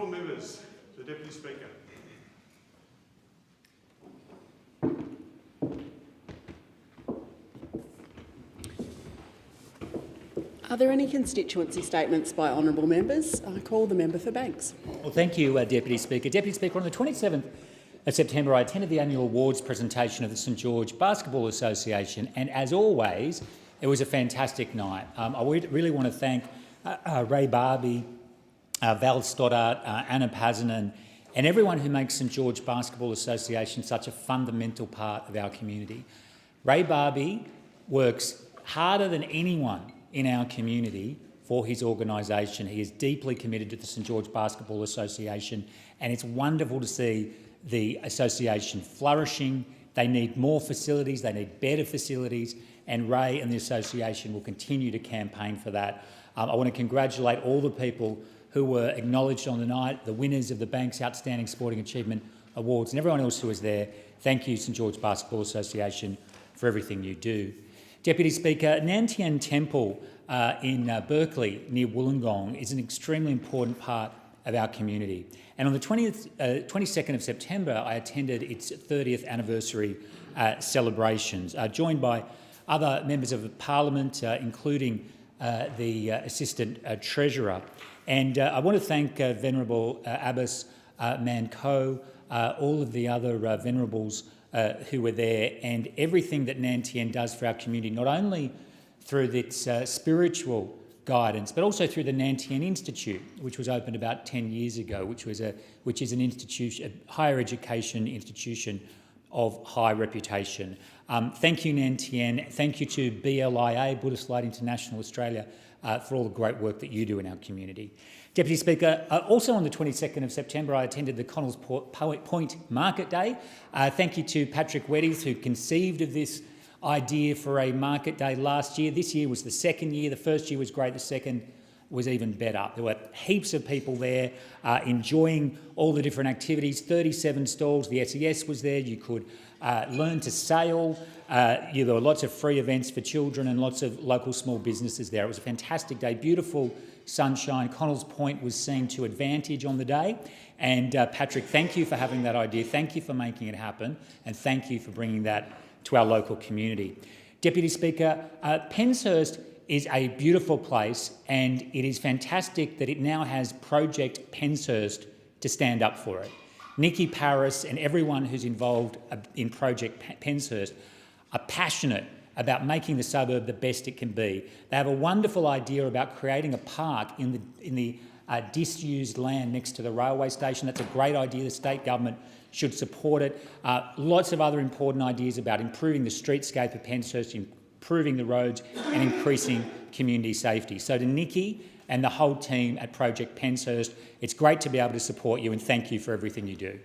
Honourable members, the Deputy Speaker. Are there any constituency statements by honourable members? I call the member for Banks. Well, thank you, Deputy Speaker. Deputy Speaker, on the 27th of September, I attended the annual awards presentation of the St George Basketball Association, and as always, it was a fantastic night. I really want to thank Ray Barbie, Val Stoddart, Anna Pazanen, and everyone who makes St George Basketball Association such a fundamental part of our community. Ray Barbie works harder than anyone in our community for his organisation. He is deeply committed to the St George Basketball Association, and it's wonderful to see the association flourishing. They need more facilities, they need better facilities, and Ray and the association will continue to campaign for that. I want to congratulate all the people who were acknowledged on the night, the winners of the Banks Outstanding Sporting Achievement Awards, and everyone else who was there. Thank you, St George Basketball Association, for everything you do. Deputy Speaker, Nantien Temple in Berkeley, near Wollongong, is an extremely important part of our community. And on the 22nd of September, I attended its 30th anniversary celebrations, joined by other members of Parliament, including the Assistant Treasurer. And I want to thank Venerable Abbas Manco, all of the other venerables who were there, and everything that Nantien does for our community, not only through its spiritual guidance, but also through the Nantien Institute, which was opened about 10 years ago, which is an institution, a higher education institution of high reputation. Thank you, Nantien. Thank you to BLIA, Buddhist Light International Australia, for all the great work that you do in our community. Deputy Speaker, also on the 22nd of September, I attended the Connells Point Market Day. Thank you to Patrick Weddies, who conceived of this idea for a market day last year. This year was the second year. The first year was great. The second was even better. There were heaps of people there enjoying all the different activities, 37 stalls. The SES was there. You could learn to sail. There were lots of free events for children and lots of local small businesses there. It was a fantastic day, beautiful sunshine. Connells Point was seen to advantage on the day. And Patrick, thank you for having that idea. Thank you for making it happen. And thank you for bringing that to our local community. Deputy Speaker, Penshurst is a beautiful place, and it is fantastic that it now has Project Penshurst to stand up for it. Nikki Paris and everyone who's involved in Project Penshurst are passionate about making the suburb the best it can be. They have a wonderful idea about creating a park in the disused land next to the railway station. That's a great idea. The state government should support it. Lots of other important ideas about improving the streetscape of Penshurst, improving the roads and increasing community safety. So to Nikki and the whole team at Project Penshurst, it's great to be able to support you, and thank you for everything you do.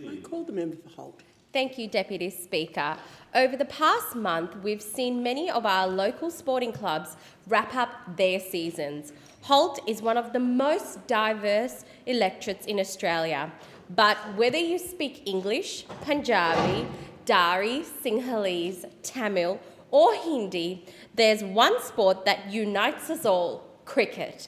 I call the member for Holt. Thank you, Deputy Speaker. Over the past month, we've seen many of our local sporting clubs wrap up their seasons. Holt is one of the most diverse electorates in Australia, but whether you speak English, Punjabi, Dari, Sinhalese, Tamil or Hindi, there's one sport that unites us all: cricket.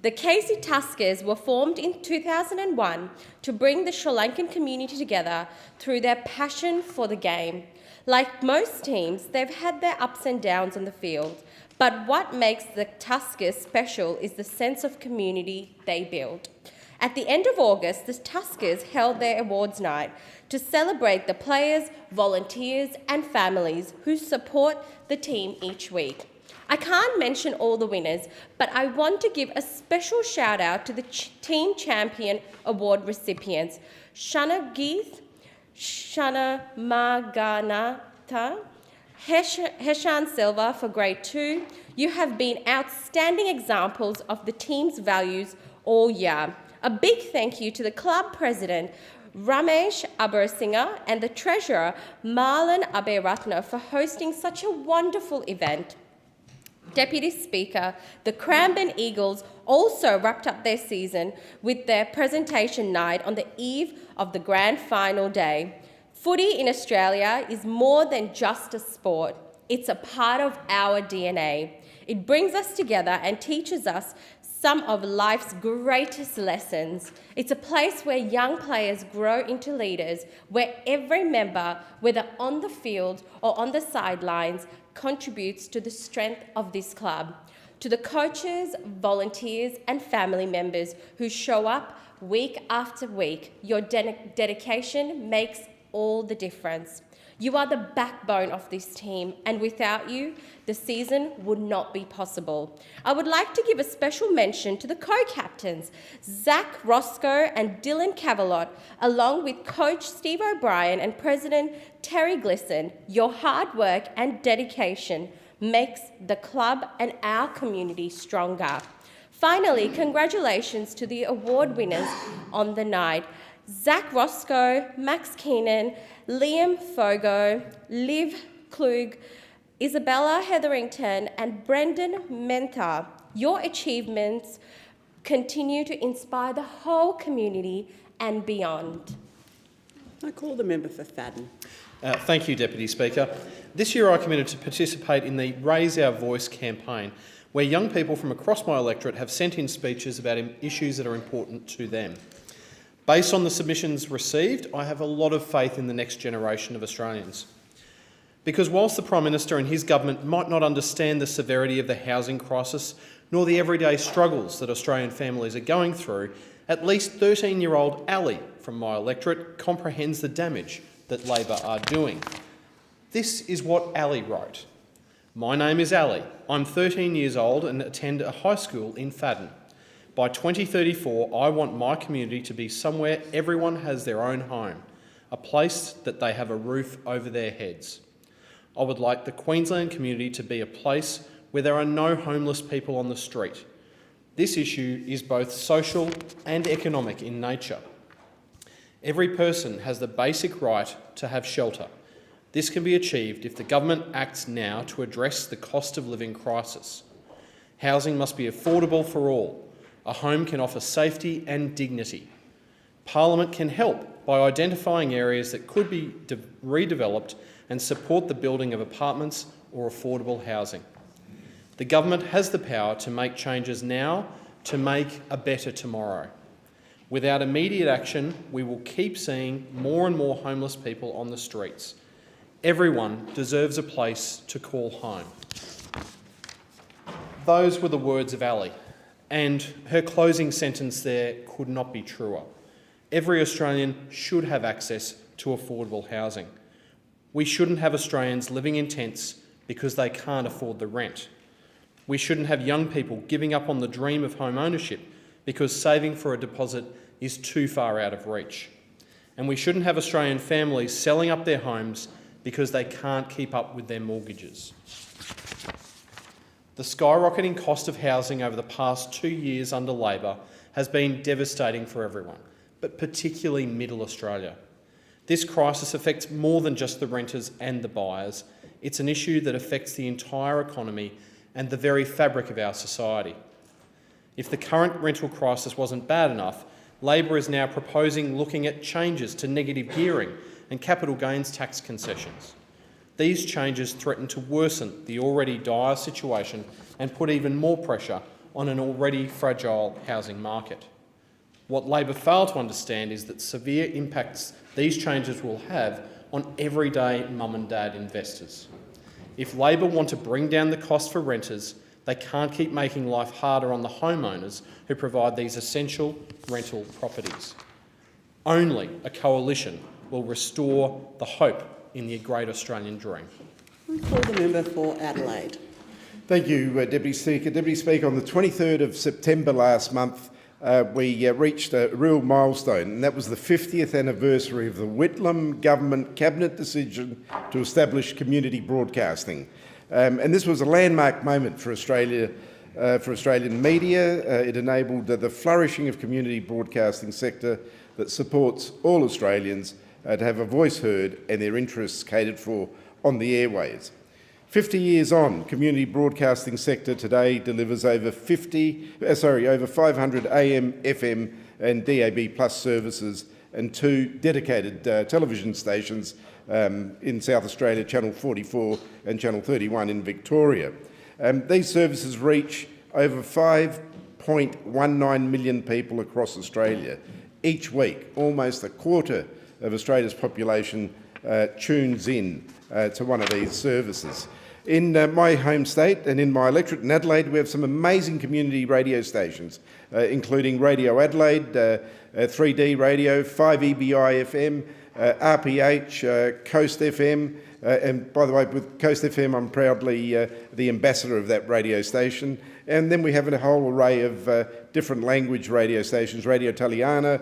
The KC Tuskers were formed in 2001 to bring the Sri Lankan community together through their passion for the game. Like most teams, they've had their ups and downs on the field, but what makes the Tuskers special is the sense of community they build. At the end of August, the Tuskers held their awards night to celebrate the players, volunteers and families who support the team each week. I can't mention all the winners, but I want to give a special shout out to the Team Champion Award recipients: Shana Geeth, Shana Maganatha, Heshan Silva for Grade 2. You have been outstanding examples of the team's values all year. A big thank you to the club president, Ramesh Abarasinghe, and the treasurer, Marlon Aberatna, for hosting such a wonderful event. Deputy Speaker, the Cranbourne Eagles also wrapped up their season with their presentation night on the eve of the grand final day. Footy in Australia is more than just a sport. It's a part of our DNA. It brings us together and teaches us some of life's greatest lessons. It's a place where young players grow into leaders, where every member, whether on the field or on the sidelines, contributes to the strength of this club. To the coaches, volunteers and family members who show up week after week, your dedication makes all the difference. You are the backbone of this team, and without you, the season would not be possible. I would like to give a special mention to the co-captains, Zach Roscoe and Dylan Cavalot, along with Coach Steve O'Brien and President Terry Glisson. Your hard work and dedication makes the club and our community stronger. Finally, congratulations to the award winners on the night. Zach Roscoe, Max Keenan, Liam Fogo, Liv Klug, Isabella Hetherington and Brendan Mentha. Your achievements continue to inspire the whole community and beyond. I call the member for Fadden. Thank you, Deputy Speaker. This year I committed to participate in the Raise Our Voice campaign, where young people from across my electorate have sent in speeches about issues that are important to them. Based on the submissions received, I have a lot of faith in the next generation of Australians. Because whilst the Prime Minister and his government might not understand the severity of the housing crisis, nor the everyday struggles that Australian families are going through, at least 13-year-old Ali from my electorate comprehends the damage that Labor are doing. This is what Ali wrote. My name is Ali. I'm 13 years old and attend a high school in Fadden. By 2034, I want my community to be somewhere everyone has their own home, a place that they have a roof over their heads. I would like the Queensland community to be a place where there are no homeless people on the street. This issue is both social and economic in nature. Every person has the basic right to have shelter. This can be achieved if the government acts now to address the cost of living crisis. Housing must be affordable for all. A home can offer safety and dignity. Parliament can help by identifying areas that could be redeveloped and support the building of apartments or affordable housing. The government has the power to make changes now to make a better tomorrow. Without immediate action, we will keep seeing more and more homeless people on the streets. Everyone deserves a place to call home. Those were the words of Ali, and her closing sentence there could not be truer. Every Australian should have access to affordable housing. We shouldn't have Australians living in tents because they can't afford the rent. We shouldn't have young people giving up on the dream of home ownership because saving for a deposit is too far out of reach. And we shouldn't have Australian families selling up their homes because they can't keep up with their mortgages. The skyrocketing cost of housing over the past 2 years under Labor has been devastating for everyone, but particularly Middle Australia. This crisis affects more than just the renters and the buyers. It's an issue that affects the entire economy and the very fabric of our society. If the current rental crisis wasn't bad enough, Labor is now proposing looking at changes to negative gearing and capital gains tax concessions. These changes threaten to worsen the already dire situation and put even more pressure on an already fragile housing market. What Labor fail to understand is that severe impacts these changes will have on everyday mum and dad investors. If Labor want to bring down the cost for renters, they can't keep making life harder on the homeowners who provide these essential rental properties. Only a coalition will restore the hope in the great Australian dream. I call the member for Adelaide. Thank you, Deputy Speaker. Deputy Speaker, on the 23rd of September last month, we reached a real milestone, and that was the 50th anniversary of the Whitlam Government Cabinet decision to establish community broadcasting. And this was a landmark moment for Australia, for Australian media. It enabled the flourishing of community broadcasting sector that supports all Australians to have a voice heard and their interests catered for on the airways. 50 years on, community broadcasting sector today delivers over 500 AM, FM and DAB plus services and 2 dedicated television stations in South Australia, Channel 44 and Channel 31 in Victoria. These services reach over 5 0.19 million people across Australia. Each week, almost a quarter of Australia's population tunes in to one of these services. In my home state and in my electorate in Adelaide, we have some amazing community radio stations, including Radio Adelaide, 3D Radio, 5EBI FM, RPH, Coast FM, and by the way, with Coast FM, I'm proudly the ambassador of that radio station. And then we have a whole array of different language radio stations: Radio Italiana,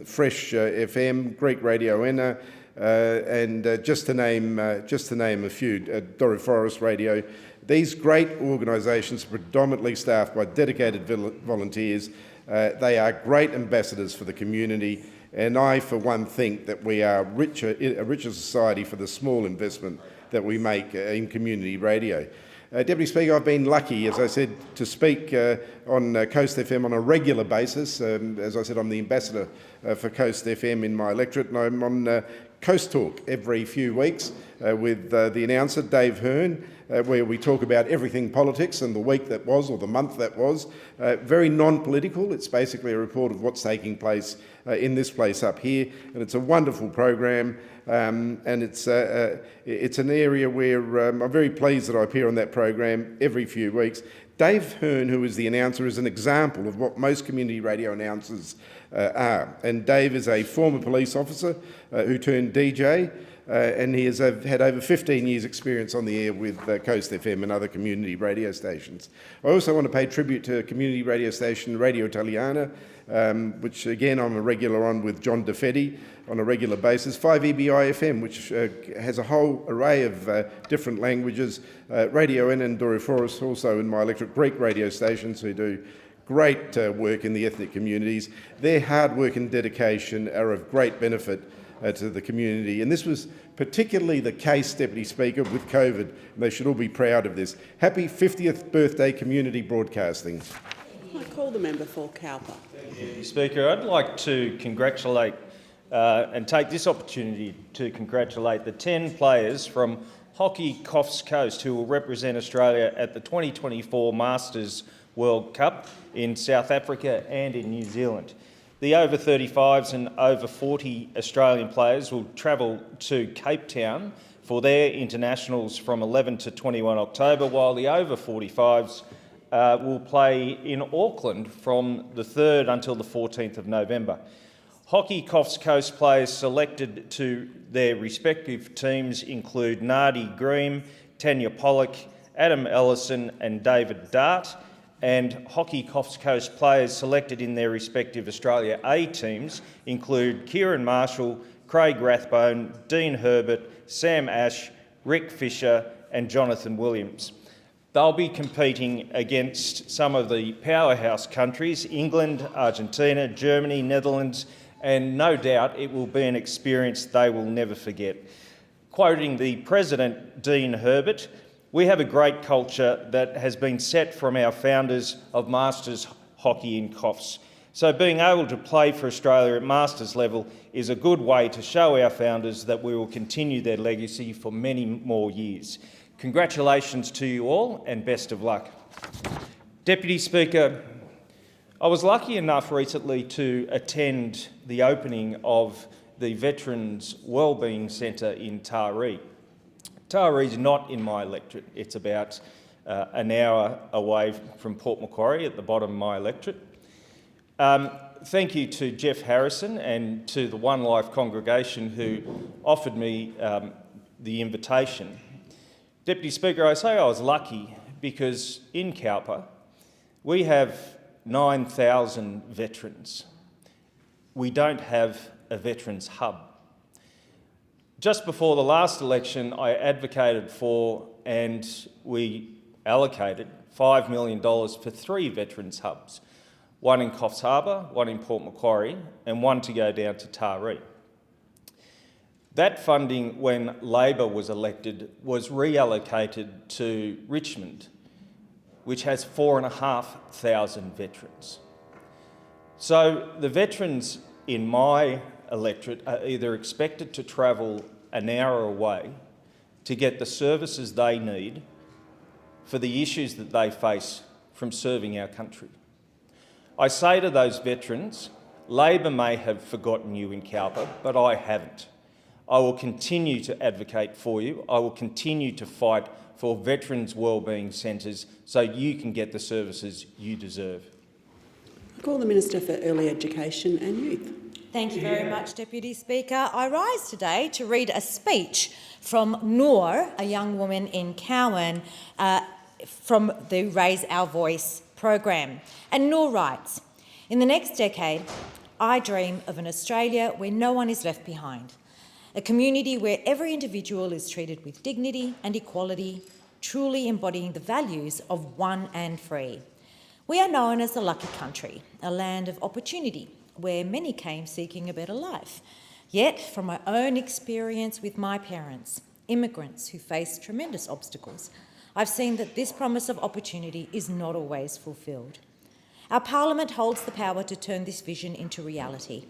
Fresh FM, Greek Radio Enna, and just to name a few, Dora Forest Radio. These great organisations, predominantly staffed by dedicated volunteers, they are great ambassadors for the community. And I, for one, think that we are a richer society for the small investment that we make in community radio. Deputy Speaker, I've been lucky, as I said, to speak on Coast FM on a regular basis. As I said, I'm the ambassador for Coast FM in my electorate, and I'm on Coast Talk every few weeks with the announcer, Dave Hearn, where we talk about everything politics and the week that was or the month that was. Very non-political. It's basically a report of what's taking place in this place up here, and it's a wonderful program. And it's an area where I'm very pleased that I appear on that program every few weeks. Dave Hearn, who is the announcer, is an example of what most community radio announcers are. And Dave is a former police officer who turned DJ, and he has had over 15 years' experience on the air with Coast FM and other community radio stations. I also want to pay tribute to a community radio station, Radio Italiana, which again I'm a regular on with John DeFetti on a regular basis. 5EBI FM, which has a whole array of different languages. Radio N and Dora Forest, also in my electorate, Greek radio stations who do great work in the ethnic communities. Their hard work and dedication are of great benefit to the community. And this was particularly the case, Deputy Speaker, with COVID. And they should all be proud of this. Happy 50th birthday community broadcasting. I call the member for Cowper. Thank you, Speaker. I'd like to congratulate and take this opportunity to congratulate the 10 players from Hockey Coffs Coast who will represent Australia at the 2024 Masters World Cup in South Africa and in New Zealand. The over 35s and over 40 Australian players will travel to Cape Town for their internationals from 11 to 21 October, while the over 45s will play in Auckland from the 3rd until the 14th of November. Hockey Coffs Coast players selected to their respective teams include Nardi Green, Tanya Pollock, Adam Ellison and David Dart, and Hockey Coffs Coast players selected in their respective Australia A teams include Kieran Marshall, Craig Rathbone, Dean Herbert, Sam Ash, Rick Fisher and Jonathan Williams. They'll be competing against some of the powerhouse countries, England, Argentina, Germany, Netherlands, and no doubt it will be an experience they will never forget. Quoting the President, Dean Herbert, "We have a great culture that has been set from our founders of Masters hockey in Coffs. So being able to play for Australia at Masters level is a good way to show our founders that we will continue their legacy for many more years. Congratulations to you all and best of luck." Deputy Speaker, I was lucky enough recently to attend the opening of the Veterans Wellbeing Centre in Taree. Taree is not in my electorate. It's about an hour away from Port Macquarie at the bottom of my electorate. Thank you to Jeff Harrison and to the One Life congregation who offered me the invitation. Deputy Speaker, I say I was lucky because in Cowper we have 9,000 veterans. We don't have a veterans hub. Just before the last election, I advocated for and we allocated $5 million for 3 veterans hubs, one in Coffs Harbour, one in Port Macquarie and one to go down to Taree. That funding, when Labor was elected, was reallocated to Richmond, which has 4,500 veterans. So the veterans in my electorate are either expected to travel an hour away to get the services they need for the issues that they face from serving our country. I say to those veterans, Labor may have forgotten you in Cowper, but I haven't. I will continue to advocate for you. I will continue to fight for veterans' wellbeing centres so you can get the services you deserve. I call the Minister for Early Education and Youth. Thank you very much, Deputy Speaker. I rise today to read a speech from Noor, a young woman in Cowan, from the Raise Our Voice program. And Noor writes, "In the next decade, I dream of an Australia where no one is left behind, a community where every individual is treated with dignity and equality, truly embodying the values of one and free. We are known as the lucky country, a land of opportunity, where many came seeking a better life. Yet, from my own experience with my parents, immigrants who face tremendous obstacles, I've seen that this promise of opportunity is not always fulfilled. Our Parliament holds the power to turn this vision into reality.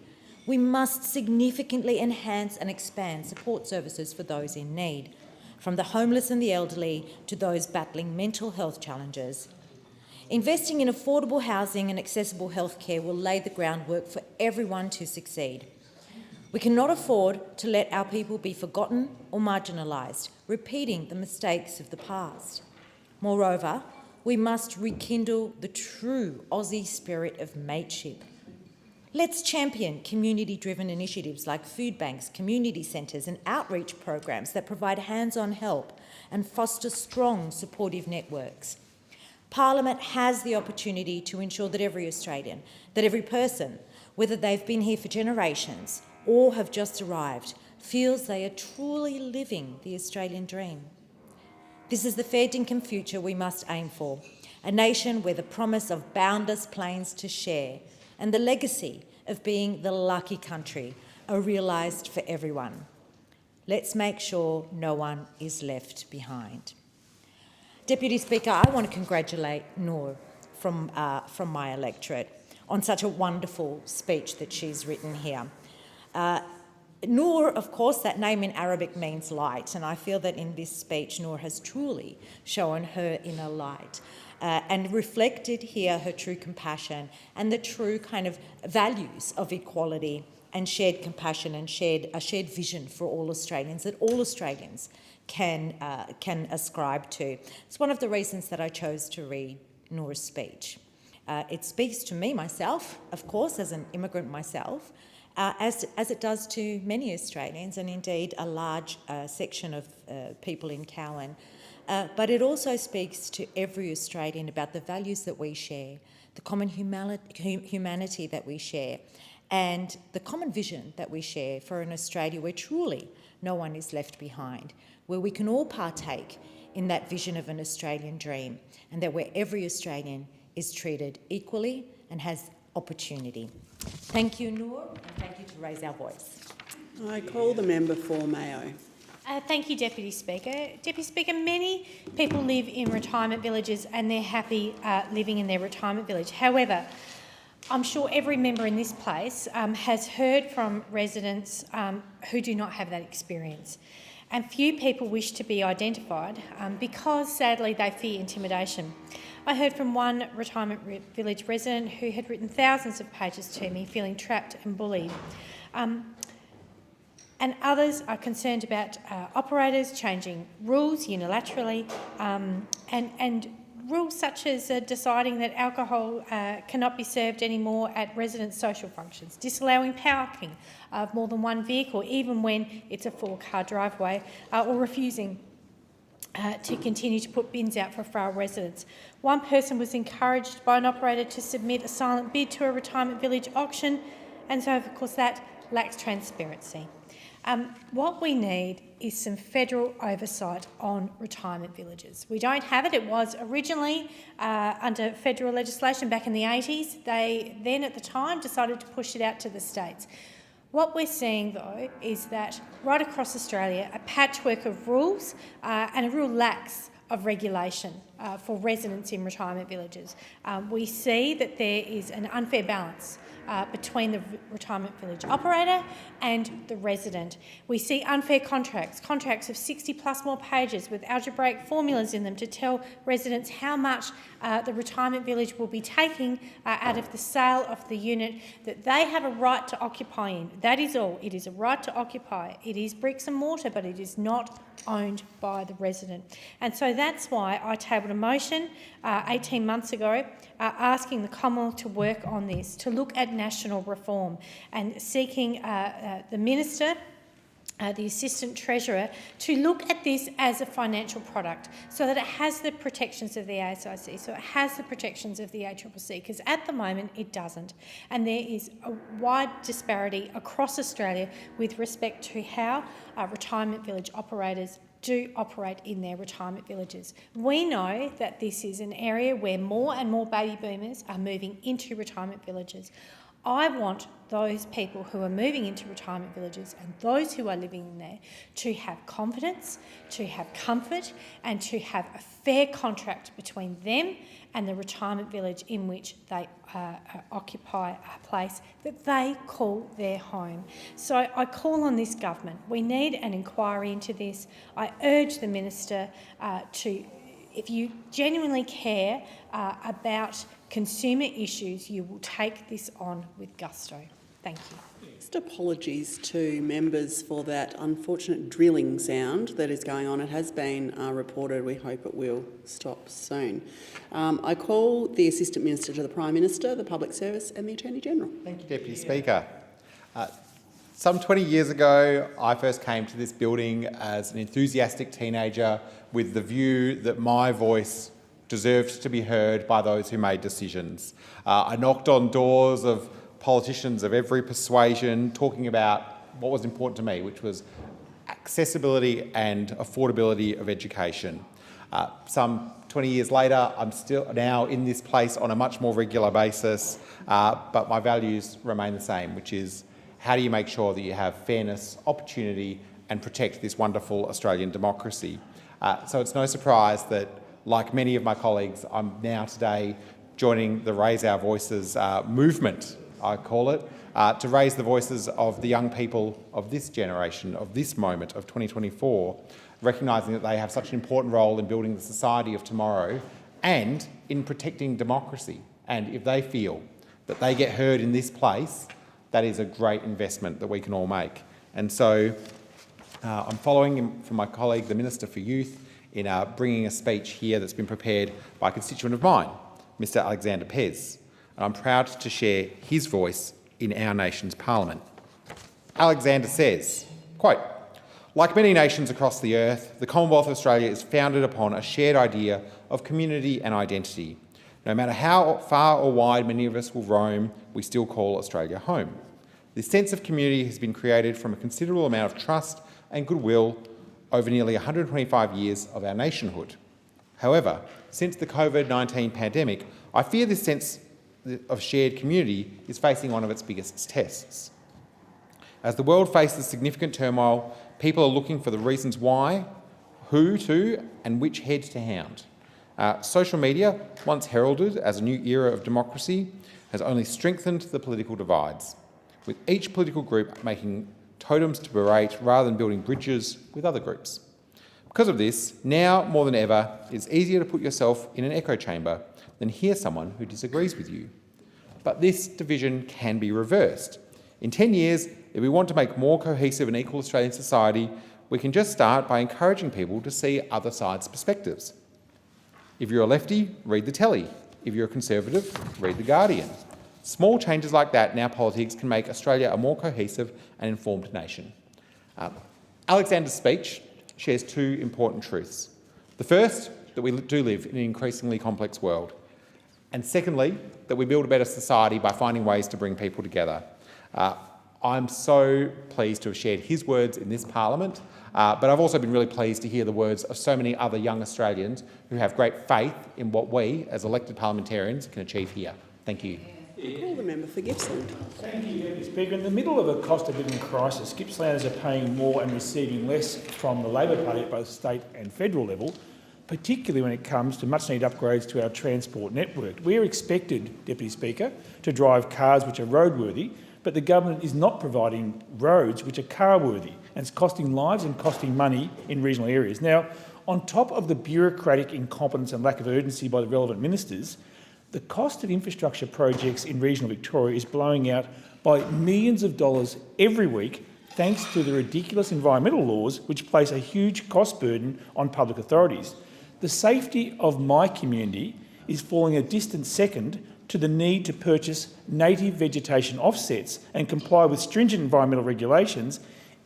We must significantly enhance and expand support services for those in need, from the homeless and the elderly to those battling mental health challenges. Investing in affordable housing and accessible healthcare will lay the groundwork for everyone to succeed. We cannot afford to let our people be forgotten or marginalised, repeating the mistakes of the past. Moreover, we must rekindle the true Aussie spirit of mateship. Let's champion community-driven initiatives like food banks, community centres and outreach programs that provide hands-on help and foster strong supportive networks. Parliament has the opportunity to ensure that every Australian, that every person, whether they've been here for generations or have just arrived, feels they are truly living the Australian dream. This is the fair dinkum future we must aim for, a nation where the promise of boundless plains to share and the legacy of being the lucky country are realised for everyone. Let's make sure no one is left behind. Deputy Speaker, I want to congratulate Noor from my electorate on such a wonderful speech that she's written here. Noor, of course, that name in Arabic means light, and I feel that in this speech Noor has truly shown her inner light and reflected here her true compassion and the true kind of values of equality and shared compassion and a shared vision for all Australians, that all Australians can ascribe to. It's one of the reasons that I chose to read Noor's speech. It speaks to me, myself, of course, as an immigrant myself, as it does to many Australians and indeed a large section of people in Cowan. But it also speaks to every Australian about the values that we share, the common humanity that we share, and the common vision that we share for an Australia where truly no one is left behind, where we can all partake in that vision of an Australian dream, and that where every Australian is treated equally and has opportunity. Thank you, Noor, and thank you to Raise Our Voice. I call the member for Mayo. Thank you, Deputy Speaker. Deputy Speaker, many people live in retirement villages and they're happy living in their retirement village. However, I'm sure every member in this place has heard from residents who do not have that experience. And few people wish to be identified because, sadly, they fear intimidation. I heard from one retirement village resident who had written thousands of pages to me, feeling trapped and bullied. And others are concerned about operators changing rules unilaterally and rules such as deciding that alcohol cannot be served anymore at resident social functions, disallowing parking of more than one vehicle, even when it's a 4-car driveway, or refusing to continue to put bins out for frail residents. One person was encouraged by an operator to submit a silent bid to a retirement village auction, and so, of course, that lacks transparency. What we need is some federal oversight on retirement villages. We don't have it. It was originally under federal legislation back in the 80s. They then, at the time, decided to push it out to the states. What we're seeing, though, is that right across Australia, a patchwork of rules and a real lax of regulation for residents in retirement villages. We see that there is an unfair balance between the retirement village operator and the resident. We see unfair contracts of 60 plus more pages with algebraic formulas in them to tell residents how much the retirement village will be taking out of the sale of the unit that they have a right to occupy in. That is all. It is a right to occupy. It is bricks and mortar, but it is not owned by the resident. And so that's why I tabled a motion 18 months ago asking the Commonwealth to work on this, to look at national reform and seeking the Minister, the Assistant Treasurer, to look at this as a financial product so that it has the protections of the ASIC, so it has the protections of the ACCC, because at the moment it doesn't. And there is a wide disparity across Australia with respect to how retirement village operators do operate in their retirement villages. We know that this is an area where more and more baby boomers are moving into retirement villages. I want those people who are moving into retirement villages and those who are living in there to have confidence, to have comfort, and to have a fair contract between them and the retirement village in which they occupy a place that they call their home. So I call on this government. We need an inquiry into this. I urge the Minister to, if you genuinely care about consumer issues, you will take this on with gusto. Thank you. Just apologies to members for that unfortunate drilling sound that is going on. It has been reported. We hope it will stop soon. I call the Assistant Minister to the Prime Minister, the Public Service and the Attorney-General. Thank you, Deputy Speaker. Some 20 years ago, I first came to this building as an enthusiastic teenager with the view that my voice deserved to be heard by those who made decisions. I knocked on doors of politicians of every persuasion talking about what was important to me, which was accessibility and affordability of education. Some 20 years later, I'm still now in this place on a much more regular basis, but my values remain the same, which is how do you make sure that you have fairness, opportunity and protect this wonderful Australian democracy. So it's no surprise that, like many of my colleagues, I'm now today joining the Raise Our Voices movement, I call it, to raise the voices of the young people of this generation, of this moment, of 2024, recognising that they have such an important role in building the society of tomorrow and in protecting democracy. And if they feel that they get heard in this place, that is a great investment that we can all make. And so I'm following from my colleague, the Minister for Youth, in bringing a speech here that's been prepared by a constituent of mine, Mr Alexander Pez. And I'm proud to share his voice in our nation's parliament. Alexander says, quote, "Like many nations across the earth, the Commonwealth of Australia is founded upon a shared idea of community and identity. No matter how far or wide many of us will roam, we still call Australia home. This sense of community has been created from a considerable amount of trust and goodwill over nearly 125 years of our nationhood. However, since the COVID-19 pandemic, I fear this sense of shared community is facing one of its biggest tests. As the world faces significant turmoil, people are looking for the reasons why, who to and which head to hound. Social media, once heralded as a new era of democracy, has only strengthened the political divides, with each political group making totems to berate rather than building bridges with other groups. Because of this, now more than ever, it's easier to put yourself in an echo chamber than hear someone who disagrees with you. But this division can be reversed. In 10 years, if we want to make more cohesive and equal Australian society, we can just start by encouraging people to see other sides' perspectives. If you're a lefty, read the telly. If you're a conservative, read The Guardian. Small changes like that in our politics can make Australia a more cohesive and informed nation. Alexander's speech shares two important truths. The first, that we do live in an increasingly complex world. And secondly, that we build a better society by finding ways to bring people together. I'm so pleased to have shared his words in this parliament, but I've also been really pleased to hear the words of so many other young Australians who have great faith in what we, as elected parliamentarians, can achieve here. Thank you. I call the member for Gippsland. Thank you, Deputy Speaker. In the middle of a cost of living crisis, Gippslanders are paying more and receiving less from the Labor Party at both state and federal level particularly when it comes to much-needed upgrades to our transport network. We are expected, Deputy Speaker, to drive cars which are roadworthy, but the government is not providing roads which are car-worthy, and it's costing lives and costing money in regional areas. Now, on top of the bureaucratic incompetence and lack of urgency by the relevant ministers, the cost of infrastructure projects in regional Victoria is blowing out by millions of dollars every week, thanks to the ridiculous environmental laws which place a huge cost burden on public authorities. The safety of my community is falling a distant second to the need to purchase native vegetation offsets and comply with stringent environmental regulations,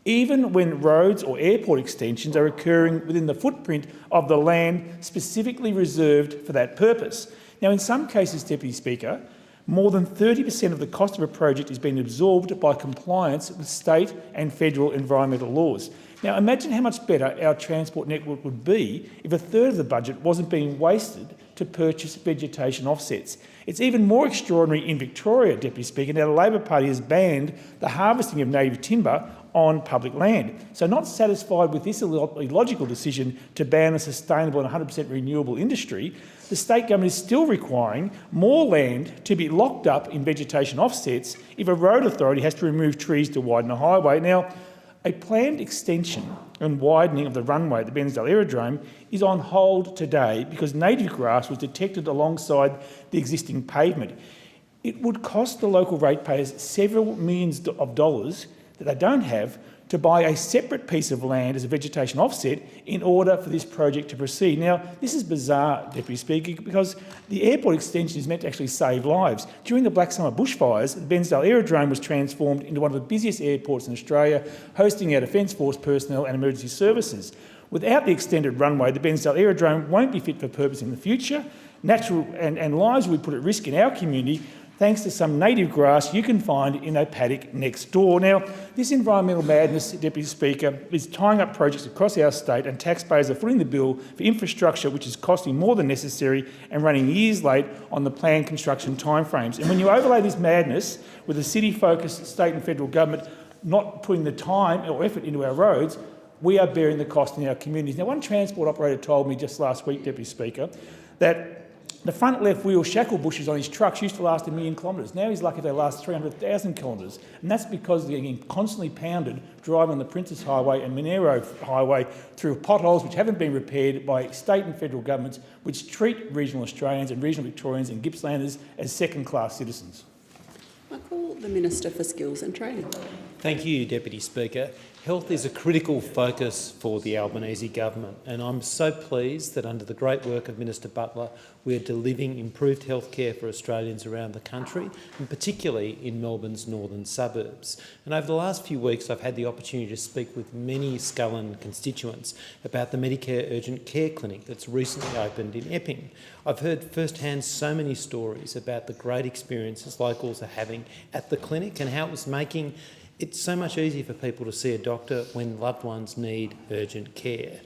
even when roads or airport extensions are occurring within the footprint of the land specifically reserved for that purpose. Now, in some cases, Deputy Speaker, more than 30% of the cost of a project is being absorbed by compliance with state and federal environmental laws. Now, imagine how much better our transport network would be if a third of the budget wasn't being wasted to purchase vegetation offsets. It's even more extraordinary in Victoria, Deputy Speaker. Now, the Labor Party has banned the harvesting of native timber on public land. So, not satisfied with this illogical decision to ban a sustainable and 100% renewable industry, the state government is still requiring more land to be locked up in vegetation offsets if a road authority has to remove trees to widen a highway. Now, a planned extension and widening of the runway at the Bairnsdale Aerodrome is on hold today because native grass was detected alongside the existing pavement. It would cost the local ratepayers several millions of dollars that they don't have to buy a separate piece of land as a vegetation offset in order for this project to proceed. Now, this is bizarre, Deputy Speaker, because the airport extension is meant to actually save lives. During the Black Summer bushfires, the Bairnsdale Aerodrome was transformed into one of the busiest airports in Australia, hosting our Defence Force personnel and emergency services. Without the extended runway, the Bairnsdale Aerodrome won't be fit for purpose in the future. Natural and lives will be put at risk in our community thanks to some native grass you can find in a paddock next door. Now, this environmental madness, Deputy Speaker, is tying up projects across our state, and taxpayers are footing the bill for infrastructure which is costing more than necessary and running years late on the planned construction timeframes. And when you overlay this madness with a city-focused state and federal government not putting the time or effort into our roads, we are bearing the cost in our communities. Now, one transport operator told me just last week, Deputy Speaker, that the front left wheel shackle bushes on his trucks used to last 1 million kilometres. Now he's lucky if they last 300,000 kilometres. And that's because they're getting constantly pounded driving on the Princess Highway and Monero Highway through potholes which haven't been repaired by state and federal governments, which treat regional Australians and regional Victorians and Gippslanders as second-class citizens. I call the Minister for Skills and Training. Thank you, Deputy Speaker. Health is a critical focus for the Albanese government, and I'm so pleased that under the great work of Minister Butler, we are delivering improved health care for Australians around the country, and particularly in Melbourne's northern suburbs. And over the last few weeks, I've had the opportunity to speak with many Scullion constituents about the Medicare Urgent Care Clinic that's recently opened in Epping. I've heard firsthand so many stories about the great experiences locals are having at the clinic and how it was making it's so much easier for people to see a doctor when loved ones need urgent care.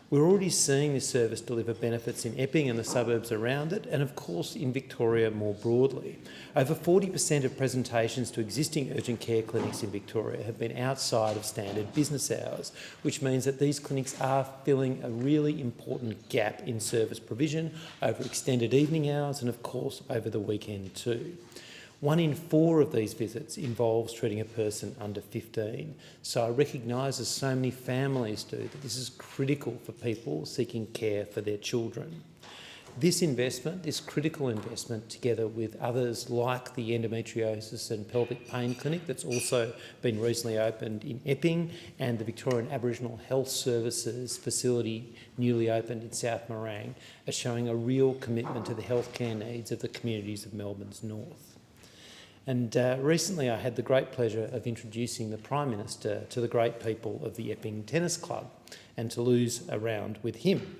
We're already seeing this service deliver benefits in Epping and the suburbs around it, and of course in Victoria more broadly. Over 40% of presentations to existing urgent care clinics in Victoria have been outside of standard business hours, which means that these clinics are filling a really important gap in service provision over extended evening hours and of course over the weekend too. 1 in 4 of these visits involves treating a person under 15. So I recognise, as so many families do, that this is critical for people seeking care for their children. This investment, this critical investment, together with others like the Endometriosis and Pelvic Pain Clinic that's also been recently opened in Epping, and the Victorian Aboriginal Health Services facility newly opened in South Morang, are showing a real commitment to the healthcare needs of the communities of Melbourne's north. And recently I had the great pleasure of introducing the Prime Minister to the great people of the Epping Tennis Club and to lose a round with him.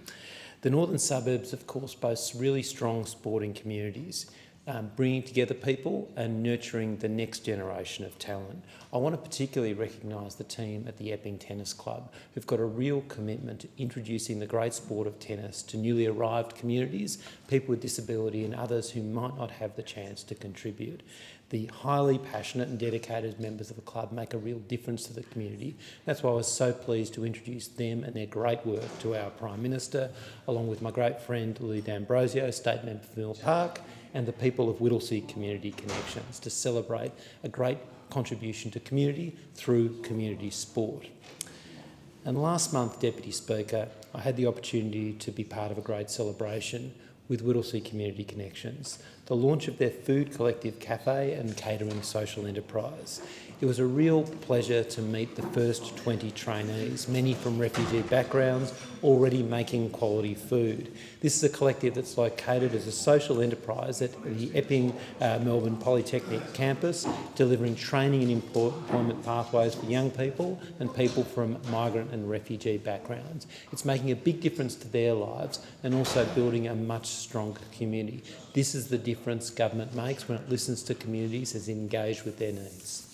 The northern suburbs, of course, boasts really strong sporting communities, bringing together people and nurturing the next generation of talent. I want to particularly recognise the team at the Epping Tennis Club, who've got a real commitment to introducing the great sport of tennis to newly arrived communities, people with disability and others who might not have the chance to contribute. The highly passionate and dedicated members of the club make a real difference to the community. That's why I was so pleased to introduce them and their great work to our Prime Minister, along with my great friend Lily D'Ambrosio, State Member for Mill Park, and the people of Whittlesea Community Connections to celebrate a great contribution to community through community sport. And last month, Deputy Speaker, I had the opportunity to be part of a great celebration with Whittlesea Community Connections, the launch of their food collective cafe and catering social enterprise. It was a real pleasure to meet the first 20 trainees, many from refugee backgrounds, already making quality food. This is a collective that's located as a social enterprise at the Epping Melbourne Polytechnic campus, delivering training and employment pathways for young people and people from migrant and refugee backgrounds. It's making a big difference to their lives and also building a much stronger community. This is the difference government makes when it listens to communities as engaged with their needs.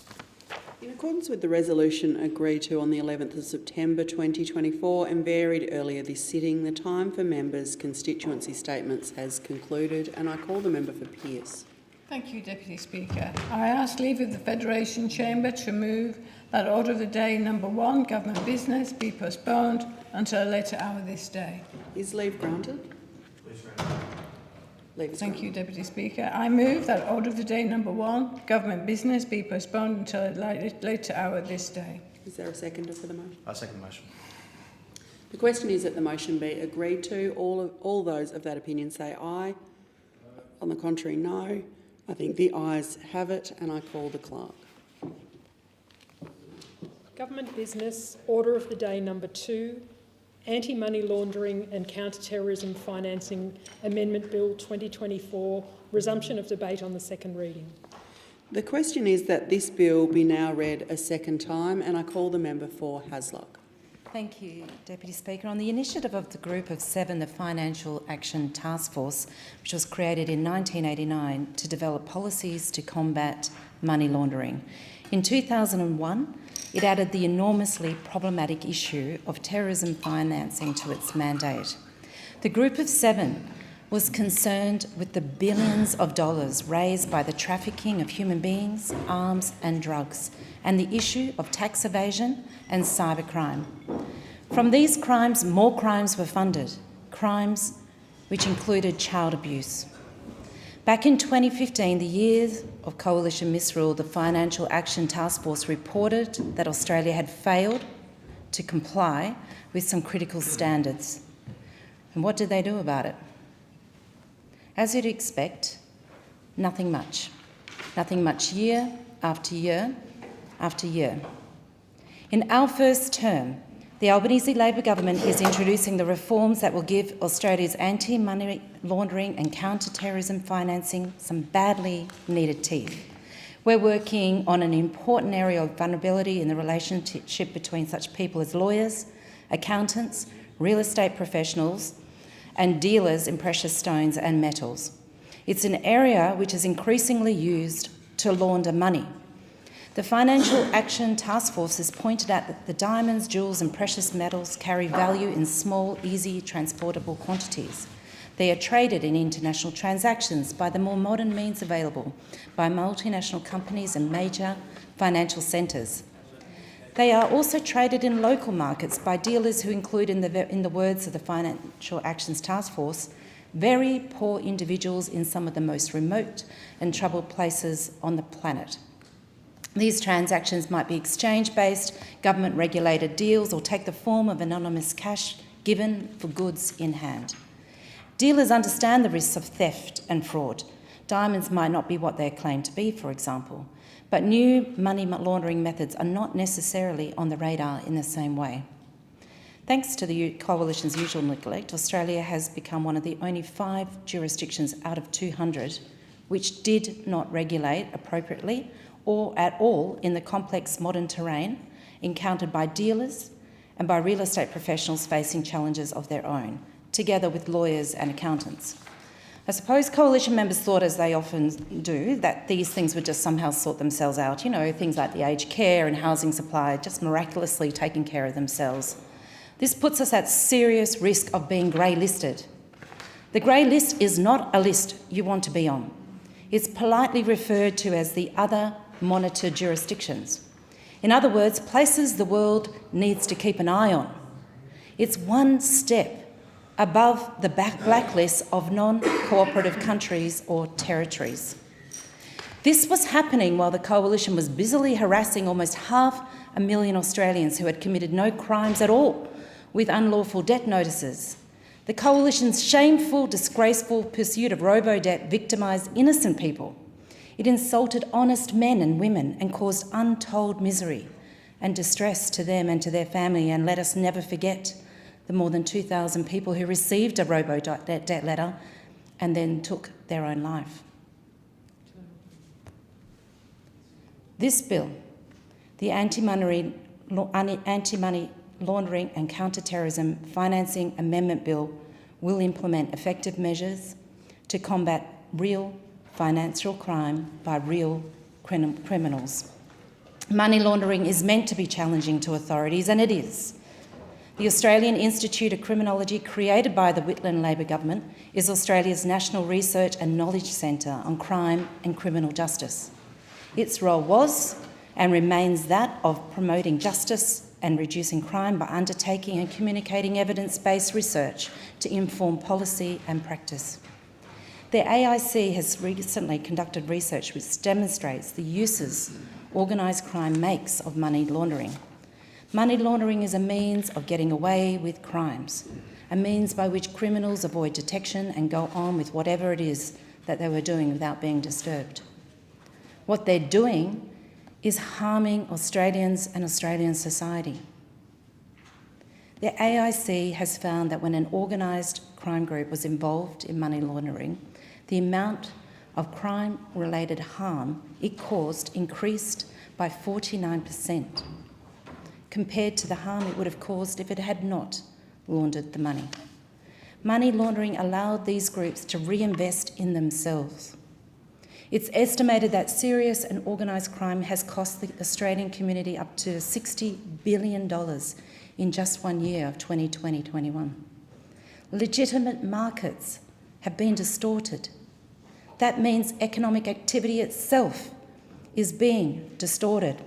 In accordance with the resolution agreed to on the 11th of September 2024 and varied earlier this sitting, the time for members' constituency statements has concluded, and I call the member for Pearce. Thank you, Deputy Speaker. I ask leave of the Federation Chamber to move that Order of the Day number 1, Government Business, be postponed until a later hour this day. Is leave granted? Thank you, Deputy Speaker. I move that Order of the Day number 1, Government Business, be postponed until a later hour this day. Is there a seconder for the motion? I second the motion. The question is that the motion be agreed to. All those of that opinion say aye. On the contrary, no. I think the ayes have it, and I call the clerk. Government Business, Order of the Day number 2, Anti-Money Laundering and Counter-Terrorism Financing Amendment Bill 2024, resumption of debate on the second reading. The question is that this bill be now read a second time, and I call the member for Hasluck. Thank you, Deputy Speaker. On the initiative of the Group of 7, the Financial Action Task Force, which was created in 1989 to develop policies to combat money laundering. In 2001, it added the enormously problematic issue of terrorism financing to its mandate. The Group of 7 was concerned with the billions of dollars raised by the trafficking of human beings, arms and drugs, and the issue of tax evasion and cybercrime. From these crimes, more crimes were funded, crimes which included child abuse. Back in 2015, the year of coalition misrule, the Financial Action Task Force reported that Australia had failed to comply with some critical standards. And what did they do about it? As you'd expect, nothing much. Nothing much year after year after year. In our first term, the Albanese Labor government is introducing the reforms that will give Australia's anti-money laundering and counter-terrorism financing some badly needed teeth. We're working on an important area of vulnerability in the relationship between such people as lawyers, accountants, real estate professionals, and dealers in precious stones and metals. It's an area which is increasingly used to launder money. The Financial Action Task Force has pointed out that the diamonds, jewels and precious metals carry value in small, easy, transportable quantities. They are traded in international transactions by the more modern means available by multinational companies and major financial centres. They are also traded in local markets by dealers who include, in the words of the Financial Actions Task Force, very poor individuals in some of the most remote and troubled places on the planet. These transactions might be exchange-based, government-regulated deals, or take the form of anonymous cash given for goods in hand. Dealers understand the risks of theft and fraud. Diamonds might not be what they're claimed to be, for example, but new money laundering methods are not necessarily on the radar in the same way. Thanks to the Coalition's usual neglect, Australia has become one of the only 5 jurisdictions out of 200 which did not regulate appropriately or at all in the complex modern terrain encountered by dealers and by real estate professionals facing challenges of their own, together with lawyers and accountants. I suppose Coalition members thought, as they often do, that these things would just somehow sort themselves out. You know, things like the aged care and housing supply just miraculously taking care of themselves. This puts us at serious risk of being grey listed. The grey list is not a list you want to be on. It's politely referred to as the other monitor jurisdictions. In other words, places the world needs to keep an eye on. It's one step above the blacklist of non-cooperative countries or territories. This was happening while the Coalition was busily harassing almost 500,000 Australians who had committed no crimes at all with unlawful debt notices. The Coalition's shameful, disgraceful pursuit of robo-debt victimised innocent people. It insulted honest men and women and caused untold misery and distress to them and to their family. And let us never forget the more than 2,000 people who received a robo-debt letter and then took their own life. This bill, the Anti-Money Laundering and Counter-Terrorism Financing Amendment Bill, will implement effective measures to combat real financial crime by real criminals. Money laundering is meant to be challenging to authorities, and it is. The Australian Institute of Criminology, created by the Whitlam Labor government, is Australia's national research and knowledge centre on crime and criminal justice. Its role was and remains that of promoting justice and reducing crime by undertaking and communicating evidence-based research to inform policy and practice. The AIC has recently conducted research which demonstrates the uses organised crime makes of money laundering. Money laundering is a means of getting away with crimes, a means by which criminals avoid detection and go on with whatever it is that they were doing without being disturbed. What they're doing is harming Australians and Australian society. The AIC has found that when an organised crime group was involved in money laundering, the amount of crime-related harm it caused increased by 49%, compared to the harm it would have caused if it had not laundered the money. Money laundering allowed these groups to reinvest in themselves. It's estimated that serious and organised crime has cost the Australian community up to $60 billion in just 1 year of 2020-21. Legitimate markets have been distorted. That means economic activity itself is being distorted.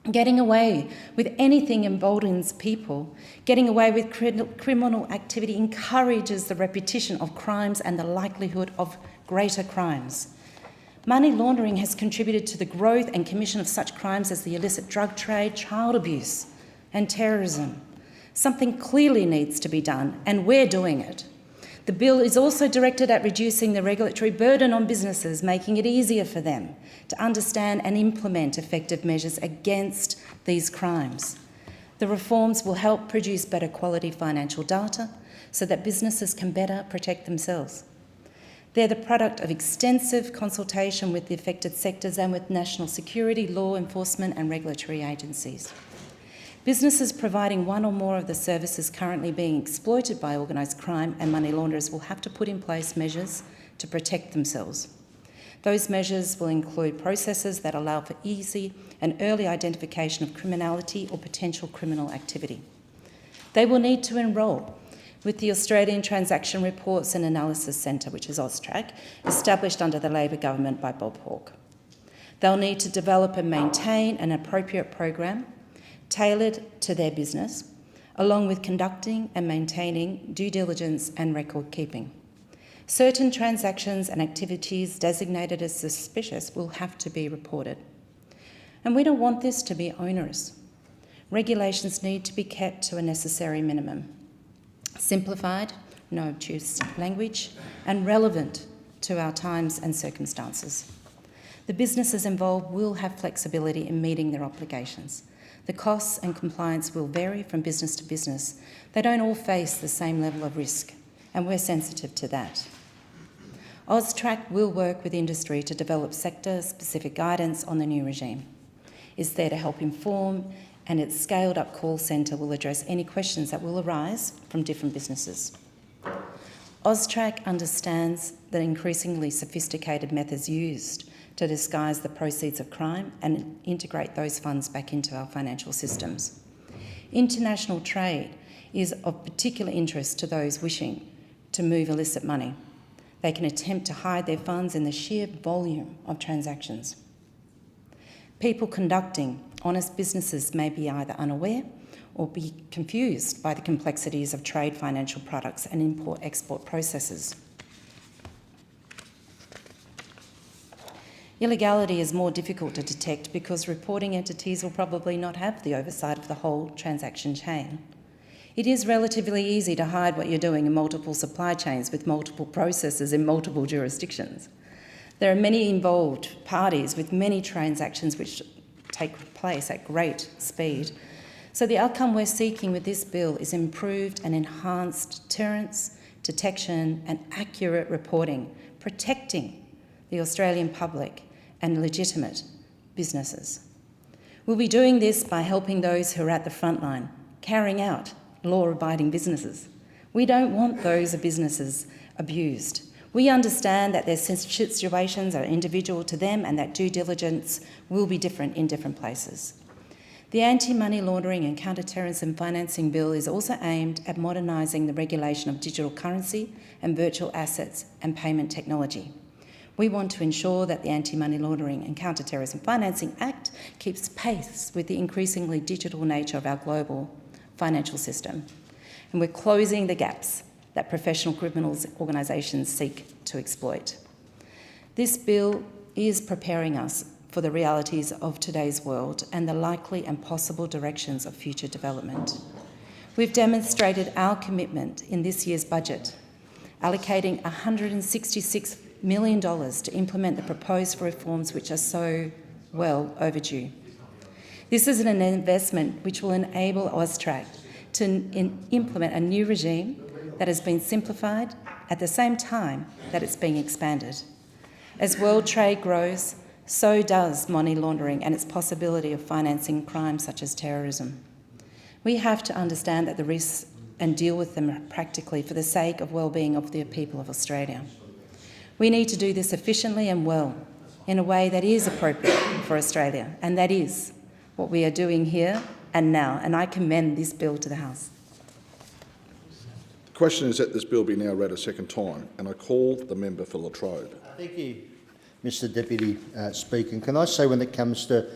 Getting away with anything emboldens people. Getting away with criminal activity encourages the repetition of crimes and the likelihood of greater crimes. Money laundering has contributed to the growth and commission of such crimes as the illicit drug trade, child abuse and terrorism. Something clearly needs to be done, and we're doing it. The bill is also directed at reducing the regulatory burden on businesses, making it easier for them to understand and implement effective measures against these crimes. The reforms will help produce better quality financial data so that businesses can better protect themselves. They're the product of extensive consultation with the affected sectors and with national security, law enforcement and regulatory agencies. Businesses providing one or more of the services currently being exploited by organised crime and money launderers will have to put in place measures to protect themselves. Those measures will include processes that allow for easy and early identification of criminality or potential criminal activity. They will need to enrol with the Australian Transaction Reports and Analysis Centre, which is AUSTRAC, established under the Labor government by Bob Hawke. They'll need to develop and maintain an appropriate program tailored to their business, along with conducting and maintaining due diligence and record keeping. Certain transactions and activities designated as suspicious will have to be reported. And we don't want this to be onerous. Regulations need to be kept to a necessary minimum. Simplified, no obtuse language, and relevant to our times and circumstances. The businesses involved will have flexibility in meeting their obligations. The costs and compliance will vary from business to business. They don't all face the same level of risk, and we're sensitive to that. AUSTRAC will work with industry to develop sector-specific guidance on the new regime. It's there to help inform, and its scaled-up call centre will address any questions that will arise from different businesses. AUSTRAC understands the increasingly sophisticated methods used to disguise the proceeds of crime and integrate those funds back into our financial systems. International trade is of particular interest to those wishing to move illicit money. They can attempt to hide their funds in the sheer volume of transactions. People conducting honest businesses may be either unaware or be confused by the complexities of trade financial products and import-export processes. Illegality is more difficult to detect because reporting entities will probably not have the oversight of the whole transaction chain. It is relatively easy to hide what you're doing in multiple supply chains with multiple processes in multiple jurisdictions. There are many involved parties with many transactions which take place at great speed. So the outcome we're seeking with this bill is improved and enhanced deterrence, detection and accurate reporting, protecting the Australian public and legitimate businesses. We'll be doing this by helping those who are at the front line, carrying out law-abiding businesses. We don't want those businesses abused. We understand that their situations are individual to them and that due diligence will be different in different places. The Anti-Money Laundering and Counter-Terrorism Financing Bill is also aimed at modernising the regulation of digital currency and virtual assets and payment technology. We want to ensure that the Anti-Money Laundering and Counter-Terrorism Financing Act keeps pace with the increasingly digital nature of our global financial system. And we're closing the gaps that professional criminals organisations seek to exploit. This bill is preparing us for the realities of today's world and the likely and possible directions of future development. We've demonstrated our commitment in this year's budget, allocating $166 million to implement the proposed reforms which are so well overdue. This is an investment which will enable AUSTRAC to implement a new regime that has been simplified at the same time that it's being expanded. As world trade grows, so does money laundering and its possibility of financing crimes such as terrorism. We have to understand that the risks and deal with them practically for the sake of well-being of the people of Australia. We need to do this efficiently and well, in a way that is appropriate for Australia, and that is what we are doing here and now, and I commend this bill to the House. The question is that this bill be now read a second time, and I call the member for Latrobe. Thank you, Mr Deputy Speaker. And can I say, when it comes to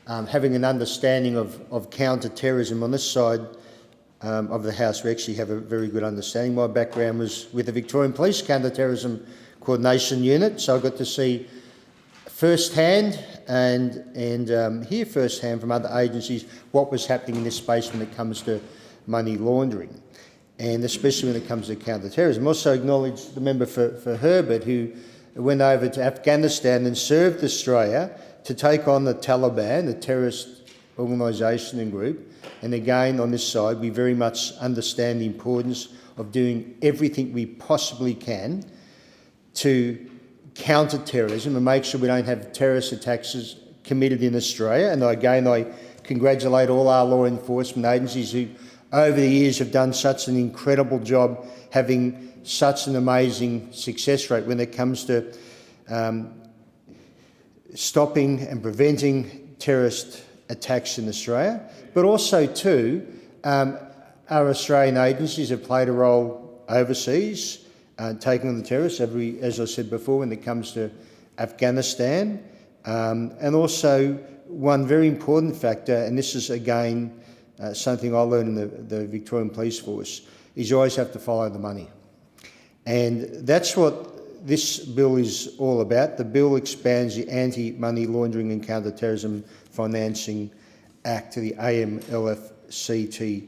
having an understanding of counter-terrorism on this side of the House, we actually have a very good understanding. My background was with the Victorian Police Counter-Terrorism Coordination Unit, so I got to see firsthand and hear firsthand from other agencies what was happening in this space when it comes to money laundering, and especially when it comes to counter-terrorism. I also acknowledge the member for Herbert, who went over to Afghanistan and served Australia to take on the Taliban, the terrorist organisation and group. And again, on this side, we very much understand the importance of doing everything we possibly can to counter terrorism and make sure we don't have terrorist attacks committed in Australia. And again, I congratulate all our law enforcement agencies who over the years have done such an incredible job, having such an amazing success rate when it comes to stopping and preventing terrorist attacks in Australia. But also too, our Australian agencies have played a role overseas, taking on the terrorists, as I said before, when it comes to Afghanistan. And also one very important factor, and this is again something I learned in the Victorian Police Force, is you always have to follow the money. And that's what this bill is all about. The bill expands the Anti-Money Laundering and Counter-Terrorism Financing Act to the AMLFCT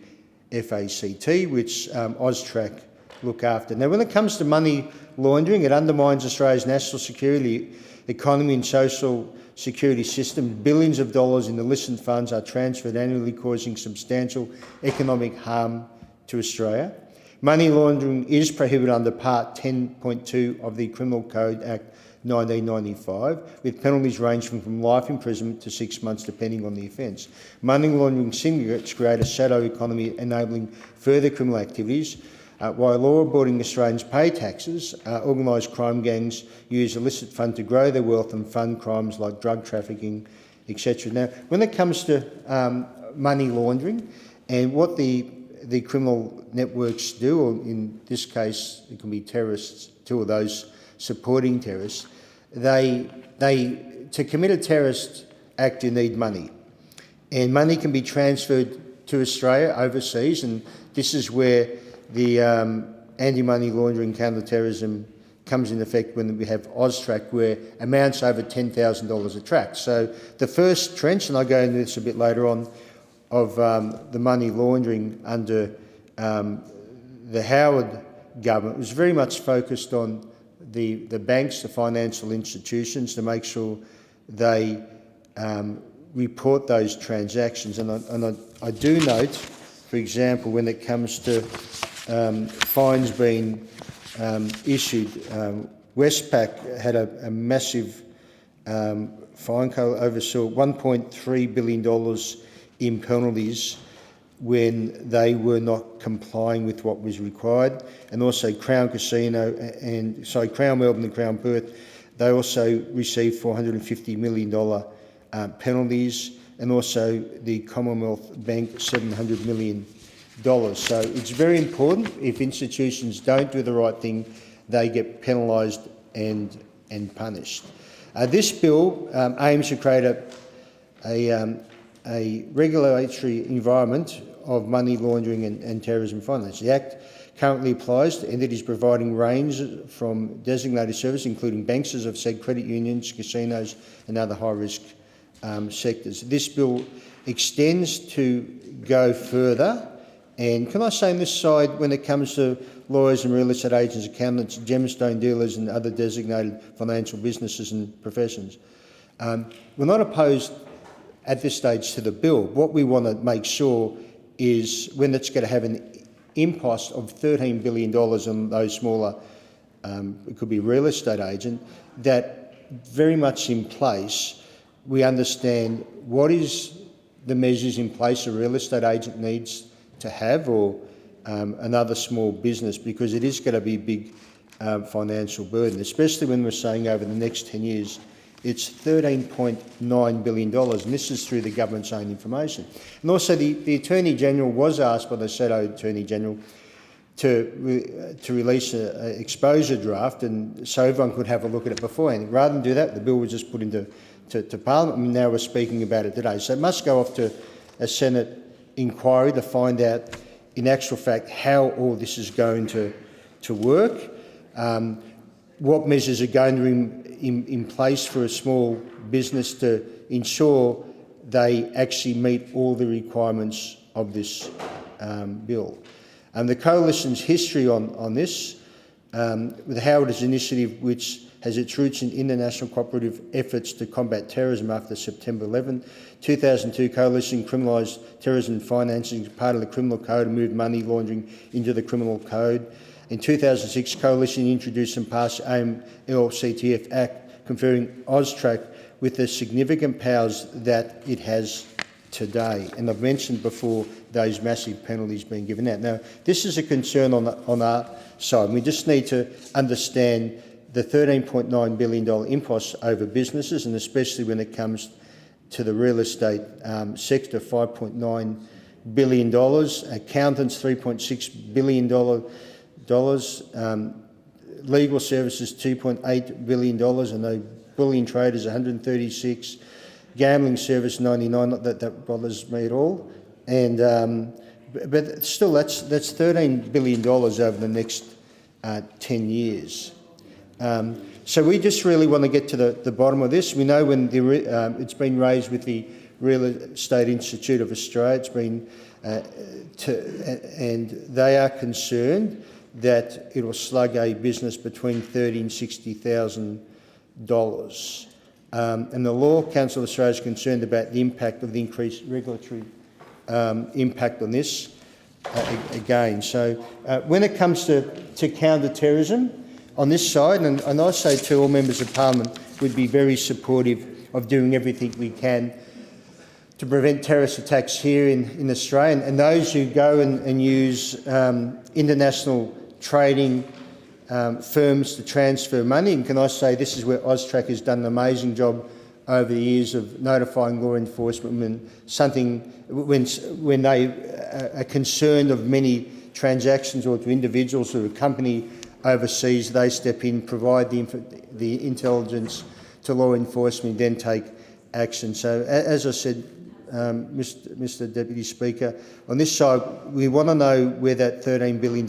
FACT, which AUSTRAC look after. Now, when it comes to money laundering, it undermines Australia's national security, economy and social security system. Billions of dollars in illicit funds are transferred annually, causing substantial economic harm to Australia. Money laundering is prohibited under Part 10.2 of the Criminal Code Act 1995, with penalties ranging from life imprisonment to 6 months, depending on the offence. Money laundering syndicates create a shadow economy, enabling further criminal activities. While law-abiding Australians pay taxes, organised crime gangs use illicit funds to grow their wealth and fund crimes like drug trafficking, etc. Now, when it comes to money laundering and what the criminal networks do, or in this case it can be terrorists, two of those supporting terrorists, to commit a terrorist act, you need money. And money can be transferred to Australia overseas, and this is where the anti-money laundering counter-terrorism comes into effect when we have AUSTRAC, where amounts over $10,000 a track. So the first trench, and I'll go into this a bit later on, of the money laundering under the Howard government was very much focused on the banks, the financial institutions, to make sure they report those transactions. And I do note, for example, when it comes to fines being issued, Westpac had a massive fine, oversaw $1.3 billion in penalties when they were not complying with what was required, and also Crown Melbourne and Crown Perth, they also received $450 million penalties, and also the Commonwealth Bank $700 million. So it's very important. If institutions don't do the right thing, they get penalised and punished. This bill aims to create a regulatory environment of money laundering and terrorism finance. The Act currently applies to entities providing range from designated services, including banks, as I've said, credit unions, casinos and other high-risk sectors. This bill extends to go further, and can I say on this side, when it comes to lawyers and real estate agents, accountants, gemstone dealers and other designated financial businesses and professions, we're not opposed at this stage to the bill. What we want to make sure is when it's going to have an impost of $13 billion on those smaller, it could be real estate agent, that very much in place, we understand what is the measures in place a real estate agent needs to have, or another small business, because it is going to be a big financial burden, especially when we're saying over the next 10 years it's $13.9 billion, and this is through the government's own information. And also the Attorney-General was asked by the Shadow Attorney-General to release an exposure draft, and so everyone could have a look at it beforehand. Rather than do that, the bill was just put into Parliament, and now we're speaking about it today. So it must go off to a Senate inquiry to find out, in actual fact, how all this is going to work, what measures are going to be in place for a small business to ensure they actually meet all the requirements of this bill. The Coalition's history on this, with Howard's initiative, which has its roots in international cooperative efforts to combat terrorism after September 11. 2002, Coalition criminalised terrorism financing as part of the Criminal Code and moved money laundering into the Criminal Code. In 2006, Coalition introduced and passed the AML-CTF Act, conferring AUSTRAC with the significant powers that it has today. And I've mentioned before those massive penalties being given out. Now, this is a concern on our side. We just need to understand the $13.9 billion impost over businesses, and especially when it comes to the real estate sector, $5.9 billion, accountants $3.6 billion, legal services $2.8 billion, and the bullion traders $136, gambling service $99, not that that bothers me at all, and but still that's $13 billion over the next 10 years. So we just really want to get to the bottom of this. We know when it's been raised with the Real Estate Institute of Australia, it's been, and they are concerned that it will slug a business between $30,000 and $60,000. And the Law Council of Australia is concerned about the impact of the increased regulatory impact on this again. So when it comes to counter-terrorism, on this side, and I say to all members of Parliament, we'd be very supportive of doing everything we can to prevent terrorist attacks here in Australia. And those who go and use international trading firms to transfer money, and can I say this is where AUSTRAC has done an amazing job over the years of notifying law enforcement when they are concerned of many transactions, or to individuals who accompany overseas, they step in, provide the intelligence to law enforcement, then take action. So, as I said, Mr Deputy Speaker, on this side, we want to know where that $13 billion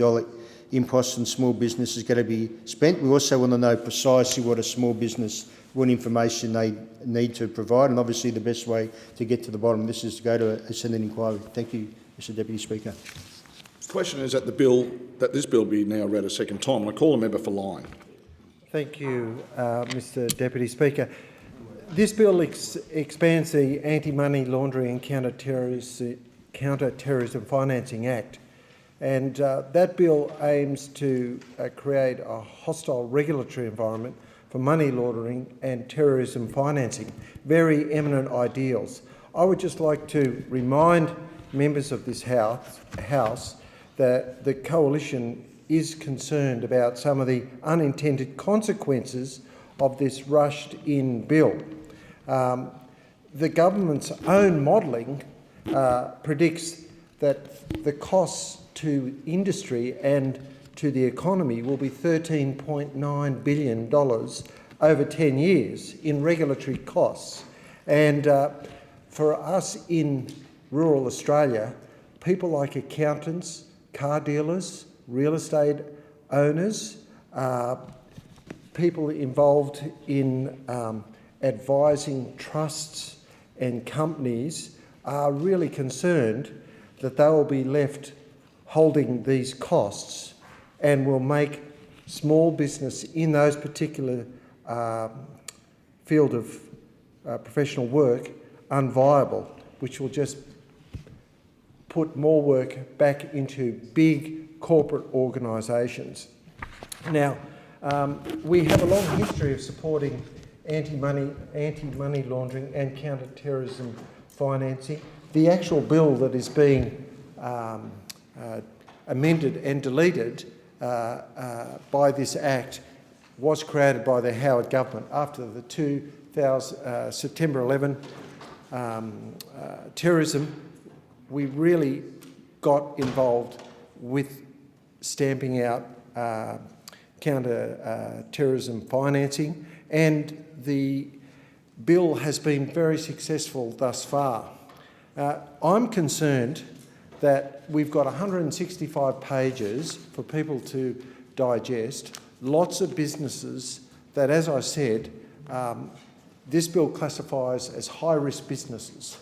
impost on small business is going to be spent. We also want to know precisely what a small business, what information they need to provide, and obviously the best way to get to the bottom of this is to go to a Senate inquiry. Thank you, Mr Deputy Speaker. The question is that this bill be now read a second time, and I call the member for Lyne. Thank you, Mr Deputy Speaker. This bill expands the Anti-Money Laundering and Counter-Terrorism Financing Act, and that bill aims to create a hostile regulatory environment for money laundering and terrorism financing, very eminent ideals. I would just like to remind members of this House that the Coalition is concerned about some of the unintended consequences of this rushed-in bill. The government's own modelling predicts that the costs to industry and to the economy will be $13.9 billion over 10 years in regulatory costs. And for us in rural Australia, people like accountants, car dealers, real estate owners, people involved in advising trusts and companies are really concerned that they will be left holding these costs and will make small business in those particular field of professional work unviable, which will just put more work back into big corporate organisations. Now, we have a long history of supporting anti-money laundering and counter-terrorism financing. The actual bill that is being amended and deleted by this Act was created by the Howard government after the September 11 terrorism. We really got involved with stamping out counter-terrorism financing, and the bill has been very successful thus far. I'm concerned that we've got 165 pages for people to digest, lots of businesses that, as I said, this bill classifies as high-risk businesses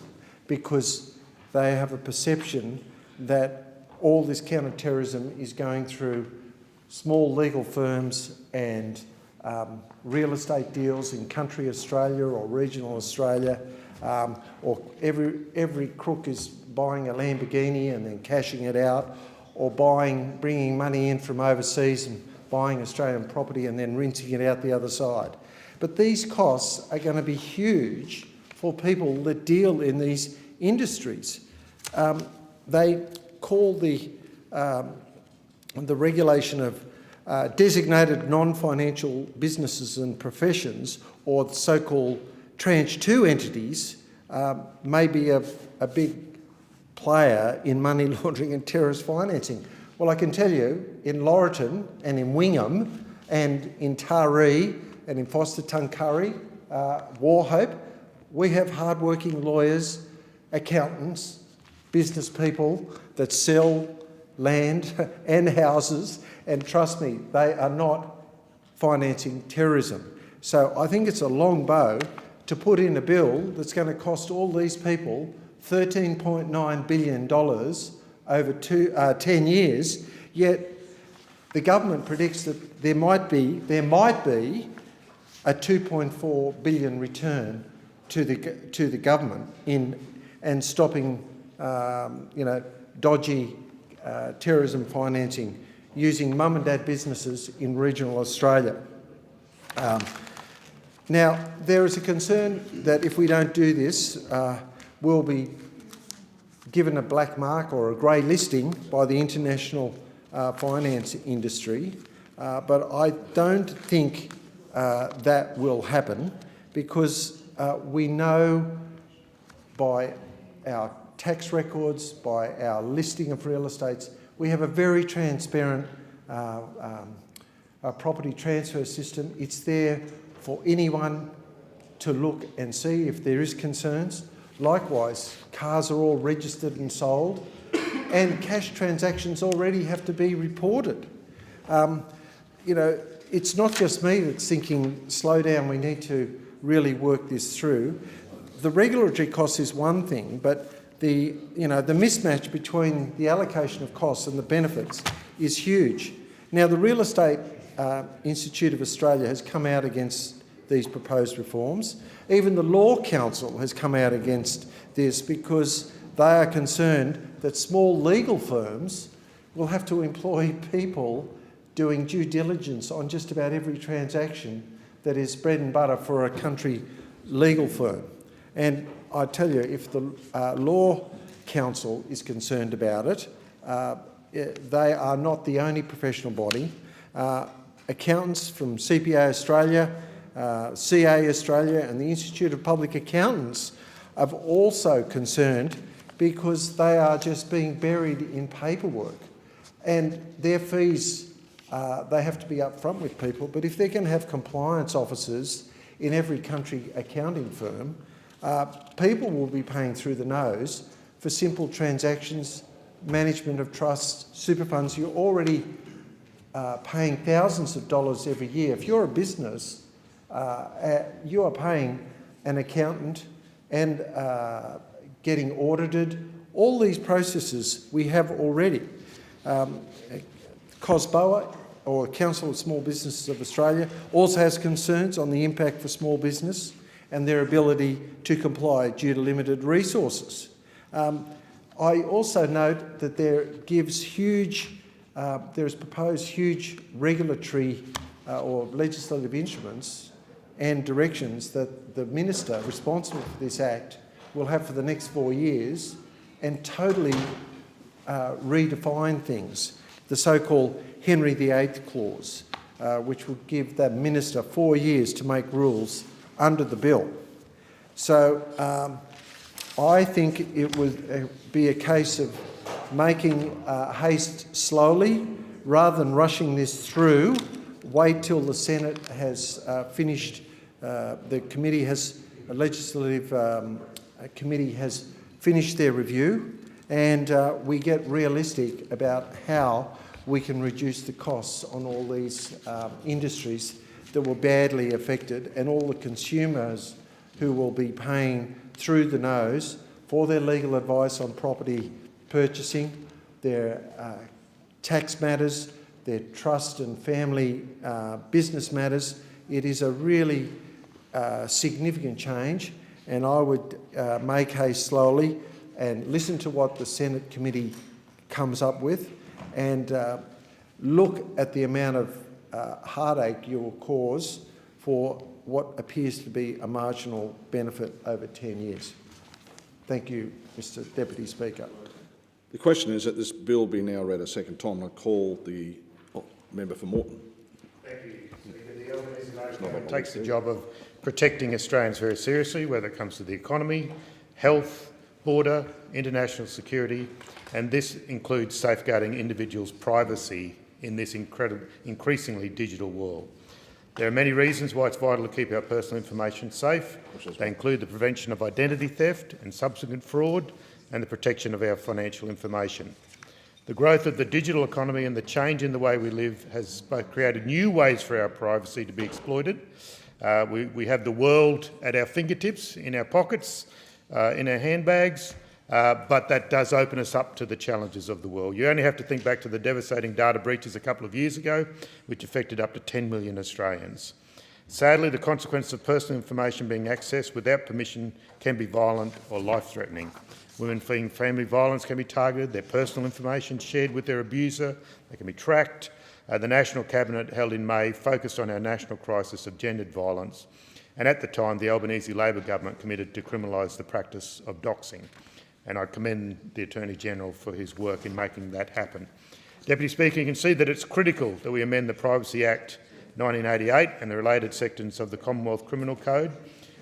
because they have a perception that all this counter-terrorism is going through small legal firms and real estate deals in country Australia or regional Australia, or every crook is buying a Lamborghini and then cashing it out, or bringing money in from overseas and buying Australian property and then rinsing it out the other side. But these costs are going to be huge for people that deal in these industries. They call the regulation of designated non-financial businesses and professions, or the so-called tranche 2 entities, may be a big player in money laundering and terrorist financing. Well, I can tell you, in Laurelton and in Wingham and in Taree and in Foster Tuncurry, Warhope, we have hard-working lawyers, accountants, business people that sell land and houses, and trust me, they are not financing terrorism. So I think it's a long bow to put in a bill that's going to cost all these people $13.9 billion over 10 years, yet the government predicts that there might be a $2.4 billion return to the government and stopping dodgy terrorism financing using mum and dad businesses in regional Australia. Now, there is a concern that if we don't do this, we'll be given a black mark or a grey listing by the international finance industry, but I don't think that will happen, because we know by our tax records, by our listing of real estates, we have a very transparent property transfer system. It's there for anyone to look and see if there is concerns. Likewise, cars are all registered and sold, and cash transactions already have to be reported. You know, it's not just me that's thinking, slow down, we need to really work this through. The regulatory cost is one thing, but the mismatch between the allocation of costs and the benefits is huge. Now, the Real Estate Institute of Australia has come out against these proposed reforms. Even the Law Council has come out against this because they are concerned that small legal firms will have to employ people doing due diligence on just about every transaction that is bread and butter for a country legal firm. And I tell you, if the Law Council is concerned about it, they are not the only professional body. Accountants from CPA Australia, CA Australia and the Institute of Public Accountants are also concerned because they are just being buried in paperwork. And their fees, they have to be upfront with people, but if they can have compliance officers in every country accounting firm, people will be paying through the nose for simple transactions, management of trusts, super funds. You're already paying thousands of dollars every year. If you're a business, you are paying an accountant and getting audited. All these processes we have already. COSBOA, or Council of Small Businesses of Australia, also has concerns on the impact for small business and their ability to comply due to limited resources. I also note that there is proposed huge regulatory or legislative instruments and directions that the Minister responsible for this Act will have for the next 4 years and totally redefine things. The so-called Henry VIII clause, which will give that Minister 4 years to make rules under the bill. So I think it would be a case of making haste slowly rather than rushing this through. Wait till the Senate has finished, the legislative committee has finished their review, and we get realistic about how we can reduce the costs on all these industries that were badly affected, and all the consumers who will be paying through the nose for their legal advice on property purchasing, their tax matters, their trust and family business matters. It is a really significant change, and I would make haste slowly and listen to what the Senate committee comes up with, and look at the amount of heartache you will cause for what appears to be a marginal benefit over 10 years. Thank you, Mr Deputy Speaker. The question is that this bill be now read a second time. I call the member for Moreton. Thank you, Speaker. The Albanese government takes the job of protecting Australians very seriously, whether it comes to the economy, health, border, international security, and this includes safeguarding individuals' privacy in this increasingly digital world. There are many reasons why it's vital to keep our personal information safe. They include the prevention of identity theft and subsequent fraud, and the protection of our financial information. The growth of the digital economy and the change in the way we live has both created new ways for our privacy to be exploited. We have the world at our fingertips, in our pockets, in our handbags, but that does open us up to the challenges of the world. You only have to think back to the devastating data breaches a couple of years ago, which affected up to 10 million Australians. Sadly, the consequences of personal information being accessed without permission can be violent or life-threatening. Women fleeing family violence can be targeted, their personal information shared with their abuser, they can be tracked. The National Cabinet held in May focused on our national crisis of gendered violence, and at the time the Albanese Labor government committed to criminalise the practice of doxing. And I commend the Attorney-General for his work in making that happen. Deputy Speaker, you can see that it's critical that we amend the Privacy Act 1988 and the related sections of the Commonwealth Criminal Code.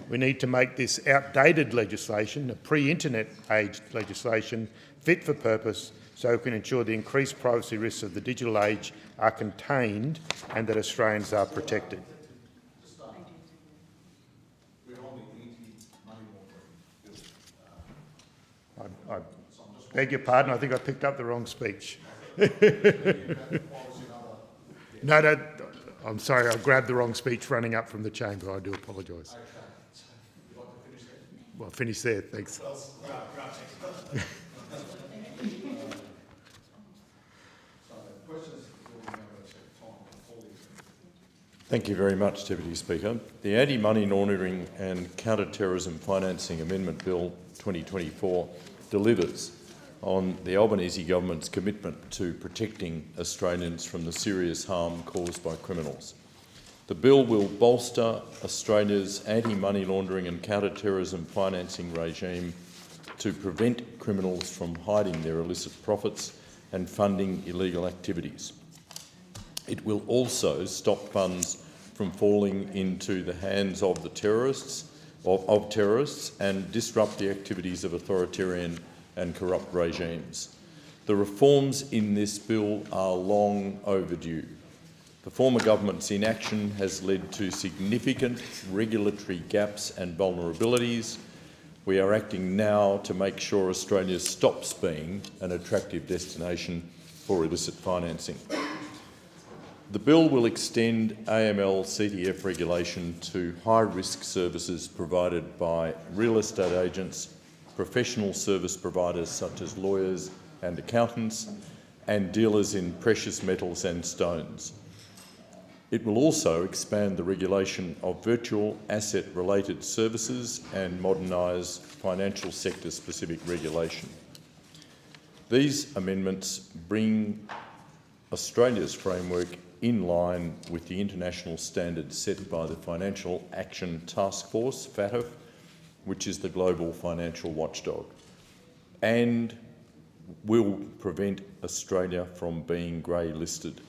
We need to make this outdated legislation, a pre-internet age legislation, fit for purpose, so we can ensure the increased privacy risks of the digital age are contained and that Australians are protected. I beg your pardon, I think I picked up the wrong speech. No, I'm sorry, I grabbed the wrong speech running up from the chamber. I do apologise. Well, finish there, thanks. Thank you very much, Deputy Speaker. The Anti-Money Laundering and Counter-Terrorism Financing Amendment Bill 2024 delivers on the Albanese government's commitment to protecting Australians from the serious harm caused by criminals. The bill will bolster Australia's anti-money laundering and counter-terrorism financing regime to prevent criminals from hiding their illicit profits and funding illegal activities. It will also stop funds from falling into the hands of the terrorists and disrupt the activities of authoritarian and corrupt regimes. The reforms in this bill are long overdue. The former government's inaction has led to significant regulatory gaps and vulnerabilities. We are acting now to make sure Australia stops being an attractive destination for illicit financing. The bill will extend AML-CTF regulation to high-risk services provided by real estate agents, professional service providers such as lawyers and accountants, and dealers in precious metals and stones. It will also expand the regulation of virtual asset-related services and modernise financial sector-specific regulation. These amendments bring Australia's framework in line with the international standards set by the Financial Action Task Force, FATF, which is the global financial watchdog, and will prevent Australia from being grey-listed.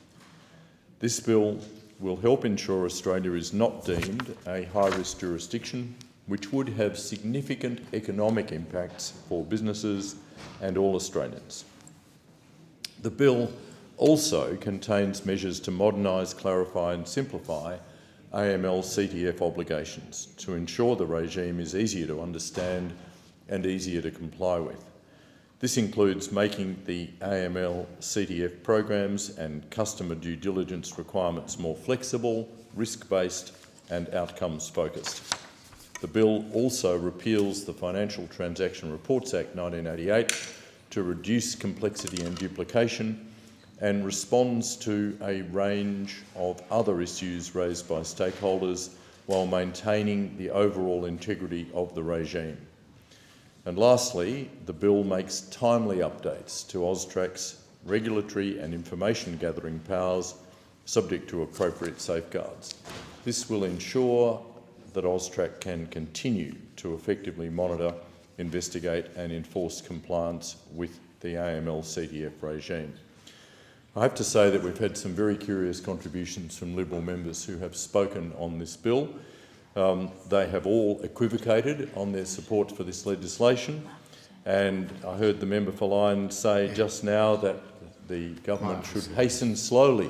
This bill will help ensure Australia is not deemed a high-risk jurisdiction, which would have significant economic impacts for businesses and all Australians. The bill also contains measures to modernise, clarify and simplify AML-CTF obligations to ensure the regime is easier to understand and easier to comply with. This includes making the AML-CTF programs and customer due diligence requirements more flexible, risk-based and outcomes-focused. The bill also repeals the Financial Transaction Reports Act 1988 to reduce complexity and duplication, and responds to a range of other issues raised by stakeholders while maintaining the overall integrity of the regime. And lastly, the bill makes timely updates to AUSTRAC's regulatory and information gathering powers subject to appropriate safeguards. This will ensure that AUSTRAC can continue to effectively monitor, investigate and enforce compliance with the AML-CTF regime. I have to say that we've had some very curious contributions from Liberal members who have spoken on this bill. They have all equivocated on their support for this legislation, and I heard the member for Lyons say just now that the government should hasten slowly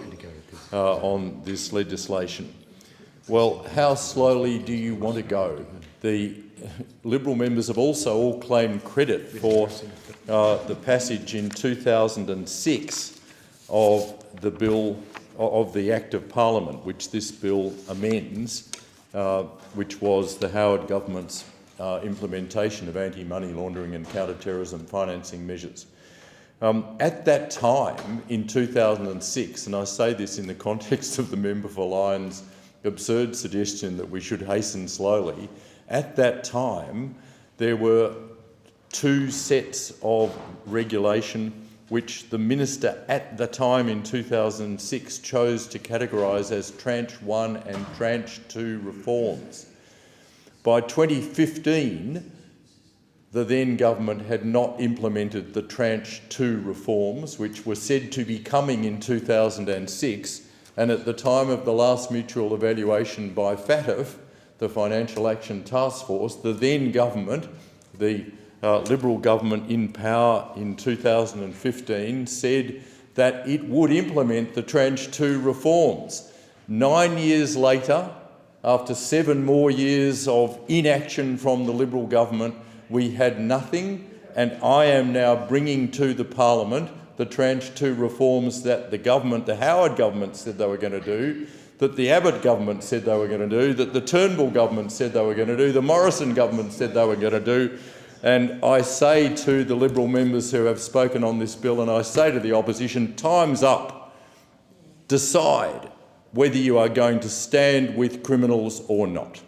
on this legislation. Well, how slowly do you want to go? The Liberal members have also all claimed credit for the passage in 2006 of the bill, of the Act of Parliament, which this bill amends, which was the Howard government's implementation of anti-money laundering and counter-terrorism financing measures. At that time, in 2006, and I say this in the context of the member for Lyons' absurd suggestion that we should hasten slowly, at that time there were two sets of regulation which the minister at the time in 2006 chose to categorise as Tranche 1 and Tranche 2 reforms. By 2015, the then government had not implemented the Tranche 2 reforms, which were said to be coming in 2006, and at the time of the last mutual evaluation by FATF, the Financial Action Task Force, the then government, the Liberal government in power in 2015 said that it would implement the Tranche 2 reforms. 9 years later, after 7 more years of inaction from the Liberal government, we had nothing, and I am now bringing to the Parliament the Tranche 2 reforms that the Howard government said they were going to do, that the Abbott government said they were going to do, that the Turnbull government said they were going to do, the Morrison government said they were going to do. And I say to the Liberal members who have spoken on this bill, and I say to the opposition, time's up. Decide whether you are going to stand with criminals or not.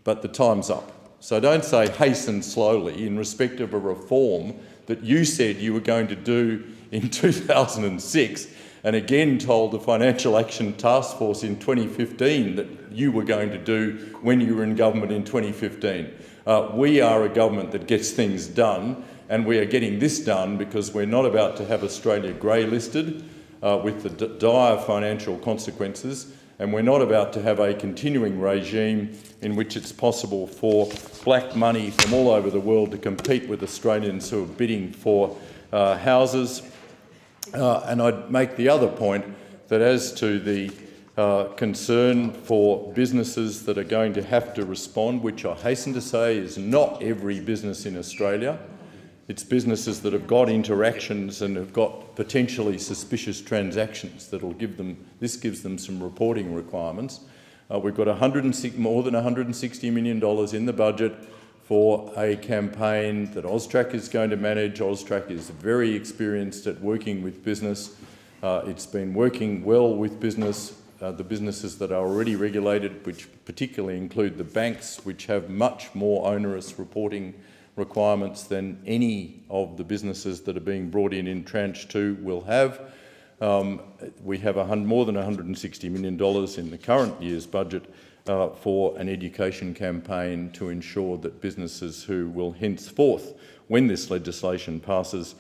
But the time's up. So don't say hasten slowly in respect of a reform that you said you were going to do in 2006 and again told the Financial Action Task Force in 2015 that you were going to do when you were in government in 2015. We are a government that gets things done, and we are getting this done because we're not about to have Australia grey-listed with the dire financial consequences, and we're not about to have a continuing regime in which it's possible for black money from all over the world to compete with Australians who are bidding for houses. And I'd make the other point that as to the concern for businesses that are going to have to respond, which I hasten to say is not every business in Australia. It's businesses that have got interactions and have got potentially suspicious transactions that'll give them, this gives them some reporting requirements. We've got more than $160 million in the budget for a campaign that AUSTRAC is going to manage. AUSTRAC is very experienced at working with business. It's been working well with business, the businesses that are already regulated, which particularly include the banks, which have much more onerous reporting requirements than any of the businesses that are being brought in Tranche 2 will have. We have more than $160 million in the current year's budget for an education campaign to ensure that businesses who will henceforth, when this legislation passes,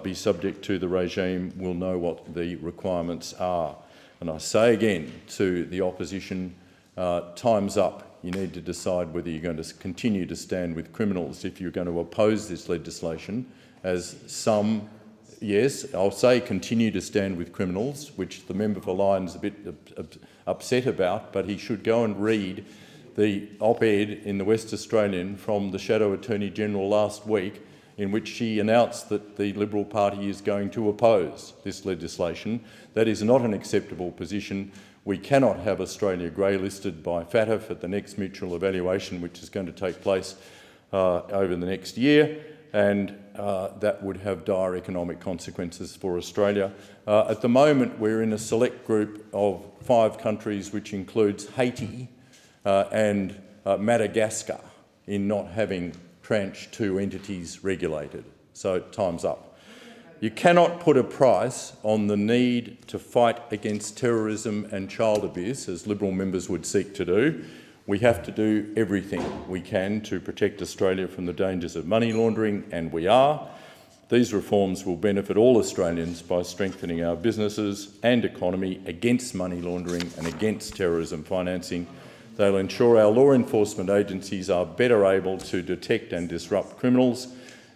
be subject to the regime will know what the requirements are. And I say again to the opposition, time's up. You need to decide whether you're going to continue to stand with criminals if you're going to oppose this legislation, as some, yes, I'll say continue to stand with criminals, which the member for Lyon's a bit upset about, but he should go and read the op-ed in the West Australian from the Shadow Attorney General last week, in which she announced that the Liberal Party is going to oppose this legislation. That is not an acceptable position. We cannot have Australia grey-listed by FATF at the next mutual evaluation, which is going to take place over the next year, and that would have dire economic consequences for Australia. At the moment, we're in a select group of 5 countries, which includes Haiti and Madagascar, in not having Tranche 2 entities regulated. So time's up. You cannot put a price on the need to fight against terrorism and child abuse, as Liberal members would seek to do. We have to do everything we can to protect Australia from the dangers of money laundering, and we are. These reforms will benefit all Australians by strengthening our businesses and economy against money laundering and against terrorism financing. They'll ensure our law enforcement agencies are better able to detect and disrupt criminals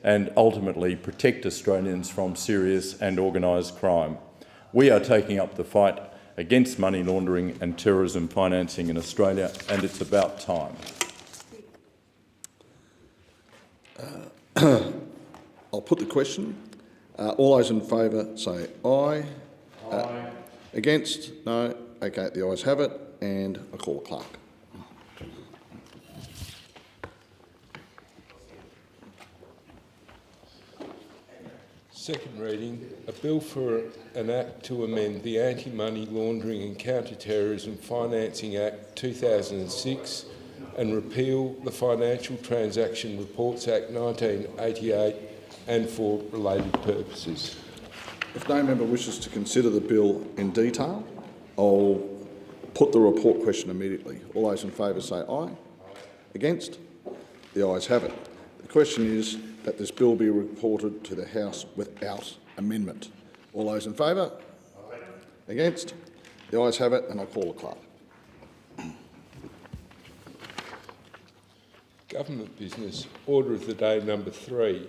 and ultimately protect Australians from serious and organised crime. We are taking up the fight against money laundering and terrorism financing in Australia, and it's about time. I'll put the question. All those in favour say aye. Aye. Against? No. Okay, the ayes have it, and I call the clerk. Second reading, a bill for an act to amend the Anti-Money Laundering and Counter-Terrorism Financing Act 2006 and repeal the Financial Transaction Reports Act 1988 and for related purposes. If no member wishes to consider the bill in detail, I'll put the report question immediately. All those in favour say aye. Against? The ayes have it. The question is that this bill be reported to the House without amendment. All those in favour? Against? The ayes have it, and I call the clerk. Government Business, Order of the Day number 3,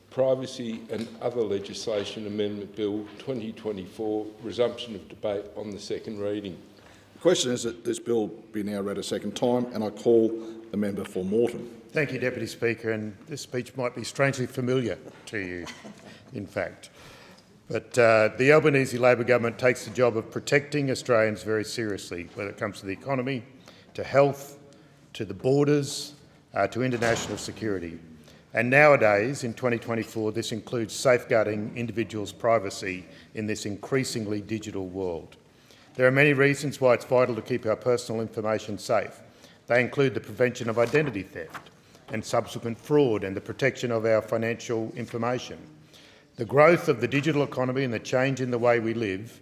Privacy and Other Legislation Amendment Bill 2024, Resumption of Debate on the second reading. The question is that this bill be now read a second time, and I call the member for Moreton. Thank you, Deputy Speaker, and this speech might be strangely familiar to you, in fact. But the Albanese Labor government takes the job of protecting Australians very seriously, whether it comes to the economy, to health, to the borders, to international security. And nowadays, in 2024, this includes safeguarding individuals' privacy in this increasingly digital world. There are many reasons why it's vital to keep our personal information safe. They include the prevention of identity theft and subsequent fraud and the protection of our financial information. The growth of the digital economy and the change in the way we live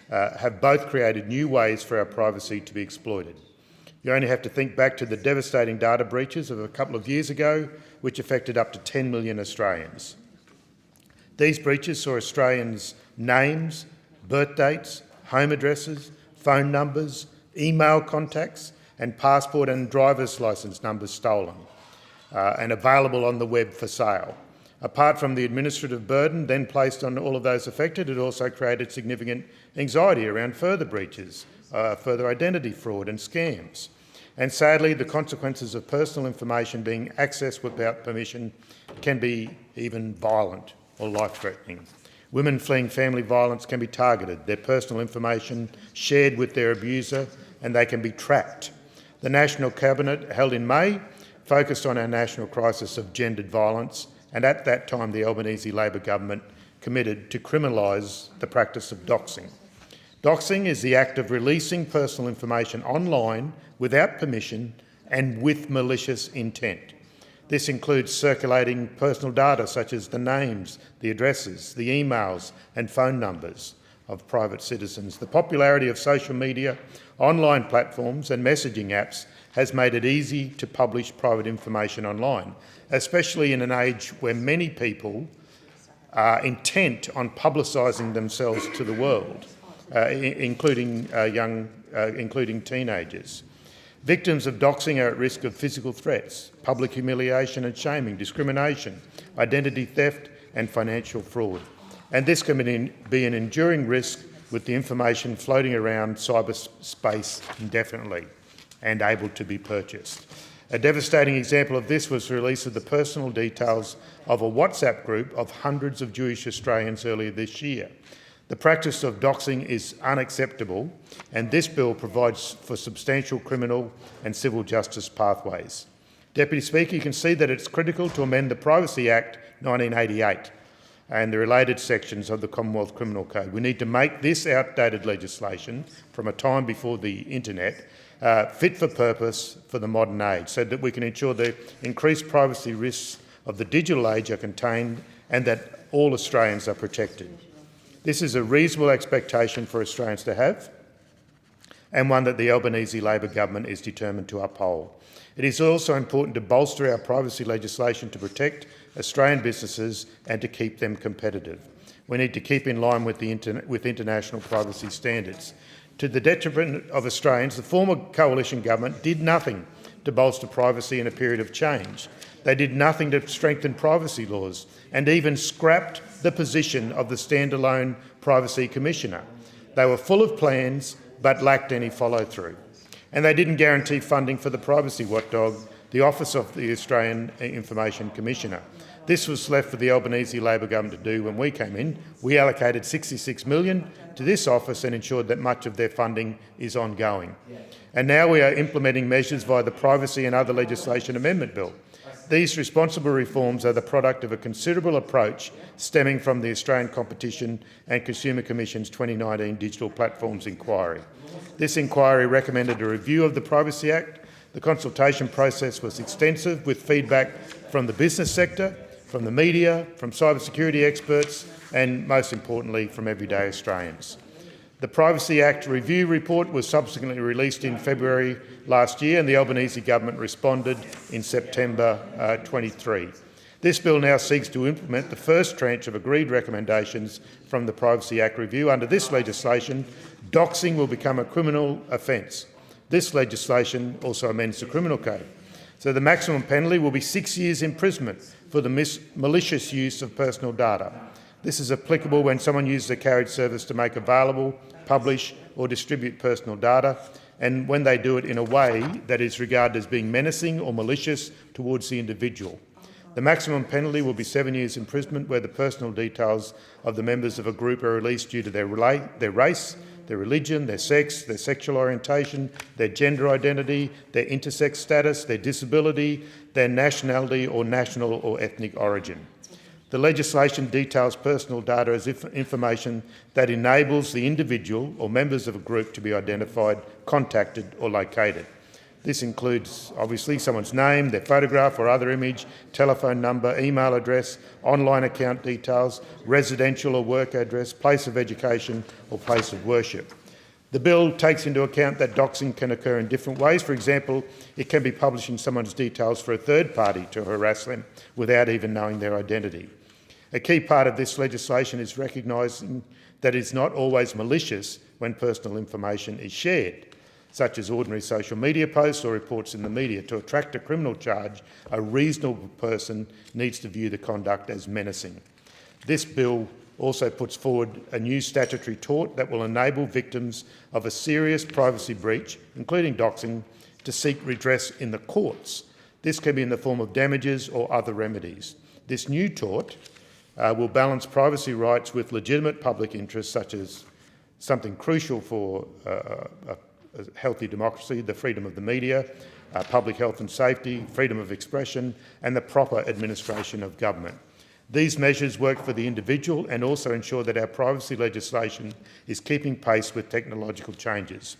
have both created new ways for our privacy to be exploited. You only have to think back to the devastating data breaches of a couple of years ago, which affected up to 10 million Australians. These breaches saw Australians' names, birth dates, home addresses, phone numbers, email contacts and passport and driver's licence numbers stolen and available on the web for sale. Apart from the administrative burden then placed on all of those affected, it also created significant anxiety around further breaches, further identity fraud and scams. And sadly, the consequences of personal information being accessed without permission can be even violent or life-threatening. Women fleeing family violence can be targeted, their personal information shared with their abuser, and they can be tracked. The National Cabinet, held in May, focused on our national crisis of gendered violence, and at that time the Albanese Labor government committed to criminalise the practice of doxing. Doxing is the act of releasing personal information online without permission and with malicious intent. This includes circulating personal data such as the names, the addresses, the emails and phone numbers of private citizens. The popularity of social media, online platforms and messaging apps has made it easy to publish private information online, especially in an age where many people are intent on publicising themselves to the world, including teenagers. Victims of doxing are at risk of physical threats, public humiliation and shaming, discrimination, identity theft and financial fraud. And this can be an enduring risk with the information floating around cyberspace indefinitely and able to be purchased. A devastating example of this was the release of the personal details of a WhatsApp group of hundreds of Jewish Australians earlier this year. The practice of doxing is unacceptable, and this bill provides for substantial criminal and civil justice pathways. Deputy Speaker, you can see that it's critical to amend the Privacy Act 1988 and the related sections of the Commonwealth Criminal Code. We need to make this outdated legislation from a time before the internet fit for purpose for the modern age, so that we can ensure the increased privacy risks of the digital age are contained and that all Australians are protected. This is a reasonable expectation for Australians to have, and one that the Albanese Labor government is determined to uphold. It is also important to bolster our privacy legislation to protect Australian businesses and to keep them competitive. We need to keep in line with international privacy standards. To the detriment of Australians, the former coalition government did nothing to bolster privacy in a period of change. They did nothing to strengthen privacy laws and even scrapped the position of the standalone Privacy Commissioner. They were full of plans but lacked any follow-through. And they didn't guarantee funding for the privacy watchdog, the Office of the Australian Information Commissioner. This was left for the Albanese Labor government to do when we came in. We allocated $66 million to this office and ensured that much of their funding is ongoing. And now we are implementing measures via the Privacy and Other Legislation Amendment Bill. These responsible reforms are the product of a considerable approach stemming from the Australian Competition and Consumer Commission's 2019 Digital Platforms Inquiry. This inquiry recommended a review of the Privacy Act. The consultation process was extensive, with feedback from the business sector, from the media, from cybersecurity experts and, most importantly, from everyday Australians. The Privacy Act review report was subsequently released in February last year, and the Albanese government responded in September 23. This bill now seeks to implement the first tranche of agreed recommendations from the Privacy Act review. Under this legislation, doxing will become a criminal offence. This legislation also amends the Criminal Code. So the maximum penalty will be 6 years imprisonment for the malicious use of personal data. This is applicable when someone uses a carriage service to make available, publish or distribute personal data, and when they do it in a way that is regarded as being menacing or malicious towards the individual. The maximum penalty will be 7 years imprisonment where the personal details of the members of a group are released due to their race, their religion, their sex, their sexual orientation, their gender identity, their intersex status, their disability, their nationality or national or ethnic origin. The legislation details personal data as information that enables the individual or members of a group to be identified, contacted or located. This includes, obviously, someone's name, their photograph or other image, telephone number, email address, online account details, residential or work address, place of education or place of worship. The bill takes into account that doxing can occur in different ways. For example, it can be publishing someone's details for a third party to harass them without even knowing their identity. A key part of this legislation is recognising that it's not always malicious when personal information is shared, such as ordinary social media posts or reports in the media. To attract a criminal charge, a reasonable person needs to view the conduct as menacing. This bill also puts forward a new statutory tort that will enable victims of a serious privacy breach, including doxing, to seek redress in the courts. This can be in the form of damages or other remedies. This new tort will balance privacy rights with legitimate public interests, such as something crucial for a healthy democracy, the freedom of the media, public health and safety, freedom of expression, and the proper administration of government. These measures work for the individual and also ensure that our privacy legislation is keeping pace with technological changes.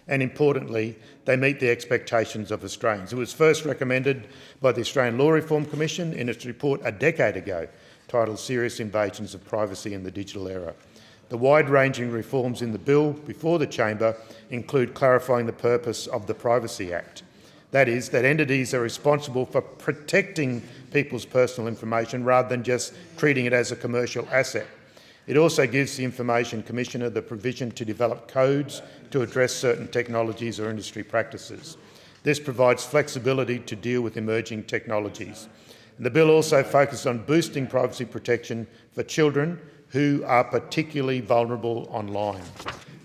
And importantly, they meet the expectations of Australians. It was first recommended by the Australian Law Reform Commission in its report a decade ago, titled Serious Invasions of Privacy in the Digital Era. The wide-ranging reforms in the bill before the Chamber include clarifying the purpose of the Privacy Act. That is, that entities are responsible for protecting people's personal information rather than just treating it as a commercial asset. It also gives the Information Commissioner the provision to develop codes to address certain technologies or industry practices. This provides flexibility to deal with emerging technologies. And the bill also focuses on boosting privacy protection for children who are particularly vulnerable online.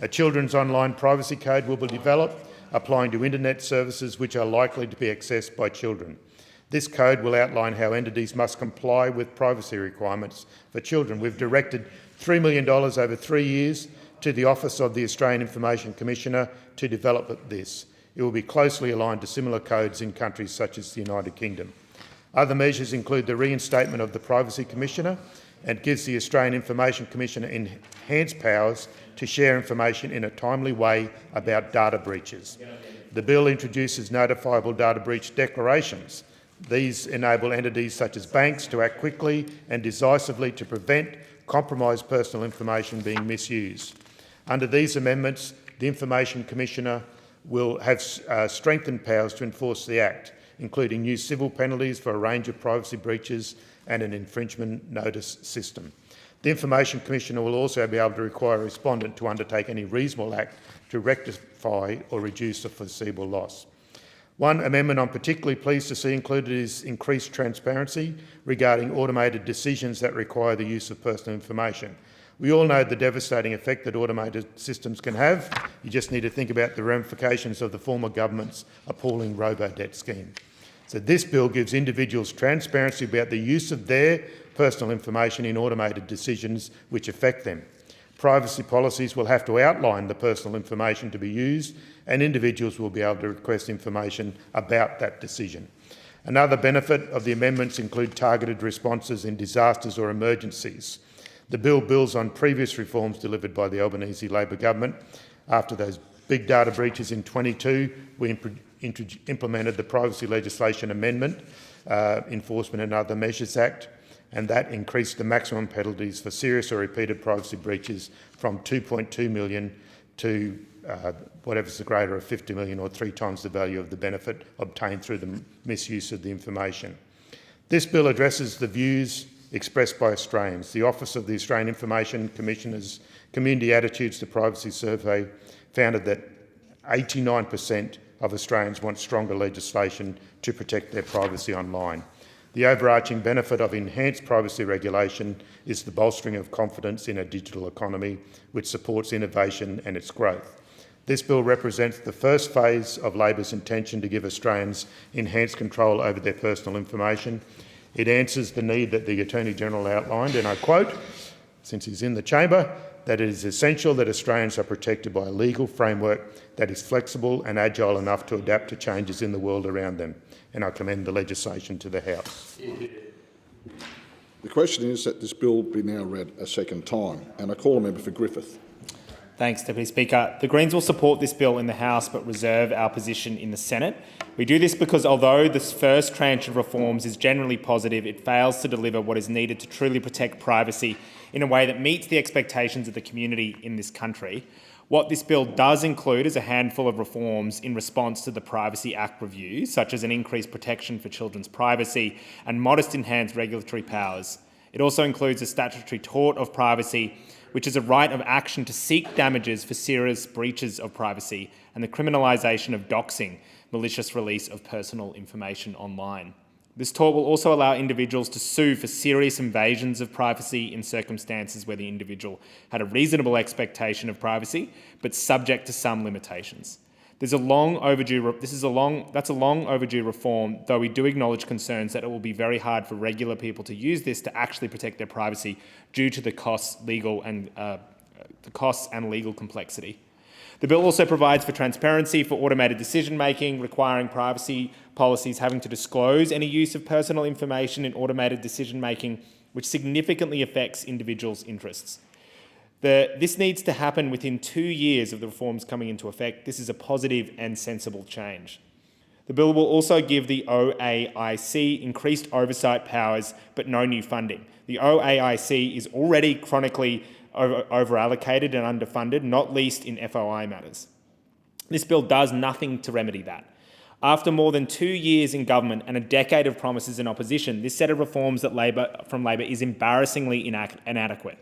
A children's online privacy code will be developed, applying to internet services which are likely to be accessed by children. This code will outline how entities must comply with privacy requirements for children. We've directed $3 million over 3 years to the Office of the Australian Information Commissioner to develop this. It will be closely aligned to similar codes in countries such as the United Kingdom. Other measures include the reinstatement of the Privacy Commissioner and gives the Australian Information Commissioner enhanced powers to share information in a timely way about data breaches. The bill introduces notifiable data breach declarations. These enable entities such as banks to act quickly and decisively to prevent compromised personal information being misused. Under these amendments, the Information Commissioner will have strengthened powers to enforce the Act, including new civil penalties for a range of privacy breaches and an infringement notice system. The Information Commissioner will also be able to require a respondent to undertake any reasonable act to rectify or reduce a foreseeable loss. One amendment I'm particularly pleased to see included is increased transparency regarding automated decisions that require the use of personal information. We all know the devastating effect that automated systems can have. You just need to think about the ramifications of the former government's appalling robo-debt scheme. So this bill gives individuals transparency about the use of their personal information in automated decisions which affect them. Privacy policies will have to outline the personal information to be used, and individuals will be able to request information about that decision. Another benefit of the amendments include targeted responses in disasters or emergencies. The bill builds on previous reforms delivered by the Albanese Labor government. After those big data breaches in 22, we implemented the Privacy Legislation Amendment, Enforcement and Other Measures Act, and that increased the maximum penalties for serious or repeated privacy breaches from $2.2 million to whatever's the greater of $50 million, or 3 times the value of the benefit obtained through the misuse of the information. This bill addresses the views expressed by Australians. The Office of the Australian Information Commissioner's Community Attitudes to Privacy Survey found that 89% of Australians want stronger legislation to protect their privacy online. The overarching benefit of enhanced privacy regulation is the bolstering of confidence in a digital economy which supports innovation and its growth. This bill represents the first phase of Labor's intention to give Australians enhanced control over their personal information. It answers the need that the Attorney-General outlined, and I quote, since he's in the chamber, that it is essential that Australians are protected by a legal framework that is flexible and agile enough to adapt to changes in the world around them. And I commend the legislation to the House. The question is that this bill be now read a second time, and I call a member for Griffith. Thanks, Deputy Speaker. The Greens will support this bill in the House but reserve our position in the Senate. We do this because although this first tranche of reforms is generally positive, it fails to deliver what is needed to truly protect privacy in a way that meets the expectations of the community in this country. What this bill does include is a handful of reforms in response to the Privacy Act review, such as an increased protection for children's privacy and modest enhanced regulatory powers. It also includes a statutory tort of privacy, which is a right of action to seek damages for serious breaches of privacy, and the criminalisation of doxing, malicious release of personal information online. This tort will also allow individuals to sue for serious invasions of privacy in circumstances where the individual had a reasonable expectation of privacy, but subject to some limitations. That's a long overdue reform, though we do acknowledge concerns that it will be very hard for regular people to use this to actually protect their privacy due to the costs and legal complexity. The bill also provides for transparency for automated decision-making, requiring privacy policies having to disclose any use of personal information in automated decision-making, which significantly affects individuals' interests. This needs to happen within 2 years of the reforms coming into effect. This is a positive and sensible change. The bill will also give the OAIC increased oversight powers, but no new funding. The OAIC is already chronically over-allocated and underfunded, not least in FOI matters. This bill does nothing to remedy that. After more than 2 years in government and a decade of promises in opposition, this set of reforms from Labor is embarrassingly inadequate.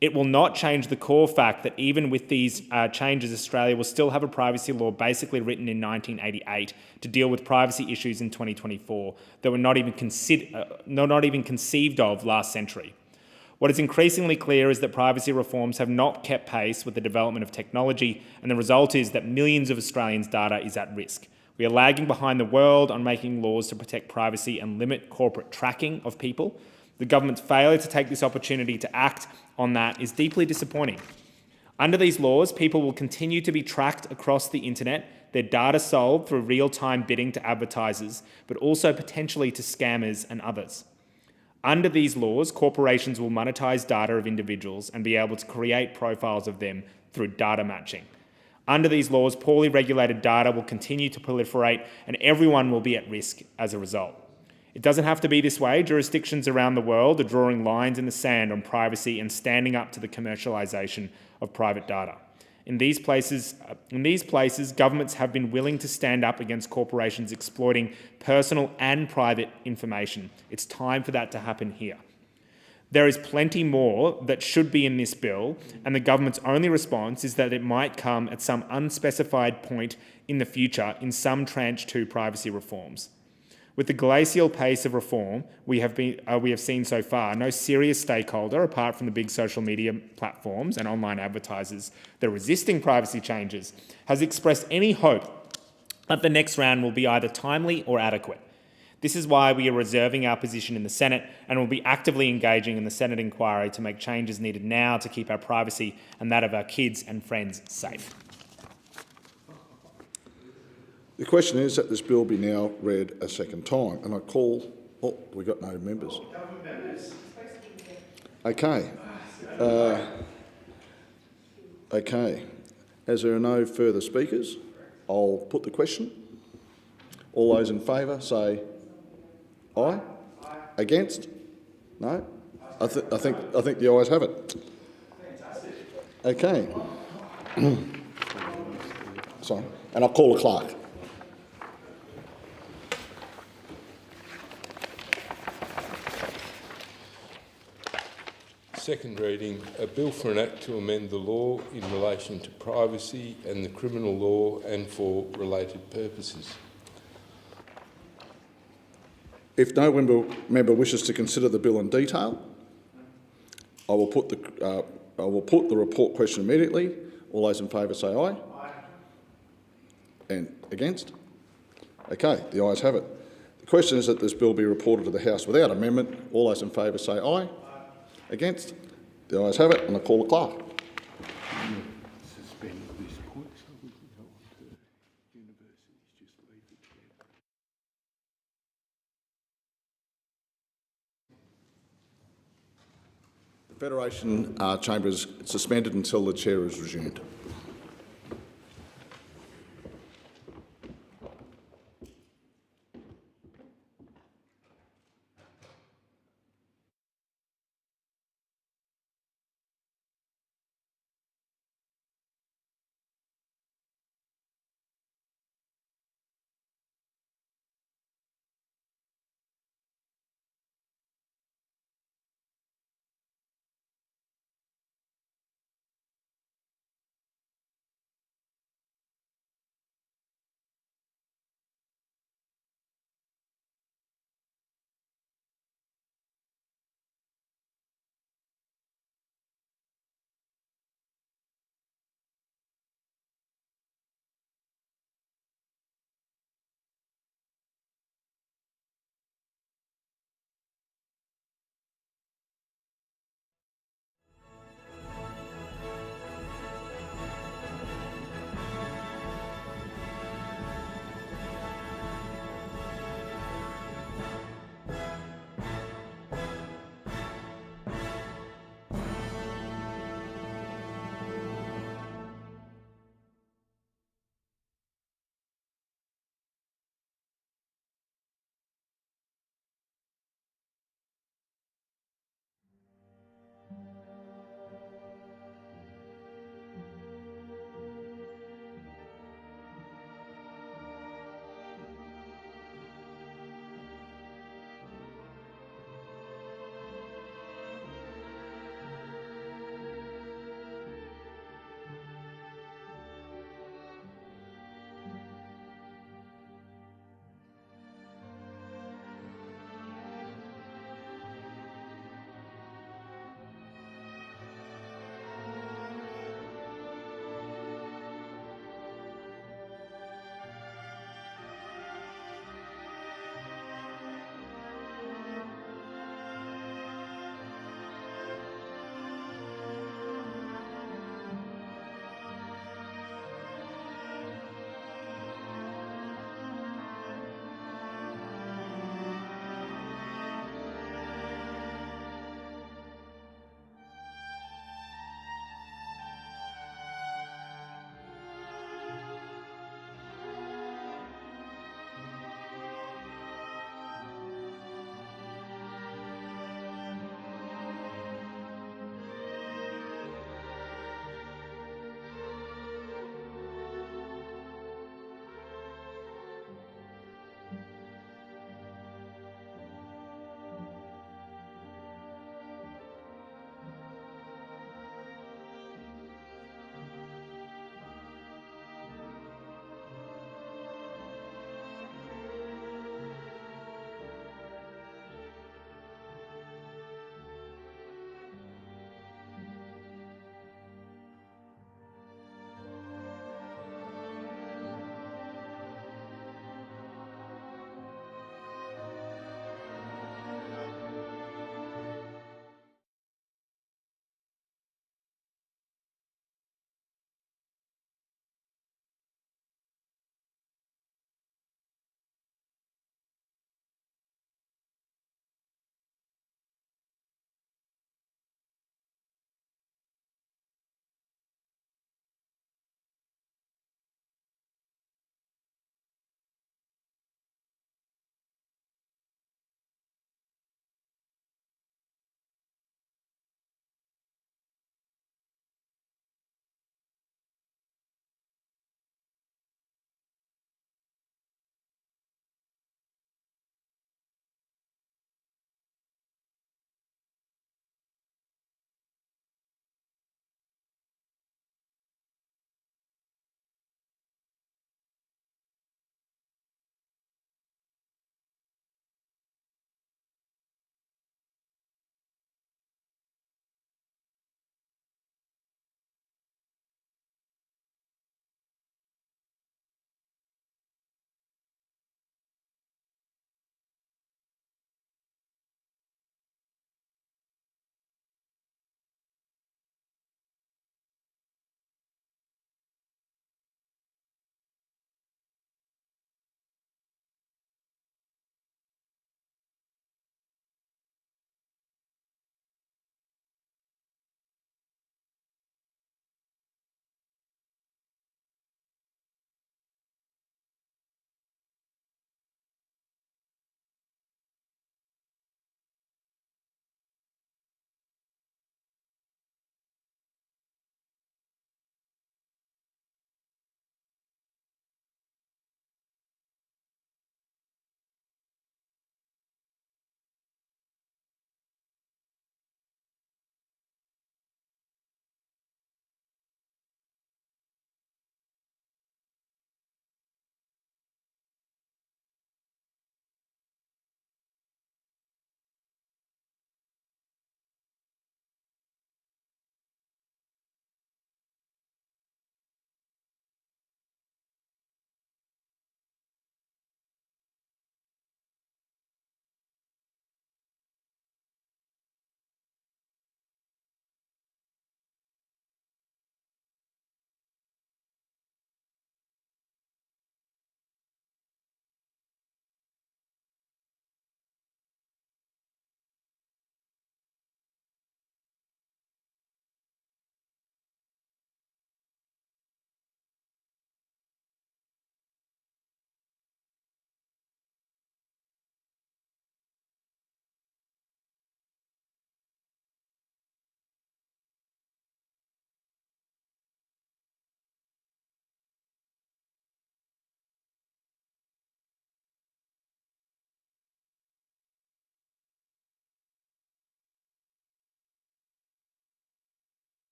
It will not change the core fact that even with these changes, Australia will still have a privacy law basically written in 1988 to deal with privacy issues in 2024 that were not even conceived of last century. What is increasingly clear is that privacy reforms have not kept pace with the development of technology, and the result is that millions of Australians' data is at risk. We are lagging behind the world on making laws to protect privacy and limit corporate tracking of people. The government's failure to take this opportunity to act on that is deeply disappointing. Under these laws, people will continue to be tracked across the internet, their data sold through real-time bidding to advertisers, but also potentially to scammers and others. Under these laws, corporations will monetize data of individuals and be able to create profiles of them through data matching. Under these laws, poorly regulated data will continue to proliferate and everyone will be at risk as a result. It doesn't have to be this way. Jurisdictions around the world are drawing lines in the sand on privacy and standing up to the commercialisation of private data. In these places, governments have been willing to stand up against corporations exploiting personal and private information. It's time for that to happen here. There is plenty more that should be in this bill, and the government's only response is that it might come at some unspecified point in the future in some Tranche 2 privacy reforms. With the glacial pace of reform we have seen so far, no serious stakeholder, apart from the big social media platforms and online advertisers that are resisting privacy changes, has expressed any hope that the next round will be either timely or adequate. This is why we are reserving our position in the Senate and will be actively engaging in the Senate inquiry to make changes needed now to keep our privacy and that of our kids and friends safe. The question is that this bill be now read a second time, and I call... Oh, we got no members. Okay. Okay. As there are no further speakers, I'll put the question. All those in favour say aye. Against? No? I think the ayes have it. Okay. Sorry. And I'll call the clerk. second reading, a bill for an act to amend the law in relation to privacy and the criminal law and for related purposes. If no member wishes to consider the bill in detail, I will put the report question immediately. All those in favour say aye. Aye. And against? Okay, the ayes have it. The question is that this bill be reported to the House without amendment. All those in favour say aye. Aye. Against? The ayes have it, and I call the clerk. The Federation Chamber is suspended until the chair is resumed.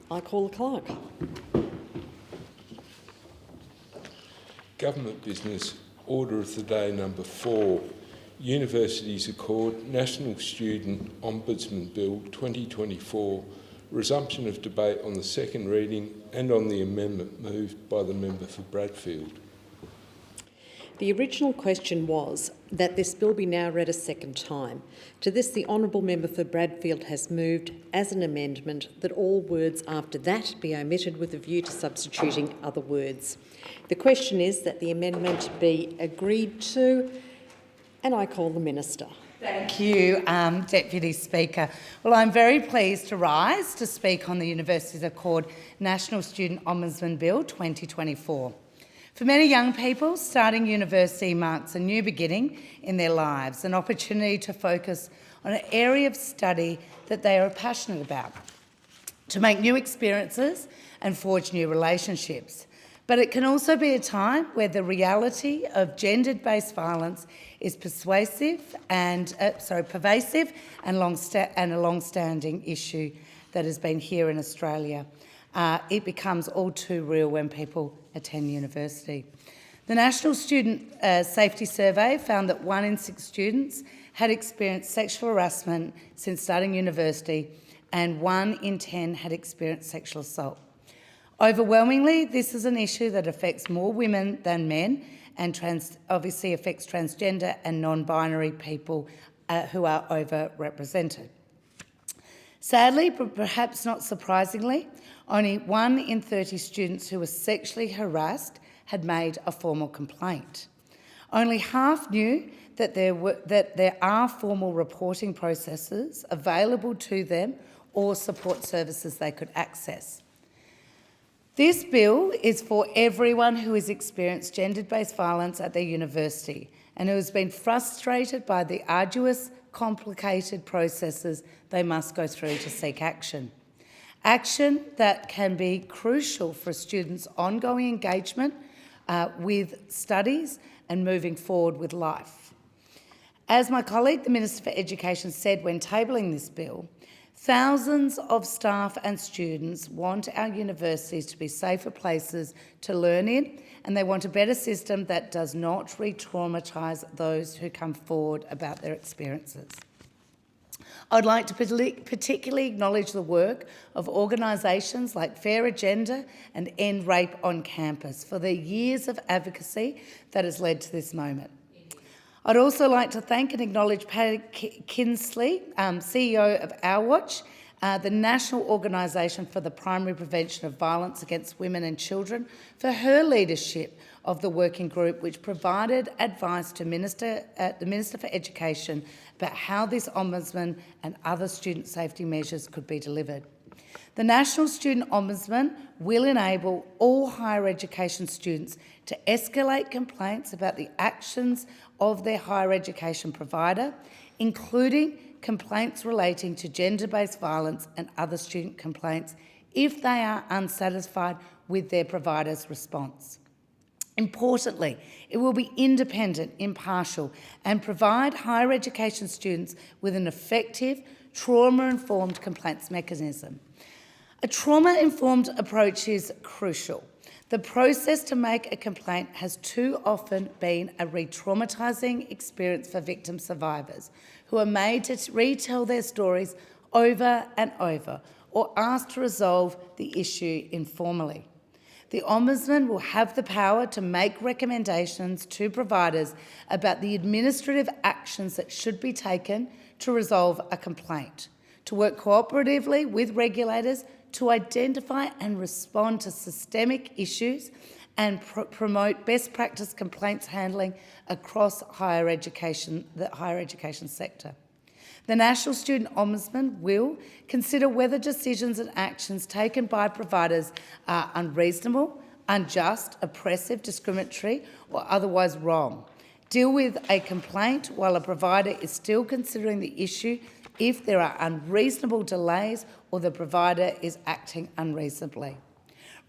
I call the clerk. Government business, order of the day number 4, Universities Accord National Student Ombudsman Bill 2024, resumption of debate on the second reading and on the amendment moved by the member for Bradfield. The original question was that this bill be now read a second time. To this, the honourable member for Bradfield has moved as an amendment that all words after that be omitted with a view to substituting other words. The question is that the amendment be agreed to, and I call the Minister. Thank you, Deputy Speaker. Well, I'm very pleased to rise to speak on the Universities Accord National Student Ombudsman Bill 2024. For many young people, starting university marks a new beginning in their lives, an opportunity to focus on an area of study that they are passionate about, to make new experiences and forge new relationships. But it can also be a time where the reality of gender-based violence is pervasive and a long-standing issue that has been here in Australia. It becomes all too real when people attend university. The National Student Safety Survey found that 1 in 6 students had experienced sexual harassment since starting university, and 1 in 10 had experienced sexual assault. Overwhelmingly, this is an issue that affects more women than men and obviously affects transgender and non-binary people who are overrepresented. Sadly, but perhaps not surprisingly, only 1 in 30 students who were sexually harassed had made a formal complaint. Only half knew that there are formal reporting processes available to them or support services they could access. This bill is for everyone who has experienced gender-based violence at their university and who has been frustrated by the arduous, complicated processes they must go through to seek action. Action that can be crucial for students' ongoing engagement with studies and moving forward with life. As my colleague, the Minister for Education, said when tabling this bill, thousands of staff and students want our universities to be safer places to learn in, and they want a better system that does not re-traumatise those who come forward about their experiences. I'd like to particularly acknowledge the work of organisations like Fair Agenda and End Rape on Campus for their years of advocacy that has led to this moment. I'd also like to thank and acknowledge Patty Kinsley, CEO of Our Watch, the National Organisation for the Primary Prevention of Violence Against Women and Children, for her leadership of the working group which provided advice to the Minister for Education about how this Ombudsman and other student safety measures could be delivered. The National Student Ombudsman will enable all higher education students to escalate complaints about the actions of their higher education provider, including complaints relating to gender-based violence and other student complaints, if they are unsatisfied with their provider's response. Importantly, it will be independent, impartial, and provide higher education students with an effective, trauma-informed complaints mechanism. A trauma-informed approach is crucial. The process to make a complaint has too often been a re-traumatising experience for victim survivors who are made to retell their stories over and over or asked to resolve the issue informally. The Ombudsman will have the power to make recommendations to providers about the administrative actions that should be taken to resolve a complaint, to work cooperatively with regulators to identify and respond to systemic issues and promote best practice complaints handling across the higher education sector. The National Student Ombudsman will consider whether decisions and actions taken by providers are unreasonable, unjust, oppressive, discriminatory or otherwise wrong. Deal with a complaint while a provider is still considering the issue if there are unreasonable delays or the provider is acting unreasonably.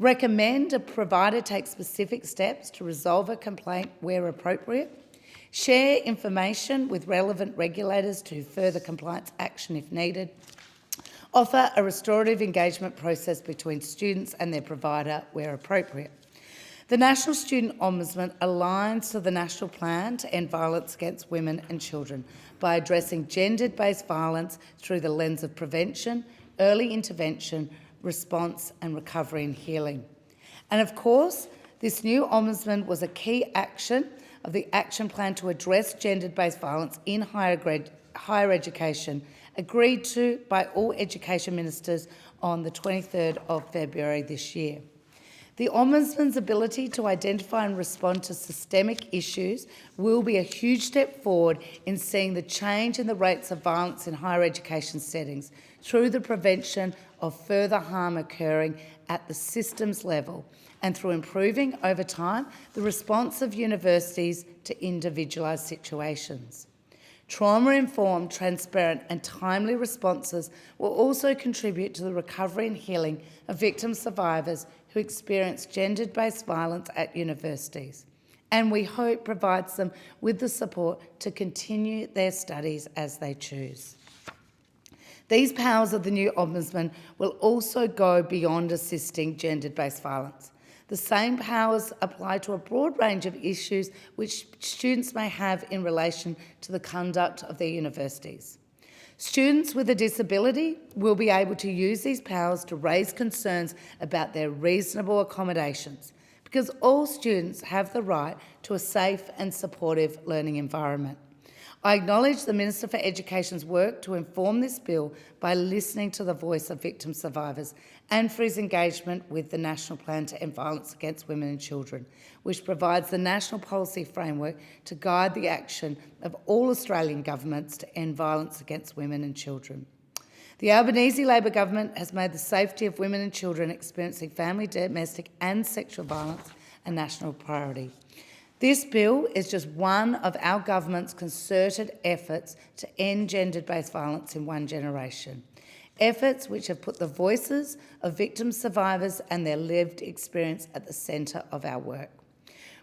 Recommend a provider take specific steps to resolve a complaint where appropriate. Share information with relevant regulators to further compliance action if needed. offer a restorative engagement process between students and their provider where appropriate. The National Student Ombudsman aligns to the National Plan to End Violence Against Women and Children by addressing gender-based violence through the lens of prevention, early intervention, response and recovery and healing. And of course, this new Ombudsman was a key action of the action plan to address gender-based violence in higher education, agreed to by all education ministers on the 23rd of February this year. The Ombudsman's ability to identify and respond to systemic issues will be a huge step forward in seeing the change in the rates of violence in higher education settings through the prevention of further harm occurring at the systems level and through improving over time the response of universities to individualised situations. Trauma-informed, transparent and timely responses will also contribute to the recovery and healing of victim survivors who experience gender-based violence at universities, and we hope provides them with the support to continue their studies as they choose. These powers of the new Ombudsman will also go beyond assisting gender-based violence. The same powers apply to a broad range of issues which students may have in relation to the conduct of their universities. Students with a disability will be able to use these powers to raise concerns about their reasonable accommodations, because all students have the right to a safe and supportive learning environment. I acknowledge the Minister for Education's work to inform this bill by listening to the voice of victim survivors and for his engagement with the National Plan to End Violence Against Women and Children, which provides the national policy framework to guide the action of all Australian governments to end violence against women and children. The Albanese Labor government has made the safety of women and children experiencing family, domestic and sexual violence a national priority. This bill is just one of our government's concerted efforts to end gender-based violence in one generation. Efforts which have put the voices of victim survivors and their lived experience at the centre of our work.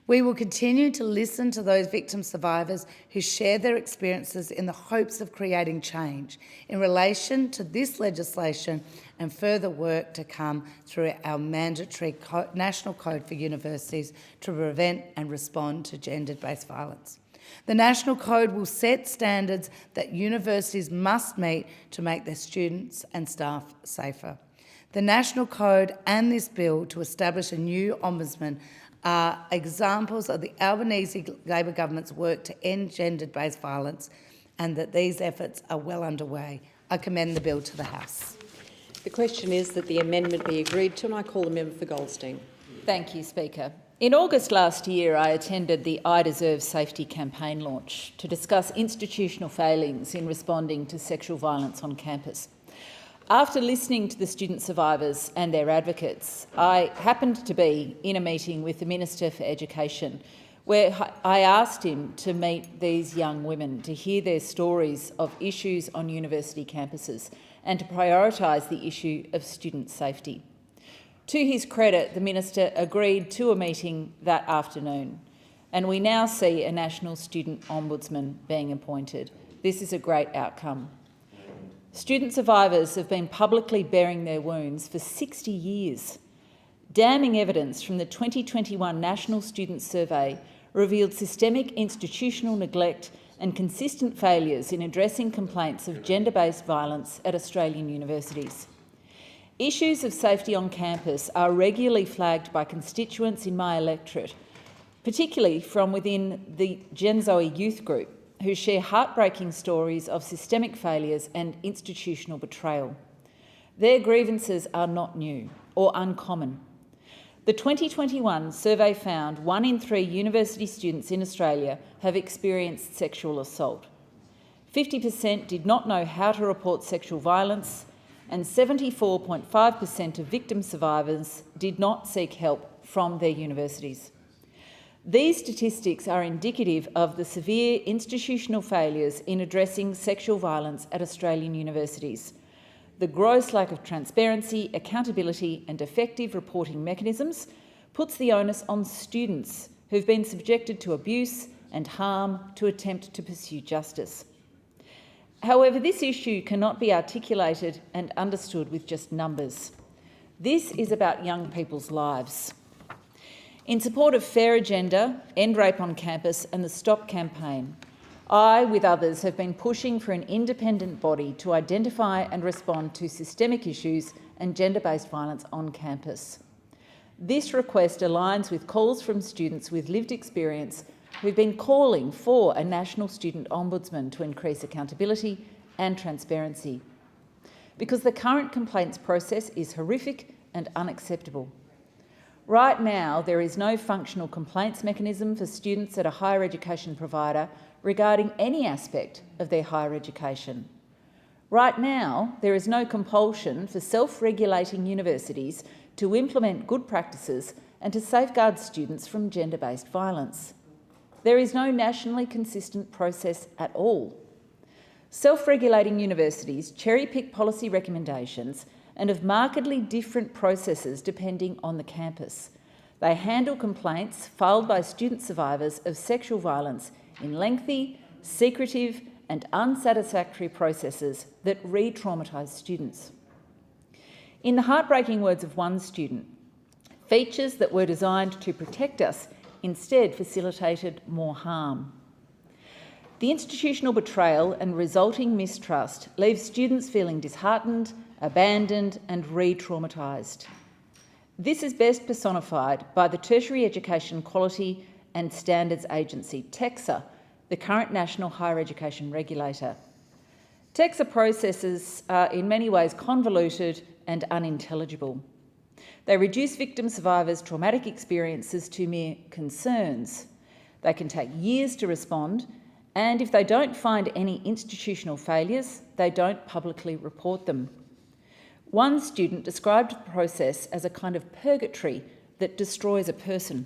We will continue to listen to those victim survivors who share their experiences in the hopes of creating change in relation to this legislation and further work to come through our mandatory National Code for Universities to prevent and respond to gender-based violence. The National Code will set standards that universities must meet to make their students and staff safer. The National Code and this bill to establish a new Ombudsman are examples of the Albanese Labor government's work to end gender-based violence, and that these efforts are well underway. I commend the bill to the House. The question is that the amendment be agreed to, and I call the member for Goldstein. Thank you, Speaker. In August last year, I attended the I Deserve Safety campaign launch to discuss institutional failings in responding to sexual violence on campus. After listening to the student survivors and their advocates, I happened to be in a meeting with the Minister for Education where I asked him to meet these young women, to hear their stories of issues on university campuses and to prioritise the issue of student safety. To his credit, the Minister agreed to a meeting that afternoon, and we now see a National Student Ombudsman being appointed. This is a great outcome. Student survivors have been publicly bearing their wounds for 60 years. Damning evidence from the 2021 National Student Survey revealed systemic institutional neglect and consistent failures in addressing complaints of gender-based violence at Australian universities. Issues of safety on campus are regularly flagged by constituents in my electorate, particularly from within the Gen Zoe youth group, who share heartbreaking stories of systemic failures and institutional betrayal. Their grievances are not new or uncommon. The 2021 survey found 1 in 3 university students in Australia have experienced sexual assault. 50% did not know how to report sexual violence, and 74.5% of victim survivors did not seek help from their universities. These statistics are indicative of the severe institutional failures in addressing sexual violence at Australian universities, the gross lack of transparency, accountability and effective reporting mechanisms puts the onus on students who've been subjected to abuse and harm to attempt to pursue justice. However, this issue cannot be articulated and understood with just numbers. This is about young people's lives. In support of Fair Agenda, End Rape on Campus and the Stop campaign, I, with others, have been pushing for an independent body to identify and respond to systemic issues and gender-based violence on campus. This request aligns with calls from students with lived experience who've been calling for a national student ombudsman to increase accountability and transparency, because the current complaints process is horrific and unacceptable. Right now, there is no functional complaints mechanism for students at a higher education provider regarding any aspect of their higher education. Right now, there is no compulsion for self-regulating universities to implement good practices and to safeguard students from gender-based violence. There is no nationally consistent process at all. Self-regulating universities cherry-pick policy recommendations and have markedly different processes depending on the campus. They handle complaints filed by student survivors of sexual violence in lengthy, secretive and unsatisfactory processes that re-traumatise students. In the heartbreaking words of one student, features that were designed to protect us instead facilitated more harm. The institutional betrayal and resulting mistrust leaves students feeling disheartened, abandoned and re-traumatised. This is best personified by the Tertiary Education Quality and Standards Agency, TEQSA, the current national higher education regulator. TEQSA processes are in many ways convoluted and unintelligible. They reduce victim survivors' traumatic experiences to mere concerns. They can take years to respond, and if they don't find any institutional failures, they don't publicly report them. One student described the process as a kind of purgatory that destroys a person.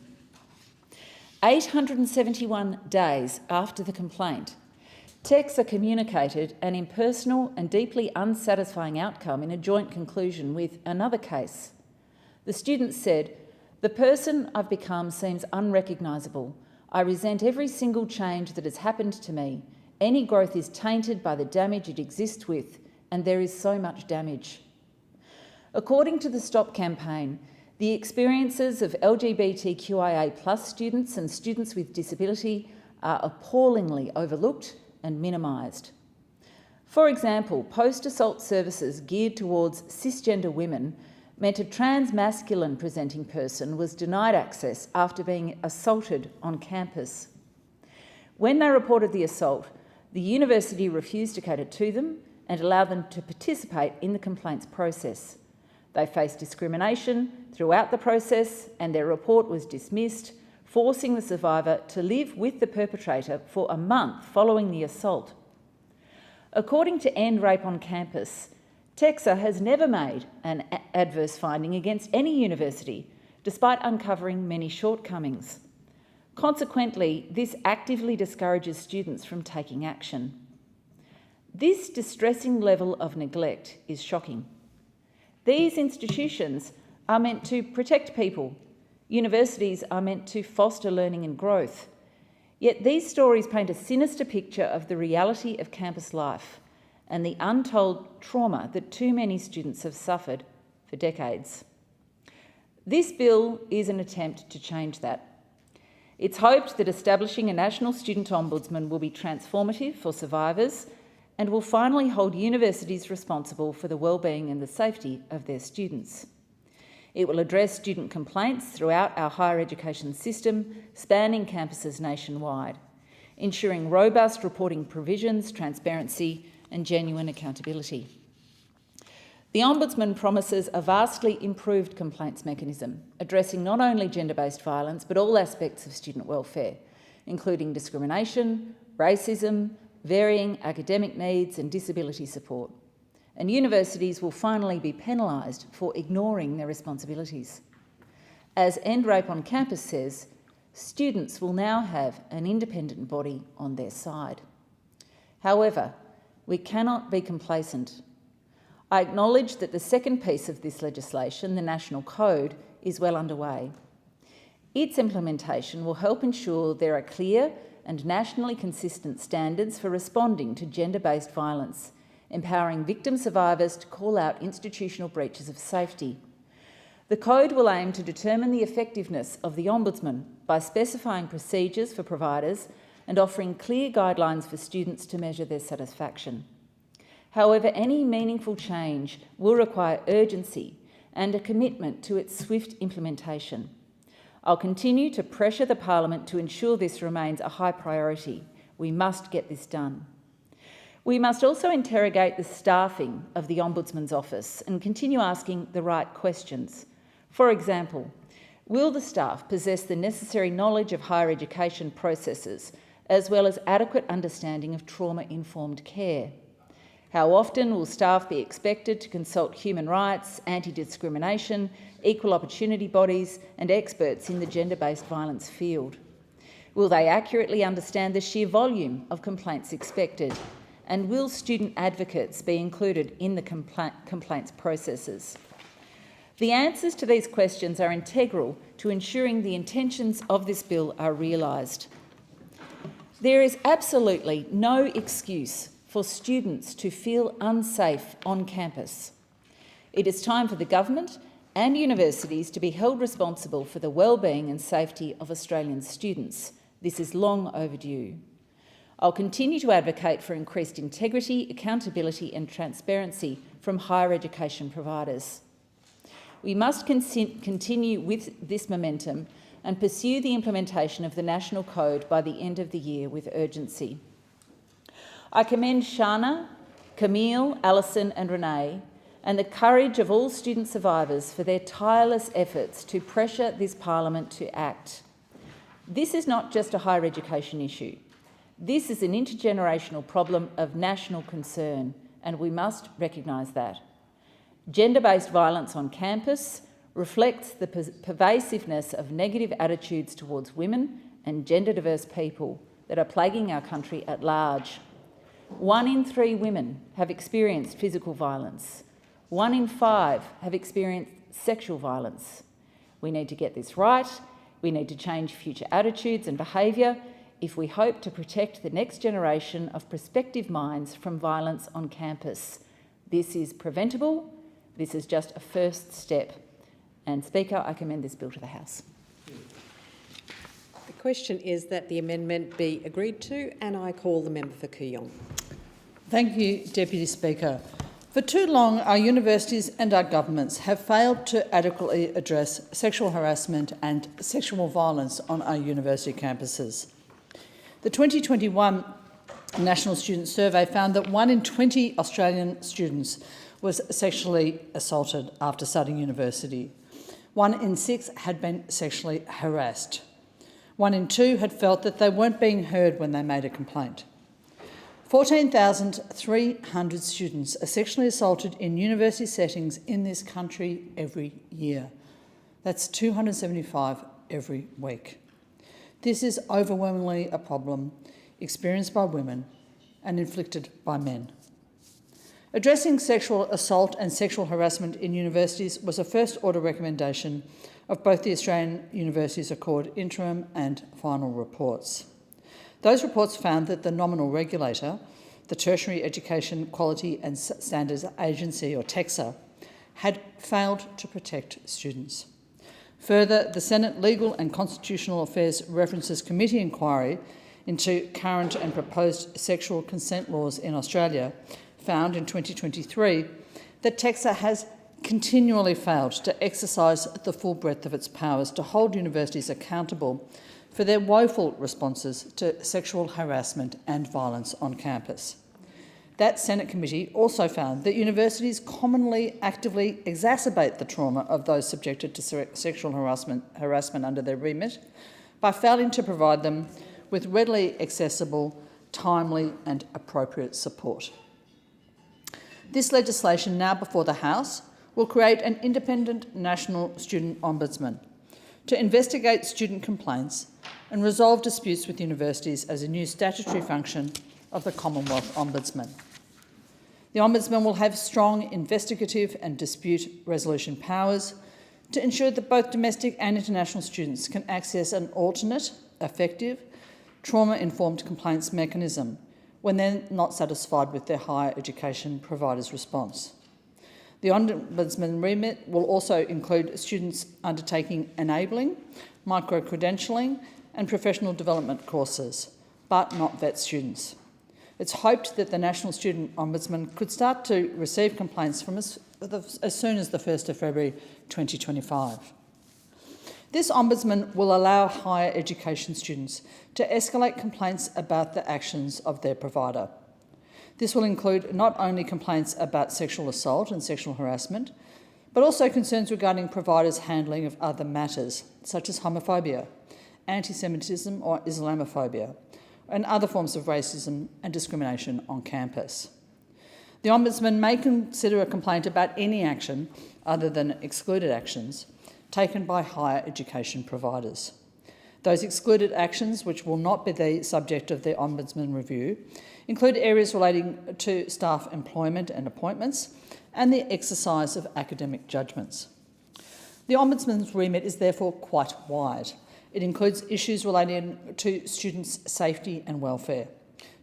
871 days after the complaint, TEQSA communicated an impersonal and deeply unsatisfying outcome in a joint conclusion with another case. The student said, "The person I've become seems unrecognisable. I resent every single change that has happened to me. Any growth is tainted by the damage it exists with, and there is so much damage." According to the Stop campaign, the experiences of LGBTQIA+ students and students with disability are appallingly overlooked and minimised. For example, post-assault services geared towards cisgender women meant a trans-masculine presenting person was denied access after being assaulted on campus. When they reported the assault, the university refused to cater to them and allow them to participate in the complaints process. They faced discrimination throughout the process and their report was dismissed, forcing the survivor to live with the perpetrator for a month following the assault. According to End Rape on Campus, TEQSA has never made an adverse finding against any university, despite uncovering many shortcomings. Consequently, this actively discourages students from taking action. This distressing level of neglect is shocking. These institutions are meant to protect people. Universities are meant to foster learning and growth. Yet these stories paint a sinister picture of the reality of campus life and the untold trauma that too many students have suffered for decades. This bill is an attempt to change that. It's hoped that establishing a national student ombudsman will be transformative for survivors and will finally hold universities responsible for the well-being and the safety of their students. It will address student complaints throughout our higher education system, spanning campuses nationwide, ensuring robust reporting provisions, transparency and genuine accountability. The Ombudsman promises a vastly improved complaints mechanism, addressing not only gender-based violence but all aspects of student welfare, including discrimination, racism, varying academic needs and disability support. And universities will finally be penalised for ignoring their responsibilities. As End Rape on Campus says, students will now have an independent body on their side. However, we cannot be complacent. I acknowledge that the second piece of this legislation, the National Code, is well underway. Its implementation will help ensure there are clear and nationally consistent standards for responding to gender-based violence, empowering victim survivors to call out institutional breaches of safety. The Code will aim to determine the effectiveness of the Ombudsman by specifying procedures for providers and offering clear guidelines for students to measure their satisfaction. However, any meaningful change will require urgency and a commitment to its swift implementation. I'll continue to pressure the Parliament to ensure this remains a high priority. We must get this done. We must also interrogate the staffing of the Ombudsman's office and continue asking the right questions. For example, will the staff possess the necessary knowledge of higher education processes, as well as adequate understanding of trauma-informed care? How often will staff be expected to consult human rights, anti-discrimination, equal opportunity bodies and experts in the gender-based violence field? Will they accurately understand the sheer volume of complaints expected? And will student advocates be included in the complaints processes? The answers to these questions are integral to ensuring the intentions of this bill are realised. There is absolutely no excuse for students to feel unsafe on campus. It is time for the government and universities to be held responsible for the well-being and safety of Australian students. This is long overdue. I'll continue to advocate for increased integrity, accountability and transparency from higher education providers. We must continue with this momentum and pursue the implementation of the National Code by the end of the year with urgency. I commend Shana, Camille, Alison and Renee and the courage of all student survivors for their tireless efforts to pressure this Parliament to act. This is not just a higher education issue. This is an intergenerational problem of national concern, and we must recognise that. Gender-based violence on campus reflects the pervasiveness of negative attitudes towards women and gender-diverse people that are plaguing our country at large. 1 in 3 women have experienced physical violence. 1 in 5 have experienced sexual violence. We need to get this right. We need to change future attitudes and behaviour if we hope to protect the next generation of prospective minds from violence on campus. This is preventable. This is just a first step. And Speaker, I commend this bill to the House. The question is that the amendment be agreed to, and I call the member for Kooyong. Thank you, Deputy Speaker. For too long, our universities and our governments have failed to adequately address sexual harassment and sexual violence on our university campuses. The 2021 National Student Survey found that 1 in 20 Australian students was sexually assaulted after studying university. 1 in 6 had been sexually harassed. 1 in 2 had felt that they weren't being heard when they made a complaint. 14,300 students are sexually assaulted in university settings in this country every year. That's 275 every week. This is overwhelmingly a problem experienced by women and inflicted by men. Addressing sexual assault and sexual harassment in universities was a first-order recommendation of both the Australian Universities Accord interim and final reports. Those reports found that the nominal regulator, the Tertiary Education Quality and Standards Agency, or TEQSA, had failed to protect students. Further, the Senate Legal and Constitutional Affairs References Committee inquiry into current and proposed sexual consent laws in Australia found in 2023 that TEQSA has continually failed to exercise the full breadth of its powers to hold universities accountable for their woeful responses to sexual harassment and violence on campus. That Senate committee also found that universities commonly actively exacerbate the trauma of those subjected to sexual harassment under their remit by failing to provide them with readily accessible, timely and appropriate support. This legislation now before the House will create an independent National Student Ombudsman to investigate student complaints and resolve disputes with universities as a new statutory function of the Commonwealth Ombudsman. The Ombudsman will have strong investigative and dispute resolution powers to ensure that both domestic and international students can access an alternate, effective, trauma-informed complaints mechanism when they're not satisfied with their higher education provider's response. The Ombudsman remit will also include students undertaking enabling, micro-credentialing and professional development courses, but not vet students. It's hoped that the National Student Ombudsman could start to receive complaints from as soon as the 1st of February 2025. This Ombudsman will allow higher education students to escalate complaints about the actions of their provider. This will include not only complaints about sexual assault and sexual harassment, but also concerns regarding providers' handling of other matters, such as homophobia, anti-Semitism or Islamophobia, and other forms of racism and discrimination on campus. The Ombudsman may consider a complaint about any action other than excluded actions taken by higher education providers. Those excluded actions, which will not be the subject of the Ombudsman review, include areas relating to staff employment and appointments and the exercise of academic judgments. The Ombudsman's remit is therefore quite wide. It includes issues relating to students' safety and welfare,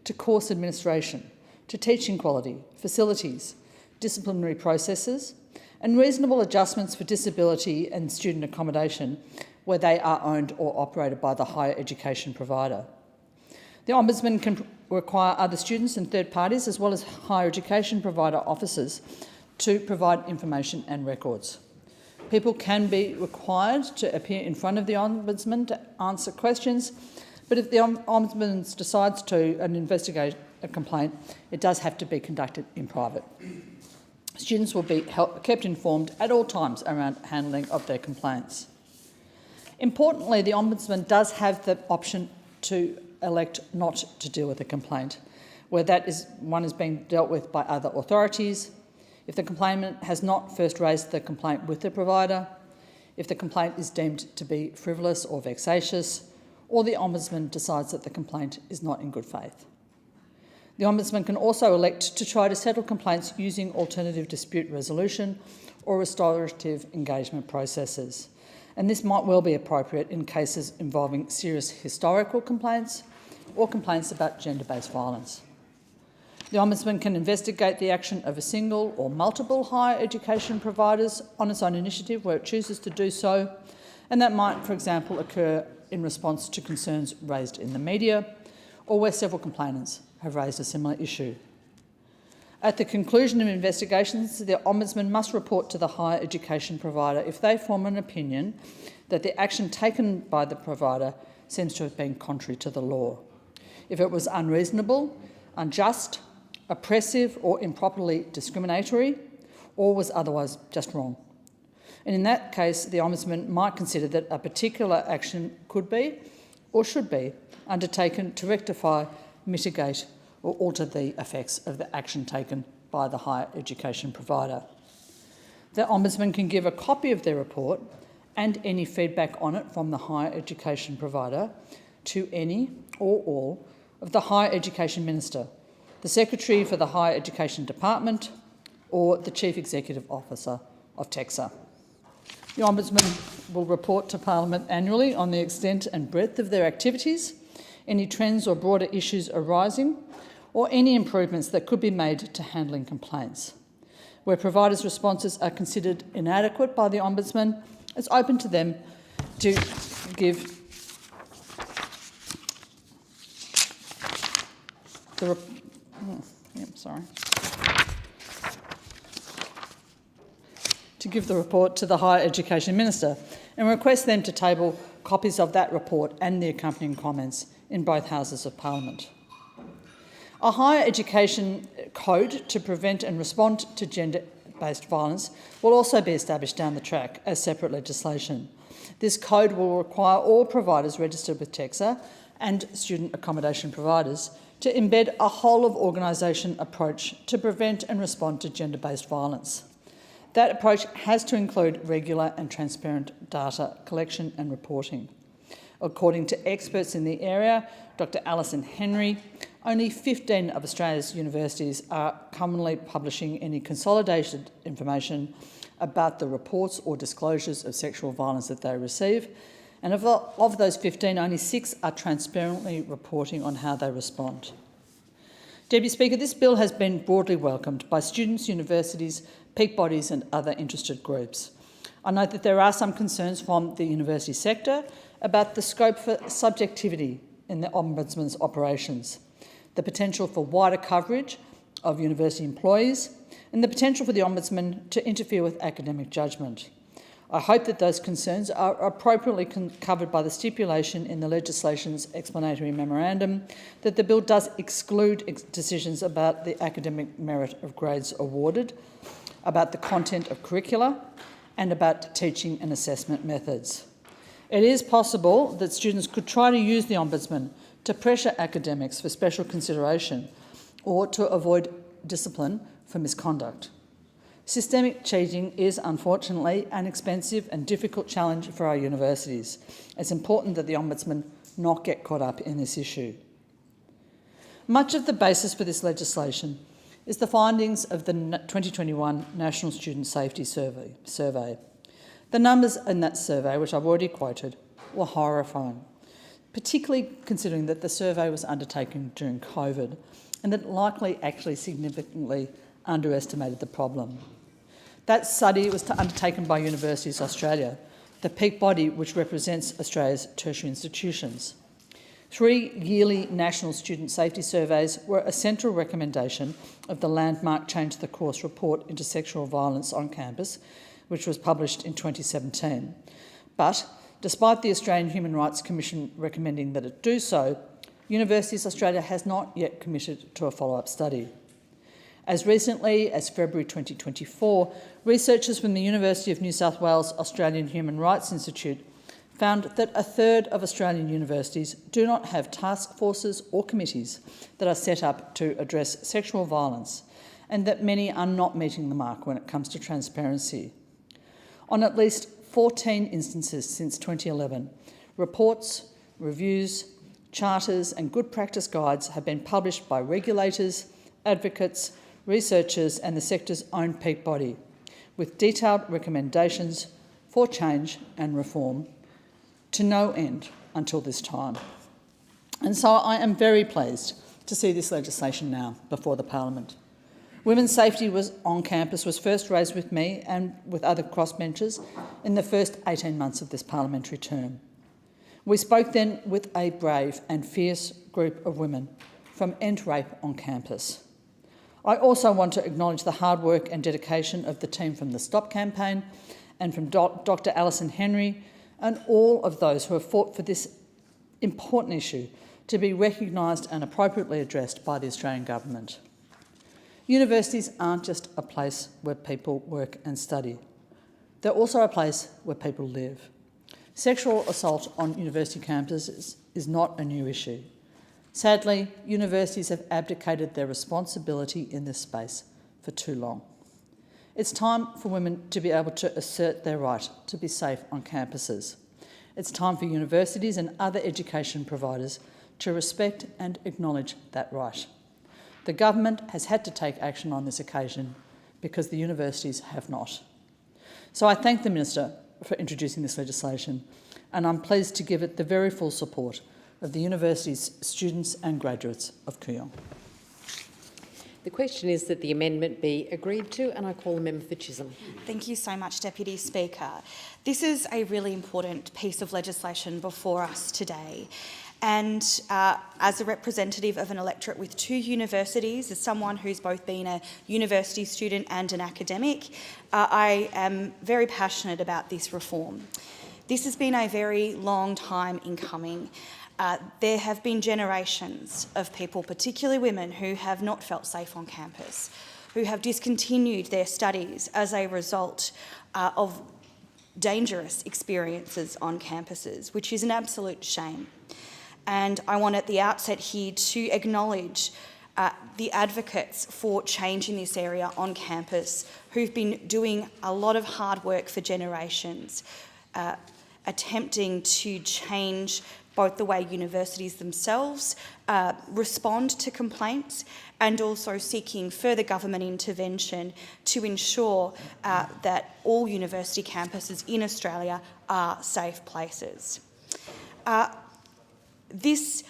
to course administration, to teaching quality, facilities, disciplinary processes, and reasonable adjustments for disability and student accommodation where they are owned or operated by the higher education provider. The Ombudsman can require other students and third parties, as well as higher education provider officers, to provide information and records. People can be required to appear in front of the Ombudsman to answer questions, but if the Ombudsman decides to investigate a complaint, it does have to be conducted in private. Students will be kept informed at all times around handling of their complaints. Importantly, the Ombudsman does have the option to elect not to deal with a complaint, where one is being dealt with by other authorities, if the complainant has not first raised the complaint with the provider, if the complaint is deemed to be frivolous or vexatious, or the Ombudsman decides that the complaint is not in good faith. The Ombudsman can also elect to try to settle complaints using alternative dispute resolution or restorative engagement processes, and this might well be appropriate in cases involving serious historical complaints or complaints about gender-based violence. The Ombudsman can investigate the action of a single or multiple higher education providers on its own initiative where it chooses to do so, and that might, for example, occur in response to concerns raised in the media or where several complainants have raised a similar issue. At the conclusion of investigations, the Ombudsman must report to the higher education provider if they form an opinion that the action taken by the provider seems to have been contrary to the law, if it was unreasonable, unjust, oppressive or improperly discriminatory, or was otherwise just wrong. And in that case, the Ombudsman might consider that a particular action could be or should be undertaken to rectify, mitigate or alter the effects of the action taken by the higher education provider. The Ombudsman can give a copy of their report and any feedback on it from the higher education provider to any or all of the higher education minister, the Secretary for the Higher Education Department or the Chief Executive Officer of TEXA. The Ombudsman will report to Parliament annually on the extent and breadth of their activities, any trends or broader issues arising, or any improvements that could be made to handling complaints. Where providers' responses are considered inadequate by the Ombudsman, it's open to them to give the report to the Higher Education Minister and request them to table copies of that report and the accompanying comments in both Houses of Parliament. A higher education code to prevent and respond to gender-based violence will also be established down the track as separate legislation. This code will require all providers registered with TEXA and student accommodation providers to embed a whole-of-organisation approach to prevent and respond to gender-based violence. That approach has to include regular and transparent data collection and reporting. According to experts in the area, Dr Alison Henry, only 15 of Australia's universities are commonly publishing any consolidated information about the reports or disclosures of sexual violence that they receive, and of those 15, only 6 are transparently reporting on how they respond. Deputy Speaker, this bill has been broadly welcomed by students, universities, peak bodies and other interested groups. I note that there are some concerns from the university sector about the scope for subjectivity in the Ombudsman's operations, the potential for wider coverage of university employees and the potential for the Ombudsman to interfere with academic judgment. I hope that those concerns are appropriately covered by the stipulation in the legislation's explanatory memorandum that the bill does exclude decisions about the academic merit of grades awarded, about the content of curricula and about teaching and assessment methods. It is possible that students could try to use the Ombudsman to pressure academics for special consideration or to avoid discipline for misconduct. Systemic cheating is, unfortunately, an expensive and difficult challenge for our universities. It's important that the Ombudsman not get caught up in this issue. Much of the basis for this legislation is the findings of the 2021 National Student Safety Survey. The numbers in that survey, which I've already quoted, were horrifying, particularly considering that the survey was undertaken during COVID and that likely actually significantly underestimated the problem. That study was undertaken by Universities Australia, the peak body which represents Australia's tertiary institutions. 3 yearly national student safety surveys were a central recommendation of the landmark Change the Course report into sexual violence on campus, which was published in 2017. But despite the Australian Human Rights Commission recommending that it do so, Universities Australia has not yet committed to a follow-up study. As recently as February 2024, researchers from the University of New South Wales Australian Human Rights Institute found that 1/3 of Australian universities do not have task forces or committees that are set up to address sexual violence, and that many are not meeting the mark when it comes to transparency. On at least 14 instances since 2011, reports, reviews, charters and good practice guides have been published by regulators, advocates, researchers and the sector's own peak body, with detailed recommendations for change and reform to no end until this time. And so I am very pleased to see this legislation now before the Parliament. Women's safety on campus was first raised with me and with other crossbenchers in the first 18 months of this parliamentary term. We spoke then with a brave and fierce group of women from End Rape on campus. I also want to acknowledge the hard work and dedication of the team from the Stop campaign and from Dr Alison Henry and all of those who have fought for this important issue to be recognised and appropriately addressed by the Australian Government. Universities aren't just a place where people work and study. They're also a place where people live. Sexual assault on university campuses is not a new issue. Sadly, universities have abdicated their responsibility in this space for too long. It's time for women to be able to assert their right to be safe on campuses. It's time for universities and other education providers to respect and acknowledge that right. The government has had to take action on this occasion because the universities have not. So I thank the Minister for introducing this legislation, and I'm pleased to give it the very full support of the university's students and graduates of Kooyong. The question is that the amendment be agreed to, and I call the member for Chisholm. Thank you so much, Deputy Speaker. This is a really important piece of legislation before us today. And as a representative of an electorate with 2 universities, as someone who's both been a university student and an academic, I am very passionate about this reform. This has been a very long time in coming. There have been generations of people, particularly women, who have not felt safe on campus, who have discontinued their studies as a result of dangerous experiences on campuses, which is an absolute shame. And I want at the outset here to acknowledge the advocates for change in this area on campus who've been doing a lot of hard work for generations, attempting to change both the way universities themselves respond to complaints and also seeking further government intervention to ensure that all university campuses in Australia are safe places. This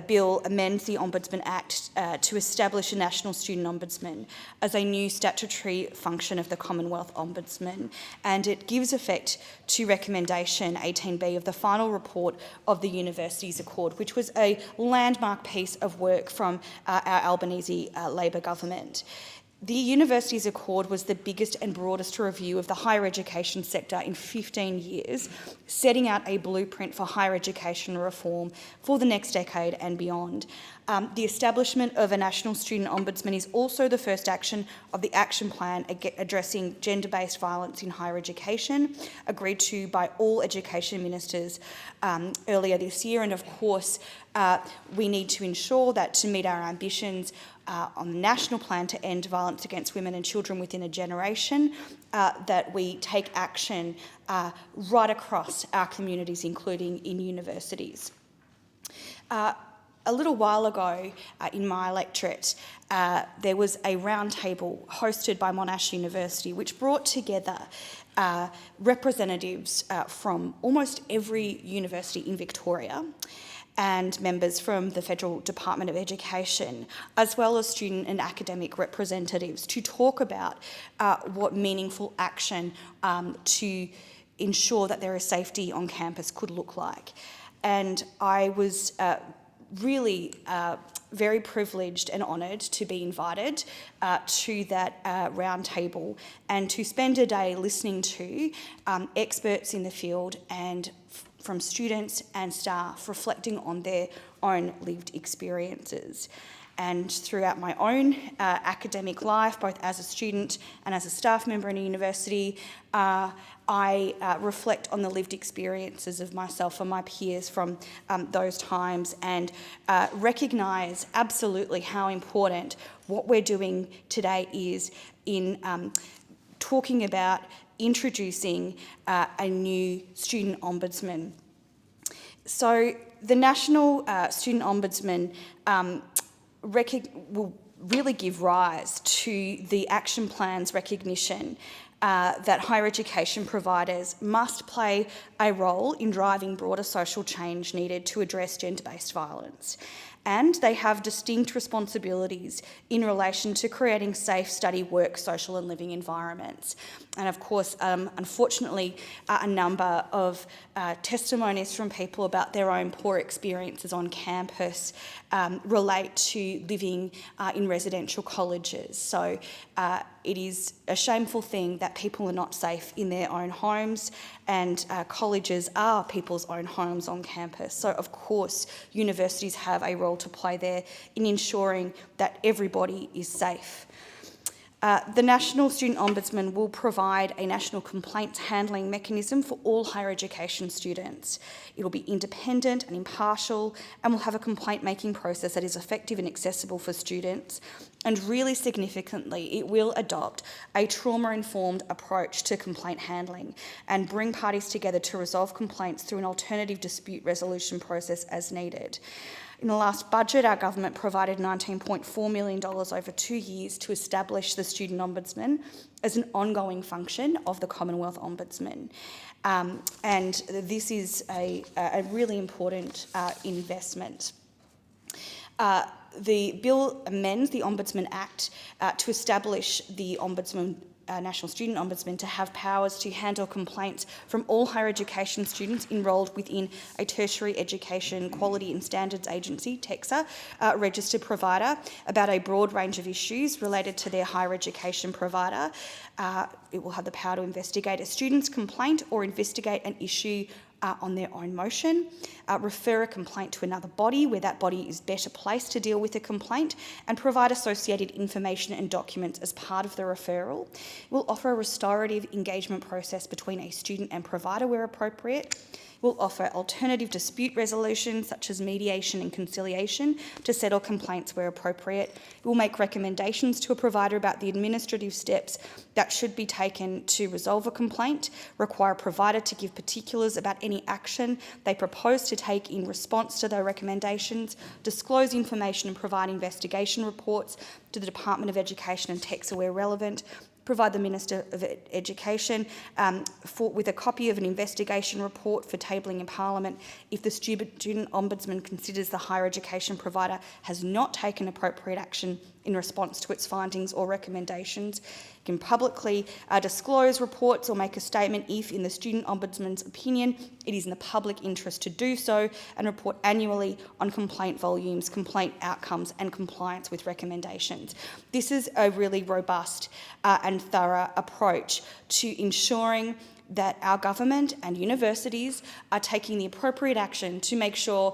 bill amends the Ombudsman Act to establish a National Student Ombudsman as a new statutory function of the Commonwealth Ombudsman, and it gives effect to recommendation 18B of the final report of the Universities Accord, which was a landmark piece of work from our Albanese Labor government. The Universities Accord was the biggest and broadest review of the higher education sector in 15 years, setting out a blueprint for higher education reform for the next decade and beyond. The establishment of a National Student Ombudsman is also the first action of the action plan addressing gender-based violence in higher education, agreed to by all education ministers earlier this year. And of course, we need to ensure that to meet our ambitions on the national plan to end violence against women and children within a generation, that we take action right across our communities, including in universities. A little while ago in my electorate, there was a roundtable hosted by Monash University which brought together representatives from almost every university in Victoria and members from the Federal Department of Education, as well as student and academic representatives, to talk about what meaningful action to ensure that there is safety on campus could look like. And I was really very privileged and honoured to be invited to that roundtable and to spend a day listening to experts in the field and from students and staff reflecting on their own lived experiences. And throughout my own academic life, both as a student and as a staff member in a university, I reflect on the lived experiences of myself and my peers from those times and recognise absolutely how important what we're doing today is in talking about introducing a new student ombudsman. So the National Student Ombudsman will really give rise to the action plan's recognition that higher education providers must play a role in driving broader social change needed to address gender-based violence. And they have distinct responsibilities in relation to creating safe study, work, social and living environments. And of course, unfortunately, a number of testimonies from people about their own poor experiences on campus relate to living in residential colleges. So it is a shameful thing that people are not safe in their own homes, and colleges are people's own homes on campus. So of course, universities have a role to play there in ensuring that everybody is safe. The National Student Ombudsman will provide a national complaints handling mechanism for all higher education students. It will be independent and impartial and will have a complaint making process that is effective and accessible for students. And really significantly, it will adopt a trauma-informed approach to complaint handling and bring parties together to resolve complaints through an alternative dispute resolution process as needed. In the last budget, our government provided $19.4 million over 2 years to establish the Student Ombudsman as an ongoing function of the Commonwealth Ombudsman. And this is a really important investment. The bill amends the Ombudsman Act to establish the Ombudsman, National Student Ombudsman, to have powers to handle complaints from all higher education students enrolled within a tertiary education quality and standards agency, TEXA, registered provider, about a broad range of issues related to their higher education provider. It will have the power to investigate a student's complaint or investigate an issue on their own motion, refer a complaint to another body where that body is better placed to deal with a complaint, and provide associated information and documents as part of the referral. It will offer a restorative engagement process between a student and provider where appropriate. Will offer alternative dispute resolution, such as mediation and conciliation, to settle complaints where appropriate. It will make recommendations to a provider about the administrative steps that should be taken to resolve a complaint, require a provider to give particulars about any action they propose to take in response to their recommendations, disclose information and provide investigation reports to the Department of Education and TEXA where relevant, provide the Minister of Education with a copy of an investigation report for tabling in Parliament if the Student Ombudsman considers the higher education provider has not taken appropriate action in response to its findings or recommendations. It can publicly disclose reports or make a statement if, in the Student Ombudsman's opinion, it is in the public interest to do so, and report annually on complaint volumes, complaint outcomes and compliance with recommendations. This is a really robust and thorough approach to ensuring that our government and universities are taking the appropriate action to make sure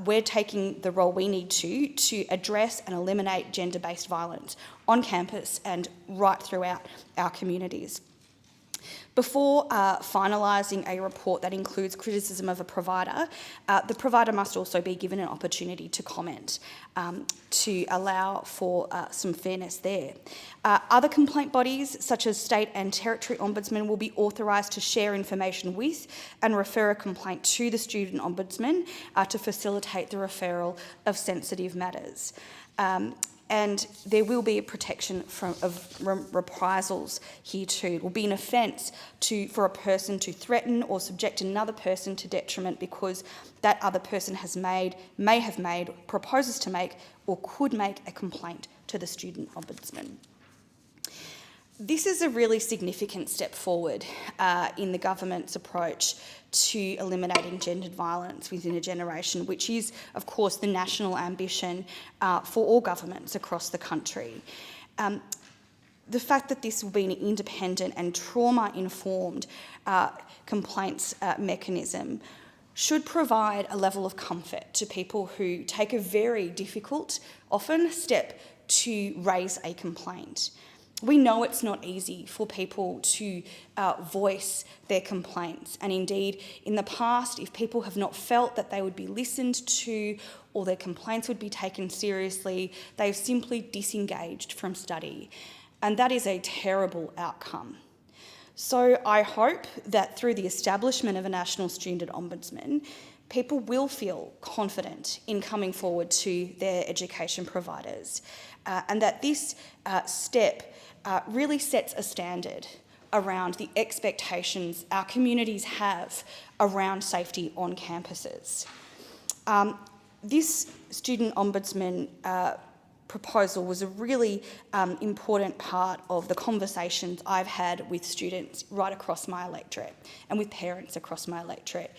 we're taking the role we need to address and eliminate gender-based violence on campus and right throughout our communities. Before finalising a report that includes criticism of a provider, the provider must also be given an opportunity to comment to allow for some fairness there. Other complaint bodies, such as state and territory ombudsmen, will be authorised to share information with and refer a complaint to the Student Ombudsman to facilitate the referral of sensitive matters. And there will be a protection of reprisals here too. It will be an offence for a person to threaten or subject another person to detriment because that other person may have made, proposes to make, or could make a complaint to the Student Ombudsman. This is a really significant step forward in the government's approach to eliminating gendered violence within a generation, which is, of course, the national ambition for all governments across the country. The fact that this will be an independent and trauma-informed complaints mechanism should provide a level of comfort to people who take a very difficult, often, step to raise a complaint. We know it's not easy for people to voice their complaints, and indeed in the past, if people have not felt that they would be listened to or their complaints would be taken seriously, they've simply disengaged from study, and that is a terrible outcome. So I hope that through the establishment of a National Student Ombudsman, people will feel confident in coming forward to their education providers, and that this step really sets a standard around the expectations our communities have around safety on campuses. This Student Ombudsman proposal was a really important part of the conversations I've had with students right across my electorate and with parents across my electorate.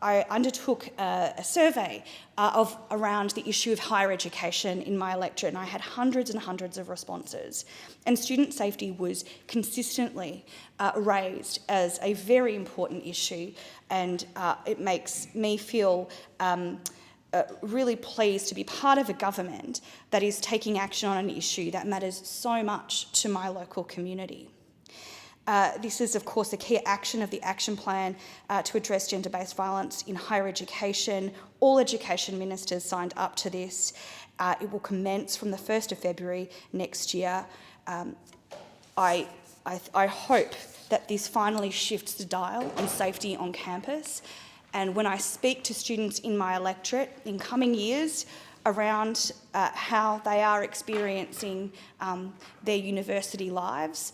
I undertook a survey around the issue of higher education in my electorate, and I had hundreds and hundreds of responses. And student safety was consistently raised as a very important issue, and it makes me feel really pleased to be part of a government that is taking action on an issue that matters so much to my local community. This is, of course, a key action of the action plan to address gender-based violence in higher education. All education ministers signed up to this. It will commence from the 1st of February next year. I hope that this finally shifts the dial on safety on campus. And when I speak to students in my electorate in coming years around how they are experiencing their university lives,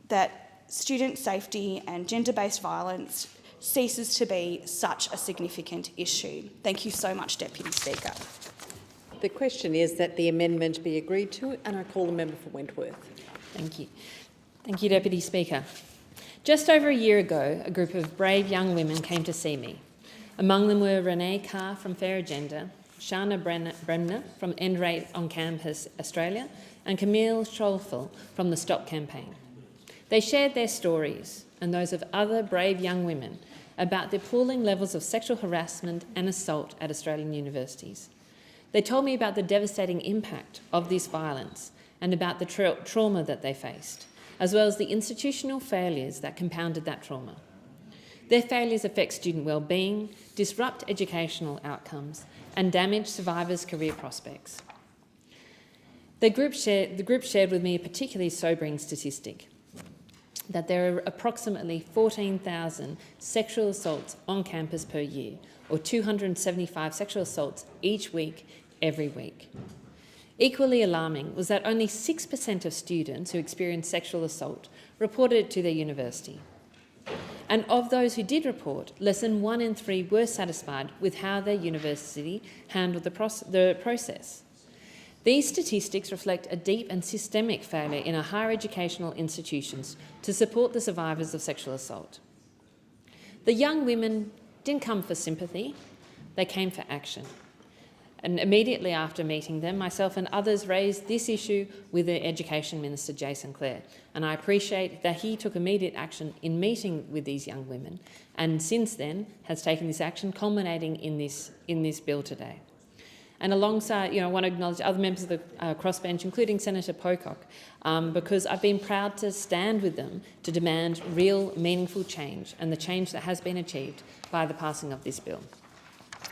that student safety and gender-based violence ceases to be such a significant issue. Thank you so much, Deputy Speaker. The question is that the amendment be agreed to, and I call the member for Wentworth. Thank you. Thank you, Deputy Speaker. Just over a year ago, a group of brave young women came to see me. Among them were Renee Carr from Fair Agenda, Shana Bremner from End Rate on Campus Australia, and Camille Scholfel from the Stop campaign. They shared their stories and those of other brave young women about the appalling levels of sexual harassment and assault at Australian universities. They told me about the devastating impact of this violence and about the trauma that they faced, as well as the institutional failures that compounded that trauma. Their failures affect student well-being, disrupt educational outcomes, and damage survivors' career prospects. The group shared with me a particularly sobering statistic, that there are approximately 14,000 sexual assaults on campus per year, or 275 sexual assaults each week, every week. Equally alarming was that only 6% of students who experienced sexual assault reported it to their university. And of those who did report, less than 1 in 3 were satisfied with how their university handled the process. These statistics reflect a deep and systemic failure in our higher educational institutions to support the survivors of sexual assault. The young women didn't come for sympathy, they came for action. And immediately after meeting them, myself and others raised this issue with the Education Minister, Jason Clare, and I appreciate that he took immediate action in meeting with these young women, and since then has taken this action, culminating in this bill today. And alongside, I want to acknowledge other members of the crossbench, including Senator Pocock, because I've been proud to stand with them to demand real, meaningful change, and the change that has been achieved by the passing of this bill.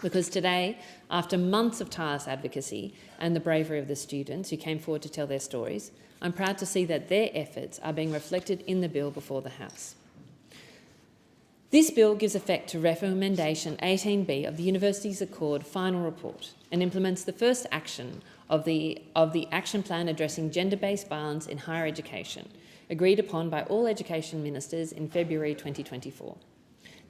Because today, after months of tireless advocacy and the bravery of the students who came forward to tell their stories, I'm proud to see that their efforts are being reflected in the bill before the House. This bill gives effect to Recommendation 18B of the Universities Accord final report and implements the first action of the action plan addressing gender-based violence in higher education, agreed upon by all education ministers in February 2024.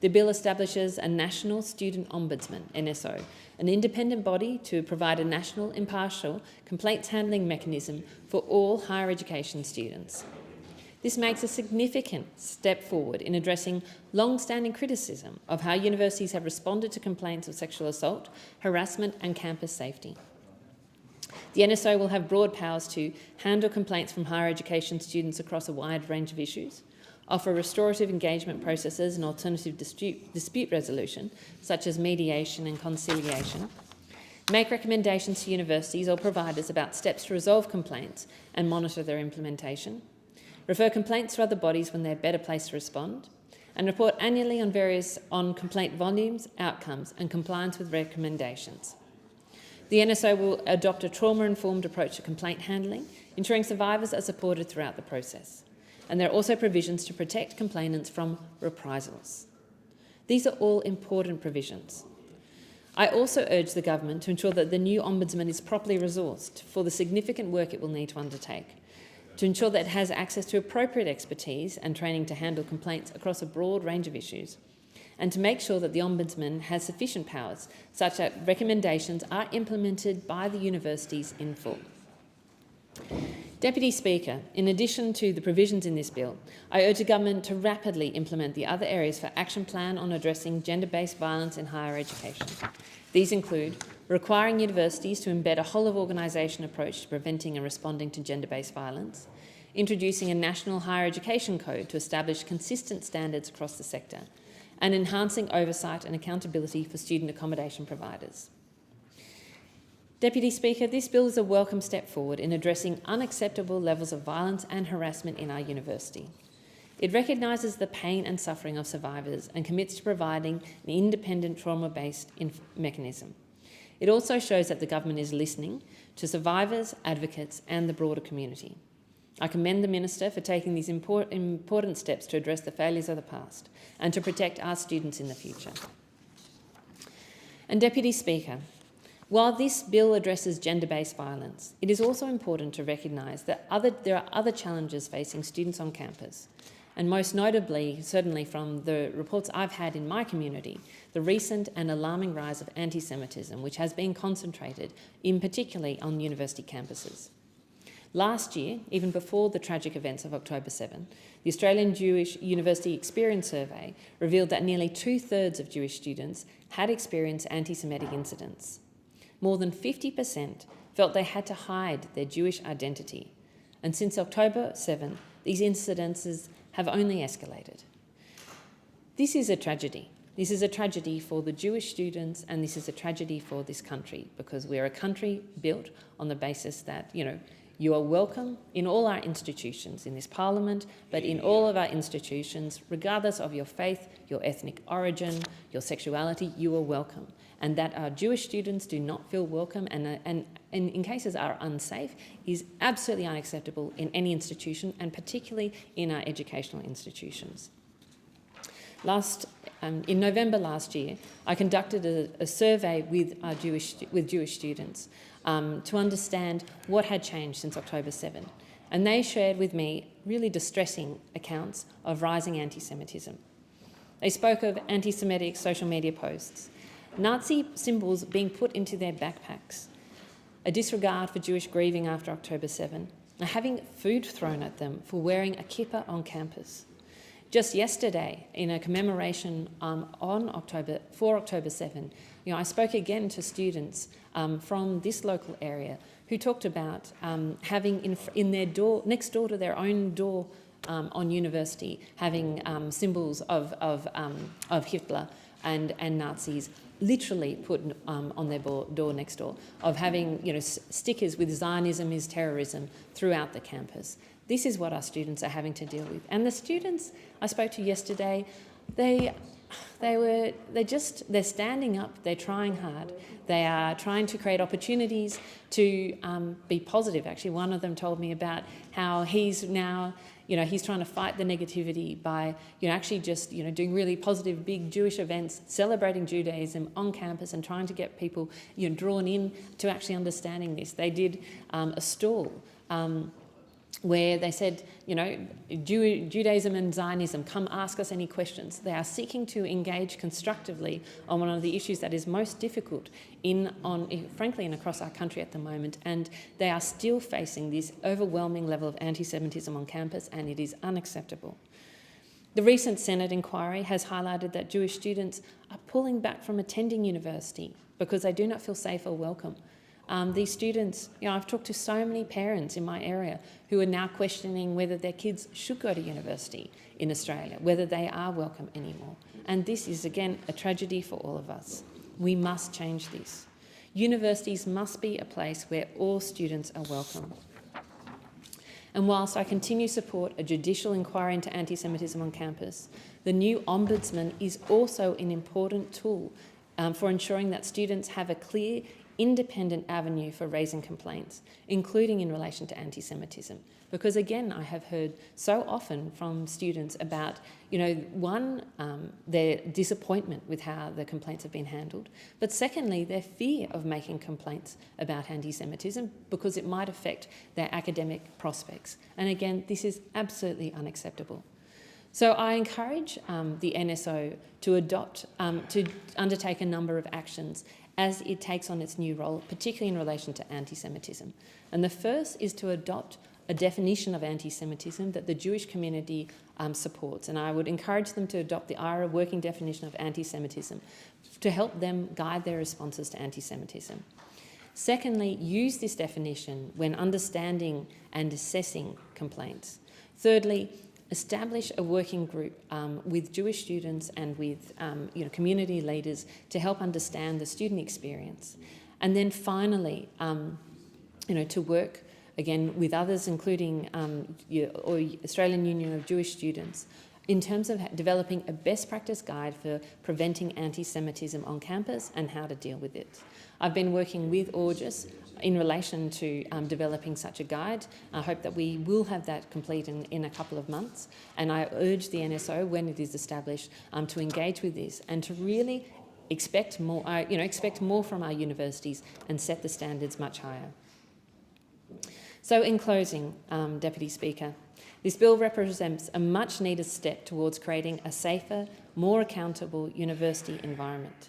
The bill establishes a National Student Ombudsman, NSO, an independent body to provide a national, impartial complaints handling mechanism for all higher education students. This makes a significant step forward in addressing long-standing criticism of how universities have responded to complaints of sexual assault, harassment and campus safety. The NSO will have broad powers to handle complaints from higher education students across a wide range of issues, offer restorative engagement processes and alternative dispute resolution, such as mediation and conciliation, make recommendations to universities or providers about steps to resolve complaints and monitor their implementation, refer complaints to other bodies when they're better placed to respond, and report annually on complaint volumes, outcomes and compliance with recommendations. The NSO will adopt a trauma-informed approach to complaint handling, ensuring survivors are supported throughout the process. And there are also provisions to protect complainants from reprisals. These are all important provisions. I also urge the government to ensure that the new Ombudsman is properly resourced for the significant work it will need to undertake, to ensure that it has access to appropriate expertise and training to handle complaints across a broad range of issues, and to make sure that the Ombudsman has sufficient powers such that recommendations are implemented by the universities in full. Deputy Speaker, in addition to the provisions in this bill, I urge the government to rapidly implement the other areas for action plan on addressing gender-based violence in higher education. These include requiring universities to embed a whole-of-organisation approach to preventing and responding to gender-based violence, introducing a national higher education code to establish consistent standards across the sector, and enhancing oversight and accountability for student accommodation providers. Deputy Speaker, this bill is a welcome step forward in addressing unacceptable levels of violence and harassment in our university. It recognises the pain and suffering of survivors and commits to providing an independent trauma-based mechanism. It also shows that the government is listening to survivors, advocates and the broader community. I commend the Minister for taking these important steps to address the failures of the past and to protect our students in the future. And Deputy Speaker, while this bill addresses gender-based violence, it is also important to recognise that there are other challenges facing students on campus, and most notably, certainly from the reports I've had in my community, the recent and alarming rise of anti-Semitism, which has been concentrated particularly on university campuses. Last year, even before the tragic events of October 7, the Australian Jewish University Experience Survey revealed that nearly 2/3 of Jewish students had experienced anti-Semitic incidents. More than 50% felt they had to hide their Jewish identity. And since October 7, these incidences have only escalated. This is a tragedy. This is a tragedy for the Jewish students, and this is a tragedy for this country, because we're a country built on the basis that, you are welcome in all our institutions, in this parliament, but in all of our institutions, regardless of your faith, your ethnic origin, your sexuality, you are welcome. And that our Jewish students do not feel welcome and in cases are unsafe is absolutely unacceptable in any institution, and particularly in our educational institutions. In November last year, I conducted a survey with Jewish students to understand what had changed since October 7. And they shared with me really distressing accounts of rising anti-Semitism. They spoke of anti-Semitic social media posts, Nazi symbols being put into their backpacks, a disregard for Jewish grieving after October 7, and having food thrown at them for wearing a kippah on campus. Just yesterday, in a commemoration for October 7, I spoke again to students from this local area who talked about having in their door, next door to their own door on university, having symbols of Hitler and Nazis literally put on their door next door, of having stickers with Zionism is terrorism throughout the campus. This is what our students are having to deal with. And the students I spoke to yesterday, they're standing up, they're trying hard. They are trying to create opportunities to be positive. Actually, one of them told me about how he's now, he's trying to fight the negativity by, actually just, doing really positive big Jewish events, celebrating Judaism on campus and trying to get people, drawn in to actually understanding this. They did a stall where they said, Judaism and Zionism, come ask us any questions. They are seeking to engage constructively on one of the issues that is most difficult frankly, across our country at the moment, and they are still facing this overwhelming level of anti-Semitism on campus, and it is unacceptable. The recent Senate inquiry has highlighted that Jewish students are pulling back from attending university because they do not feel safe or welcome. These students, I've talked to so many parents in my area who are now questioning whether their kids should go to university in Australia, whether they are welcome anymore. And this is, again, a tragedy for all of us. We must change this. Universities must be a place where all students are welcome. And whilst I continue to support a judicial inquiry into anti-Semitism on campus, the new Ombudsman is also an important tool for ensuring that students have a clear, independent avenue for raising complaints, including in relation to anti-Semitism. Because again, I have heard so often from students about, their disappointment with how the complaints have been handled, but secondly, their fear of making complaints about anti-Semitism because it might affect their academic prospects. And again, this is absolutely unacceptable. So I encourage the NSO to undertake a number of actions as it takes on its new role, particularly in relation to anti-Semitism. And the first is to adopt a definition of anti-Semitism that the Jewish community supports. And I would encourage them to adopt the IRA working definition of anti-Semitism to help them guide their responses to anti-Semitism. Secondly, use this definition when understanding and assessing complaints. Thirdly, establish a working group with Jewish students and with community leaders to help understand the student experience. And then finally, to work again with others, including Australian Union of Jewish Students, in terms of developing a best practice guide for preventing anti-Semitism on campus and how to deal with it. I've been working with August in relation to developing such a guide. I hope that we will have that complete in a couple of months, and I urge the NSO, when it is established, to engage with this and to really expect more from our universities and set the standards much higher. So in closing, Deputy Speaker, this bill represents a much needed step towards creating a safer, more accountable university environment.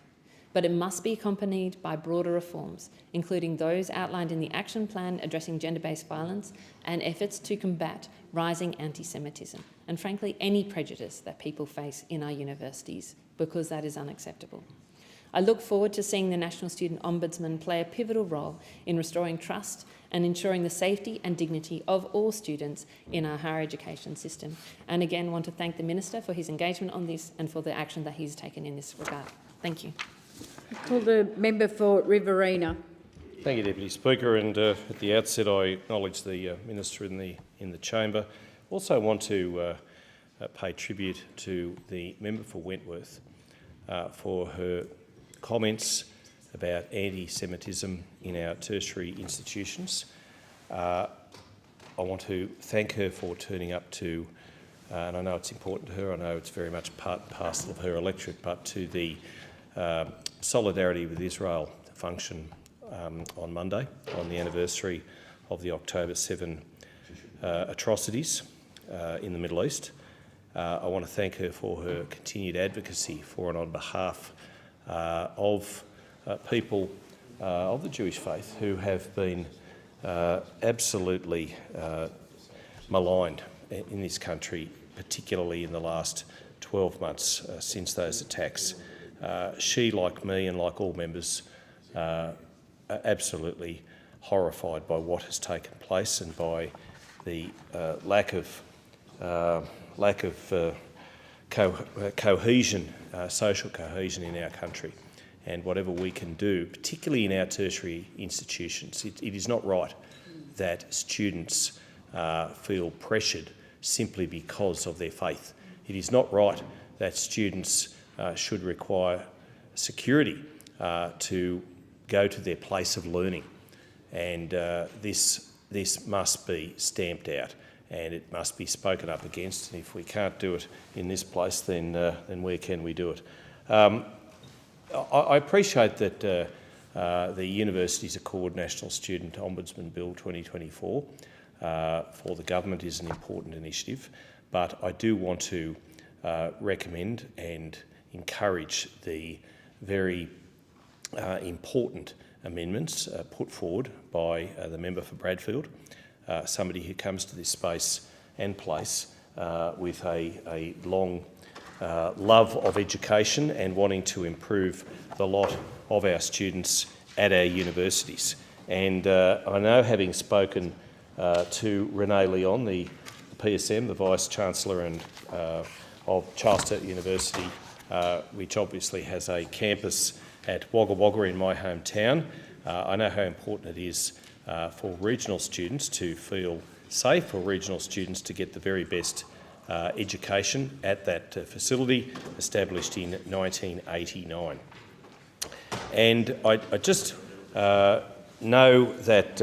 But it must be accompanied by broader reforms, including those outlined in the Action Plan addressing gender-based violence and efforts to combat rising anti-Semitism and, frankly, any prejudice that people face in our universities, because that is unacceptable. I look forward to seeing the National Student Ombudsman play a pivotal role in restoring trust and ensuring the safety and dignity of all students in our higher education system. And again, want to thank the Minister for his engagement on this and for the action that he's taken in this regard. Thank you. I call the member for Riverina. Thank you, Deputy Speaker. And at the outset, I acknowledge the Minister in the chamber. Also want to pay tribute to the member for Wentworth for her comments about anti-Semitism in our tertiary institutions. I want to thank her for turning up to, and I know it's important to her, I know it's very much part and parcel of her electorate, but to the Solidarity with Israel function on Monday, on the anniversary of the October 7 atrocities in the Middle East. I want to thank her for her continued advocacy for and on behalf of people of the Jewish faith who have been absolutely maligned in this country, particularly in the last 12 months since those attacks. She, like me and like all members, are absolutely horrified by what has taken place and by the lack of cohesion, social cohesion in our country. And whatever we can do, particularly in our tertiary institutions, it is not right that students feel pressured simply because of their faith. It is not right that students should require security to go to their place of learning. And this must be stamped out, and it must be spoken up against. And if we can't do it in this place, then where can we do it? I appreciate that the Universities Accord National Student Ombudsman Bill 2024 for the government is an important initiative, but I do want to recommend and encourage the very important amendments put forward by the member for Bradfield, somebody who comes to this space and place with a long love of education and wanting to improve the lot of our students at our universities. And I know, having spoken to Renee Leon, the PSM, the Vice-Chancellor and of Charles Sturt University, which obviously has a campus at Wagga Wagga in my hometown. I know how important it is for regional students to feel safe, for regional students to get the very best education at that facility, established in 1989. And I just know that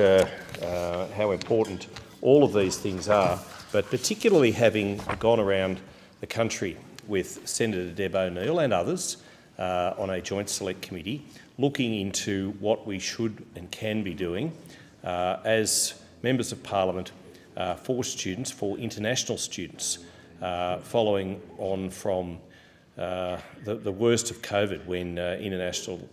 how important all of these things are, but particularly having gone around the country with Senator Deb O'Neill and others on a joint select committee, looking into what we should and can be doing as members of Parliament for students, for international students, following on from the worst of COVID, when international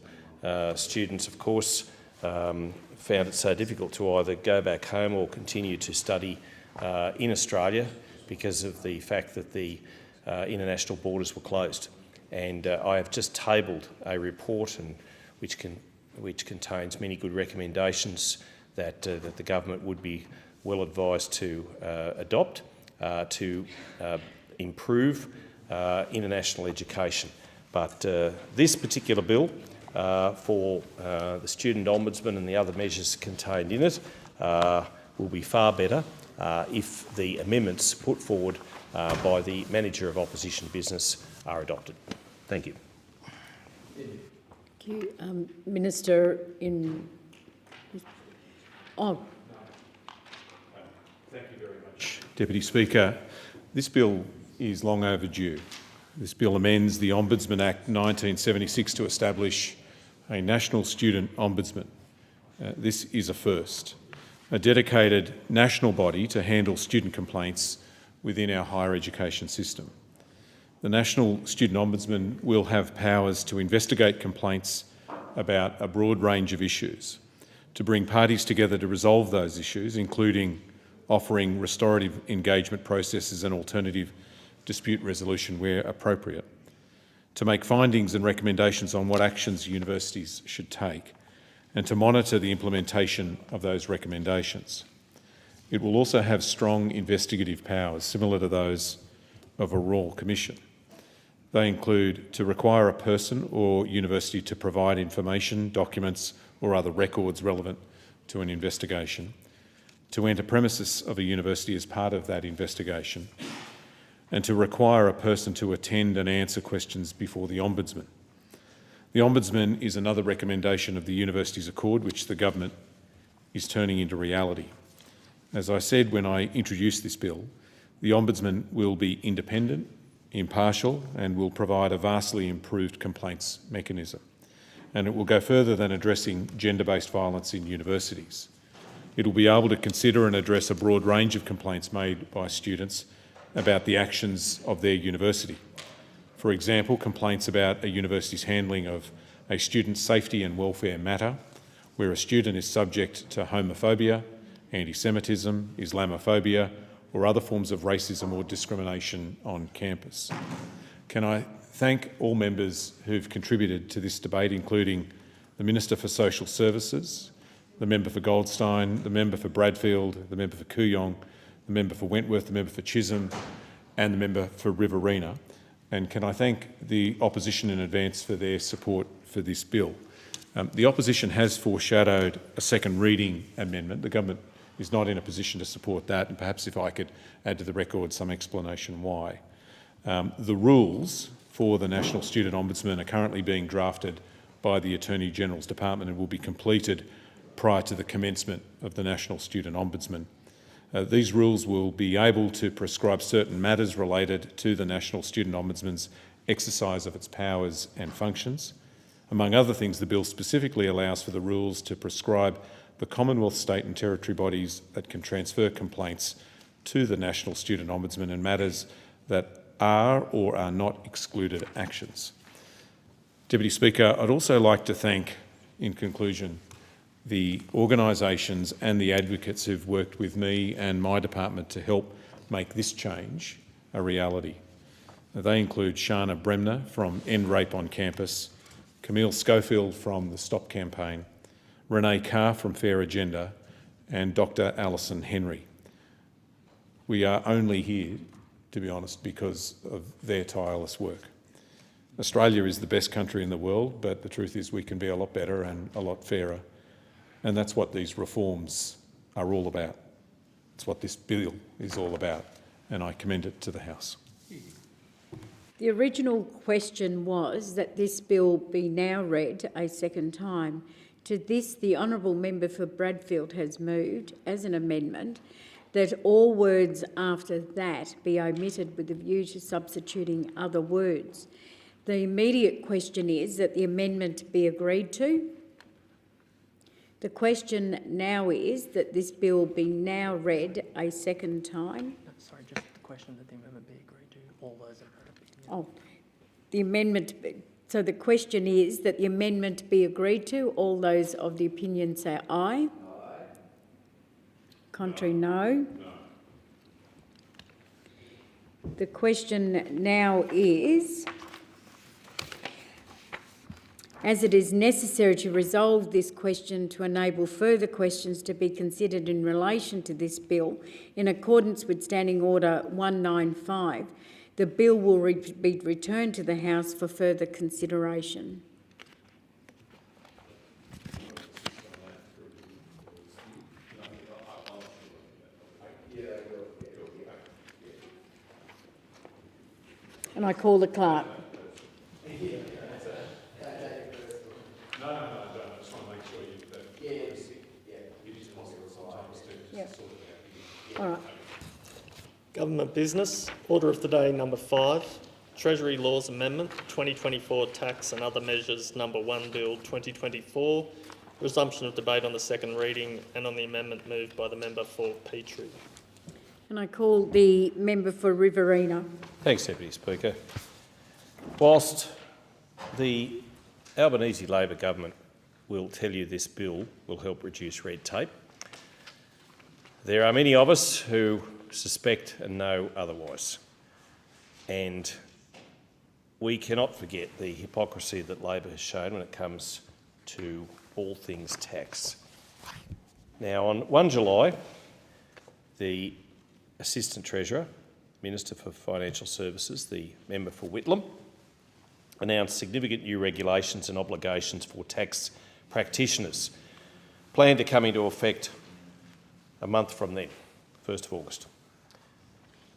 students, of course, found it so difficult to either go back home or continue to study in Australia because of the fact that the international borders were closed. And I have just tabled a report which contains many good recommendations that the government would be well advised to adopt to improve international education. But this particular bill for the Student Ombudsman and the other measures contained in it will be far better if the amendments put forward by the Manager of Opposition Business are adopted. Thank you. Thank you. Minister in... Oh. Thank you very much, Deputy Speaker. This bill is long overdue. This bill amends the Ombudsman Act 1976 to establish a National Student Ombudsman. This is a first, a dedicated national body to handle student complaints within our higher education system. The National Student Ombudsman will have powers to investigate complaints about a broad range of issues, to bring parties together to resolve those issues, including offering restorative engagement processes and alternative dispute resolution where appropriate, to make findings and recommendations on what actions universities should take, and to monitor the implementation of those recommendations. It will also have strong investigative powers, similar to those of a Royal Commission. They include to require a person or university to provide information, documents or other records relevant to an investigation, to enter premises of a university as part of that investigation, and to require a person to attend and answer questions before the Ombudsman. The Ombudsman is another recommendation of the Universities Accord, which the government is turning into reality. As I said when I introduced this bill, the Ombudsman will be independent, impartial, and will provide a vastly improved complaints mechanism. and it will go further than addressing gender-based violence in universities. It will be able to consider and address a broad range of complaints made by students about the actions of their university. For example, complaints about a university's handling of a student's safety and welfare matter, where a student is subject to homophobia, anti-Semitism, Islamophobia, or other forms of racism or discrimination on campus. Can I thank all members who've contributed to this debate, including the Minister for Social Services, the member for Goldstein, the member for Bradfield, the member for Kooyong, the member for Wentworth, the member for Chisholm, and the member for Riverina. And can I thank the opposition in advance for their support for this bill. The opposition has foreshadowed a second reading amendment. The government is not in a position to support that, and perhaps if I could add to the record some explanation why. The rules for the National Student Ombudsman are currently being drafted by the Attorney General's Department and will be completed prior to the commencement of the National Student Ombudsman. These rules will be able to prescribe certain matters related to the National Student Ombudsman's exercise of its powers and functions. Among other things, the bill specifically allows for the rules to prescribe the Commonwealth, state and territory bodies that can transfer complaints to the National Student Ombudsman in matters that are or are not excluded actions. Deputy Speaker, I'd also like to thank, in conclusion, the organisations and the advocates who've worked with me and my department to help make this change a reality. They include Shana Bremner from End Rape on Campus, Camille Schofield from the Stop Campaign, Renee Carr from Fair Agenda, and Dr Alison Henry. We are only here, to be honest, because of their tireless work. Australia is the best country in the world, but the truth is we can be a lot better and a lot fairer. And that's what these reforms are all about. It's what this bill is all about, and I commend it to the House. The original question was that this bill be now read a second time. To this, the Honourable Member for Bradfield has moved, as an amendment, that all words after that be omitted with a view to substituting other words. The immediate question is that the amendment be agreed to. The question now is that this bill be now read a second time. No, sorry, just the question that the amendment be agreed to. All those in opinion. Oh, the amendment. So the question is that the amendment be agreed to. All those of the opinion say aye. Aye. Contrary, no. The question now is, as it is necessary to resolve this question to enable further questions to be considered in relation to this bill, in accordance with Standing Order 195, the bill will be returned to the House for further consideration. And I call the clerk. All right. Government business. Order of the day number 5. Treasury Laws Amendment 2024 Tax and Other Measures number 1 Bill 2024. Resumption of debate on the second reading and on the amendment moved by the member for Petrie. And I call the member for Riverina. Thanks, Deputy Speaker. Whilst the Albanese Labor government will tell you this bill will help reduce red tape, there are many of us who suspect and know otherwise. And we cannot forget the hypocrisy that Labor has shown when it comes to all things tax. Now, on 1 July, the Assistant Treasurer, Minister for Financial Services, the member for Whitlam, announced significant new regulations and obligations for tax practitioners, planned to come into effect a month from then, 1st of August.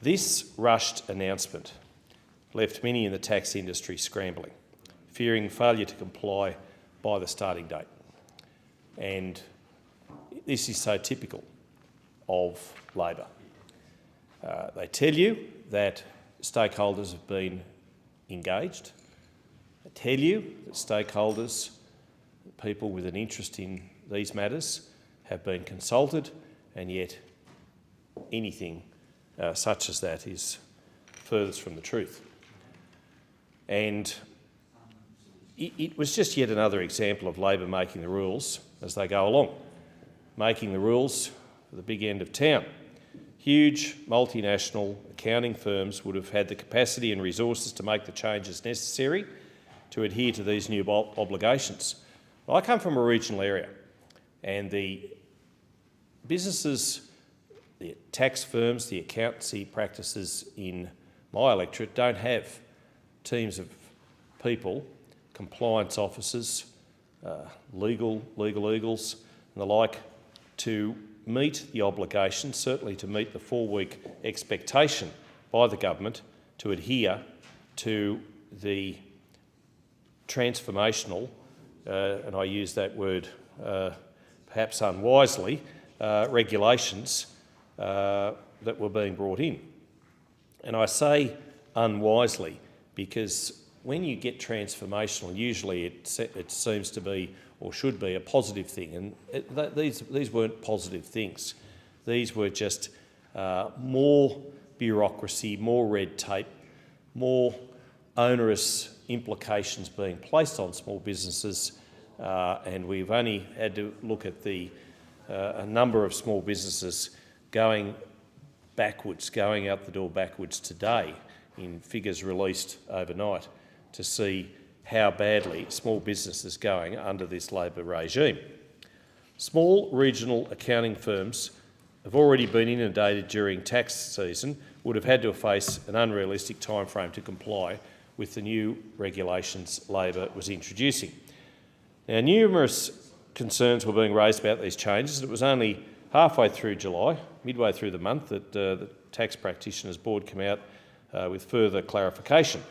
This rushed announcement left many in the tax industry scrambling, fearing failure to comply by the starting date. And this is so typical of Labor. They tell you that stakeholders have been engaged. They tell you that stakeholders people with an interest in these matters have been consulted, and yet anything such as that is furthest from the truth. And it was just yet another example of Labor making the rules as they go along, making the rules for the big end of town. Huge multinational accounting firms would have had the capacity and resources to make the changes necessary to adhere to these new obligations. Well, I come from a regional area, and the businesses, the tax firms, the accountancy practices in my electorate don't have teams of people, compliance officers, legal eagles and the like, to meet the obligation, certainly to meet the 4-week expectation by the government to adhere to the transformational, and I use that word perhaps unwisely, regulations that were being brought in. And I say unwisely because when you get transformational, usually it seems to be, or should be, a positive thing. And these weren't positive things. These were just more bureaucracy, more red tape, more onerous implications being placed on small businesses, and we've only had to look at a number of small businesses going out the door backwards today in figures released overnight to see how badly small business is going under this Labor regime. Small regional accounting firms have already been inundated during tax season, would have had to face an unrealistic timeframe to comply with the new regulations Labor was introducing. Now, numerous concerns were being raised about these changes. It was only halfway through July, midway through the month, that the Tax Practitioners Board came out with further clarification,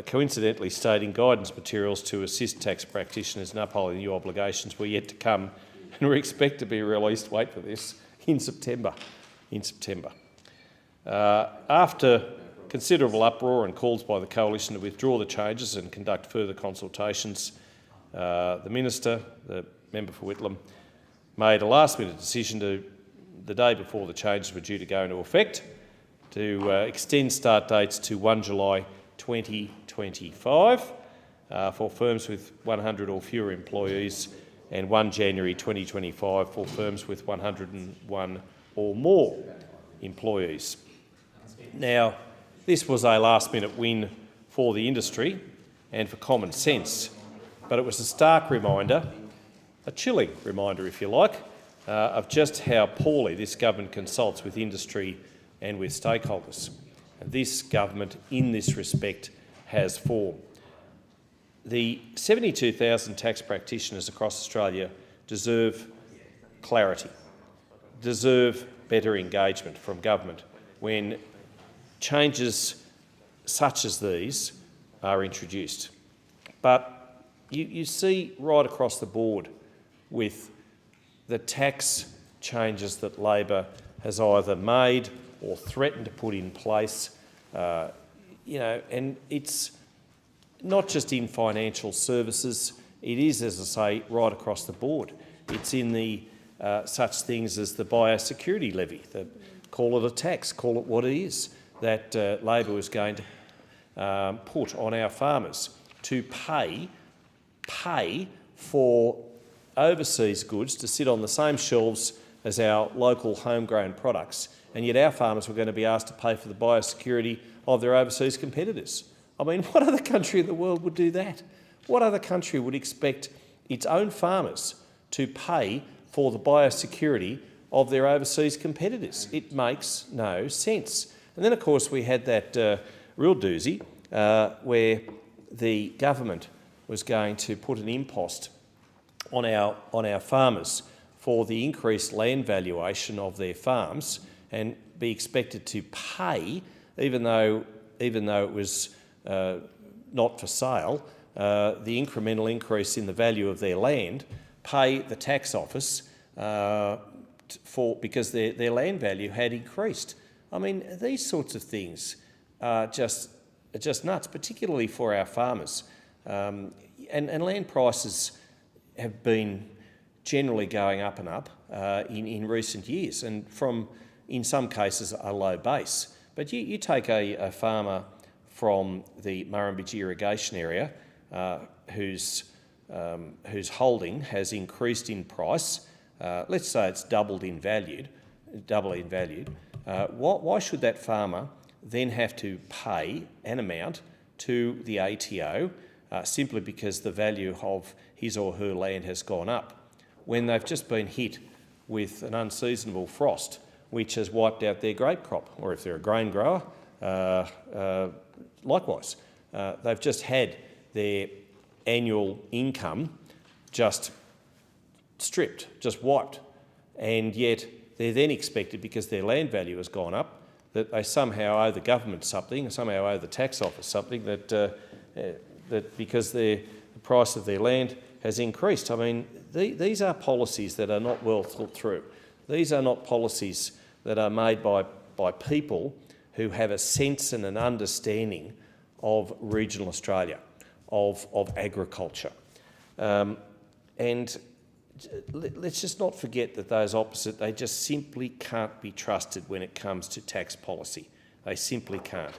coincidentally stating guidance materials to assist tax practitioners in upholding new obligations were yet to come and were expected to be released, wait for this, in September. After considerable uproar and calls by the Coalition to withdraw the changes and conduct further consultations, the Minister, the member for Whitlam, made a last-minute decision the day before the changes were due to go into effect, to extend start dates to 1 July 2025 for firms with 100 or fewer employees, and 1 January 2025 for firms with 101 or more employees. Now, this was a last-minute win for the industry and for common sense, but it was a stark reminder, a chilling reminder if you like, of just how poorly this government consults with industry and with stakeholders. And this government, in this respect, has form. The 72,000 tax practitioners across Australia deserve clarity, deserve better engagement from government when changes such as these are introduced. But you see right across the board with the tax changes that Labor has either made or threatened to put in place, and it's not just in financial services, it is, as I say, right across the board. It's in the such things as the biosecurity levy, call it a tax, call it what it is, that Labor was going to put on our farmers to pay for overseas goods to sit on the same shelves as our local homegrown products, and yet our farmers were going to be asked to pay for the biosecurity of their overseas competitors. I mean, what other country in the world would do that? What other country would expect its own farmers to pay for the biosecurity of their overseas competitors? It makes no sense. And then, of course, we had that real doozy where the government was going to put an impost on our farmers for the increased land valuation of their farms and be expected to pay, even though it was not for sale, the incremental increase in the value of their land, pay the tax office because their land value had increased. I mean, these sorts of things are just nuts, particularly for our farmers. And land prices, have been generally going up and up in recent years, and from, in some cases, a low base. But you take a farmer from the Murrumbidgee irrigation area whose holding has increased in price. Let's say it's doubled in value. Why should that farmer then have to pay an amount to the ATO simply because the value of his or her land has gone up, when they've just been hit with an unseasonable frost which has wiped out their grape crop, or if they're a grain grower, likewise. They've just had their annual income just stripped, just wiped, and yet they're then expected, because their land value has gone up, that they somehow owe the government something, somehow owe the tax office something, that because the price of their land has increased. I mean, these are policies that are not well thought through. These are not policies that are made by people who have a sense and an understanding of regional Australia, of agriculture. And let's just not forget that those opposite, they just simply can't be trusted when it comes to tax policy. They simply can't.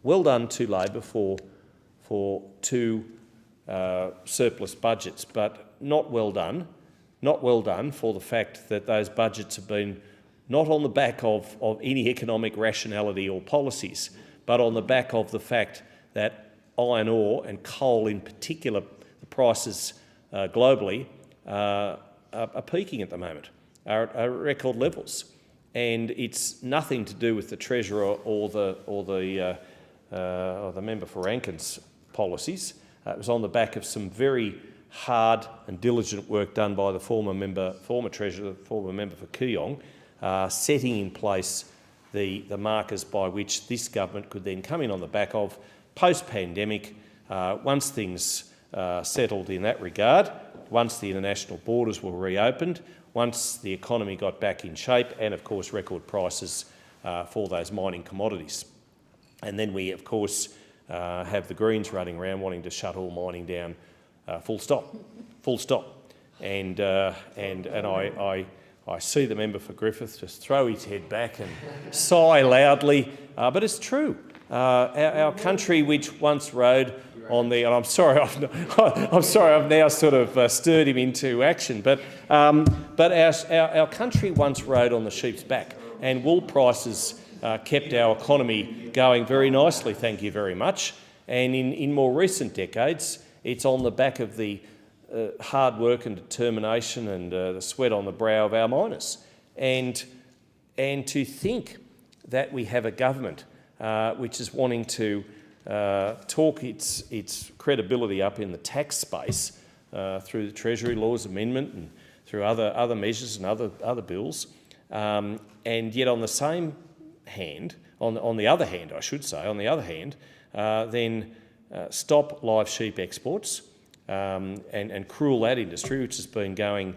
Well done to Labor for two surplus budgets, but not well done for the fact that those budgets have been not on the back of any economic rationality or policies, but on the back of the fact that iron ore and coal in particular, the prices globally are peaking at the moment, are at record levels. And it's nothing to do with the Treasurer or the member for Rankin's policies. It was on the back of some very hard and diligent work done by the former Treasurer, the former member for Kooyong, setting in place the markers by which this government could then come in on the back of post-pandemic, once things settled in that regard, once the international borders were reopened, once the economy got back in shape, and of course record prices for those mining commodities. And then we, of course, have the Greens running around wanting to shut all mining down, full stop. And I see the member for Griffith just throw his head back and sigh loudly, but it's true. Our country, which once rode on the, and I'm sorry I've now sort of stirred him into action, but our country once rode on the sheep's back, and wool prices kept our economy going very nicely, thank you very much. And in more recent decades, it's on the back of the hard work and determination and the sweat on the brow of our miners. And to think that we have a government which is wanting to talk its credibility up in the tax space through the Treasury Laws Amendment and through other measures and other bills, and yet on the same hand, on the other hand, I should say, on the other hand, then stop live sheep exports and cruel that industry, which has been going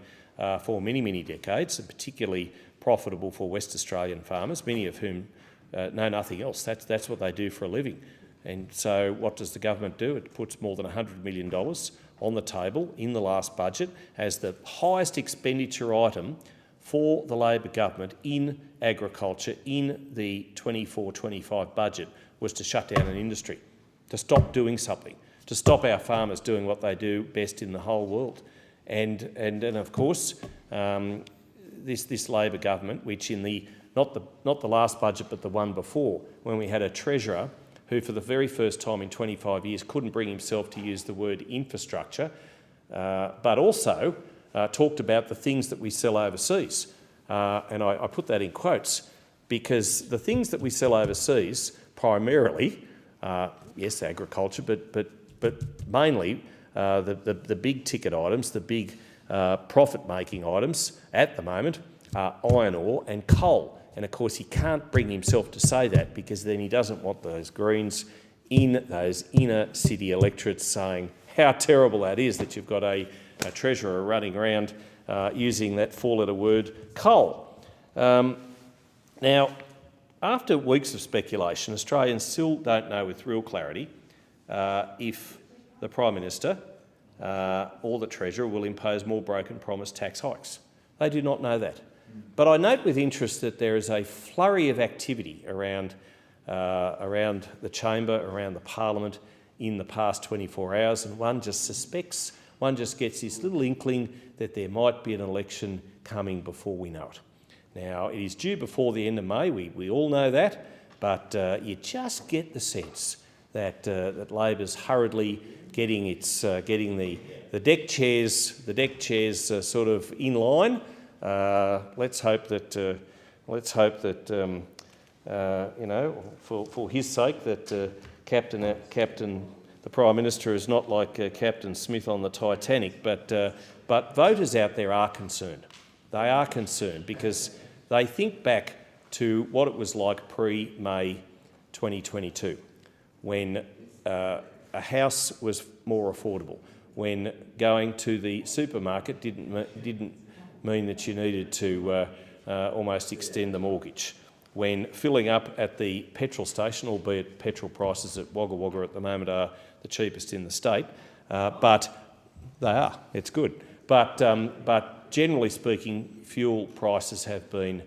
for many, many decades, and particularly profitable for West Australian farmers, many of whom know nothing else. That's what they do for a living. And so what does the government do? It puts more than $100 million on the table in the last budget as the highest expenditure item for the Labor government in agriculture in the 24-25 budget was to shut down an industry, to stop doing something, to stop our farmers doing what they do best in the whole world. And of course, this Labor government, which in the not the last budget but the one before, when we had a Treasurer who for the very first time in 25 years couldn't bring himself to use the word infrastructure, but also talked about the things that we sell overseas. And I put that in quotes because the things that we sell overseas primarily, yes, agriculture, but mainly the big ticket items, the big profit-making items at the moment are iron ore and coal. And of course he can't bring himself to say that because then he doesn't want those Greens in those inner city electorates saying how terrible that is that you've got a Treasurer running around using that four-letter word, coal. Now, after weeks of speculation, Australians still don't know with real clarity if the Prime Minister or the Treasurer will impose more broken promise tax hikes. They do not know that. But I note with interest that there is a flurry of activity around the chamber, around the parliament in the past 24 hours, and one just suspects, one just gets this little inkling that there might be an election coming before we know it. Now, it is due before the end of May, we all know that, but you just get the sense that Labor's hurriedly getting the deck chairs sort of in line. Let's hope that you know, for his sake, that the Prime Minister is not like Captain Smith on the Titanic. But voters out there are concerned. They are concerned because they think back to what it was like pre-May 2022, when a house was more affordable, when going to the supermarket didn't mean that you needed to almost extend the mortgage, when filling up at the petrol station, albeit petrol prices at Wagga Wagga at the moment are the cheapest in the state, but they are, it's good. But generally speaking, fuel prices have been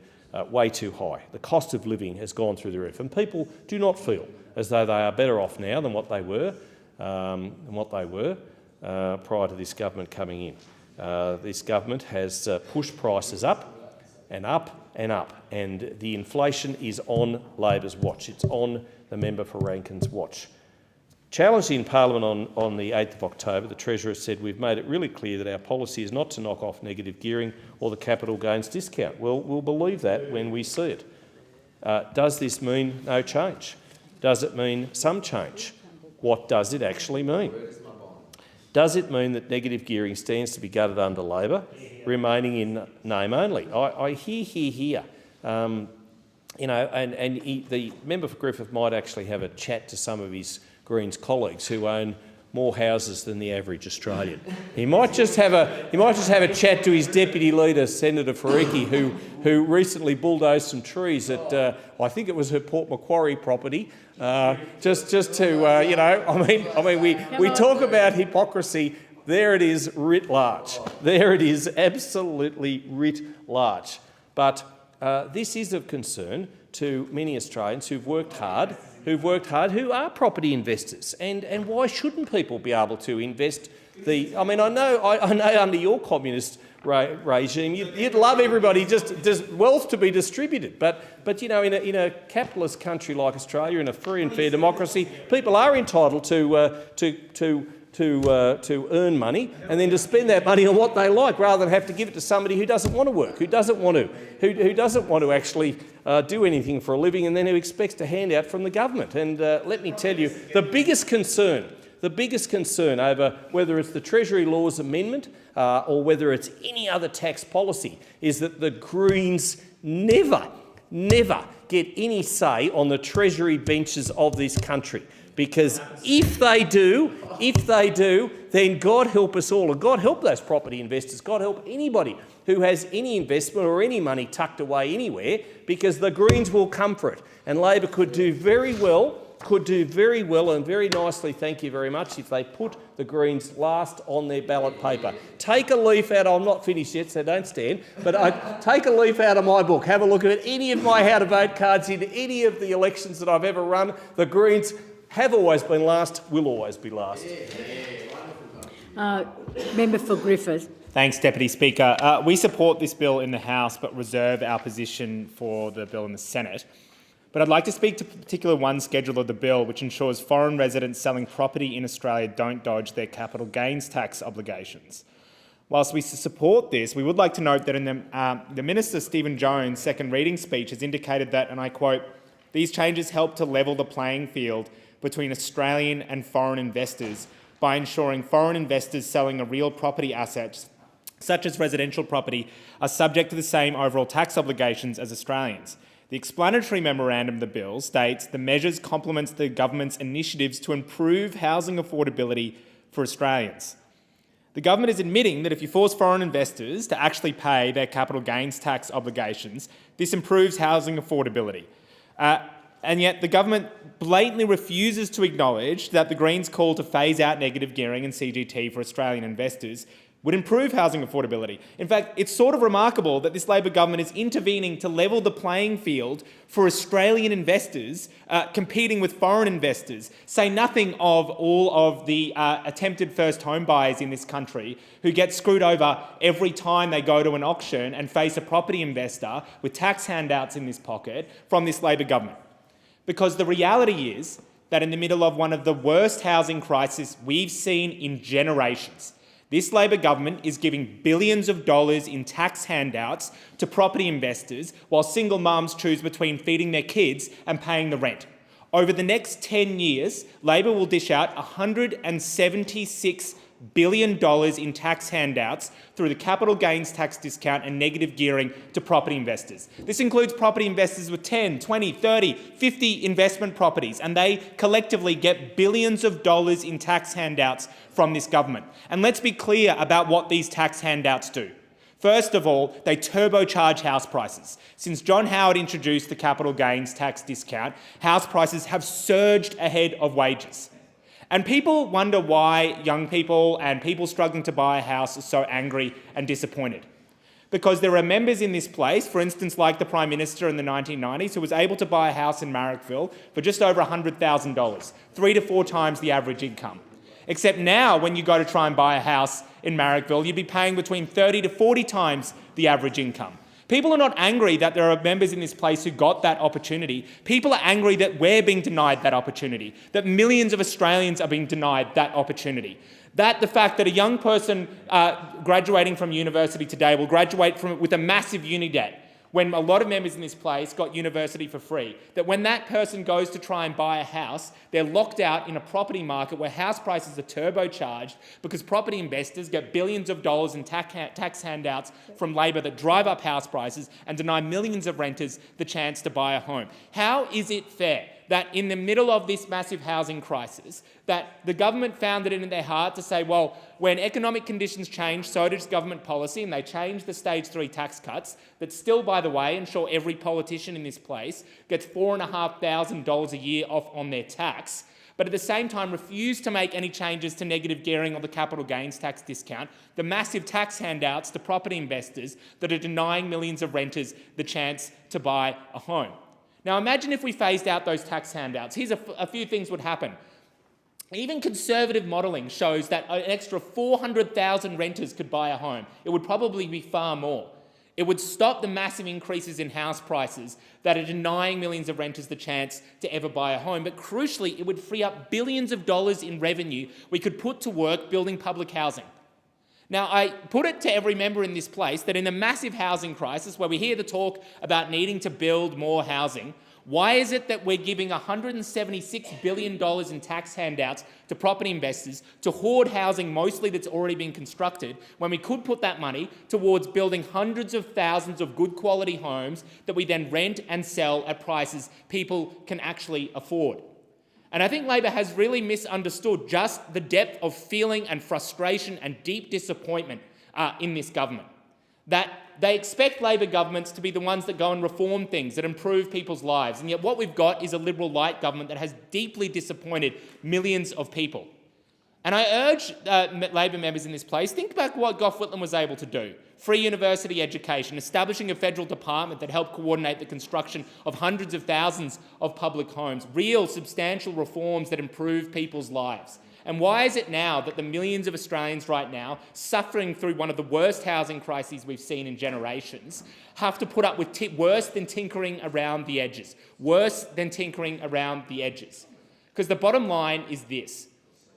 way too high. The cost of living has gone through the roof, and people do not feel as though they are better off now than what they were, prior to this government coming in. This government has pushed prices up and up and up, and the inflation is on Labor's watch. It's on the member for Rankin's watch. Challenged in Parliament on the 8th of October, the Treasurer said, "We've made it really clear that our policy is not to knock off negative gearing or the capital gains discount." Well, we'll believe that when we see it. Does this mean no change? Does it mean some change? What does it actually mean? Does it mean that negative gearing stands to be gutted under Labor, remaining in name only? I hear. You know, and the member for Griffith might actually have a chat to some of his Greens colleagues who own more houses than the average Australian. He might just have a chat to his deputy leader, Senator Faruqi, who recently bulldozed some trees at I think it was her Port Macquarie property. Just to you know, I mean we talk about hypocrisy. There it is writ large. There it is absolutely writ large. But this is of concern to many Australians who've worked hard, who are property investors. And why shouldn't people be able to invest I know under your communist regime, you'd love everybody just wealth to be distributed. But you know, in a capitalist country like Australia, in a free and fair democracy, people are entitled to earn money and then to spend that money on what they like, rather than have to give it to somebody who doesn't want to work, who doesn't want to actually do anything for a living, and then who expects to hand out from the government. And let me tell you, the biggest concern over whether it's the Treasury Laws Amendment or whether it's any other tax policy is that the Greens never get any say on the Treasury benches of this country. Because if they do, then God help us all, and God help those property investors, God help anybody who has any investment or any money tucked away anywhere, because the Greens will come for it. And Labor could do very well and very nicely, thank you very much, if they put the Greens last on their ballot paper. Take a leaf out, I'm not finished yet, so don't stand, but take a leaf out of my book, have a look at it, any of my how to vote cards in any of the elections that I've ever run, the Greens have always been last, will always be last. Member for Griffith. Thanks, Deputy Speaker. We support this bill in the House but reserve our position for the bill in the Senate. But I'd like to speak to particular one schedule of the bill which ensures foreign residents selling property in Australia don't dodge their capital gains tax obligations. Whilst we support this, we would like to note that in the Minister Stephen Jones' second reading speech has indicated that, and I quote, "These changes help to level the playing field between Australian and foreign investors by ensuring foreign investors selling a real property asset, such as residential property, are subject to the same overall tax obligations as Australians." The explanatory memorandum of the bill states the measures complements the government's initiatives to improve housing affordability for Australians. The government is admitting that if you force foreign investors to actually pay their capital gains tax obligations, this improves housing affordability. And yet the government blatantly refuses to acknowledge that the Greens' call to phase out negative gearing and CGT for Australian investors would improve housing affordability. In fact, it's sort of remarkable that this Labor government is intervening to level the playing field for Australian investors competing with foreign investors. Say nothing of all of the attempted first home buyers in this country who get screwed over every time they go to an auction and face a property investor with tax handouts in this pocket from this Labor government. Because the reality is that in the middle of one of the worst housing crises we've seen in generations, this Labor government is giving billions of dollars in tax handouts to property investors while single mums choose between feeding their kids and paying the rent. Over the next 10 years, Labor will dish out $176 billion in tax handouts through the capital gains tax discount and negative gearing to property investors. This includes property investors with 10, 20, 30, 50 investment properties, and they collectively get billions of dollars in tax handouts from this government. And let's be clear about what these tax handouts do. First of all, they turbocharge house prices. Since John Howard introduced the capital gains tax discount, house prices have surged ahead of wages. And people wonder why young people and people struggling to buy a house are so angry and disappointed. Because there are members in this place, for instance, like the Prime Minister in the 1990s, who was able to buy a house in Marrickville for just over $100,000, 3 to 4 times the average income. Except now, when you go to try and buy a house in Marrickville, you'd be paying between 30 to 40 times the average income. People are not angry that there are members in this place who got that opportunity. People are angry that we're being denied that opportunity, that millions of Australians are being denied that opportunity. That the fact that a young person graduating from university today will graduate with a massive uni debt, when a lot of members in this place got university for free, that when that person goes to try and buy a house, they're locked out in a property market where house prices are turbocharged because property investors get billions of dollars in tax handouts from Labor that drive up house prices and deny millions of renters the chance to buy a home. How is it fair that in the middle of this massive housing crisis, that the government found it in their heart to say, well, when economic conditions change, so does government policy, and they changed the stage 3 tax cuts that still, by the way, ensure every politician in this place gets $4,500 a year off on their tax, but at the same time refused to make any changes to negative gearing or the capital gains tax discount, the massive tax handouts to property investors that are denying millions of renters the chance to buy a home. Now imagine if we phased out those tax handouts. Here's a few things would happen. Even conservative modelling shows that an extra 400,000 renters could buy a home. It would probably be far more. It would stop the massive increases in house prices that are denying millions of renters the chance to ever buy a home. But crucially, it would free up billions of dollars in revenue we could put to work building public housing. Now, I put it to every member in this place that in a massive housing crisis where we hear the talk about needing to build more housing, why is it that we're giving $176 billion in tax handouts to property investors to hoard housing mostly that's already been constructed when we could put that money towards building hundreds of thousands of good quality homes that we then rent and sell at prices people can actually afford? And I think Labor has really misunderstood just the depth of feeling and frustration and deep disappointment in this government. That they expect Labor governments to be the ones that go and reform things, that improve people's lives. And yet what we've got is a Liberal light government that has deeply disappointed millions of people. And I urge Labor members in this place, think back what Gough Whitlam was able to do. Free university education, establishing a federal department that helped coordinate the construction of hundreds of thousands of public homes, real substantial reforms that improve people's lives. And why is it now that the millions of Australians right now, suffering through one of the worst housing crises we've seen in generations, have to put up with worse than tinkering around the edges? Worse than tinkering around the edges. Because the bottom line is this.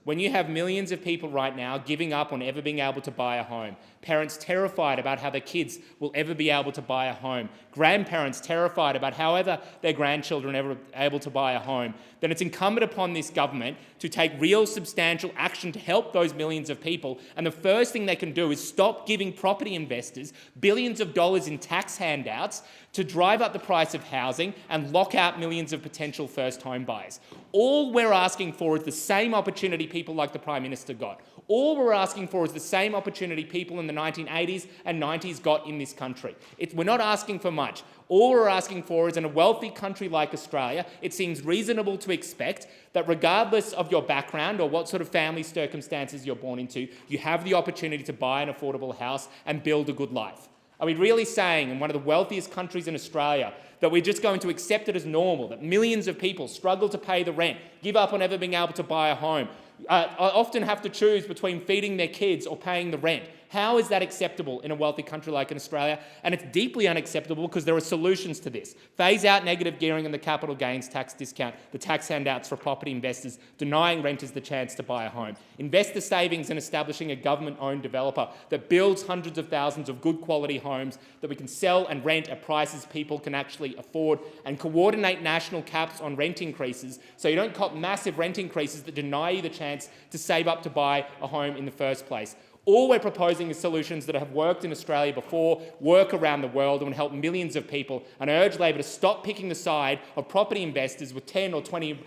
When you have millions of people right now giving up on ever being able to buy a home, parents terrified about how their kids will ever be able to buy a home, grandparents terrified about how ever their grandchildren are ever able to buy a home, then it's incumbent upon this government to take real substantial action to help those millions of people. And the first thing they can do is stop giving property investors billions of dollars in tax handouts to drive up the price of housing and lock out millions of potential first home buyers. All we're asking for is the same opportunity people like the Prime Minister got. All we're asking for is the same opportunity people in the 1980s and 90s got in this country. We're not asking for much. All we're asking for is in a wealthy country like Australia, it seems reasonable to expect that regardless of your background or what sort of family circumstances you're born into, you have the opportunity to buy an affordable house and build a good life. Are we really saying in one of the wealthiest countries in Australia that we're just going to accept it as normal, that millions of people struggle to pay the rent, give up on ever being able to buy a home, often have to choose between feeding their kids or paying the rent? How is that acceptable in a wealthy country like in Australia? And it's deeply unacceptable because there are solutions to this. Phase out negative gearing and the capital gains tax discount, the tax handouts for property investors, denying renters the chance to buy a home. Invest the savings in establishing a government-owned developer that builds hundreds of thousands of good quality homes that we can sell and rent at prices people can actually afford, and coordinate national caps on rent increases so you don't cop massive rent increases that deny you the chance to save up to buy a home in the first place. All we're proposing is solutions that have worked in Australia before, work around the world, and will help millions of people. And I urge Labor to stop picking the side of property investors with 10 or 20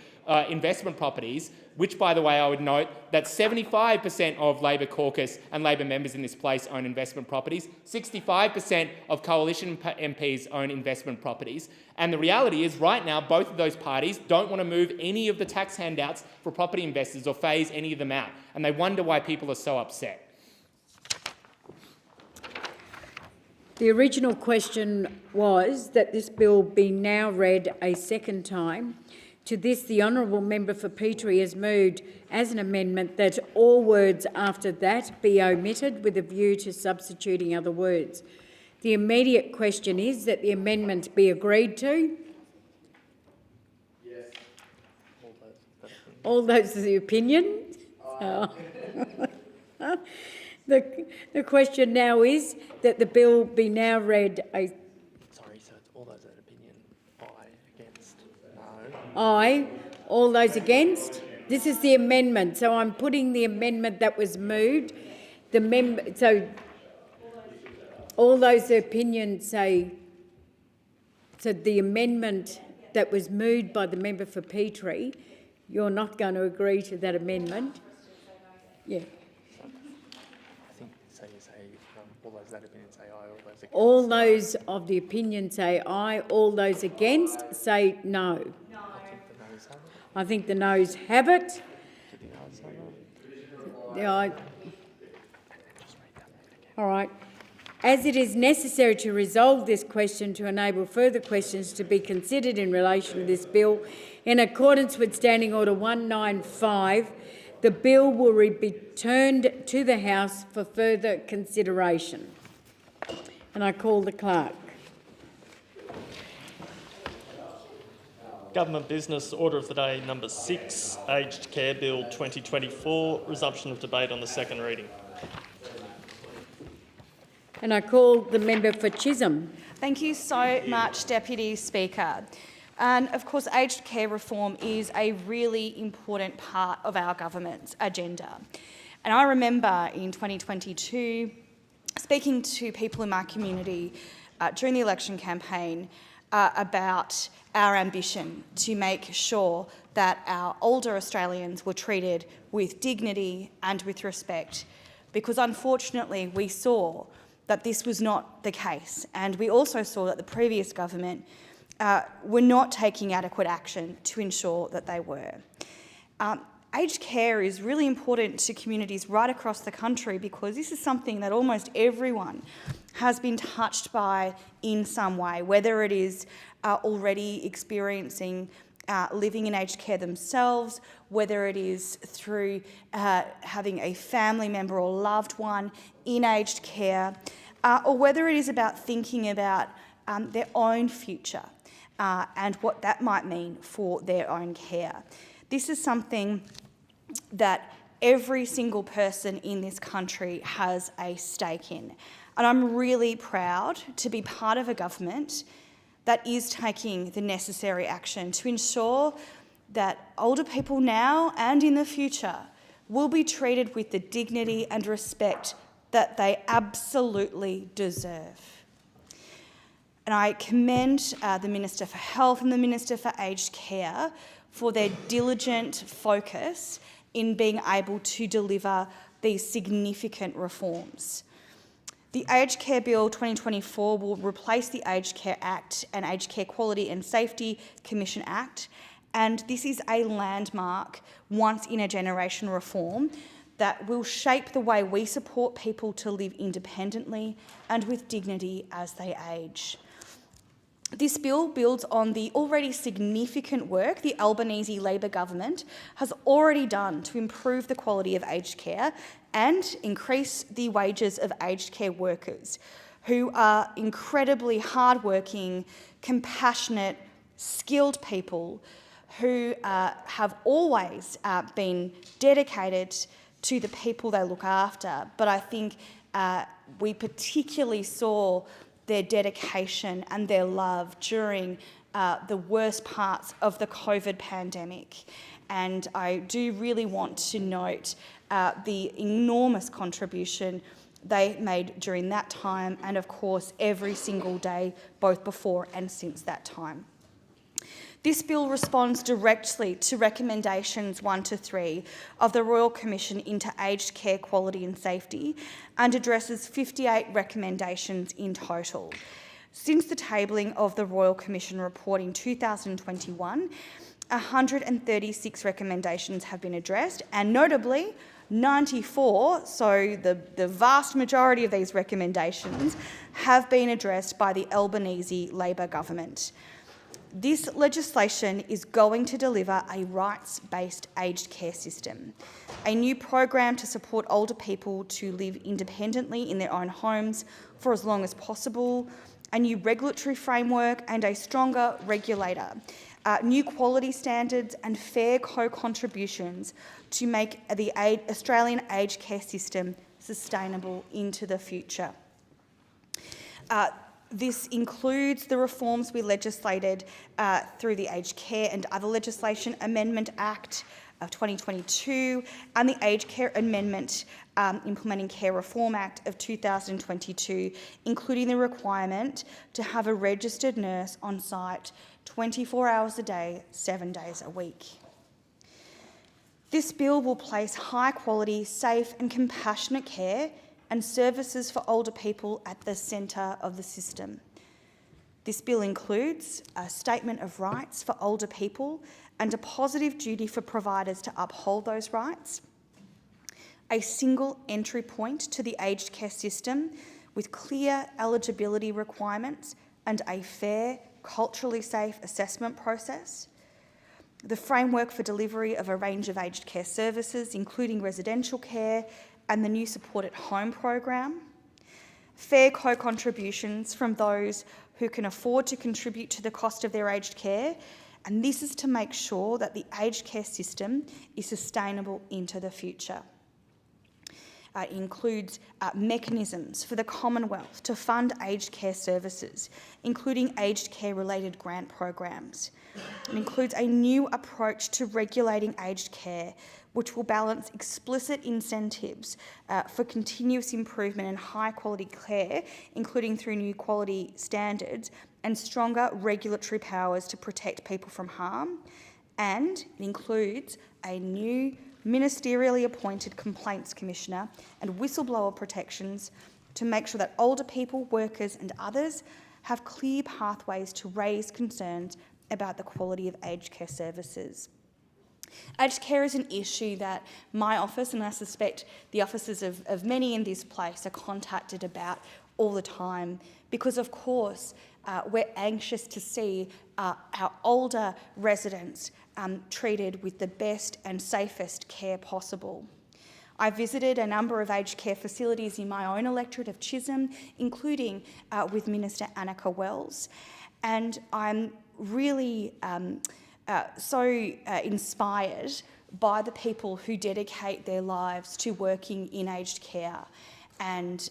investment properties, which, by the way, I would note that 75% of Labor caucus and Labor members in this place own investment properties. 65% of coalition MPs own investment properties. And the reality is, right now, both of those parties don't want to move any of the tax handouts for property investors or phase any of them out. And they wonder why people are so upset. The original question was that this bill be now read a second time. To this, the honourable member for Petrie has moved as an amendment that all words after that be omitted with a view to substituting other words. The immediate question is that the amendment be agreed to. Yes. All those of the opinion? The question now is that the bill be now read a... Sorry, so it's all those of opinion. Aye, against, no. Aye. All those against? This is the amendment, so I'm putting the amendment that was moved. So all those opinions say... So the amendment that was moved by the member for Petrie, you're not going to agree to that amendment? Yeah. All those of the opinion say aye. All those against say no. I think the noes have it. The aye. All right. As it is necessary to resolve this question to enable further questions to be considered in relation to this bill, in accordance with Standing Order 195, the bill will be returned to the House for further consideration. And I call the clerk. Government Business, Order of the Day number 6, Aged Care Bill 2024, resumption of debate on the second reading. And I call the member for Chisholm. Thank you so much, Deputy Speaker. And of course, aged care reform is a really important part of our government's agenda. And I remember in 2022 speaking to people in my community during the election campaign about our ambition to make sure that our older Australians were treated with dignity and with respect, because unfortunately we saw that this was not the case, and we also saw that the previous government were not taking adequate action to ensure that they were. Aged care is really important to communities right across the country because this is something that almost everyone has been touched by in some way, whether it is already experiencing living in aged care themselves, whether it is through having a family member or loved one in aged care, or whether it is about thinking about their own future and what that might mean for their own care. This is something that every single person in this country has a stake in. And I'm really proud to be part of a government that is taking the necessary action to ensure that older people now and in the future will be treated with the dignity and respect that they absolutely deserve. And I commend the Minister for Health and the Minister for Aged Care for their diligent focus in being able to deliver these significant reforms. The Aged Care Bill 2024 will replace the Aged Care Act and Aged Care Quality and Safety Commission Act, and this is a landmark, once-in-a-generation reform that will shape the way we support people to live independently and with dignity as they age. This bill builds on the already significant work the Albanese Labor government has already done to improve the quality of aged care and increase the wages of aged care workers, who are incredibly hardworking, compassionate, skilled people who have always been dedicated to the people they look after. But I think we particularly saw their dedication and their love during the worst parts of the COVID pandemic. And I do really want to note the enormous contribution they made during that time, and of course every single day, both before and since that time. This bill responds directly to recommendations 1 to 3 of the Royal Commission into Aged Care Quality and Safety and addresses 58 recommendations in total. Since the tabling of the Royal Commission report in 2021, 136 recommendations have been addressed, and notably 94, so the vast majority of these recommendations, have been addressed by the Albanese Labor government. This legislation is going to deliver a rights-based aged care system, a new program to support older people to live independently in their own homes for as long as possible, a new regulatory framework and a stronger regulator, new quality standards and fair co-contributions to make the Australian aged care system sustainable into the future. This includes the reforms we legislated through the Aged Care and Other Legislation Amendment Act of 2022 and the Aged Care Amendment Implementing Care Reform Act of 2022, including the requirement to have a registered nurse on site 24 hours a day, 7 days a week. This bill will place high quality, safe and compassionate care and services for older people at the centre of the system. This bill includes a statement of rights for older people and a positive duty for providers to uphold those rights, a single entry point to the aged care system with clear eligibility requirements and a fair, culturally safe assessment process, the framework for delivery of a range of aged care services, including residential care and the new Support at Home program, fair co-contributions from those who can afford to contribute to the cost of their aged care, and this is to make sure that the aged care system is sustainable into the future. It includes mechanisms for the Commonwealth to fund aged care services, including aged care-related grant programs. It includes a new approach to regulating aged care, which will balance explicit incentives for continuous improvement and high-quality care, including through new quality standards, and stronger regulatory powers to protect people from harm. And it includes a new ministerially appointed Complaints Commissioner and whistleblower protections to make sure that older people, workers and others have clear pathways to raise concerns about the quality of aged care services. Aged care is an issue that my office, and I suspect the offices of many in this place, are contacted about all the time because, of course, we're anxious to see our older residents treated with the best and safest care possible. I visited a number of aged care facilities in my own electorate of Chisholm, including with Minister Annika Wells, and I'm really inspired by the people who dedicate their lives to working in aged care and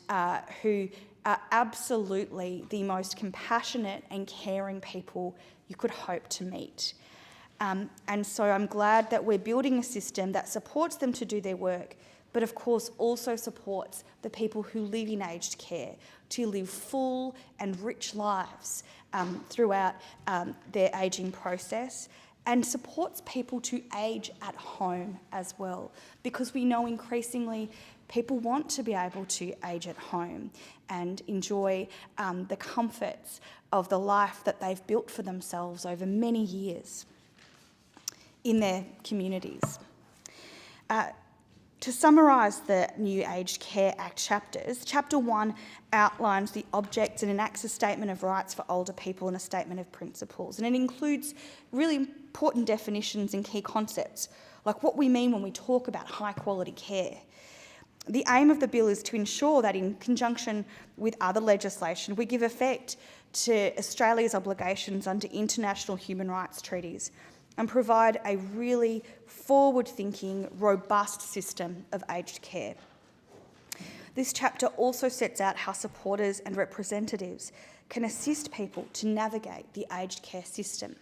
who are absolutely the most compassionate and caring people you could hope to meet. And so I'm glad that we're building a system that supports them to do their work, but of course also supports the people who live in aged care to live full and rich lives throughout their ageing process, and supports people to age at home as well, because we know increasingly people want to be able to age at home and enjoy the comforts of the life that they've built for themselves over many years in their communities. To summarise the new Aged Care Act chapters, Chapter 1 outlines the objects and enacts a statement of rights for older people and a statement of principles. And it includes really important definitions and key concepts, like what we mean when we talk about high quality care. The aim of the bill is to ensure that in conjunction with other legislation, we give effect to Australia's obligations under international human rights treaties and provide a really forward-thinking, robust system of aged care. This chapter also sets out how supporters and representatives can assist people to navigate the aged care system.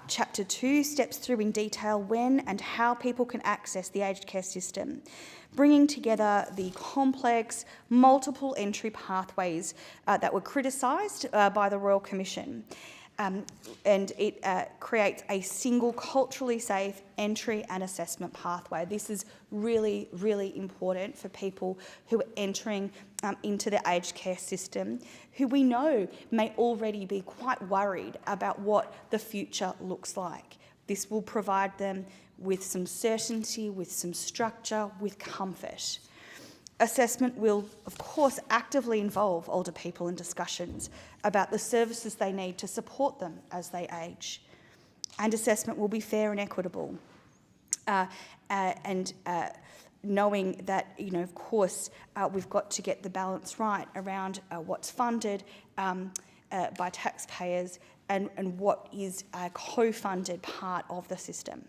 Chapter 2 steps through in detail when and how people can access the aged care system, bringing together the complex, multiple entry pathways that were criticised by the Royal Commission. And it creates a single culturally safe entry and assessment pathway. This is really, really important for people who are entering into the aged care system, who we know may already be quite worried about what the future looks like. This will provide them with some certainty, with some structure, with comfort. Assessment will, of course, actively involve older people in discussions about the services they need to support them as they age. And assessment will be fair and equitable. Knowing that, of course, we've got to get the balance right around what's funded by taxpayers and what is a co-funded part of the system.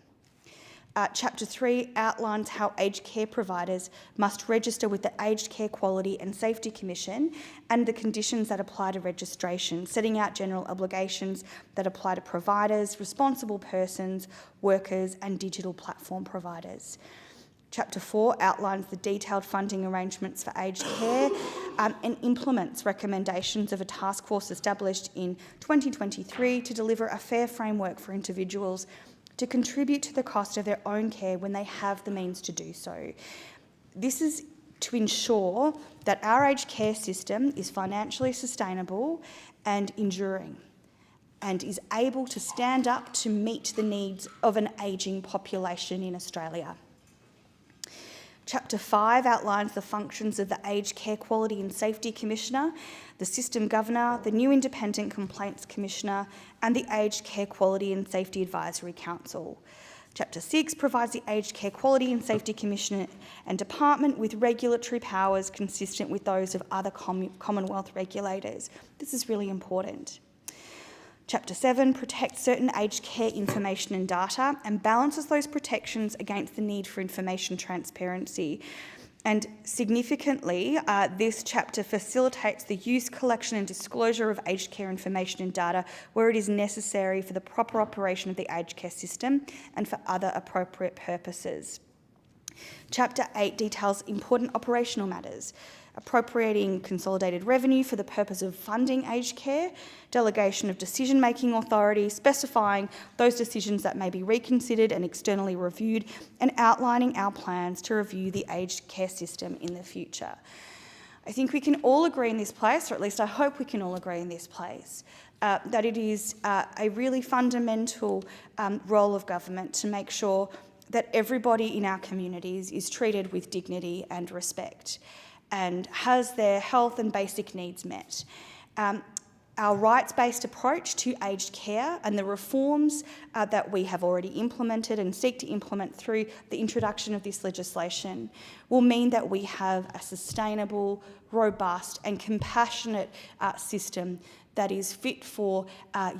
Chapter 3 outlines how aged care providers must register with the Aged Care Quality and Safety Commission and the conditions that apply to registration, setting out general obligations that apply to providers, responsible persons, workers and digital platform providers. Chapter 4 outlines the detailed funding arrangements for aged care and implements recommendations of a task force established in 2023 to deliver a fair framework for individuals to contribute to the cost of their own care when they have the means to do so. This is to ensure that our aged care system is financially sustainable and enduring and is able to stand up to meet the needs of an ageing population in Australia. Chapter 5 outlines the functions of the Aged Care Quality and Safety Commissioner, the System Governor, the new Independent Complaints Commissioner and the Aged Care Quality and Safety Advisory Council. Chapter 6 provides the Aged Care Quality and Safety Commissioner and Department with regulatory powers consistent with those of other Commonwealth regulators. This is really important. Chapter 7 protects certain aged care information and data and balances those protections against the need for information transparency. And significantly, this chapter facilitates the use, collection and disclosure of aged care information and data where it is necessary for the proper operation of the aged care system and for other appropriate purposes. Chapter 8 details important operational matters, appropriating consolidated revenue for the purpose of funding aged care, delegation of decision-making authority, specifying those decisions that may be reconsidered and externally reviewed, and outlining our plans to review the aged care system in the future. I think we can all agree in this place, or at least I hope we can all agree in this place, that it is a really fundamental role of government to make sure that everybody in our communities is treated with dignity and respect and has their health and basic needs met. Our rights-based approach to aged care and the reforms that we have already implemented and seek to implement through the introduction of this legislation will mean that we have a sustainable, robust and compassionate system that is fit for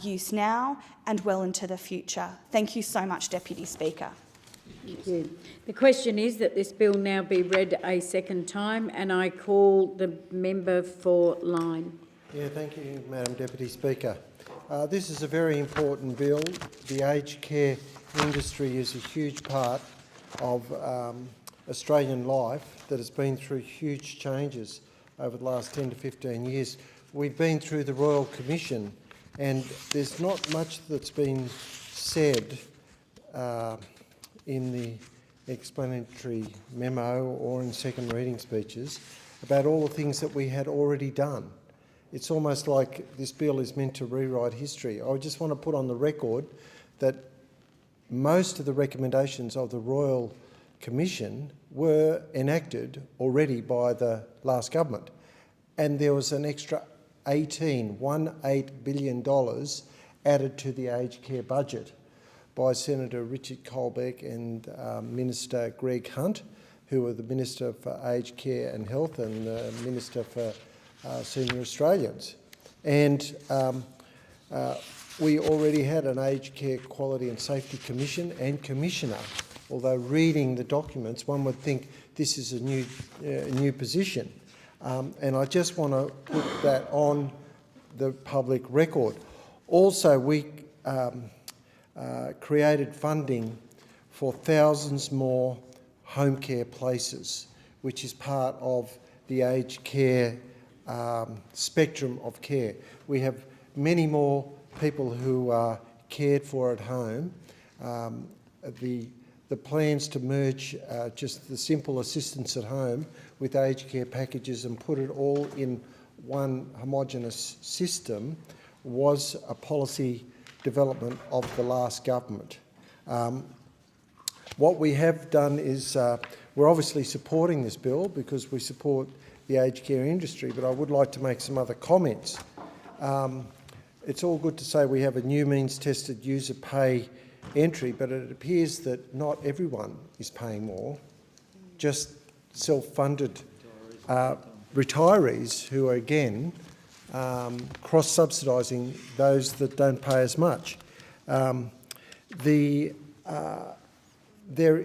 use now and well into the future. Thank you so much, Deputy Speaker. Thank you. The question is that this bill now be read a second time, and I call the member for Lyne. Yeah, thank you, Madam Deputy Speaker. This is a very important bill. The aged care industry is a huge part of Australian life that has been through huge changes over the last 10 to 15 years. We've been through the Royal Commission and there's not much that's been said in the explanatory memo or in second reading speeches about all the things that we had already done. It's almost like this bill is meant to rewrite history. I just want to put on the record that most of the recommendations of the Royal Commission were enacted already by the last government, and there was an extra $18 billion added to the aged care budget by Senator Richard Colbeck and Minister Greg Hunt, who were the Minister for Aged Care and Health and the Minister for Senior Australians. And we already had an Aged Care Quality and Safety Commission and Commissioner. Although reading the documents, one would think this is a new position. And I just want to put that on the public record. Also, we created funding for thousands more home care places, which is part of the aged care spectrum of care. We have many more people who are cared for at home. The plans to merge just the simple assistance at home with aged care packages and put it all in one homogenous system was a policy development of the last government. What we have done is we're obviously supporting this bill because we support the aged care industry, but I would like to make some other comments. It's all good to say we have a new means-tested user pay entry, but it appears that not everyone is paying more, just self-funded retirees who are, again, cross-subsidising those that don't pay as much. There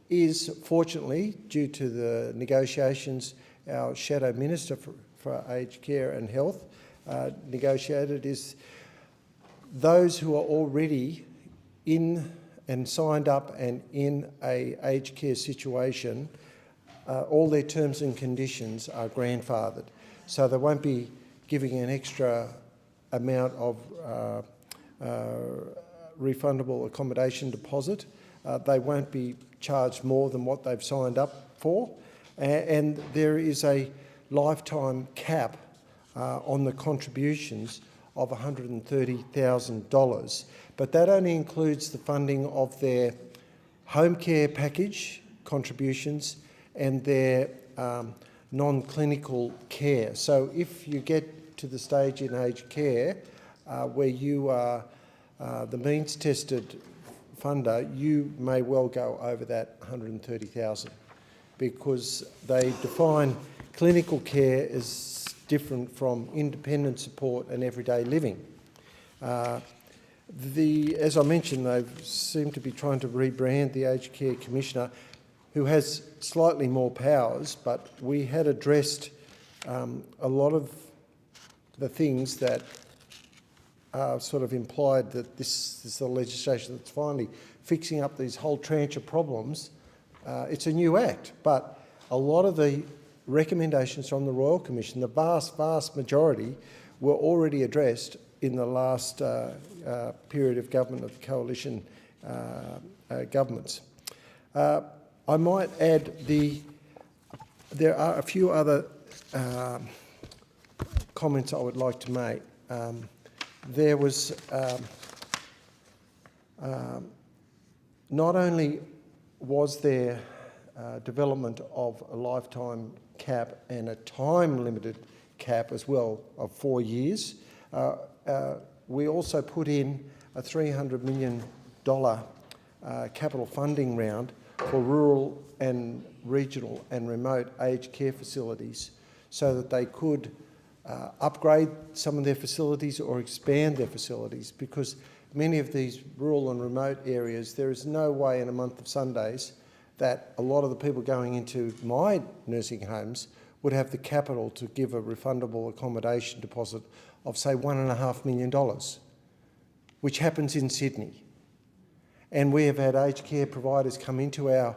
is, fortunately, due to the negotiations, our Shadow Minister for Aged Care and Health negotiated is those who are already in and signed up and in a aged care situation, all their terms and conditions are grandfathered. So they won't be giving an extra amount of refundable accommodation deposit. They won't be charged more than what they've signed up for. And there is a lifetime cap on the contributions of $130,000. But that only includes the funding of their home care package contributions and their non-clinical care. So if you get to the stage in aged care where you are the means-tested funder, you may well go over that $130,000 because they define clinical care as different from independent support and everyday living. As I mentioned, they seem to be trying to rebrand the Aged Care Commissioner, who has slightly more powers, but we had addressed a lot of the things that sort of implied that this is the legislation that's finally fixing up these whole tranche of problems. It's a new act, but a lot of the recommendations from the Royal Commission, the vast majority, were already addressed in the last period of government of the coalition governments. I might add there are a few other comments I would like to make. There was not only was there development of a lifetime cap and a time-limited cap as well of 4 years, we also put in a $300 million capital funding round for rural and regional and remote aged care facilities so that they could upgrade some of their facilities or expand their facilities, because many of these rural and remote areas, there is no way in a month of Sundays that a lot of the people going into my nursing homes would have the capital to give a refundable accommodation deposit of, say, $1.5 million, which happens in Sydney. And we have had aged care providers come into our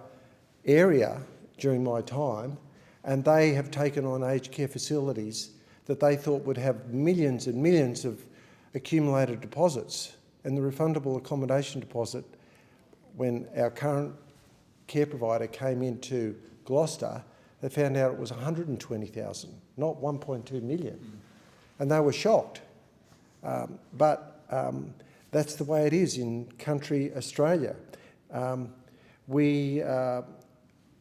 area during my time, and they have taken on aged care facilities that they thought would have millions and millions of accumulated deposits. and the refundable accommodation deposit, when our current care provider came into Gloucester, they found out it was 120,000, not 1.2 million. And they were shocked. But that's the way it is in country Australia. We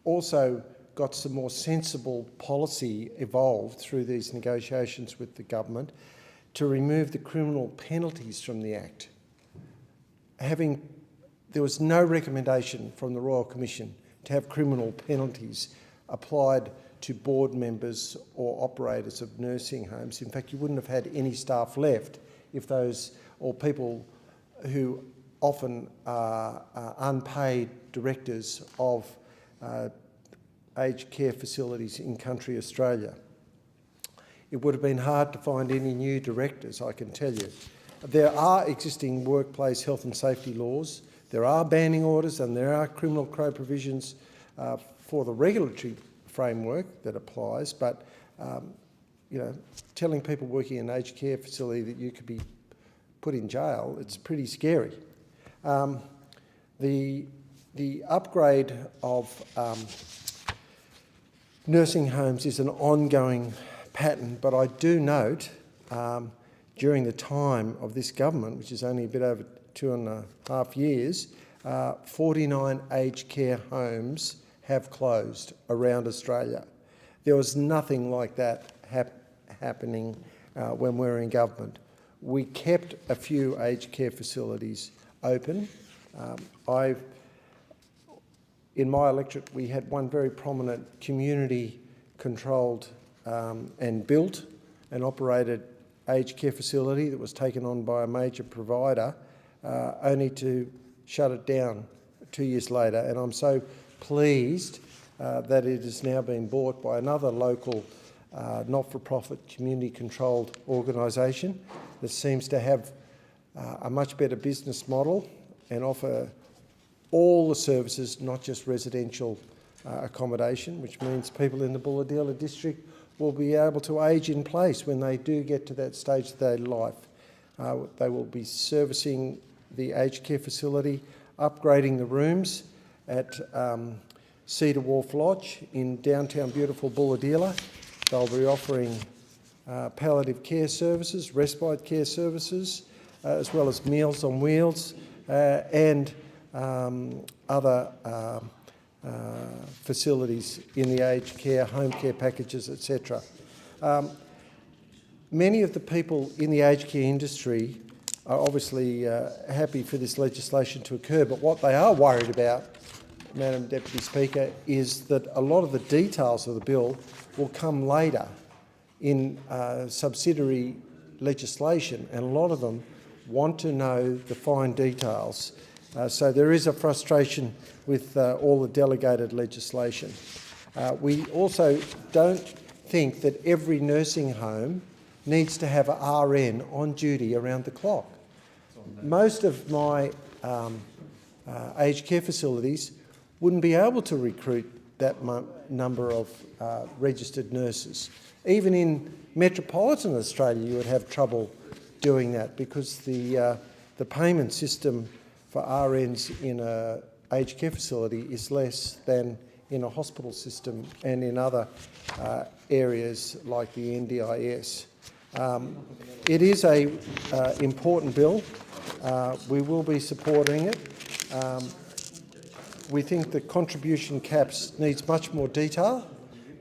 also got some more sensible policy evolved through these negotiations with the government to remove the criminal penalties from the Act. There was no recommendation from the Royal Commission to have criminal penalties applied to board members or operators of nursing homes. In fact, you wouldn't have had any staff left if those, or people who often are unpaid directors of aged care facilities in country Australia. It would have been hard to find any new directors, I can tell you. There are existing workplace health and safety laws, there are banning orders, and there are criminal code provisions for the regulatory framework that applies, but you know, telling people working in an aged care facility that you could be put in jail, it's pretty scary. The upgrade of nursing homes is an ongoing pattern, but I do note during the time of this government, which is only a bit over 2.5 years, 49 aged care homes have closed around Australia. There was nothing like that happening when we were in government. We kept a few aged care facilities open. In my electorate, we had one very prominent community-controlled and built and operated aged care facility that was taken on by a major provider, only to shut it down 2 years later. And I'm so pleased that it has now been bought by another local not-for-profit community-controlled organisation that seems to have a much better business model and offer all the services, not just residential accommodation, which means people in the Bulahdelah district will be able to age in place when they do get to that stage of their life. They will be servicing the aged care facility, upgrading the rooms at Cedar Wharf Lodge in downtown beautiful Bulahdelah. They'll be offering palliative care services, respite care services, as well as Meals on Wheels and other facilities in the aged care, home care packages, etc. Many of the people in the aged care industry are obviously happy for this legislation to occur, but what they are worried about, Madam Deputy Speaker, is that a lot of the details of the bill will come later in subsidiary legislation, and a lot of them want to know the fine details. So there is a frustration with all the delegated legislation. We also don't think that every nursing home needs to have an RN on duty around the clock. Most of my aged care facilities wouldn't be able to recruit that number of registered nurses. Even in metropolitan Australia, you would have trouble doing that because the payment system for RNs in an aged care facility is less than in a hospital system and in other areas like the NDIS. It is an important bill. We will be supporting it. We think the contribution caps needs much more detail,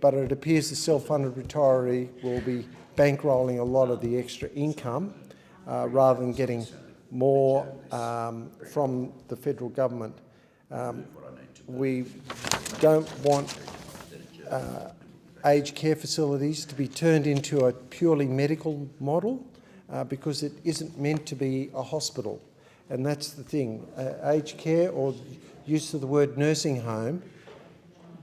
but it appears the self-funded retiree will be bankrolling a lot of the extra income rather than getting more from the federal government. We don't want aged care facilities to be turned into a purely medical model because it isn't meant to be a hospital. And that's the thing. Aged care, or use of the word nursing home,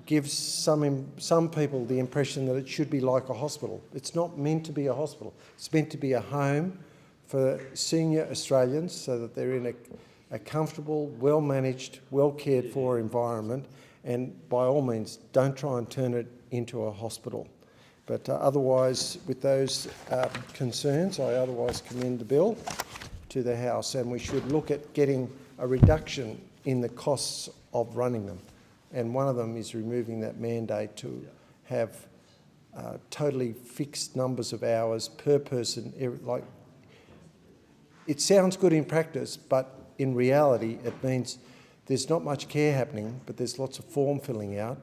gives some people the impression that it should be like a hospital. It's not meant to be a hospital. It's meant to be a home for senior Australians so that they're in a comfortable, well-managed, well-cared-for environment, and by all means, don't try and turn it into a hospital. But otherwise, with those concerns, I otherwise commend the bill to the House, and we should look at getting a reduction in the costs of running them. And one of them is removing that mandate to have totally fixed numbers of hours per person. Like, it sounds good in practice, but in reality it means there's not much care happening, but there's lots of form filling out,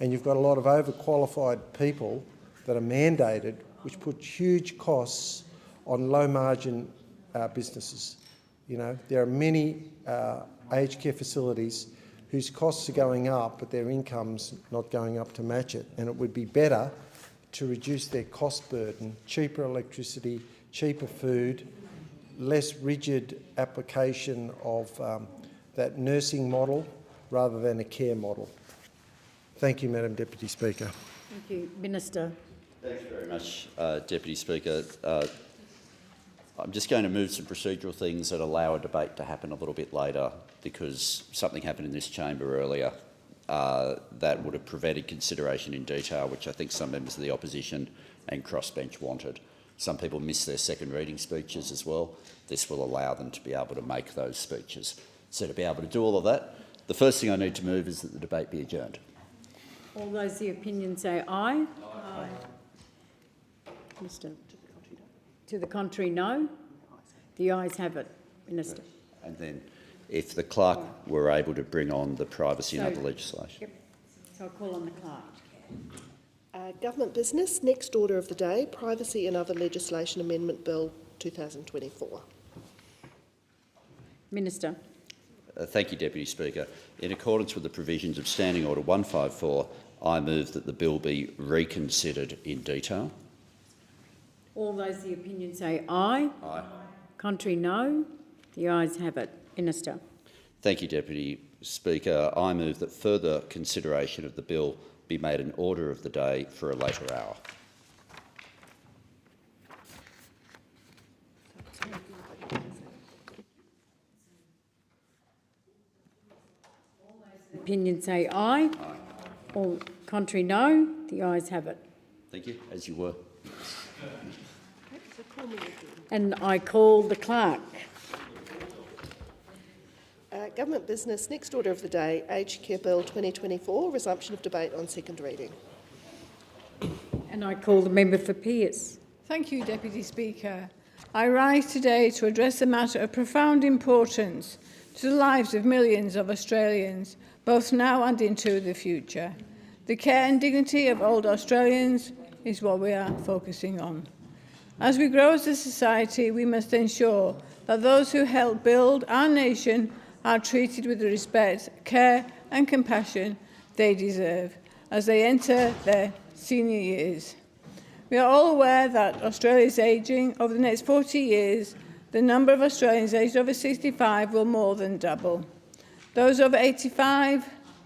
and you've got a lot of overqualified people that are mandated, which puts huge costs on low-margin businesses. You know, there are many aged care facilities whose costs are going up, but their income's not going up to match it, and it would be better to reduce their cost burden, cheaper electricity, cheaper food, less rigid application of that nursing model rather than a care model. Thank you, Madam Deputy Speaker. Thank you. Minister. Thanks very much, Deputy Speaker. I'm just going to move some procedural things that allow a debate to happen a little bit later, because something happened in this chamber earlier that would have prevented consideration in detail, which I think some members of the opposition and crossbench wanted. Some people missed their second reading speeches as well. This will allow them to be able to make those speeches. So to be able to do all of that, the first thing I need to move is that the debate be adjourned. All those the opinion say aye. Aye. Minister. To the contrary, no. The ayes have it. Minister. And then if the clerk were able to bring on the privacy and other legislation. Yep. So I'll call on the clerk. Government business. Next order of the day, Privacy and Other Legislation Amendment Bill 2024. Minister. Thank you, Deputy Speaker. In accordance with the provisions of Standing Order 154, I move that the bill be reconsidered in detail. All those the opinion say aye. Aye. Contrary, no. The ayes have it. Minister. Thank you, Deputy Speaker. I move that further consideration of the bill be made an order of the day for a later hour. Opinion say aye. Aye. All contrary, no. The ayes have it. Thank you. As you were. And I call the clerk. Government business. Next order of the day, Aged Care Bill 2024, resumption of debate on second reading. And I call the member for Pearce. Thank you, Deputy Speaker. I rise today to address a matter of profound importance to the lives of millions of Australians, both now and into the future. The care and dignity of old Australians is what we are focusing on. As we grow as a society, we must ensure that those who help build our nation are treated with the respect, care and compassion they deserve as they enter their senior years. We are all aware that Australia is ageing. Over the next 40 years, the number of Australians aged over 65 will more than double. Those over 85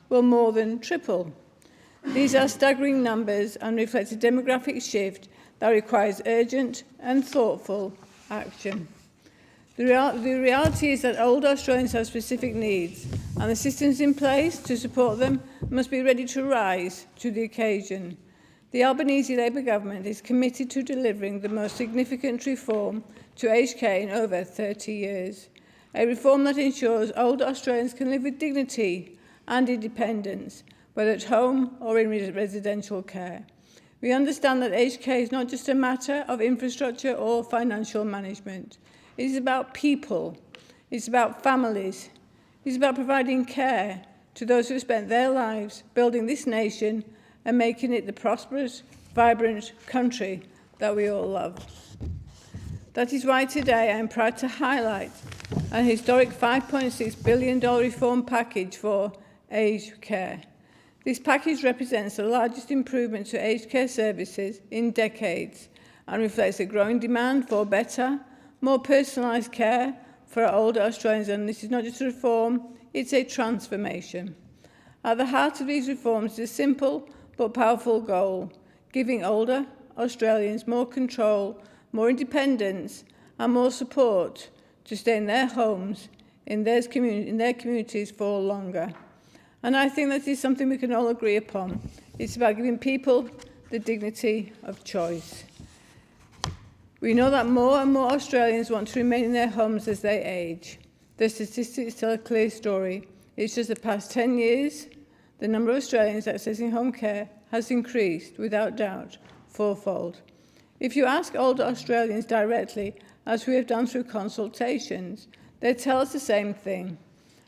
will more than triple. These are staggering numbers and reflect a demographic shift that requires urgent and thoughtful action. The reality is that older Australians have specific needs, and the systems in place to support them must be ready to rise to the occasion. The Albanese Labor government is committed to delivering the most significant reform to aged care in over 30 years, a reform that ensures older Australians can live with dignity and independence, whether at home or in residential care. We understand that aged care is not just a matter of infrastructure or financial management. It is about people, it's about families, it's about providing care to those who have spent their lives building this nation and making it the prosperous, vibrant country that we all love. That is why today I am proud to highlight an historic $5.6 billion reform package for aged care. This package represents the largest improvement to aged care services in decades and reflects a growing demand for better, more personalised care for our older Australians, and this is not just a reform, it's a transformation. At the heart of these reforms is a simple but powerful goal, giving older Australians more control, more independence and more support to stay in their homes, in their communities for longer. And I think that is something we can all agree upon. It's about giving people the dignity of choice. We know that more and more Australians want to remain in their homes as they age. The statistics tell a clear story. It's just the past 10 years, the number of Australians accessing home care has increased, without doubt, fourfold. If you ask older Australians directly, as we have done through consultations, they tell us the same thing.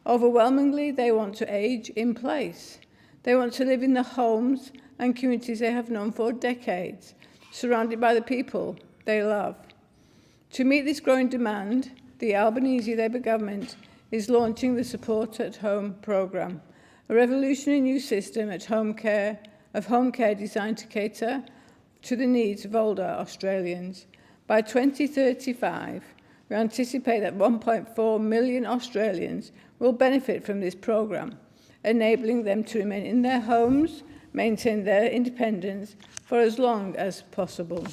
Overwhelmingly, they want to age in place. They want to live in the homes and communities they have known for decades, surrounded by the people they love. To meet this growing demand, the Albanese Labor government is launching the Support at Home programme, a revolutionary new system of home care designed to cater to the needs of older Australians. By 2035, we anticipate that 1.4 million Australians will benefit from this programme, enabling them to remain in their homes, maintain their independence for as long as possible.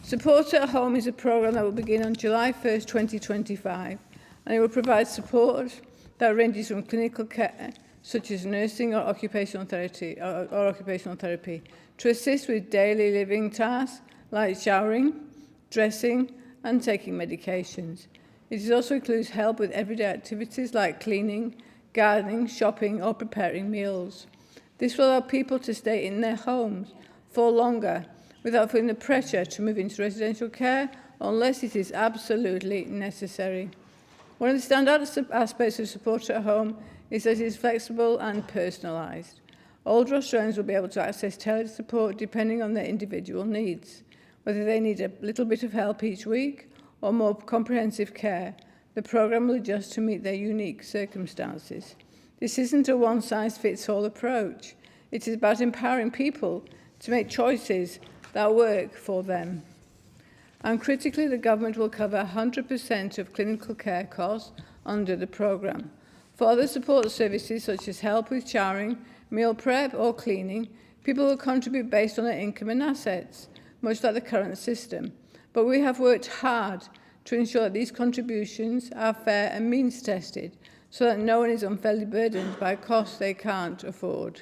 Support at Home is a programme that will begin on July 1st, 2025, and it will provide support that ranges from clinical care, such as nursing or occupational therapy, to assist with daily living tasks like showering, dressing, and taking medications. It also includes help with everyday activities like cleaning, gardening, shopping, or preparing meals. This will allow people to stay in their homes for longer without feeling the pressure to move into residential care unless it is absolutely necessary. One of the standout aspects of Support at Home is that it is flexible and personalised. Older Australians will be able to access tailored support depending on their individual needs. Whether they need a little bit of help each week or more comprehensive care, the programme will adjust to meet their unique circumstances. This isn't a one-size-fits-all approach. It is about empowering people to make choices that work for them. And critically, the government will cover 100% of clinical care costs under the programme. For other support services such as help with showering, meal prep or cleaning, people will contribute based on their income and assets, much like the current system. But we have worked hard to ensure that these contributions are fair and means tested so that no one is unfairly burdened by costs they can't afford.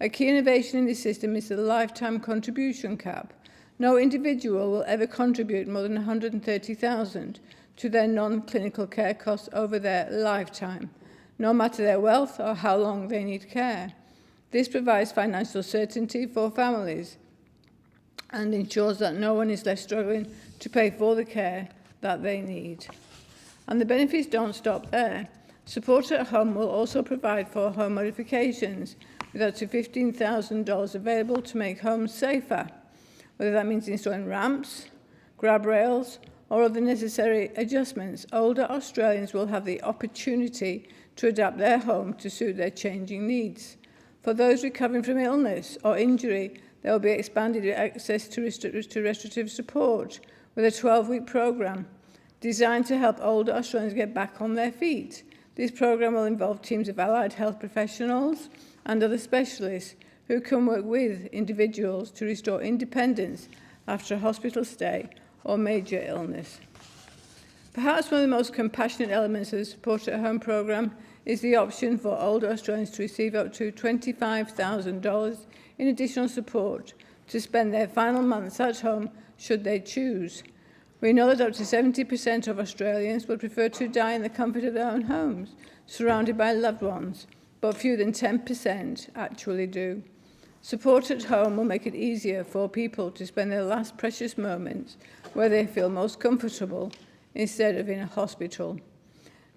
A key innovation in this system is the lifetime contribution cap. No individual will ever contribute more than $130,000 to their non-clinical care costs over their lifetime, no matter their wealth or how long they need care. This provides financial certainty for families and ensures that no one is left struggling to pay for the care that they need. And the benefits don't stop there. Support at Home will also provide for home modifications with up to $15,000 available to make homes safer, whether that means installing ramps, grab rails, or other necessary adjustments. Older Australians will have the opportunity to adapt their home to suit their changing needs. For those recovering from illness or injury, there will be expanded access to restorative support with a 12-week programme designed to help older Australians get back on their feet. This programme will involve teams of allied health professionals and other specialists who can work with individuals to restore independence after a hospital stay or major illness. Perhaps one of the most compassionate elements of the Support at Home programme is the option for older Australians to receive up to $25,000 in additional support to spend their final months at home should they choose. We know that up to 70% of Australians would prefer to die in the comfort of their own homes, surrounded by loved ones, but fewer than 10% actually do. Support at Home will make it easier for people to spend their last precious moments where they feel most comfortable instead of in a hospital.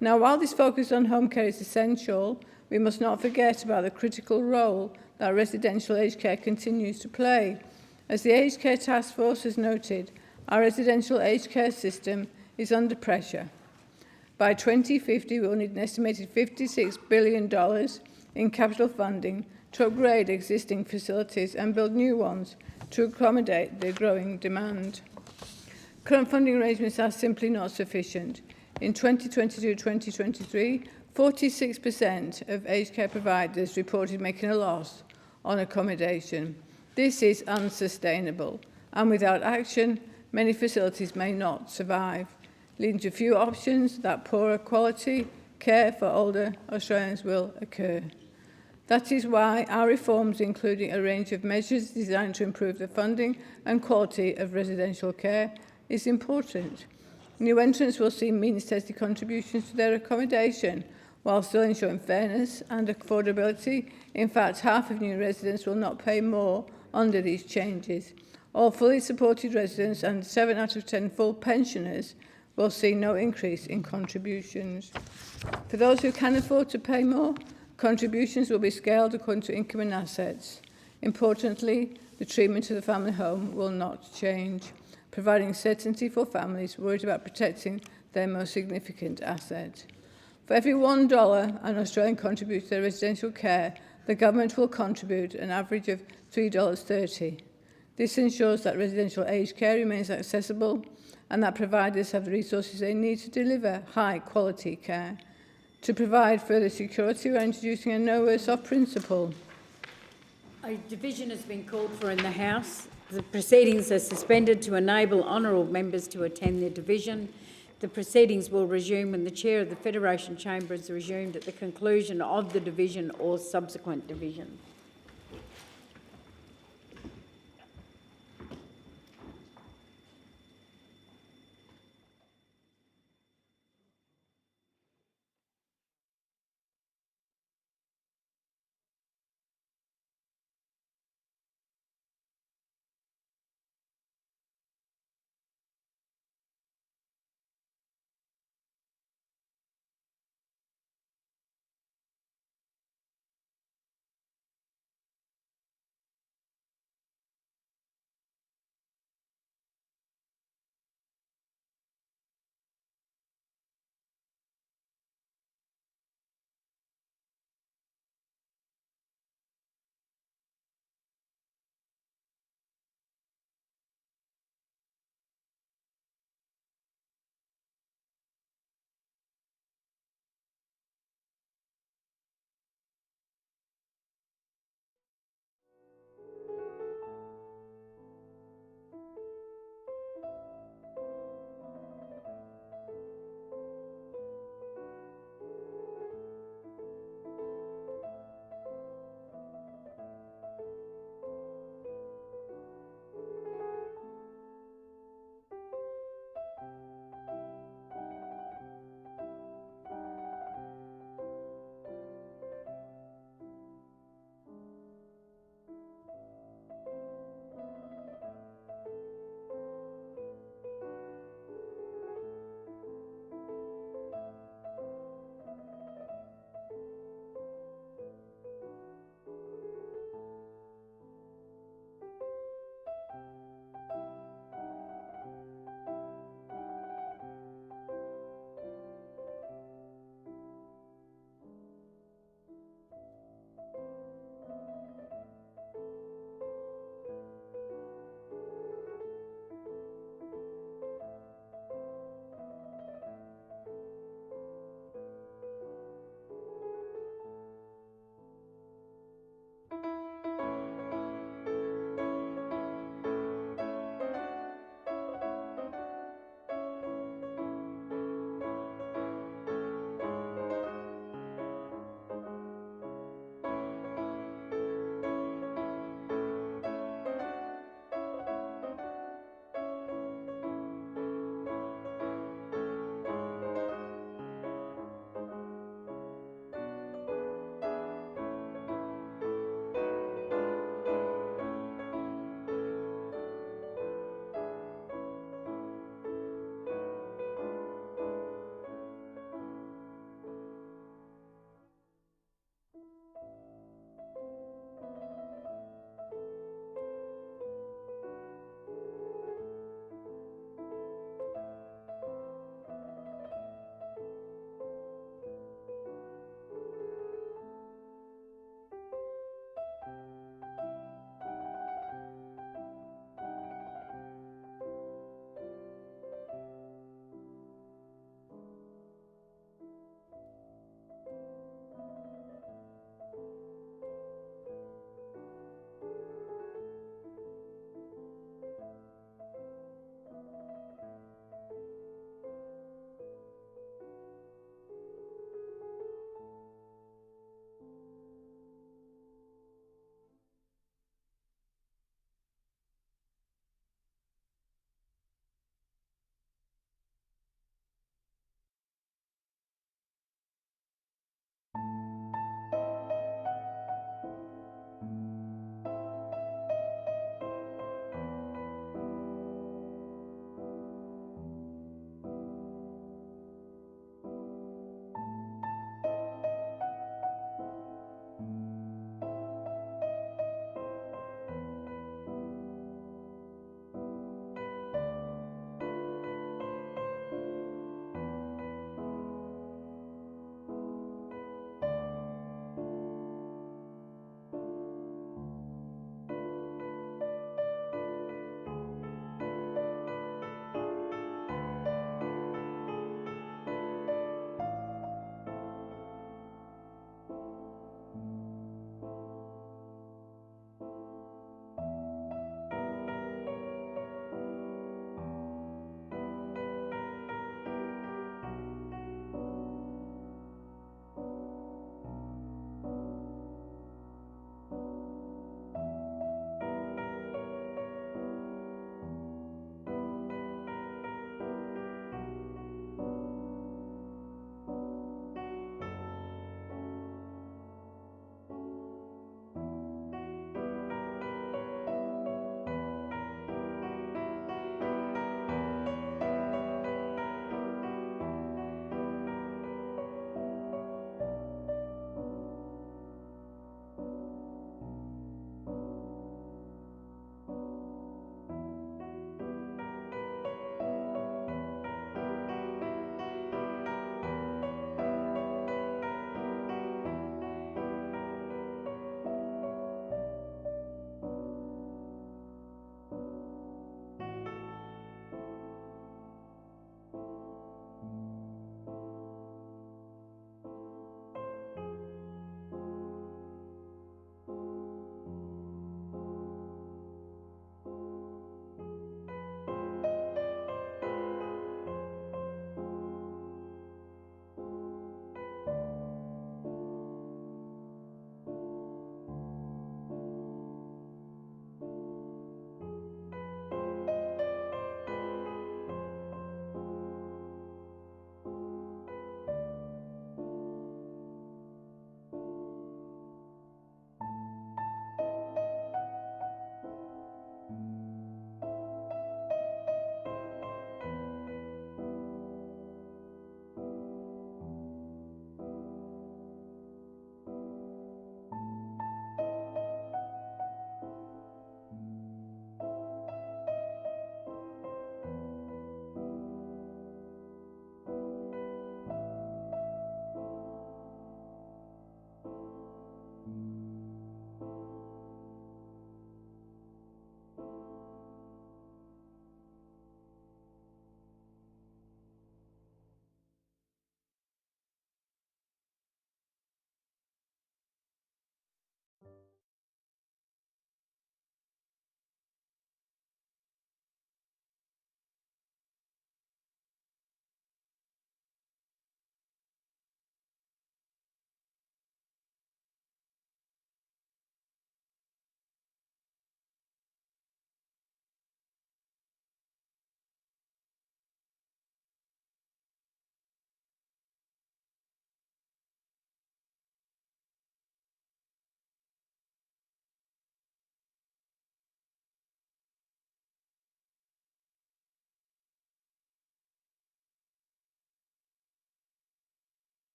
Now, while this focus on home care is essential, we must not forget about the critical role that residential aged care continues to play. As the Aged Care Task Force has noted, our residential aged care system is under pressure. By 2050, we will need an estimated $56 billion in capital funding to upgrade existing facilities and build new ones to accommodate the growing demand. Current funding arrangements are simply not sufficient. In 2022-2023, 46% of aged care providers reported making a loss on accommodation. This is unsustainable, and without action, many facilities may not survive, leading to few options that poorer quality care for older Australians will occur. That is why our reforms, including a range of measures designed to improve the funding and quality of residential care, is important. New entrants will see means-tested contributions to their accommodation, while still ensuring fairness and affordability. In fact, half of new residents will not pay more under these changes. All fully supported residents and 7 out of 10 full pensioners will see no increase in contributions. For those who can afford to pay more, contributions will be scaled according to income and assets. Importantly, the treatment of the family home will not change, providing certainty for families worried about protecting their most significant asset. For every $1 an Australian contributes to their residential care, the government will contribute an average of $3.30. This ensures that residential aged care remains accessible and that providers have the resources they need to deliver high-quality care. To provide further security, we're introducing a no worse off principle. A division has been called for in the House. The proceedings are suspended to enable honourable members to attend their division. The proceedings will resume when the Chair of the Federation Chamber is resumed at the conclusion of the division or subsequent division.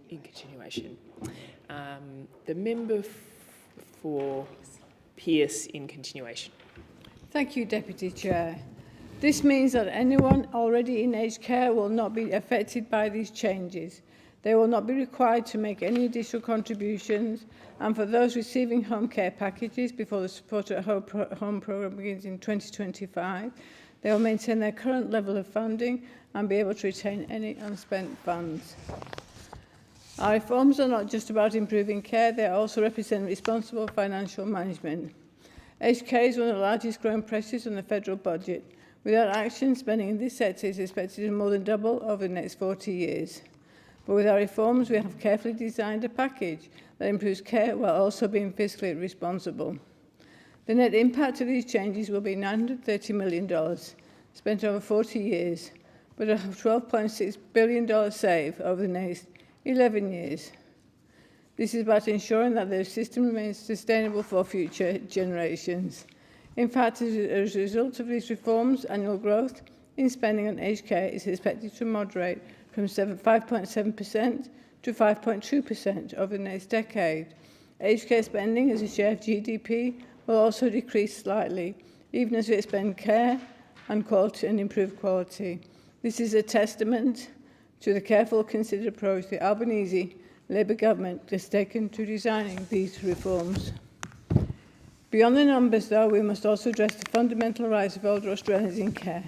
in continuation. The member for Pearce in continuation. Thank you, Deputy Chair. This means that anyone already in aged care will not be affected by these changes. They will not be required to make any additional contributions, and for those receiving home care packages before the Support at Home programme begins in 2025, they will maintain their current level of funding and be able to retain any unspent funds. Our reforms are not just about improving care, they also represent responsible financial management. Aged care is one of the largest growing pressures on the federal budget. Without action, spending in this sector is expected to more than double over the next 40 years. But with our reforms, we have carefully designed a package that improves care while also being fiscally responsible. The net impact of these changes will be $930 million, spent over 40 years, but a $12.6 billion save over the next 11 years. This is about ensuring that the system remains sustainable for future generations. In fact, as a result of these reforms, annual growth in spending on aged care is expected to moderate from 5.7% to 5.2% over the next decade. Aged care spending as a share of GDP will also decrease slightly, even as we expand care and improve quality. This is a testament to the careful, considered approach the Albanese Labour government has taken to designing these reforms. Beyond the numbers, though, we must also address the fundamental rights of older Australians in care.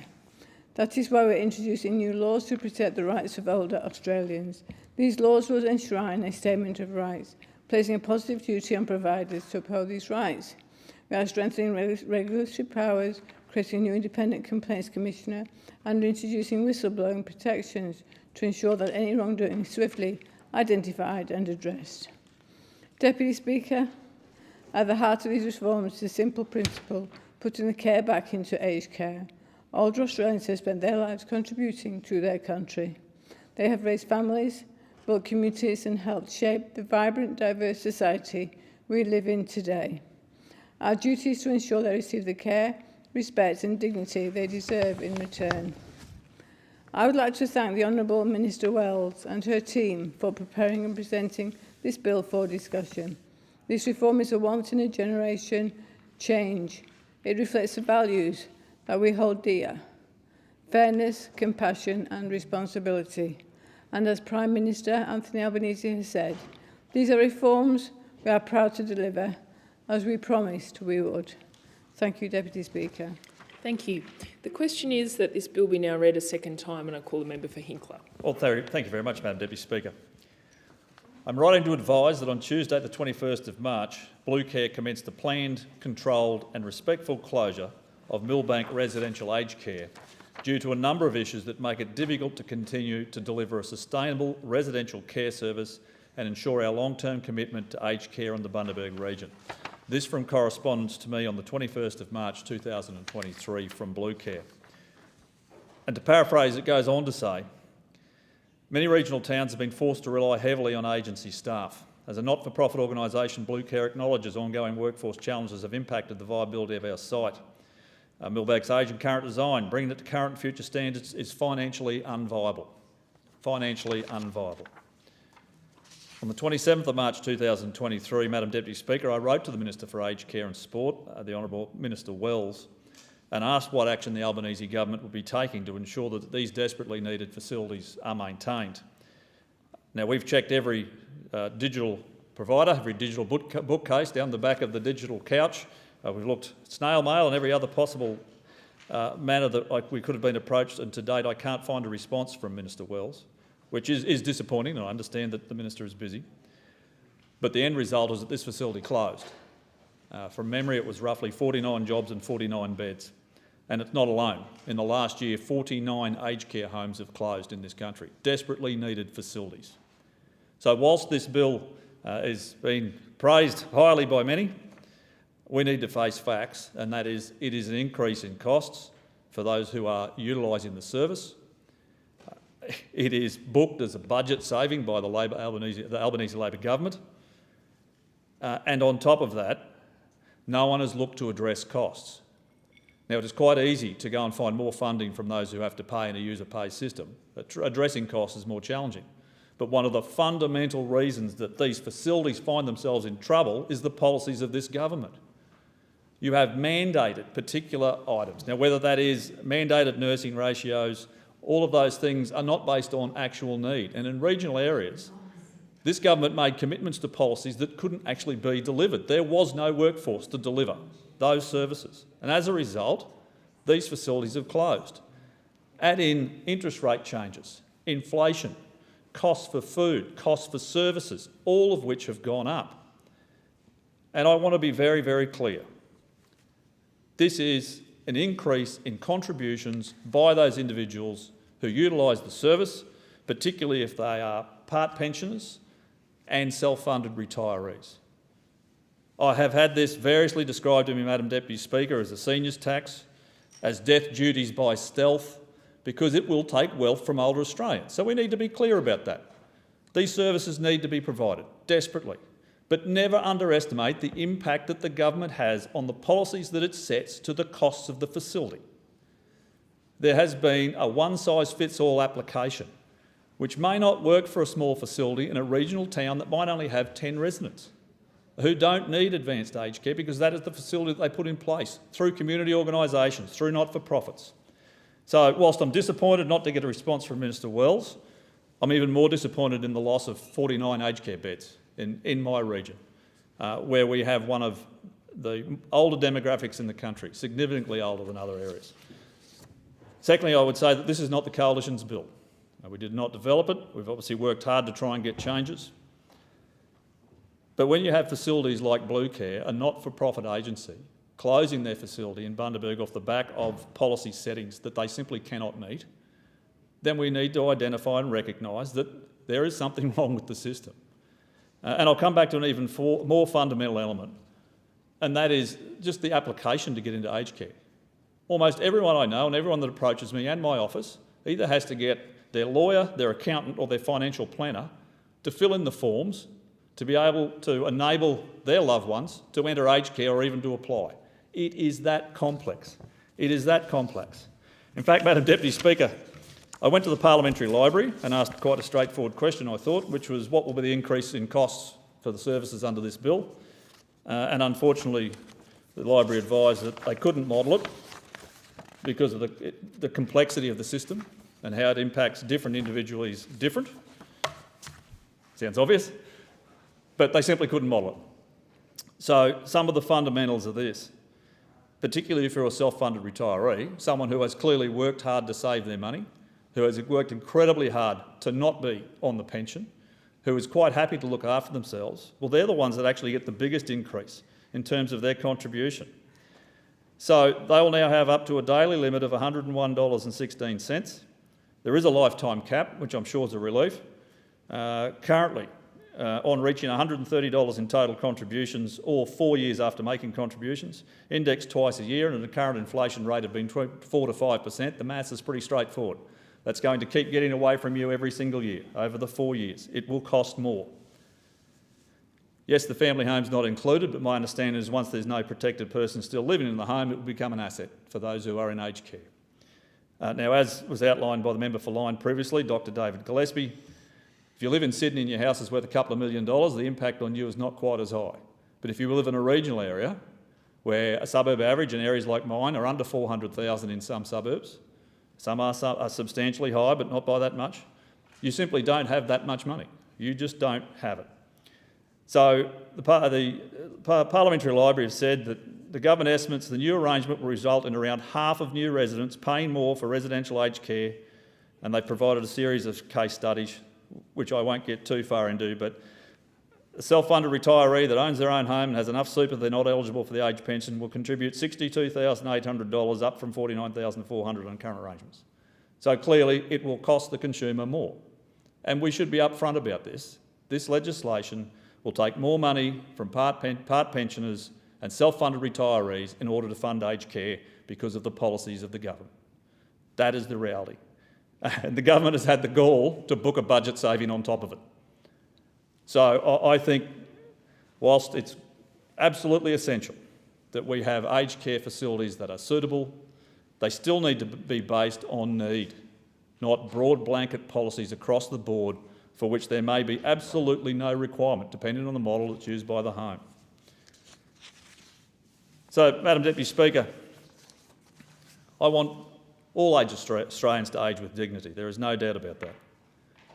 That is why we're introducing new laws to protect the rights of older Australians. These laws will enshrine a statement of rights, placing a positive duty on providers to uphold these rights. We are strengthening regulatory powers, creating a new independent complaints commissioner, and introducing whistleblowing protections to ensure that any wrongdoing is swiftly identified and addressed. Deputy Speaker, at the heart of these reforms is a simple principle, putting the care back into aged care. Older Australians have spent their lives contributing to their country. They have raised families, built communities and helped shape the vibrant, diverse society we live in today. Our duty is to ensure they receive the care, respect and dignity they deserve in return. I would like to thank the Honourable Minister Wells and her team for preparing and presenting this bill for discussion. This reform is a once-in-a-generation change. It reflects the values that we hold dear: fairness, compassion and responsibility. And as Prime Minister Anthony Albanese has said, these are reforms we are proud to deliver, as we promised we would. Thank you, Deputy Speaker. Thank you. The question is that this bill be now read a second time, and I call the member for Hinkler. Well, thank you very much, Madam Deputy Speaker. I'm writing to advise that on Tuesday, the 21st of March, Blue Care commenced a planned, controlled and respectful closure of Millbank residential aged care due to a number of issues that make it difficult to continue to deliver a sustainable residential care service and ensure our long-term commitment to aged care in the Bundaberg region. This from correspondence to me on the 21st of March 2023 from Blue Care. And to paraphrase, it goes on to say, many regional towns have been forced to rely heavily on agency staff. As a not-for-profit organisation, Blue Care acknowledges ongoing workforce challenges have impacted the viability of our site. Millbank's age and current design, bringing it to current and future standards, is financially unviable. Financially unviable. On the 27th of March 2023, Madam Deputy Speaker, I wrote to the Minister for Aged Care and Sport, the Honourable Minister Wells, and asked what action the Albanese government would be taking to ensure that these desperately needed facilities are maintained. Now, we've checked every digital provider, every digital bookcase down the back of the digital couch. We've looked snail mail and every other possible manner that we could have been approached, and to date I can't find a response from Minister Wells, which is disappointing, and I understand that the Minister is busy. But the end result is that this facility closed. From memory, it was roughly 49 jobs and 49 beds. And it's not alone. In the last year, 49 aged care homes have closed in this country, desperately needed facilities. So whilst this bill is being praised highly by many, we need to face facts, and that is it is an increase in costs for those who are utilising the service. It is booked as a budget saving by the Albanese Labor government. And on top of that, no one has looked to address costs. Now, it is quite easy to go and find more funding from those who have to pay in a user-pay system. But addressing costs is more challenging. But one of the fundamental reasons that these facilities find themselves in trouble is the policies of this government. You have mandated particular items. Now, whether that is mandated nursing ratios, all of those things are not based on actual need. And in regional areas, this government made commitments to policies that couldn't actually be delivered. There was no workforce to deliver those services. And as a result, these facilities have closed. Add in interest rate changes, inflation, costs for food, costs for services, all of which have gone up. And I want to be very, very clear. This is an increase in contributions by those individuals who utilise the service, particularly if they are part pensioners and self-funded retirees. I have had this variously described to me, Madam Deputy Speaker, as a seniors tax, as death duties by stealth, because it will take wealth from older Australians. So we need to be clear about that. These services need to be provided, desperately. But never underestimate the impact that the government has on the policies that it sets to the costs of the facility. There has been a one-size-fits-all application, which may not work for a small facility in a regional town that might only have 10 residents who don't need advanced aged care because that is the facility that they put in place through community organisations, through not-for-profits. So whilst I'm disappointed not to get a response from Minister Wells, I'm even more disappointed in the loss of 49 aged care beds in my region, where we have one of the older demographics in the country, significantly older than other areas. Secondly, I would say that this is not the Coalition's bill. We did not develop it. We've obviously worked hard to try and get changes. But when you have facilities like Blue Care, a not-for-profit agency, closing their facility in Bundaberg off the back of policy settings that they simply cannot meet, then we need to identify and recognise that there is something wrong with the system. And I'll come back to an even more fundamental element, and that is just the application to get into aged care. Almost everyone I know and everyone that approaches me and my office either has to get their lawyer, their accountant or their financial planner to fill in the forms to be able to enable their loved ones to enter aged care or even to apply. It is that complex. It is that complex. In fact, Madam Deputy Speaker, I went to the Parliamentary Library and asked quite a straightforward question, I thought, which was what will be the increase in costs for the services under this bill? And unfortunately, the Library advised that they couldn't model it because of the complexity of the system and how it impacts different individuals different. Sounds obvious, but they simply couldn't model it. So some of the fundamentals of this, particularly if you're a self-funded retiree, someone who has clearly worked hard to save their money, who has worked incredibly hard to not be on the pension, who is quite happy to look after themselves, well, they're the ones that actually get the biggest increase in terms of their contribution. So they will now have up to a daily limit of $101.16. There is a lifetime cap, which I'm sure is a relief. Currently, on reaching $130 in total contributions or 4 years after making contributions, indexed twice a year and at a current inflation rate of between 4 to 5%, the maths is pretty straightforward. That's going to keep getting away from you every single year over the 4 years. It will cost more. Yes, the family home's not included, but my understanding is once there's no protected person still living in the home, it will become an asset for those who are in aged care. Now, as was outlined by the member for Lyne previously, Dr David Gillespie, if you live in Sydney and your house is worth a couple of $1 million, the impact on you is not quite as high. But if you live in a regional area where a suburb average in areas like mine are under 400,000 in some suburbs, some are substantially high but not by that much, you simply don't have that much money. You just don't have it. So the Parliamentary Library have said that the government estimates the new arrangement will result in around half of new residents paying more for residential aged care, and they've provided a series of case studies which I won't get too far into, but a self-funded retiree that owns their own home and has enough super they're not eligible for the age pension will contribute $62,800 up from $49,400 on current arrangements. So clearly it will cost the consumer more. And we should be upfront about this. This legislation will take more money from part pensioners and self-funded retirees in order to fund aged care because of the policies of the government. That is the reality. And the government has had the gall to book a budget saving on top of it. So I think whilst it's absolutely essential that we have aged care facilities that are suitable, they still need to be based on need, not broad blanket policies across the board for which there may be absolutely no requirement, depending on the model that's used by the home. So, Madam Deputy Speaker, I want all age Australians to age with dignity. There is no doubt about that.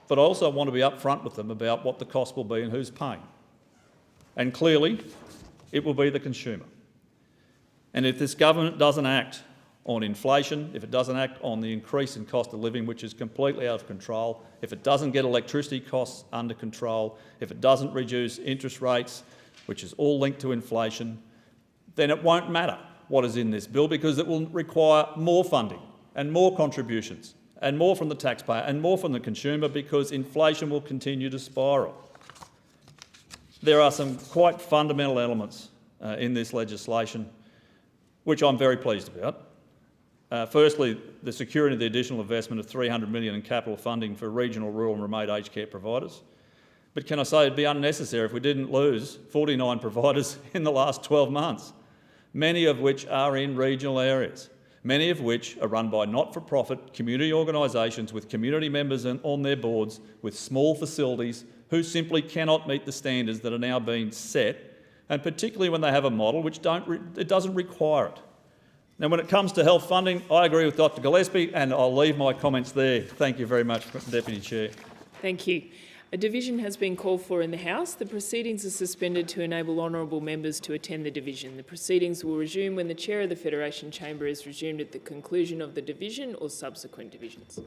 But I also want to be upfront with them about what the cost will be and who's paying. And clearly, it will be the consumer. And if this government doesn't act on inflation, if it doesn't act on the increase in cost of living, which is completely out of control, if it doesn't get electricity costs under control, if it doesn't reduce interest rates, which is all linked to inflation, then it won't matter what is in this bill, because it will require more funding and more contributions and more from the taxpayer and more from the consumer, because inflation will continue to spiral. There are some quite fundamental elements in this legislation which I'm very pleased about. Firstly, the securing of the additional investment of $300 million in capital funding for regional, rural and remote aged care providers. But can I say it'd be unnecessary if we didn't lose 49 providers in the last 12 months, many of which are in regional areas, many of which are run by not-for-profit community organisations with community members on their boards, with small facilities who simply cannot meet the standards that are now being set, and particularly when they have a model which doesn't require it. Now, when it comes to health funding, I agree with Dr Gillespie, and I'll leave my comments there. Thank you very much, Deputy Chair. Thank you. A division has been called for in the House. The proceedings are suspended to enable honourable members to attend the division. The proceedings will resume when the Chair of the Federation Chamber is resumed at the conclusion of the division or subsequent divisions.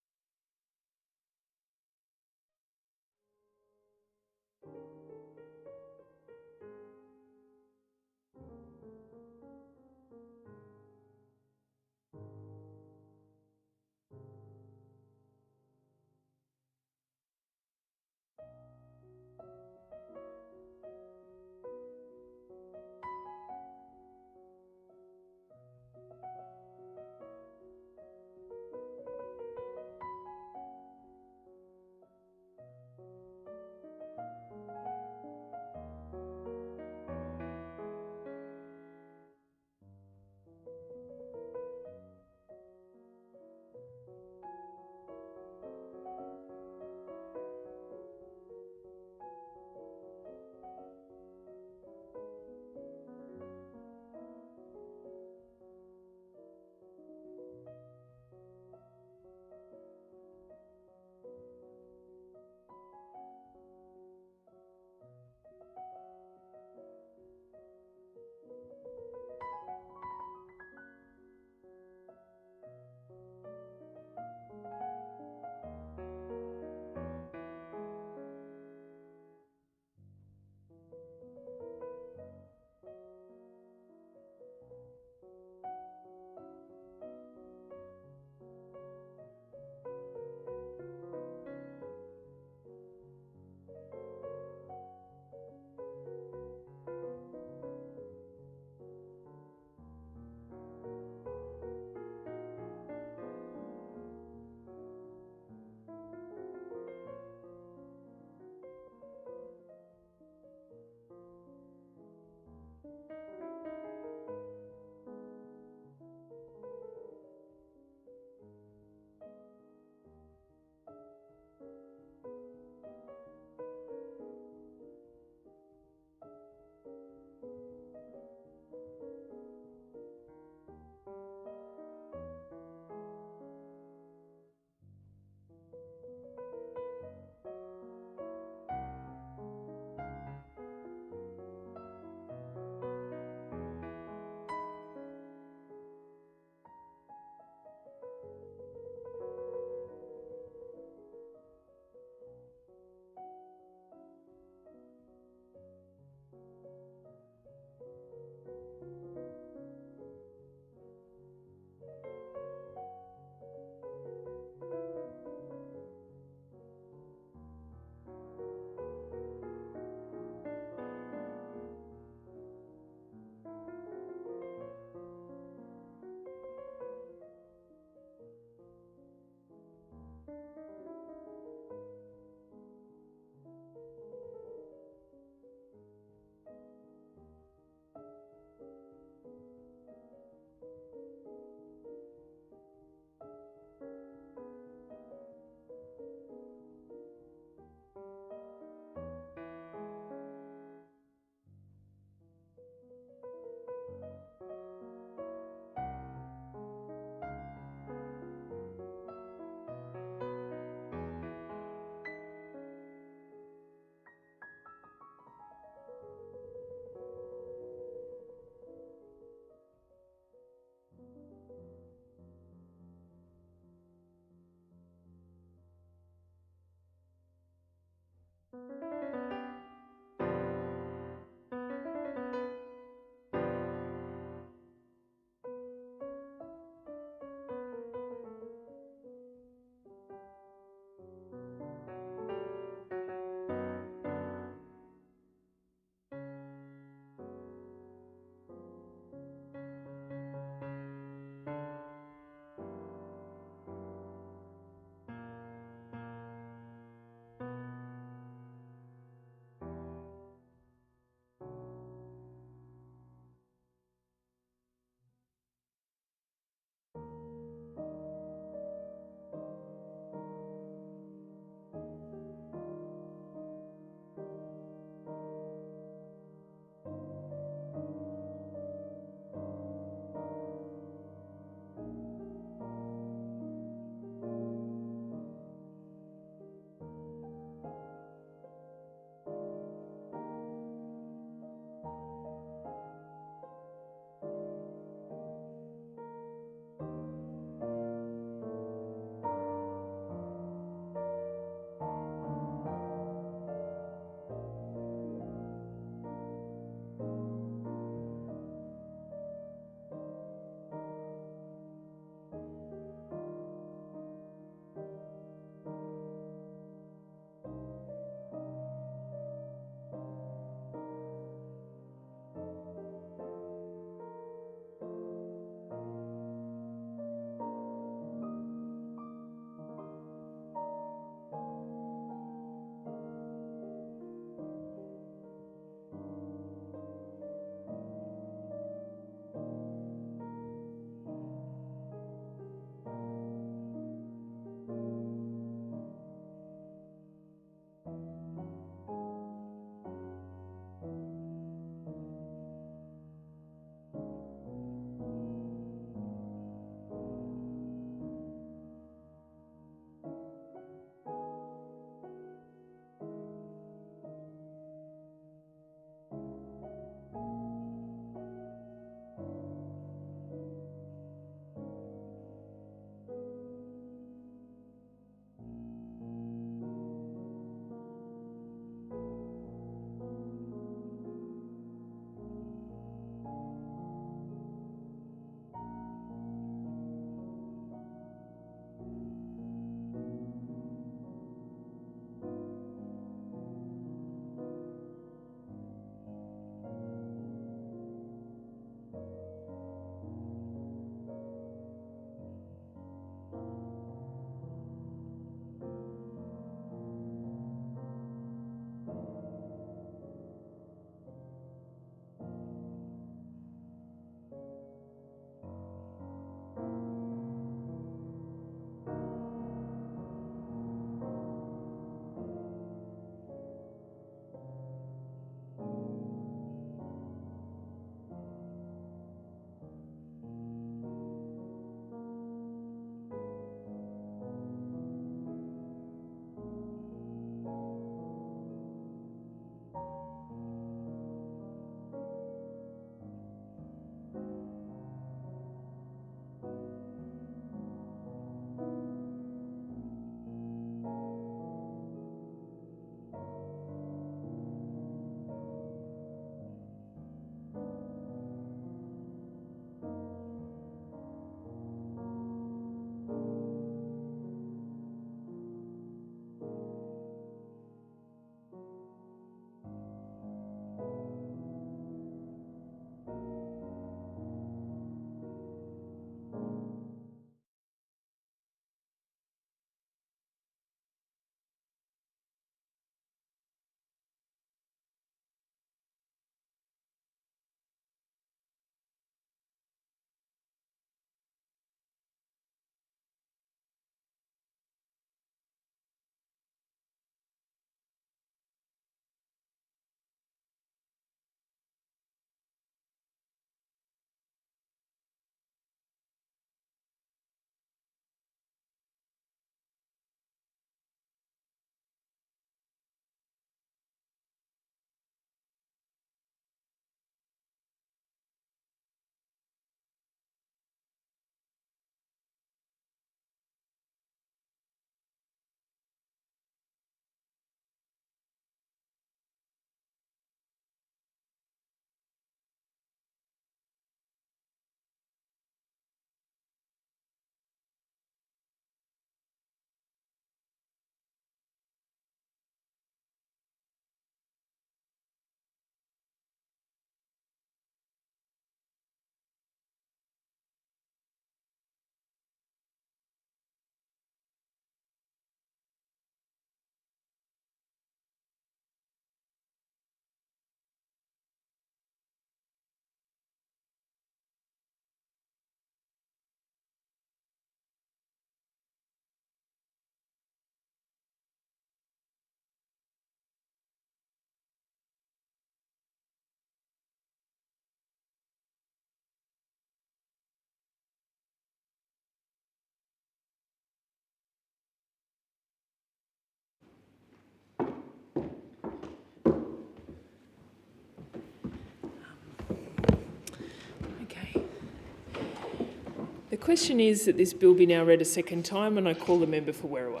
question is that this bill be now read a second time, and I call the member for Werriwa.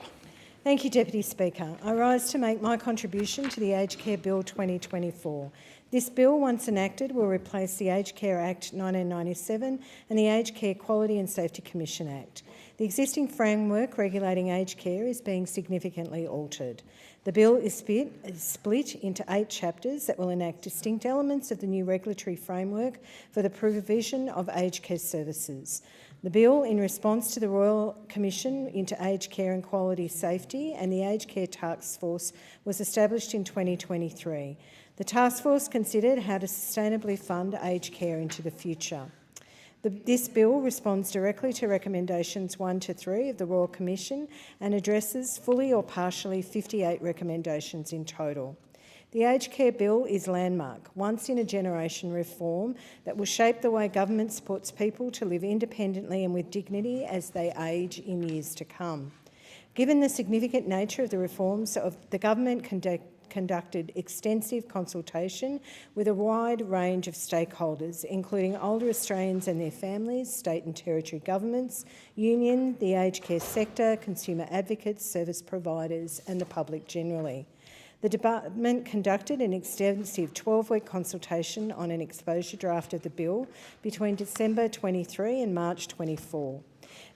Thank you, Deputy Speaker. I rise to make my contribution to the Aged Care Bill 2024. This bill, once enacted, will replace the Aged Care Act 1997 and the Aged Care Quality and Safety Commission Act. The existing framework regulating aged care is being significantly altered. The bill is split into 8 chapters that will enact distinct elements of the new regulatory framework for the provision of aged care services. The bill, in response to the Royal Commission into Aged Care and Quality Safety and the Aged Care Task Force, was established in 2023. The task force considered how to sustainably fund aged care into the future. This bill responds directly to recommendations 1 to 3 of the Royal Commission and addresses fully or partially 58 recommendations in total. The Aged Care Bill is landmark, once-in-a-generation reform that will shape the way government supports people to live independently and with dignity as they age in years to come. Given the significant nature of the reforms, the government conducted extensive consultation with a wide range of stakeholders, including older Australians and their families, state and territory governments, union, the aged care sector, consumer advocates, service providers and the public generally. The department conducted an extensive 12-week consultation on an exposure draft of the bill between December 23 and March 24.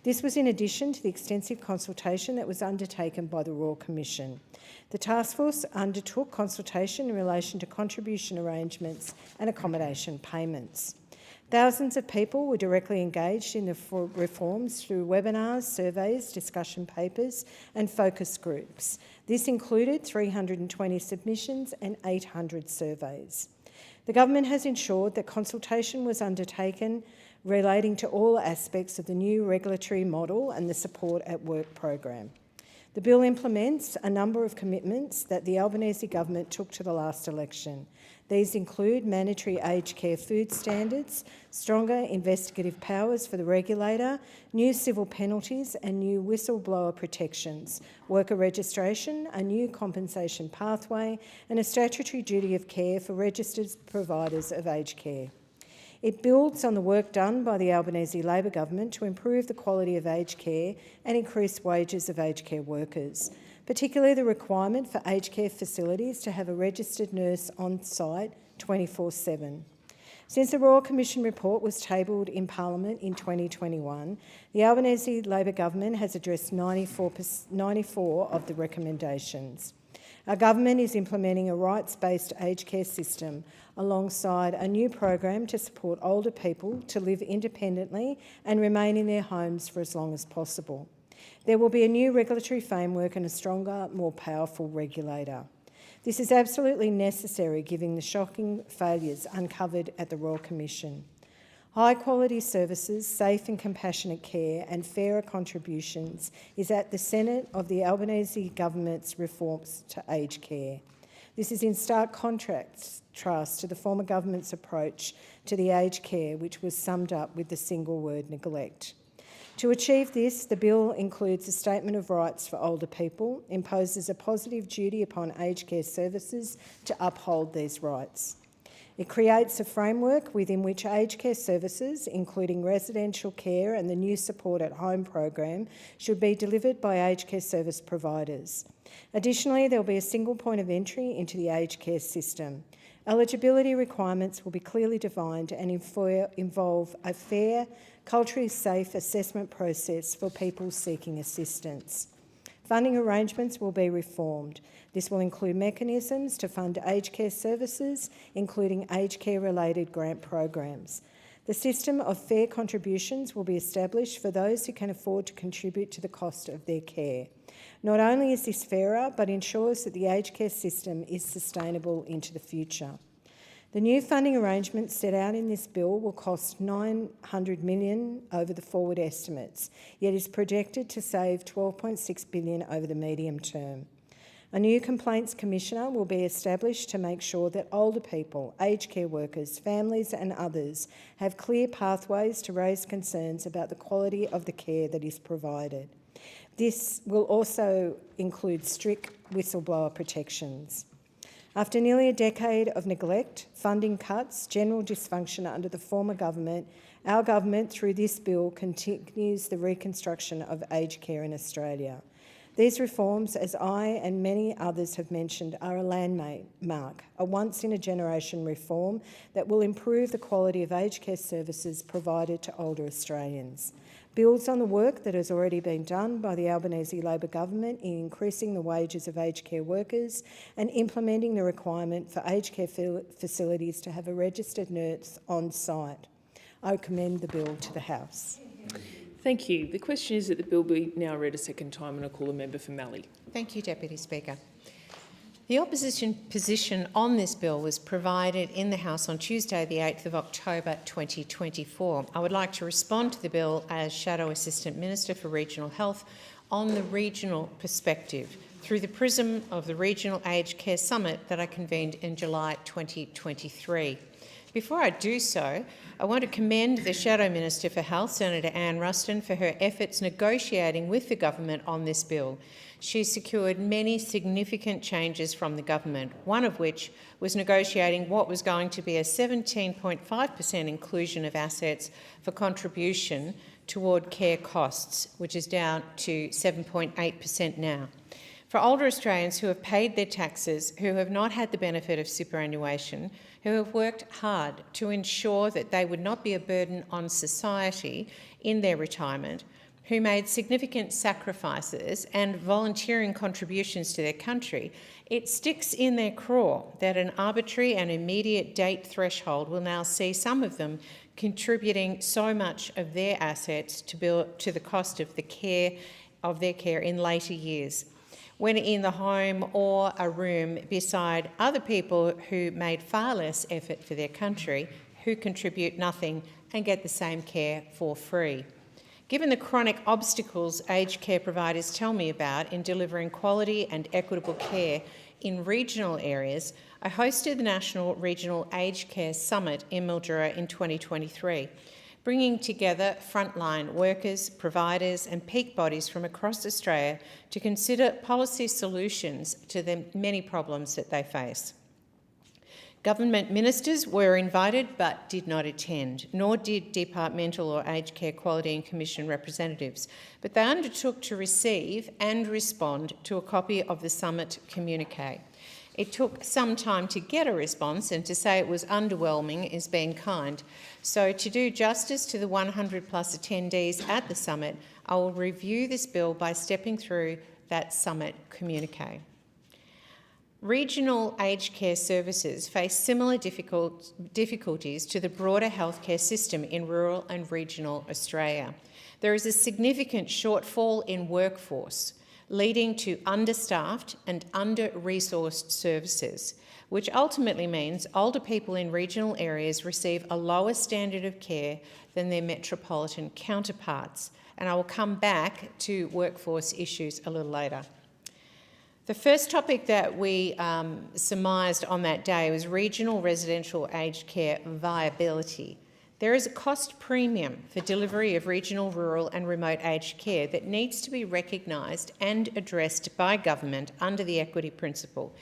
This was in addition to the extensive consultation that was undertaken by the Royal Commission. The task force undertook consultation in relation to contribution arrangements and accommodation payments. Thousands of people were directly engaged in the reforms through webinars, surveys, discussion papers and focus groups. This included 320 submissions and 800 surveys. The government has ensured that consultation was undertaken relating to all aspects of the new regulatory model and the Support at Work program. The bill implements a number of commitments that the Albanese government took to the last election. These include mandatory aged care food standards, stronger investigative powers for the regulator, new civil penalties and new whistleblower protections, worker registration, a new compensation pathway and a statutory duty of care for registered providers of aged care. It builds on the work done by the Albanese Labor government to improve the quality of aged care and increase wages of aged care workers, particularly the requirement for aged care facilities to have a registered nurse on site 24/7. Since the Royal Commission report was tabled in Parliament in 2021, the Albanese Labor government has addressed 94 of the recommendations. Our government is implementing a rights-based aged care system alongside a new program to support older people to live independently and remain in their homes for as long as possible. There will be a new regulatory framework and a stronger, more powerful regulator. This is absolutely necessary given the shocking failures uncovered at the Royal Commission. High-quality services, safe and compassionate care and fairer contributions is at the centre of the Albanese government's reforms to aged care. This is in stark contrast to the former government's approach to the aged care, which was summed up with the single word neglect. To achieve this, the bill includes a statement of rights for older people, imposes a positive duty upon aged care services to uphold these rights. It creates a framework within which aged care services, including residential care and the new Support at Home program, should be delivered by aged care service providers. Additionally, there will be a single point of entry into the aged care system. Eligibility requirements will be clearly defined and involve a fair, culturally safe assessment process for people seeking assistance. Funding arrangements will be reformed. This will include mechanisms to fund aged care services, including aged care-related grant programs. The system of fair contributions will be established for those who can afford to contribute to the cost of their care. Not only is this fairer, but ensures that the aged care system is sustainable into the future. The new funding arrangements set out in this bill will cost $900 million over the forward estimates, yet is projected to save $12.6 billion over the medium term. A new Complaints Commissioner will be established to make sure that older people, aged care workers, families and others have clear pathways to raise concerns about the quality of the care that is provided. This will also include strict whistleblower protections. After nearly a decade of neglect, funding cuts, general dysfunction under the former government Our government, through this bill, continues the reconstruction of aged care in Australia. These reforms, as I and many others have mentioned, are a landmark, a once-in-a-generation reform that will improve the quality of aged care services provided to older Australians. Builds on the work that has already been done by the Albanese Labor government in increasing the wages of aged care workers and implementing the requirement for aged care facilities to have a registered nurse on site. I commend the bill to the House. Thank you. The question is that the bill be now read a second time, and I call the member for Mallee. Thank you, Deputy Speaker. The opposition position on this bill was provided in the House on Tuesday, the 8th of October 2024. I would like to respond to the bill as Shadow Assistant Minister for Regional Health on the regional perspective through the prism of the Regional Aged Care Summit that I convened in July 2023. Before I do so, I want to commend the Shadow Minister for Health, Senator Anne Ruston, for her efforts negotiating with the government on this bill. She secured many significant changes from the government, one of which was negotiating what was going to be a 17.5% inclusion of assets for contribution toward care costs, which is down to 7.8% now. For older Australians who have paid their taxes, who have not had the benefit of superannuation, who have worked hard to ensure that they would not be a burden on society in their retirement, who made significant sacrifices and volunteering contributions to their country, it sticks in their craw that an arbitrary and immediate date threshold will now see some of them contributing so much of their assets to the cost of their care in later years, when in the home or a room beside other people who made far less effort for their country, who contribute nothing and get the same care for free. Given the chronic obstacles aged care providers tell me about in delivering quality and equitable care in regional areas, I hosted the National Regional Aged Care Summit in Mildura in 2023, bringing together frontline workers, providers and peak bodies from across Australia to consider policy solutions to the many problems that they face. Government ministers were invited but did not attend, nor did departmental or aged care quality and commission representatives, but they undertook to receive and respond to a copy of the summit communique. It took some time to get a response, and to say it was underwhelming is being kind. So to do justice to the 100 plus attendees at the summit, I will review this bill by stepping through that summit communique. Regional aged care services face similar difficulties to the broader healthcare system in rural and regional Australia. There is a significant shortfall in workforce, leading to understaffed and under-resourced services, which ultimately means older people in regional areas receive a lower standard of care than their metropolitan counterparts. And I will come back to workforce issues a little later. The first topic that we surmised on that day was regional residential aged care viability. There is a cost premium for delivery of regional, rural and remote aged care that needs to be recognised and addressed by government under the equity principle.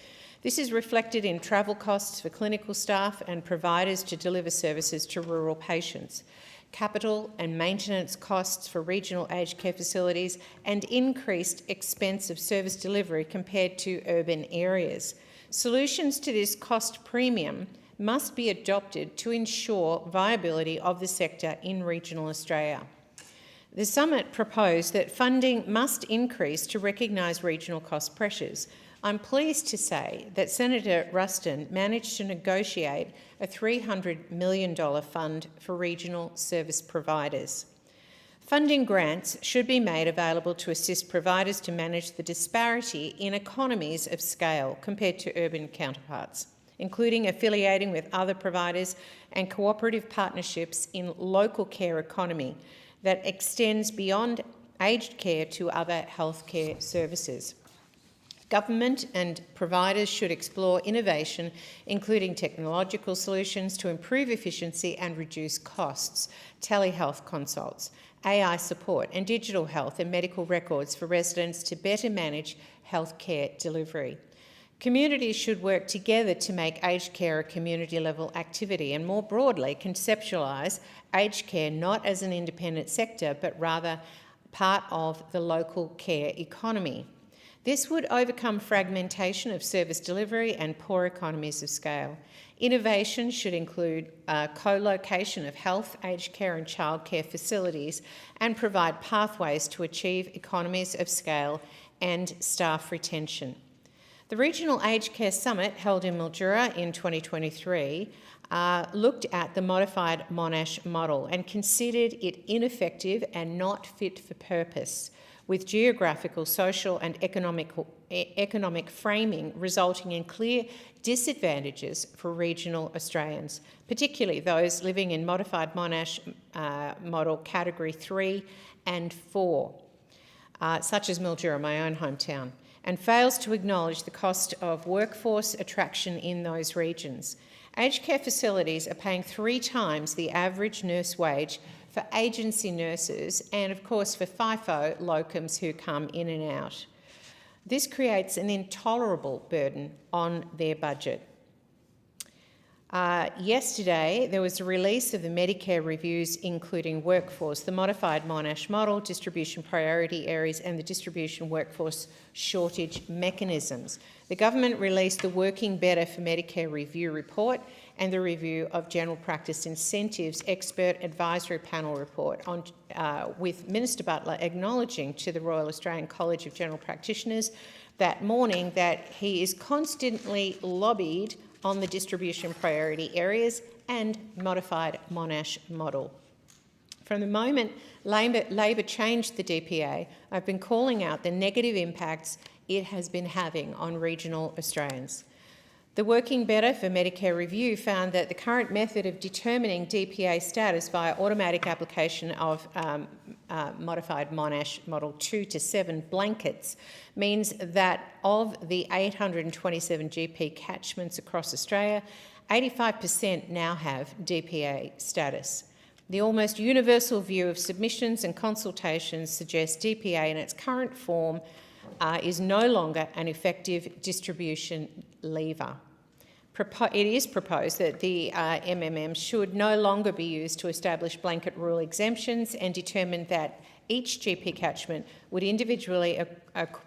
This is reflected in travel costs for clinical staff and providers to deliver services to rural patients, capital and maintenance costs for regional aged care facilities, and increased expense of service delivery compared to urban areas. Solutions to this cost premium must be adopted to ensure viability of the sector in regional Australia. The summit proposed that funding must increase to recognise regional cost pressures. I'm pleased to say that Senator Ruston managed to negotiate a $300 million fund for regional service providers. Funding grants should be made available to assist providers to manage the disparity in economies of scale compared to urban counterparts, including affiliating with other providers and cooperative partnerships in local care economy that extends beyond aged care to other healthcare services. Government and providers should explore innovation, including technological solutions to improve efficiency and reduce costs, telehealth consults, AI support and digital health and medical records for residents to better manage healthcare delivery. Communities should work together to make aged care a community-level activity and, more broadly, conceptualise aged care not as an independent sector but rather part of the local care economy. This would overcome fragmentation of service delivery and poor economies of scale. Innovation should include co-location of health, aged care and childcare facilities and provide pathways to achieve economies of scale and staff retention. The Regional Aged Care Summit, held in Mildura in 2023, looked at the modified Monash model and considered it ineffective and not fit for purpose, with geographical, social and economic framing resulting in clear disadvantages for regional Australians, particularly those living in modified Monash model category 3 and 4, such as Mildura, my own hometown, and fails to acknowledge the cost of workforce attraction in those regions. Aged care facilities are paying 3 times the average nurse wage for agency nurses and, of course, for FIFO locums who come in and out. This creates an intolerable burden on their budget. Yesterday, there was a release of the Medicare reviews, including workforce, the modified Monash model, distribution priority areas and the distribution workforce shortage mechanisms. The government released the Working Better for Medicare review report and the review of general practice incentives expert advisory panel report on, with Minister Butler acknowledging to the Royal Australian College of General Practitioners that morning that he is constantly lobbied on the distribution priority areas and modified Monash model. From the moment Labor changed the DPA, I've been calling out the negative impacts it has been having on regional Australians. The Working Better for Medicare review found that the current method of determining DPA status via automatic application of modified Monash model 2 to 7 blankets means that of the 827 GP catchments across Australia, 85% now have DPA status. The almost universal view of submissions and consultations suggests DPA in its current form is no longer an effective distribution lever. It is proposed that the MMM should no longer be used to establish blanket rule exemptions and determine that each GP catchment would individually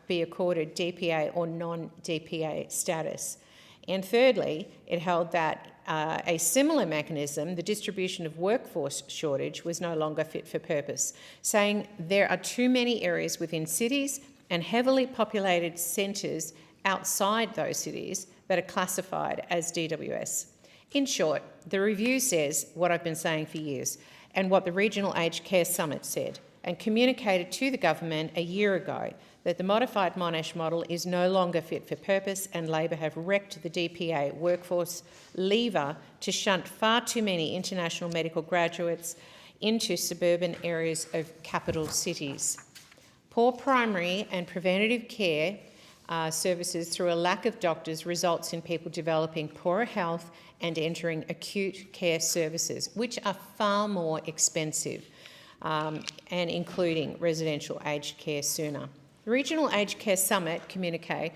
be accorded DPA or non-DPA status. And thirdly, it held that a similar mechanism, the distribution of workforce shortage, was no longer fit for purpose, saying there are too many areas within cities and heavily populated centres outside those cities that are classified as DWS. In short, the review says what I've been saying for years and what the Regional Aged Care Summit said and communicated to the government a year ago, that the modified Monash model is no longer fit for purpose and Labor have wrecked the DPA workforce lever to shunt far too many international medical graduates into suburban areas of capital cities. Poor primary and preventative care services through a lack of doctors results in people developing poorer health and entering acute care services, which are far more expensive, and including residential aged care sooner. The Regional Aged Care Summit communique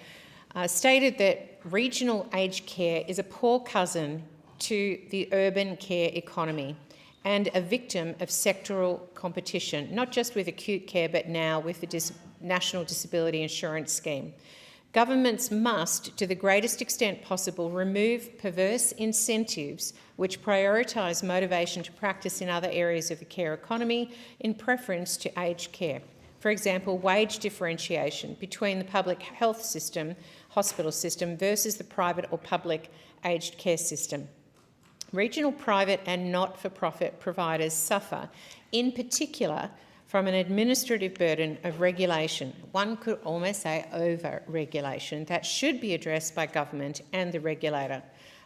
stated that regional aged care is a poor cousin to the urban care economy and a victim of sectoral competition, not just with acute care but now with the National Disability Insurance Scheme. Governments must, to the greatest extent possible, remove perverse incentives which prioritise motivation to practice in other areas of the care economy in preference to aged care. For example, wage differentiation between the public health system, hospital system, versus the private or public aged care system. Regional private and not-for-profit providers suffer, in particular, from an administrative burden of regulation, one could almost say over-regulation, that should be addressed by government and the regulator.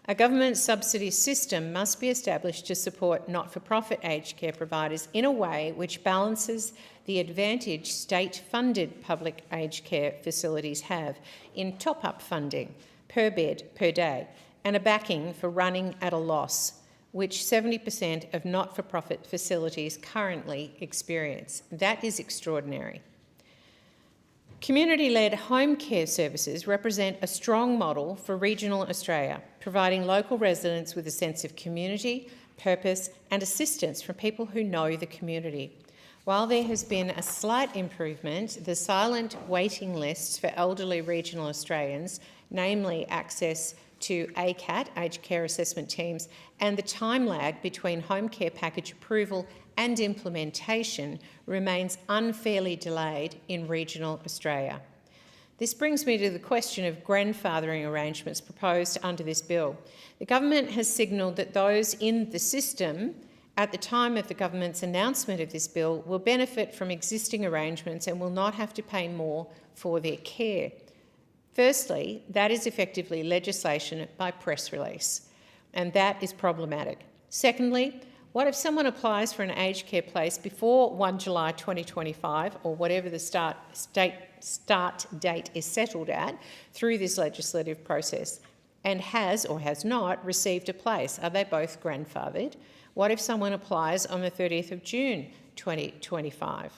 A government subsidy system must be established to support not-for-profit aged care providers in a way which balances the advantage state-funded public aged care facilities have in top-up funding per bed per day and a backing for running at a loss, which 70% of not-for-profit facilities currently experience. That is extraordinary. Community-led home care services represent a strong model for regional Australia, providing local residents with a sense of community, purpose and assistance from people who know the community. While there has been a slight improvement, the silent waiting lists for elderly regional Australians, namely access to ACAT, aged care assessment teams, and the time lag between home care package approval and implementation remains unfairly delayed in regional Australia. This brings me to the question of grandfathering arrangements proposed under this bill. The government has signalled that those in the system at the time of the government's announcement of this bill will benefit from existing arrangements and will not have to pay more for their care. Firstly, that is effectively legislation by press release, and that is problematic. Secondly, what if someone applies for an aged care place before 1 July 2025, or whatever the start date is settled at through this legislative process, and has or has not received a place? Are they both grandfathered? What if someone applies on the 30th of June 2025?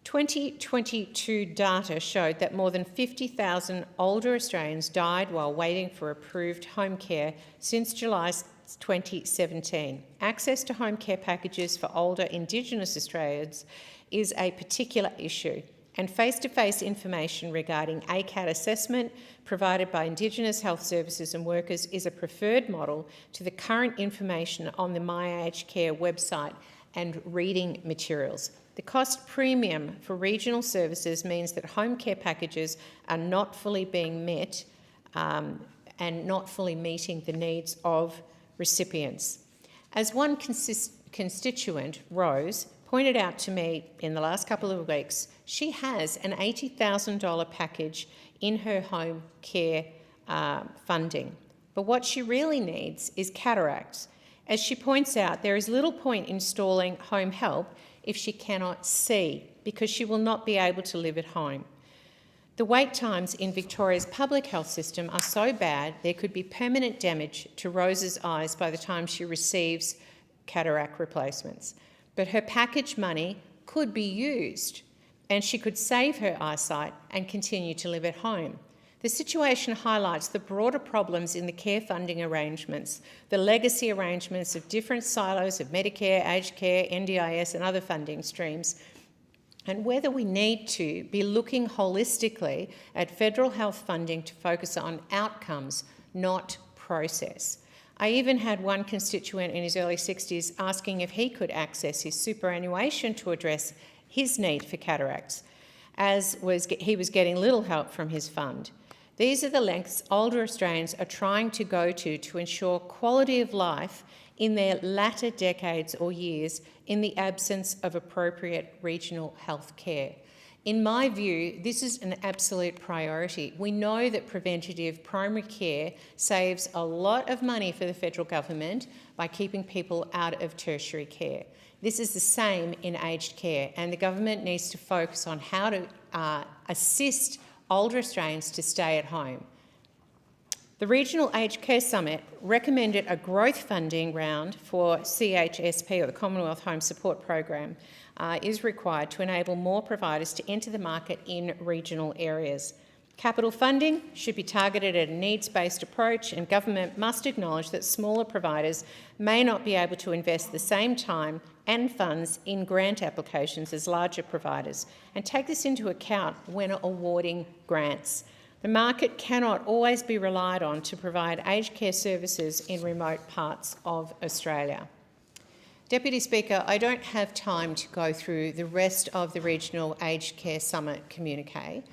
2022 data showed that more than 50,000 older Australians died while waiting for approved home care since July 2017. Access to home care packages for older Indigenous Australians is a particular issue, and face-to-face information regarding ACAT assessment provided by Indigenous health services and workers is a preferred model to the current information on the My Aged Care website and reading materials. The cost premium for regional services means that home care packages are not fully being met and not fully meeting the needs of recipients. As one constituent, Rose, pointed out to me in the last couple of weeks, she has an $80,000 package in her home care funding. But what she really needs is cataracts. As she points out, there is little point installing home help if she cannot see, because she will not be able to live at home. The wait times in Victoria's public health system are so bad there could be permanent damage to Rose's eyes by the time she receives cataract replacements. But her package money could be used and she could save her eyesight and continue to live at home. The situation highlights the broader problems in the care funding arrangements, the legacy arrangements of different silos of Medicare, aged care, NDIS and other funding streams, and whether we need to be looking holistically at federal health funding to focus on outcomes, not process. I even had one constituent in his early 60s asking if he could access his superannuation to address his need for cataracts, as he was getting little help from his fund. These are the lengths older Australians are trying to go to ensure quality of life in their latter decades or years in the absence of appropriate regional health care. In my view, this is an absolute priority. We know that preventative primary care saves a lot of money for the federal government by keeping people out of tertiary care. This is the same in aged care, and the government needs to focus on how to assist older Australians to stay at home. The Regional Aged Care Summit recommended a growth funding round for CHSP, or the Commonwealth Home Support Program, is required to enable more providers to enter the market in regional areas. Capital funding should be targeted at a needs-based approach, and government must acknowledge that smaller providers may not be able to invest the same time and funds in grant applications as larger providers, and take this into account when awarding grants. The market cannot always be relied on to provide aged care services in remote parts of Australia. Deputy Speaker, I don't have time to go through the rest of the Regional Aged Care Summit communique,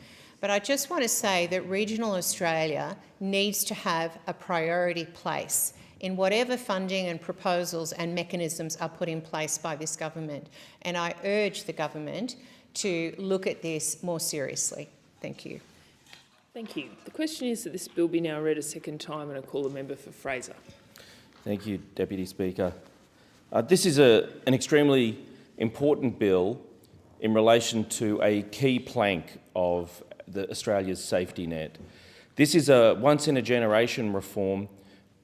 but I just want to say that regional Australia needs to have a priority place in whatever funding and proposals and mechanisms are put in place by this government. And I urge the government to look at this more seriously. Thank you. Thank you. The question is that this bill be now read a second time, and I call the member for Fraser. Thank you, Deputy Speaker. This is an extremely important bill in relation to a key plank of Australia's safety net. This is a once-in-a-generation reform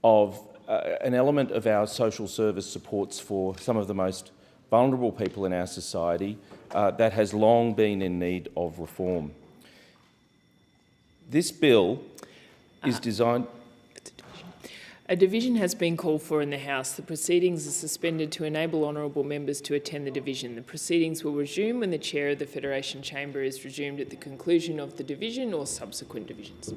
of an element of our social service supports for some of the most vulnerable people in our society, that has long been in need of reform. This bill is designed... A division has been called for in the House. The proceedings are suspended to enable honourable members to attend the division. The proceedings will resume when the Chair of the Federation Chamber is resumed at the conclusion of the division or subsequent divisions.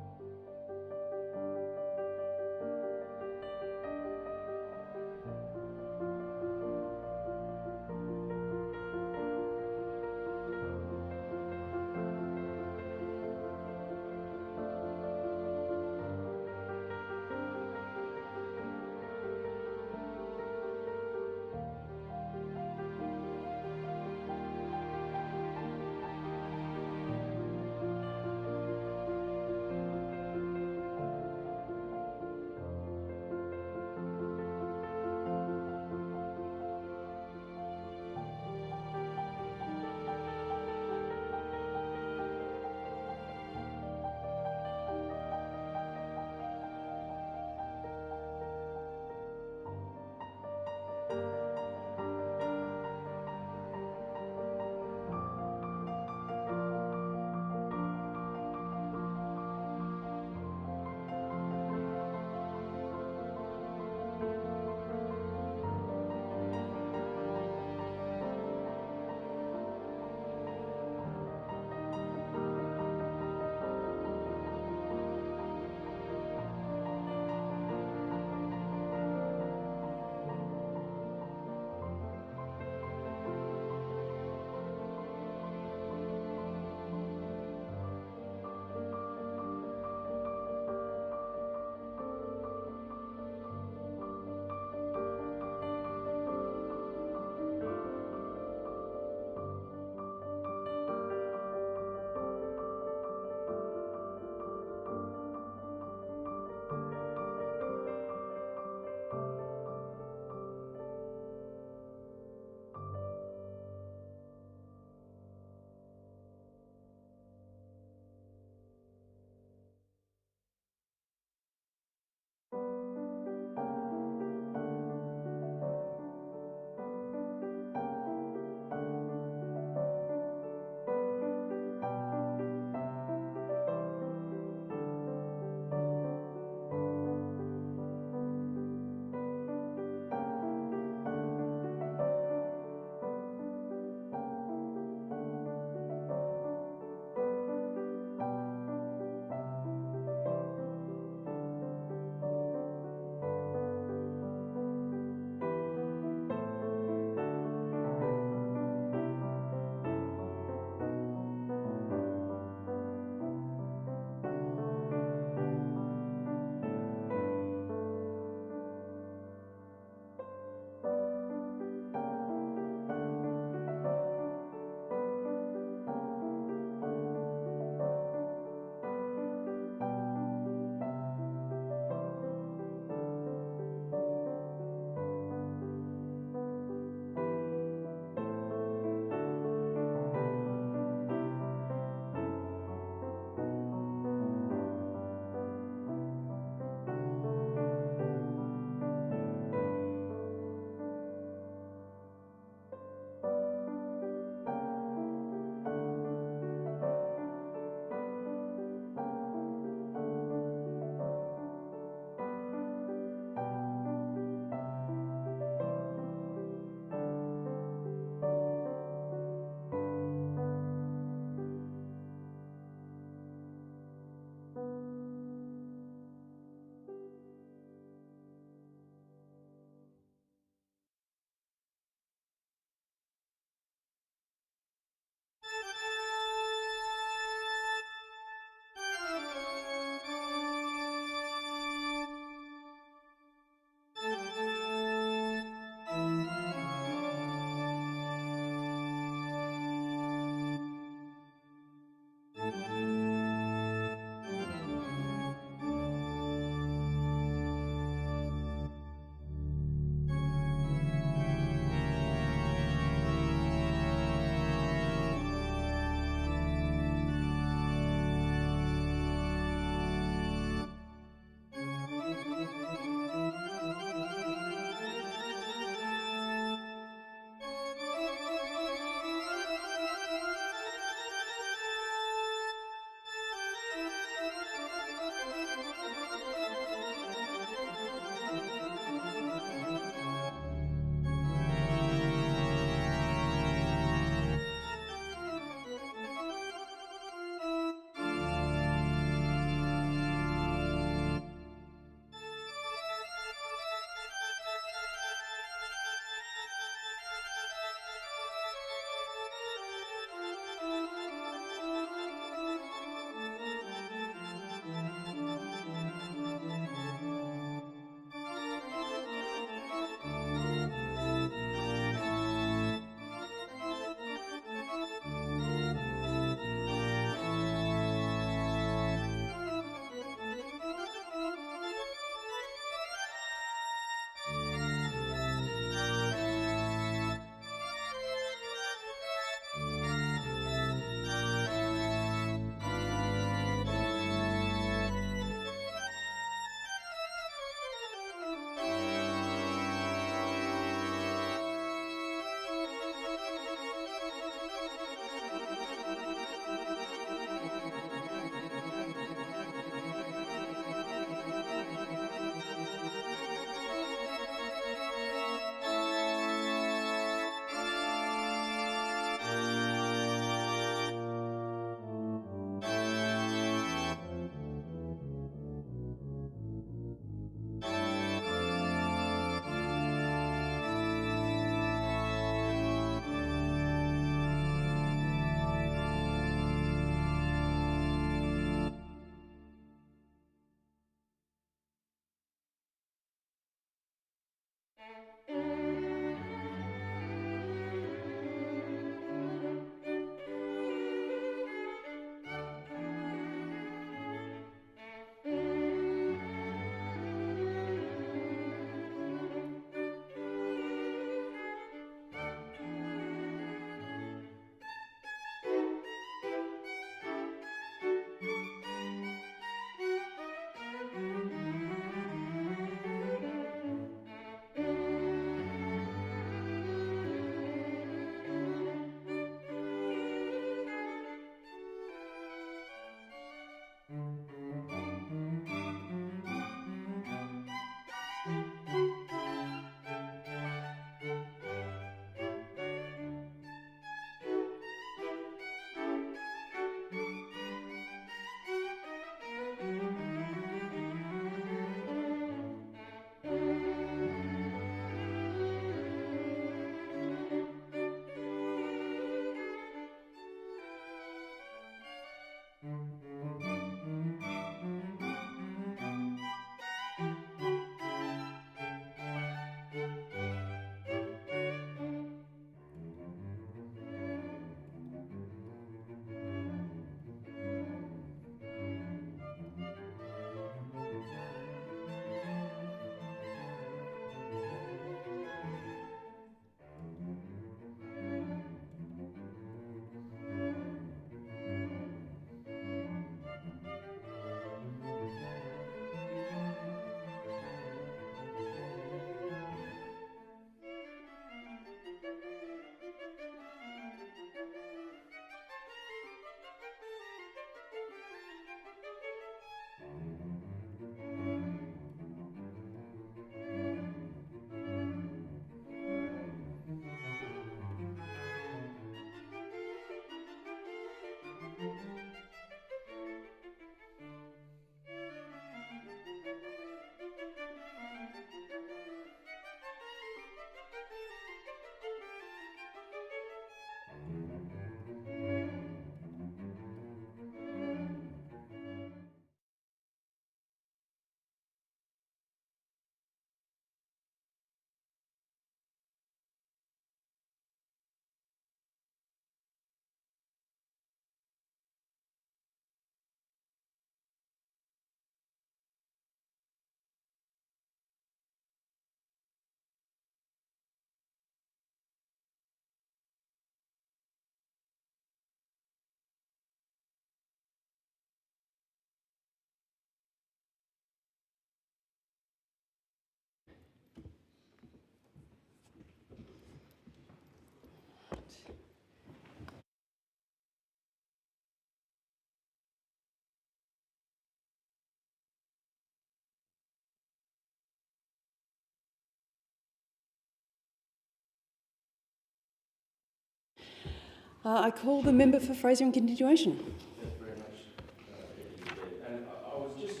I call the member for Fraser in continuation. Thank you very much, and I was just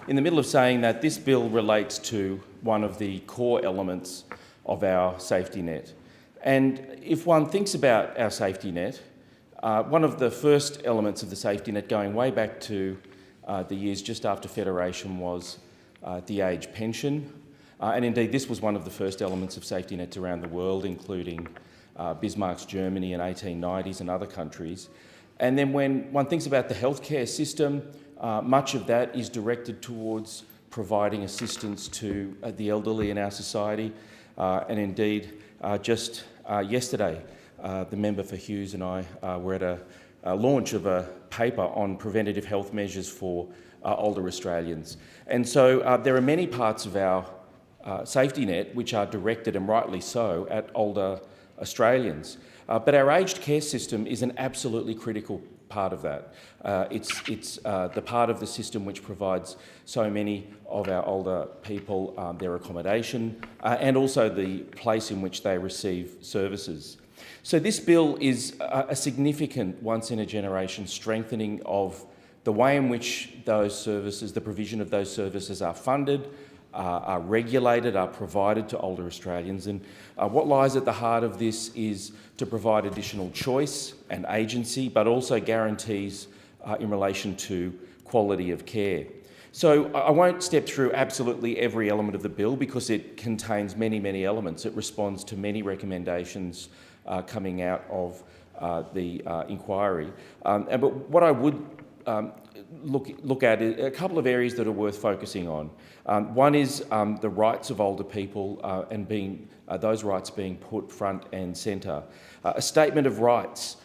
in the middle of saying that this bill relates to one of the core elements of our safety net. And if one thinks about our safety net, one of the first elements of the safety net going way back to the years just after Federation was the age pension. And indeed, this was one of the first elements of safety nets around the world, including Bismarck's Germany in 1890s and other countries. And then when one thinks about the healthcare system, much of that is directed towards providing assistance to the elderly in our society. And indeed, just yesterday, the member for Hughes and I were at a launch of a paper on preventative health measures for older Australians. And so there are many parts of our safety net which are directed, and rightly so, at older Australians. But our aged care system is an absolutely critical part of that. It's the part of the system which provides so many of our older people their accommodation and also the place in which they receive services. So this bill is a significant once-in-a-generation strengthening of the way in which those services, the provision of those services are funded, are regulated, are provided to older Australians. And what lies at the heart of this is to provide additional choice and agency, but also guarantees in relation to quality of care. So I won't step through absolutely every element of the bill because it contains many, many elements. It responds to many recommendations coming out of the inquiry. But what I would look at is a couple of areas that are worth focusing on. One is the rights of older people and those rights being put front and centre. A statement of rights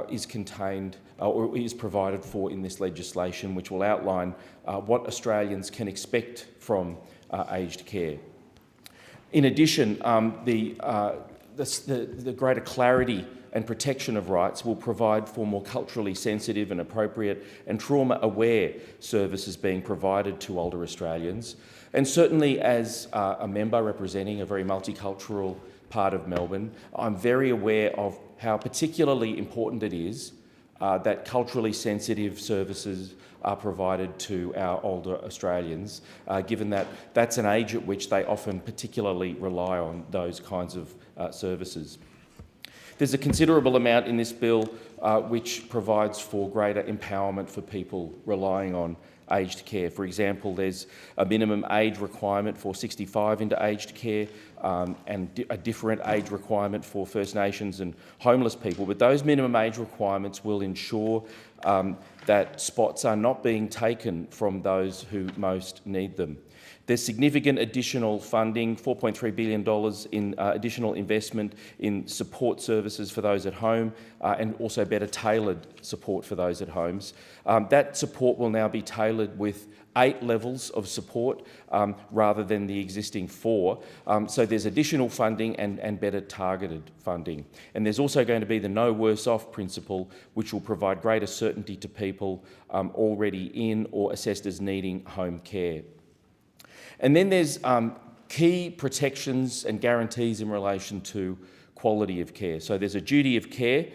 is contained or is provided for in this legislation, which will outline what Australians can expect from aged care. In addition, the greater clarity and protection of rights will provide for more culturally sensitive and appropriate and trauma-aware services being provided to older Australians. And certainly as a member representing a very multicultural part of Melbourne, I'm very aware of how particularly important it is that culturally sensitive services are provided to our older Australians, given that that's an age at which they often particularly rely on those kinds of services. There's a considerable amount in this bill which provides for greater empowerment for people relying on aged care. For example, there's a minimum age requirement for 65 into aged care and a different age requirement for First Nations and homeless people. But those minimum age requirements will ensure that spots are not being taken from those who most need them. There's significant additional funding, $4.3 billion in additional investment in support services for those at home and also better tailored support for those at homes. That support will now be tailored with 8 levels of support rather than the existing 4. So there's additional funding and better targeted funding. And there's also going to be the no worse off principle, which will provide greater certainty to people already in or assessed as needing home care. And then there's key protections and guarantees in relation to quality of care. So there's a duty of care,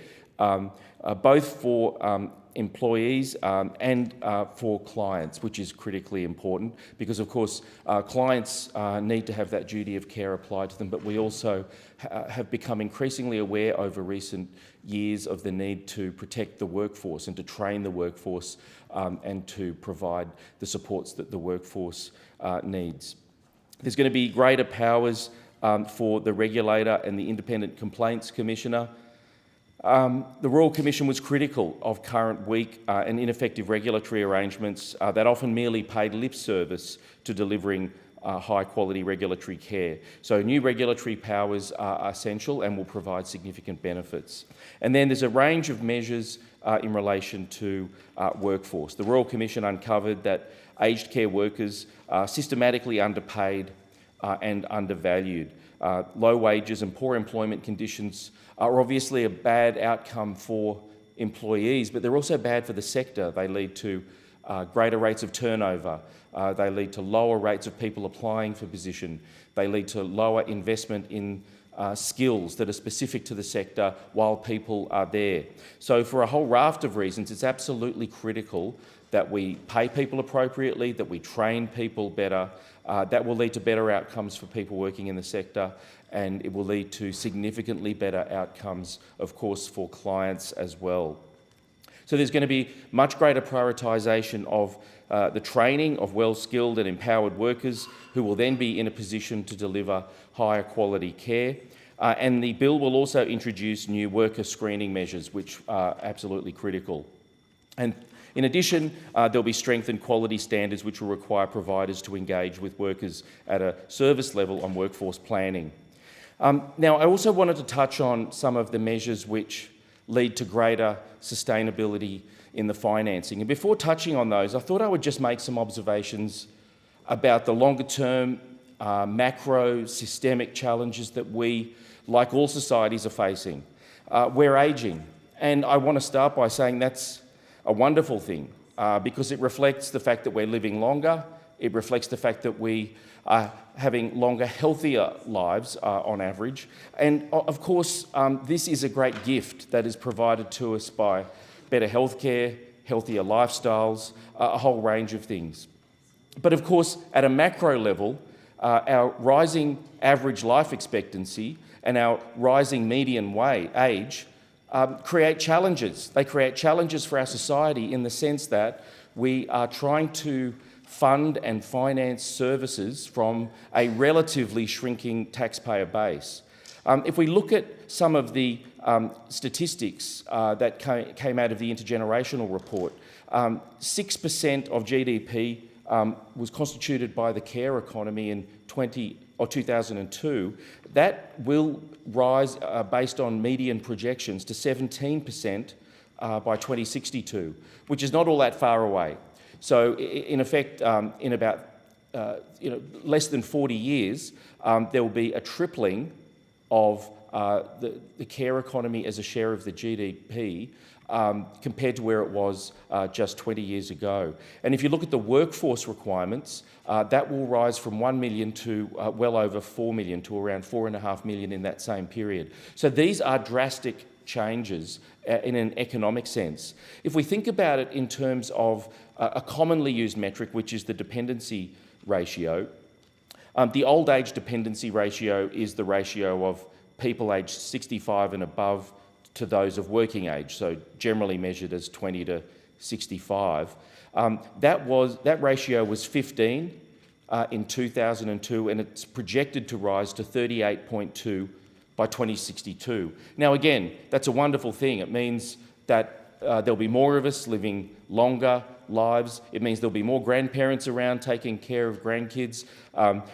both for employees and for clients, which is critically important because, of course, clients need to have that duty of care applied to them, but we also have become increasingly aware over recent years of the need to protect the workforce and to train the workforce and to provide the supports that the workforce needs. There's going to be greater powers for the regulator and the Independent Complaints Commissioner. The Royal Commission was critical of current weak and ineffective regulatory arrangements that often merely paid lip service to delivering high-quality regulatory care. So new regulatory powers are essential and will provide significant benefits. And then there's a range of measures in relation to workforce. The Royal Commission uncovered that aged care workers are systematically underpaid and undervalued. Low wages and poor employment conditions are obviously a bad outcome for employees, but they're also bad for the sector. They lead to greater rates of turnover. They lead to lower rates of people applying for position. They lead to lower investment in skills that are specific to the sector while people are there. So for a whole raft of reasons, it's absolutely critical that we pay people appropriately, that we train people better. That will lead to better outcomes for people working in the sector, and it will lead to significantly better outcomes, of course, for clients as well. So there's going to be much greater prioritisation of the training of well-skilled and empowered workers who will then be in a position to deliver higher quality care. And the bill will also introduce new worker screening measures, which are absolutely critical. And in addition, there'll be strengthened quality standards which will require providers to engage with workers at a service level on workforce planning. Now, I also wanted to touch on some of the measures which lead to greater sustainability in the financing. And before touching on those, I thought I would just make some observations about the longer-term macro systemic challenges that we, like all societies, are facing. We're ageing, and I want to start by saying that's a wonderful thing because it reflects the fact that we're living longer. It reflects the fact that we are having longer, healthier lives on average. And of course, this is a great gift that is provided to us by better healthcare, healthier lifestyles, a whole range of things. But of course, at a macro level, our rising average life expectancy and our rising median age create challenges. They create challenges for our society in the sense that we are trying to fund and finance services from a relatively shrinking taxpayer base. If we look at some of the statistics that came out of the intergenerational report, 6% of GDP was constituted by the care economy in 2002. That will rise based on median projections to 17% by 2062, which is not all that far away. So in effect, in about less than 40 years, there will be a tripling of the care economy as a share of the GDP compared to where it was just 20 years ago. And if you look at the workforce requirements, that will rise from 1 million to well over 4 million, to around 4.5 million in that same period. So these are drastic changes in an economic sense. If we think about it in terms of a commonly used metric, which is the dependency ratio, the old age dependency ratio is the ratio of people aged 65 and above to those of working age, so generally measured as 20 to 65. That ratio was 15 in 2002, and it's projected to rise to 38.2 by 2062. Now again, that's a wonderful thing. It means that there'll be more of us living longer lives. It means there'll be more grandparents around taking care of grandkids.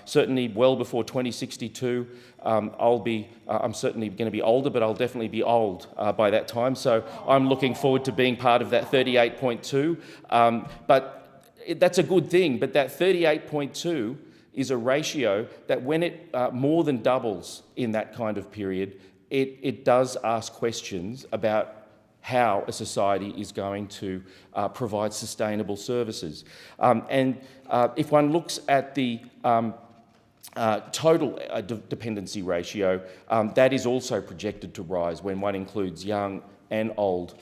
Certainly well before 2062, I'm certainly going to be older, but I'll definitely be old by that time. So I'm looking forward to being part of that 38.2. But that's a good thing. But that 38.2 is a ratio that when it more than doubles in that kind of period, it does ask questions about how a society is going to provide sustainable services. And if one looks at the total dependency ratio, that is also projected to rise when one includes young and old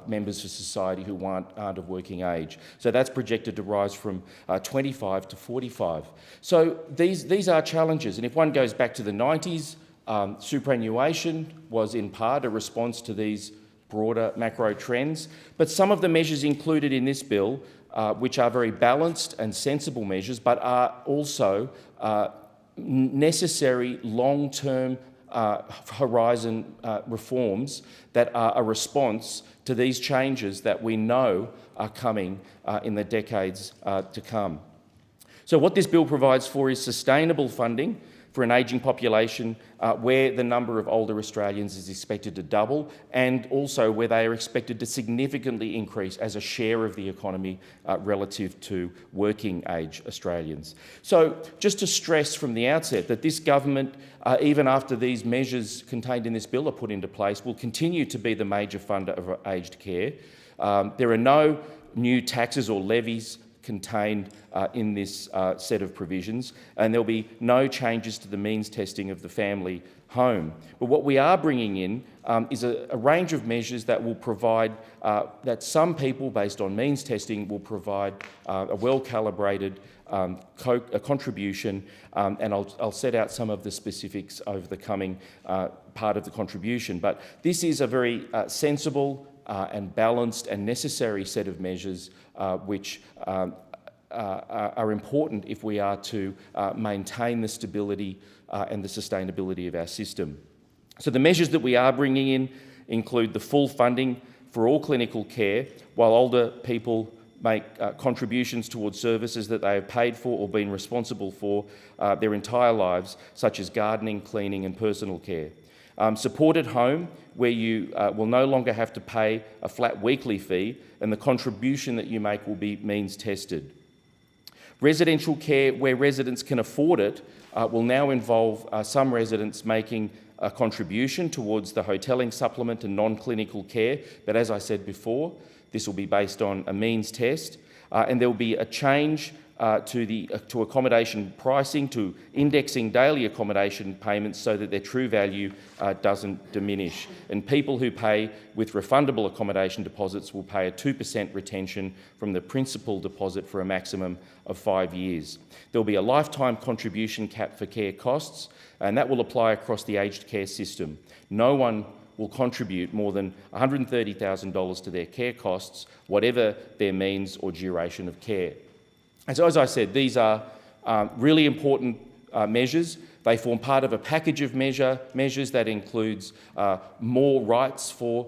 members of society who aren't of working age. So that's projected to rise from 25 to 45. So these are challenges. And if one goes back to the 90s, superannuation was in part a response to these broader macro trends. But some of the measures included in this bill, which are very balanced and sensible measures, but are also necessary long-term horizon reforms that are a response to these changes that we know are coming in the decades to come. So what this bill provides for is sustainable funding for an ageing population where the number of older Australians is expected to double, and also where they are expected to significantly increase as a share of the economy relative to working age Australians. So just to stress from the outset that this government, even after these measures contained in this bill are put into place, will continue to be the major funder of aged care. There are no new taxes or levies contained in this set of provisions, and there'll be no changes to the means testing of the family home. But what we are bringing in is a range of measures that will provide, that some people, based on means testing, will provide a well-calibrated contribution, and I'll set out some of the specifics over the coming part of the contribution. But this is a very sensible and balanced and necessary set of measures which are important if we are to maintain the stability and the sustainability of our system. So the measures that we are bringing in include the full funding for all clinical care, while older people make contributions towards services that they have paid for or been responsible for their entire lives, such as gardening, cleaning and personal care. Supported home, where you will no longer have to pay a flat weekly fee and the contribution that you make will be means tested. Residential care, where residents can afford it, will now involve some residents making a contribution towards the hotelling supplement and non-clinical care, but as I said before, this will be based on a means test, and there will be a change to accommodation pricing, to indexing daily accommodation payments so that their true value doesn't diminish. And people who pay with refundable accommodation deposits will pay a 2% retention from the principal deposit for a maximum of 5 years. There will be a lifetime contribution cap for care costs, and that will apply across the aged care system. No one will contribute more than $130,000 to their care costs, whatever their means or duration of care. And so, as I said, these are really important measures. They form part of a package of measures that includes more rights for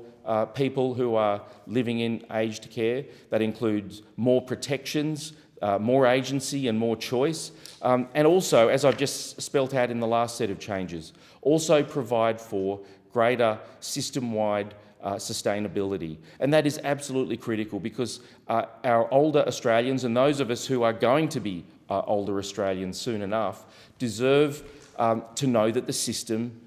people who are living in aged care. That includes more protections, more agency and more choice. And also, as I've just spelt out in the last set of changes, also provide for greater system-wide sustainability. And that is absolutely critical because our older Australians and those of us who are going to be older Australians soon enough deserve to know that the system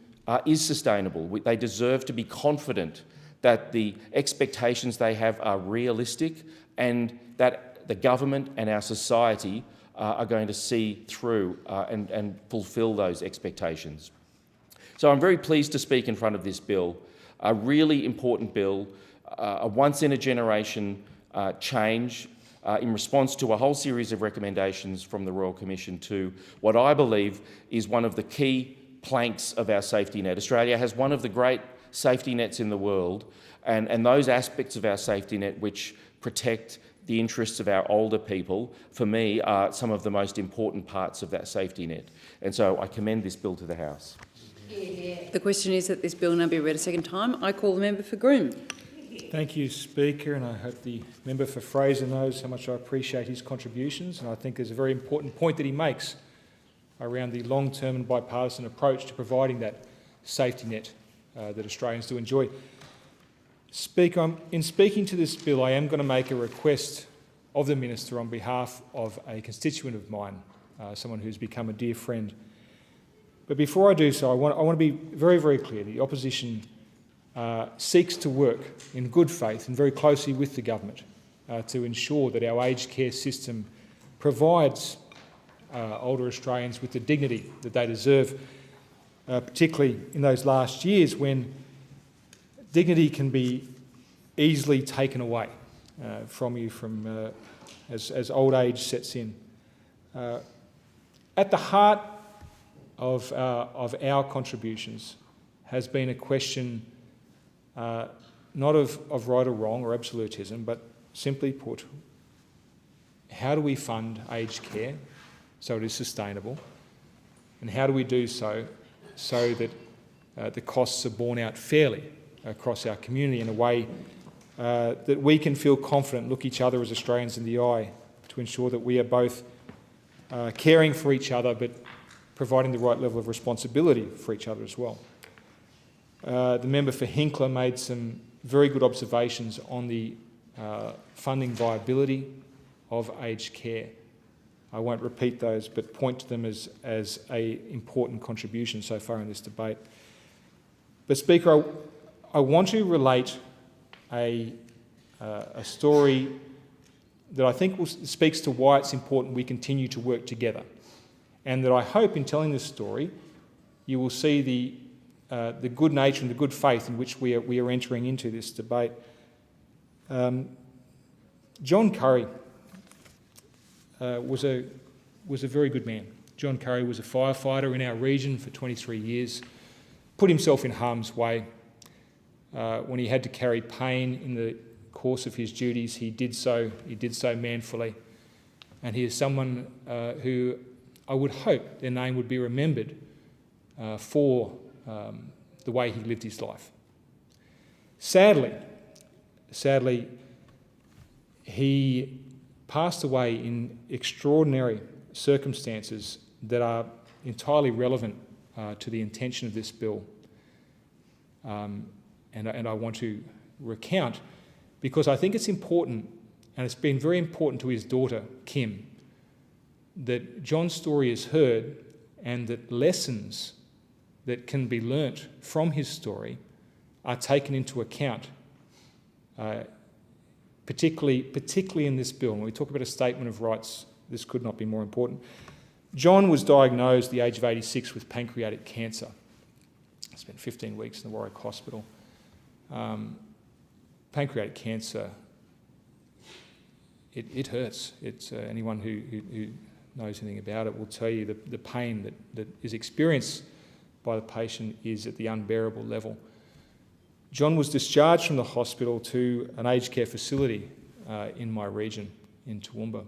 is sustainable. They deserve to be confident that the expectations they have are realistic and that the government and our society are going to see through and fulfil those expectations. So I'm very pleased to speak in front of this bill, a really important bill, a once-in-a-generation change in response to a whole series of recommendations from the Royal Commission to what I believe is one of the key planks of our safety net. Australia has one of the great safety nets in the world, and those aspects of our safety net which protect the interests of our older people, for me, are some of the most important parts of that safety net. And so I commend this bill to the House. The question is that this bill now be read a second time. I call the member for Groom. Thank you, Speaker, and I hope the member for Fraser knows how much I appreciate his contributions, and I think there's a very important point that he makes around the long-term and bipartisan approach to providing that safety net that Australians do enjoy. Speaker, in speaking to this bill, I am going to make a request of the Minister on behalf of a constituent of mine, someone who's become a dear friend. But before I do so, I want to be very, very clear. The opposition seeks to work in good faith and very closely with the government to ensure that our aged care system provides older Australians with the dignity that they deserve, particularly in those last years when dignity can be easily taken away from you as old age sets in. At the heart of our contributions has been a question not of right or wrong or absolutism, but simply put, how do we fund aged care so it is sustainable, and how do we do so that the costs are borne out fairly across our community in a way that we can feel confident, look each other as Australians in the eye, to ensure that we are both caring for each other but providing the right level of responsibility for each other as well. The member for Hinkler made some very good observations on the funding viability of aged care. I won't repeat those, but point to them as an important contribution so far in this debate. But Speaker, I want to relate a story that I think speaks to why it's important we continue to work together, and that I hope in telling this story you will see the good nature and the good faith in which we are entering into this debate. John Curry was a very good man. John Curry was a firefighter in our region for 23 years, put himself in harm's way. When he had to carry pain in the course of his duties, he did so manfully. And he is someone who I would hope their name would be remembered for the way he lived his life. Sadly, he passed away in extraordinary circumstances that are entirely relevant to the intention of this bill. And I want to recount, because I think it's important, and it's been very important to his daughter, Kim, that John's story is heard and that lessons that can be learnt from his story are taken into account, particularly in this bill. When we talk about a statement of rights, this could not be more important. John was diagnosed at the age of 86 with pancreatic cancer. He spent 15 weeks in the Warwick Hospital. Pancreatic cancer, it hurts. It's anyone who knows anything about it will tell you the pain that is experienced by the patient is at the unbearable level. John was discharged from the hospital to an aged care facility in my region, in Toowoomba.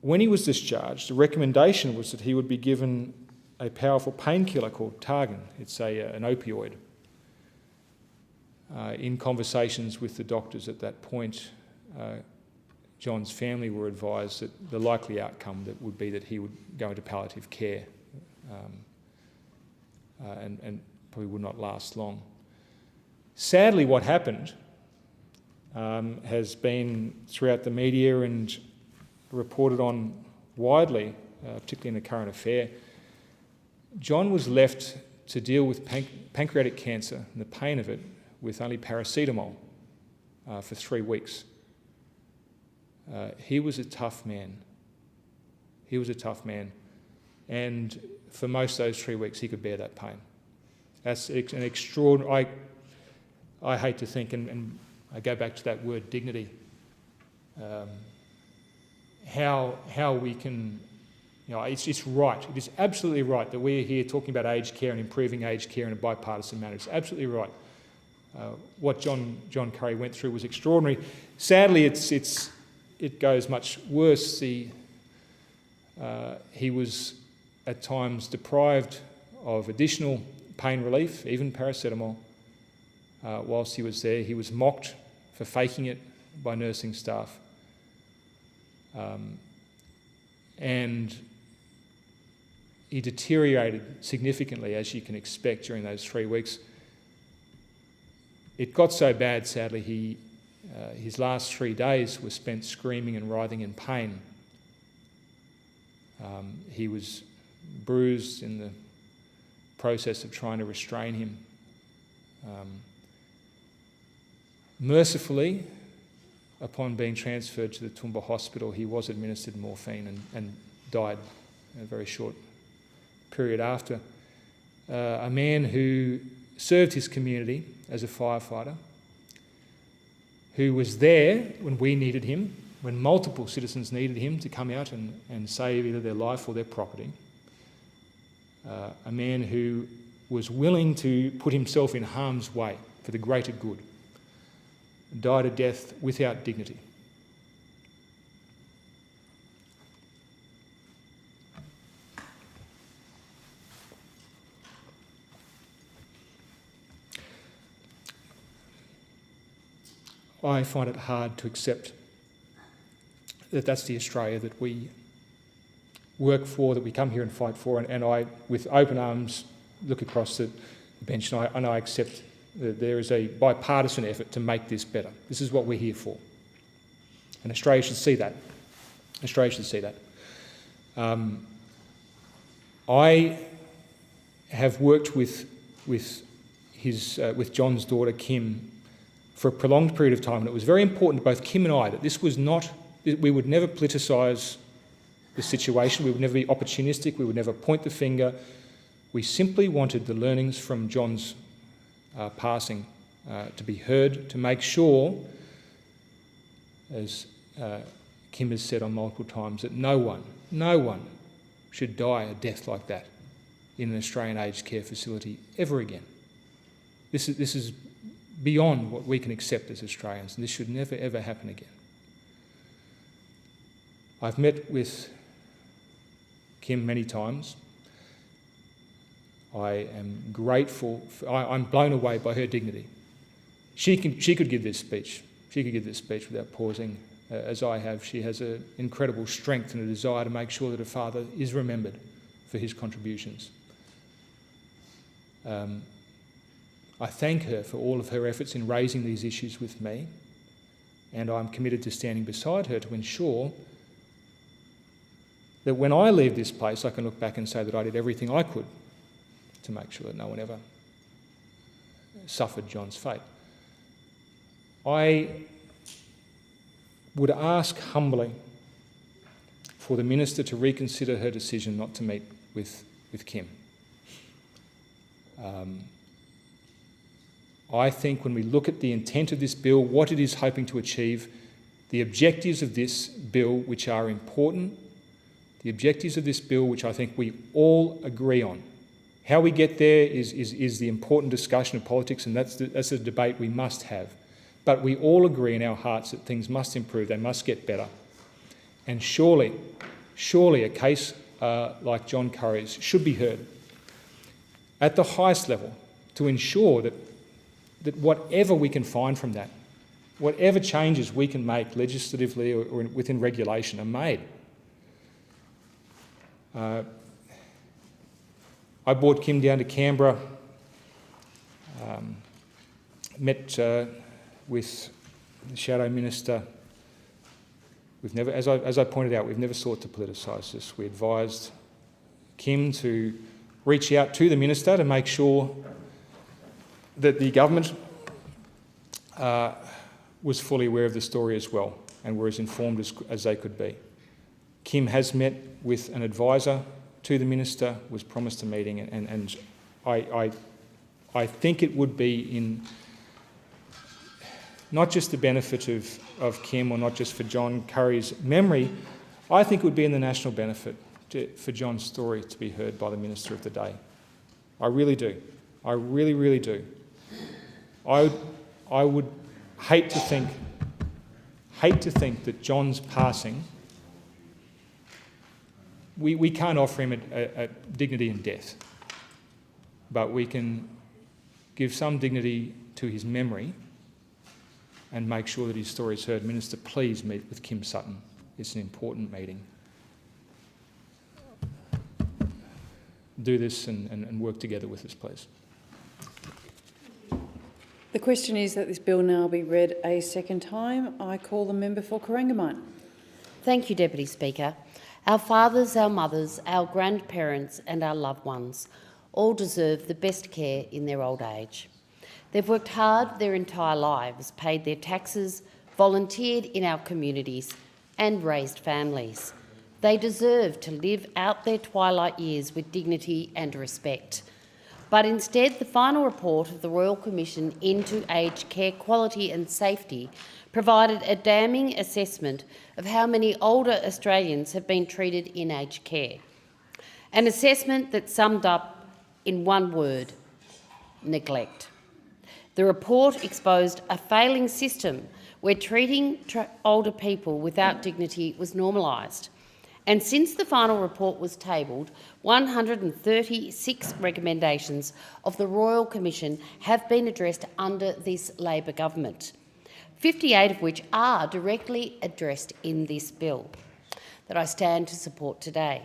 When he was discharged, the recommendation was that he would be given a powerful painkiller called Targan. It's an opioid. In conversations with the doctors at that point, John's family were advised that the likely outcome that would be that he would go into palliative care and probably would not last long. Sadly, what happened has been throughout the media and reported on widely, particularly in the current affair. John was left to deal with pancreatic cancer and the pain of it with only paracetamol for 3 weeks. He was a tough man. He was a tough man. And for most of those 3 weeks, he could bear that pain. That's an extraordinary... I hate to think, and I go back to that word dignity, how we can... it's right. It is absolutely right that we are here talking about aged care and improving aged care in a bipartisan manner. It's absolutely right. What John Curry went through was extraordinary. Sadly, it goes much worse. He was at times deprived of additional pain relief, even paracetamol. Whilst he was there, he was mocked for faking it by nursing staff. And he deteriorated significantly, as you can expect, during those 3 weeks. It got so bad, sadly, his last 3 days were spent screaming and writhing in pain. He was bruised in the process of trying to restrain him. Mercifully, upon being transferred to the Toowoomba Hospital, he was administered morphine and died in a very short period after. A man who served his community as a firefighter, who was there when we needed him, when multiple citizens needed him to come out and save either their life or their property. A man who was willing to put himself in harm's way for the greater good, died a death without dignity. I find it hard to accept that that's the Australia that we work for, that we come here and fight for, and I, with open arms, look across the bench and I accept that there is a bipartisan effort to make this better. This is what we're here for. And Australia should see that. Australia should see that. I have worked with John's daughter, Kim, for a prolonged period of time, and it was very important to both Kim and I that this was not, we would never politicise the situation, we would never be opportunistic, we would never point the finger. We simply wanted the learnings from John's passing to be heard, to make sure, as Kim has said on multiple times, that no one should die a death like that in an Australian aged care facility ever again. This is beyond what we can accept as Australians, and this should never ever happen again. I've met with Kim many times. I am grateful, I'm blown away by her dignity. She could give this speech. She could give this speech without pausing, as I have. She has an incredible strength and a desire to make sure that her father is remembered for his contributions. I thank her for all of her efforts in raising these issues with me, and I'm committed to standing beside her to ensure that when I leave this place, I can look back and say that I did everything I could to make sure that no one ever suffered John's fate. I would ask humbly for the Minister to reconsider her decision not to meet with Kim. I think when we look at the intent of this bill, what it is hoping to achieve, the objectives of this bill, which are important, the objectives of this bill, which I think we all agree on. How we get there is the important discussion of politics, and that's a debate we must have. But we all agree in our hearts that things must improve, they must get better. And surely a case like John Curry's should be heard at the highest level to ensure that whatever we can find from that, whatever changes we can make legislatively or within regulation are made. I brought Kim down to Canberra, met with the Shadow Minister. We've never, as I pointed out, we've never sought to politicise this. We advised Kim to reach out to the Minister to make sure that the government was fully aware of the story as well and were as informed as they could be. Kim has met with an advisor to the Minister, was promised a meeting, and I think it would be in not just the benefit of Kim or not just for John Curry's memory, I think it would be in the national benefit for John's story to be heard by the Minister of the day. I really do. I really, really do. I would hate to think that John's passing, we can't offer him a dignity in death, but we can give some dignity to his memory and make sure that his story is heard. Minister, please meet with Kim Sutton. It's an important meeting. Do this and work together with us, please. The question is that this bill now be read a second time. I call the member for Corangamite. Thank you, Deputy Speaker. Our fathers, our mothers, our grandparents and our loved ones all deserve the best care in their old age. They've worked hard their entire lives, paid their taxes, volunteered in our communities and raised families. They deserve to live out their twilight years with dignity and respect. But instead, the final report of the Royal Commission into Aged Care Quality and Safety provided a damning assessment of how many older Australians have been treated in aged care. An assessment that summed up in one word: neglect. The report exposed a failing system where treating older people without dignity was normalised. And since the final report was tabled, 136 recommendations of the Royal Commission have been addressed under this Labor government, 58 of which are directly addressed in this bill that I stand to support today.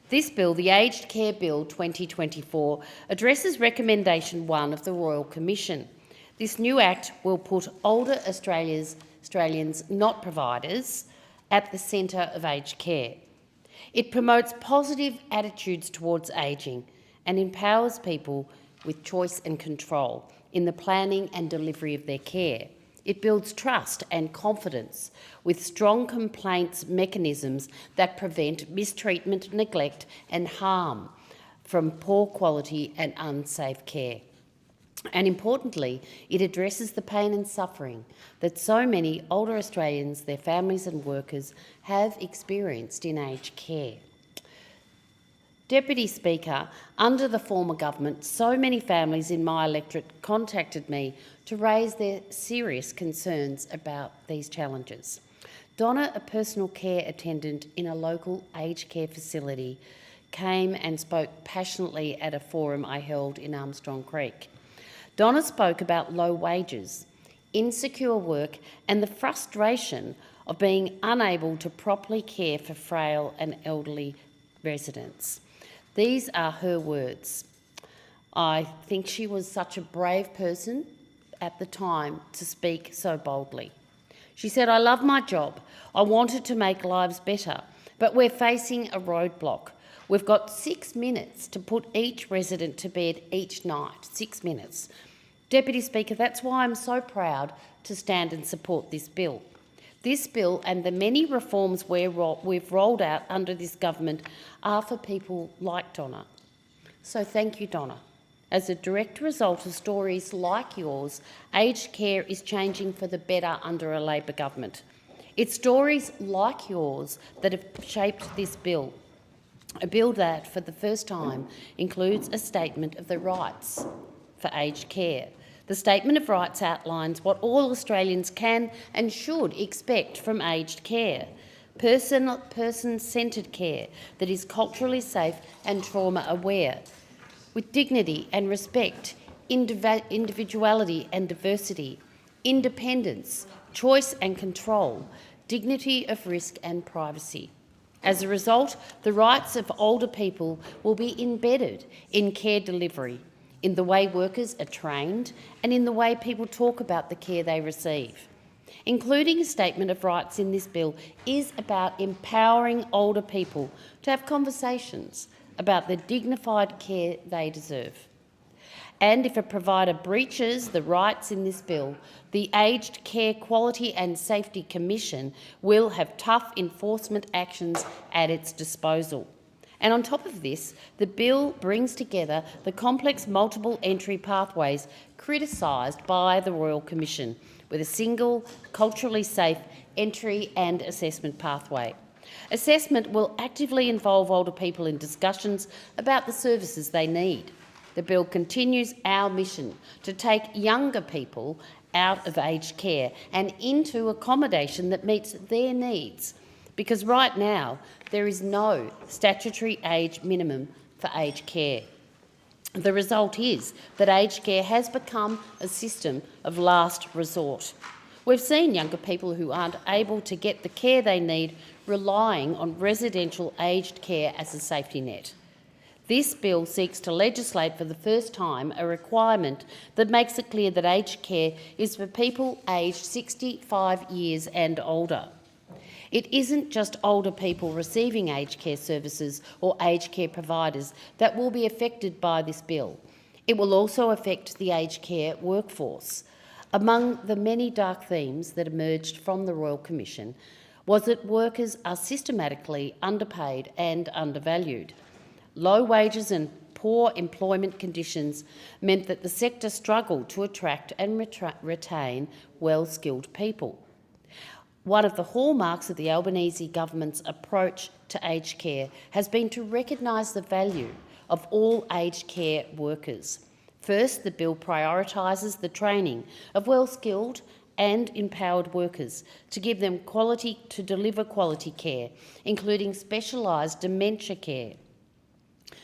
This bill, the Aged Care Bill 2024, addresses Recommendation 1 of the Royal Commission. This new Act will put older Australians, not providers, at the centre of aged care. It promotes positive attitudes towards ageing and empowers people with choice and control in the planning and delivery of their care. It builds trust and confidence with strong complaints mechanisms that prevent mistreatment, neglect and harm from poor quality and unsafe care. And importantly, it addresses the pain and suffering that so many older Australians, their families and workers have experienced in aged care. Deputy Speaker, under the former government, so many families in my electorate contacted me to raise their serious concerns about these challenges. Donna, a personal care attendant in a local aged care facility, came and spoke passionately at a forum I held in Armstrong Creek. Donna spoke about low wages, insecure work and the frustration of being unable to properly care for frail and elderly residents. These are her words. I think she was such a brave person at the time to speak so boldly. She said, "I love my job. I wanted to make lives better, but we're facing a roadblock. We've got 6 minutes to put each resident to bed each night, 6 minutes. Deputy Speaker, that's why I'm so proud to stand and support this bill. This bill and the many reforms we've rolled out under this government are for people like Donna. So thank you, Donna. As a direct result of stories like yours, aged care is changing for the better under a Labor government. It's stories like yours that have shaped this bill, a bill that, for the first time, includes a statement of the rights for aged care. The Statement of Rights outlines what all Australians can and should expect from aged care. Person-centred care that is culturally safe and trauma-aware, with dignity and respect, individuality and diversity, independence, choice and control, dignity of risk and privacy. As a result, the rights of older people will be embedded in care delivery, in the way workers are trained and in the way people talk about the care they receive. Including a statement of rights in this bill is about empowering older people to have conversations about the dignified care they deserve. And if a provider breaches the rights in this bill, the Aged Care Quality and Safety Commission will have tough enforcement actions at its disposal. And on top of this, the bill brings together the complex multiple entry pathways criticised by the Royal Commission with a single, culturally safe entry and assessment pathway. Assessment will actively involve older people in discussions about the services they need. The bill continues our mission to take younger people out of aged care and into accommodation that meets their needs, because right now there is no statutory age minimum for aged care. The result is that aged care has become a system of last resort. We've seen younger people who aren't able to get the care they need relying on residential aged care as a safety net. This bill seeks to legislate for the first time a requirement that makes it clear that aged care is for people aged 65 years and older. It isn't just older people receiving aged care services or aged care providers that will be affected by this bill. It will also affect the aged care workforce. Among the many dark themes that emerged from the Royal Commission was that workers are systematically underpaid and undervalued. Low wages and poor employment conditions meant that the sector struggled to attract and retain well-skilled people. One of the hallmarks of the Albanese government's approach to aged care has been to recognise the value of all aged care workers. First, the bill prioritises the training of well-skilled and empowered workers to give them to deliver quality care, including specialised dementia care.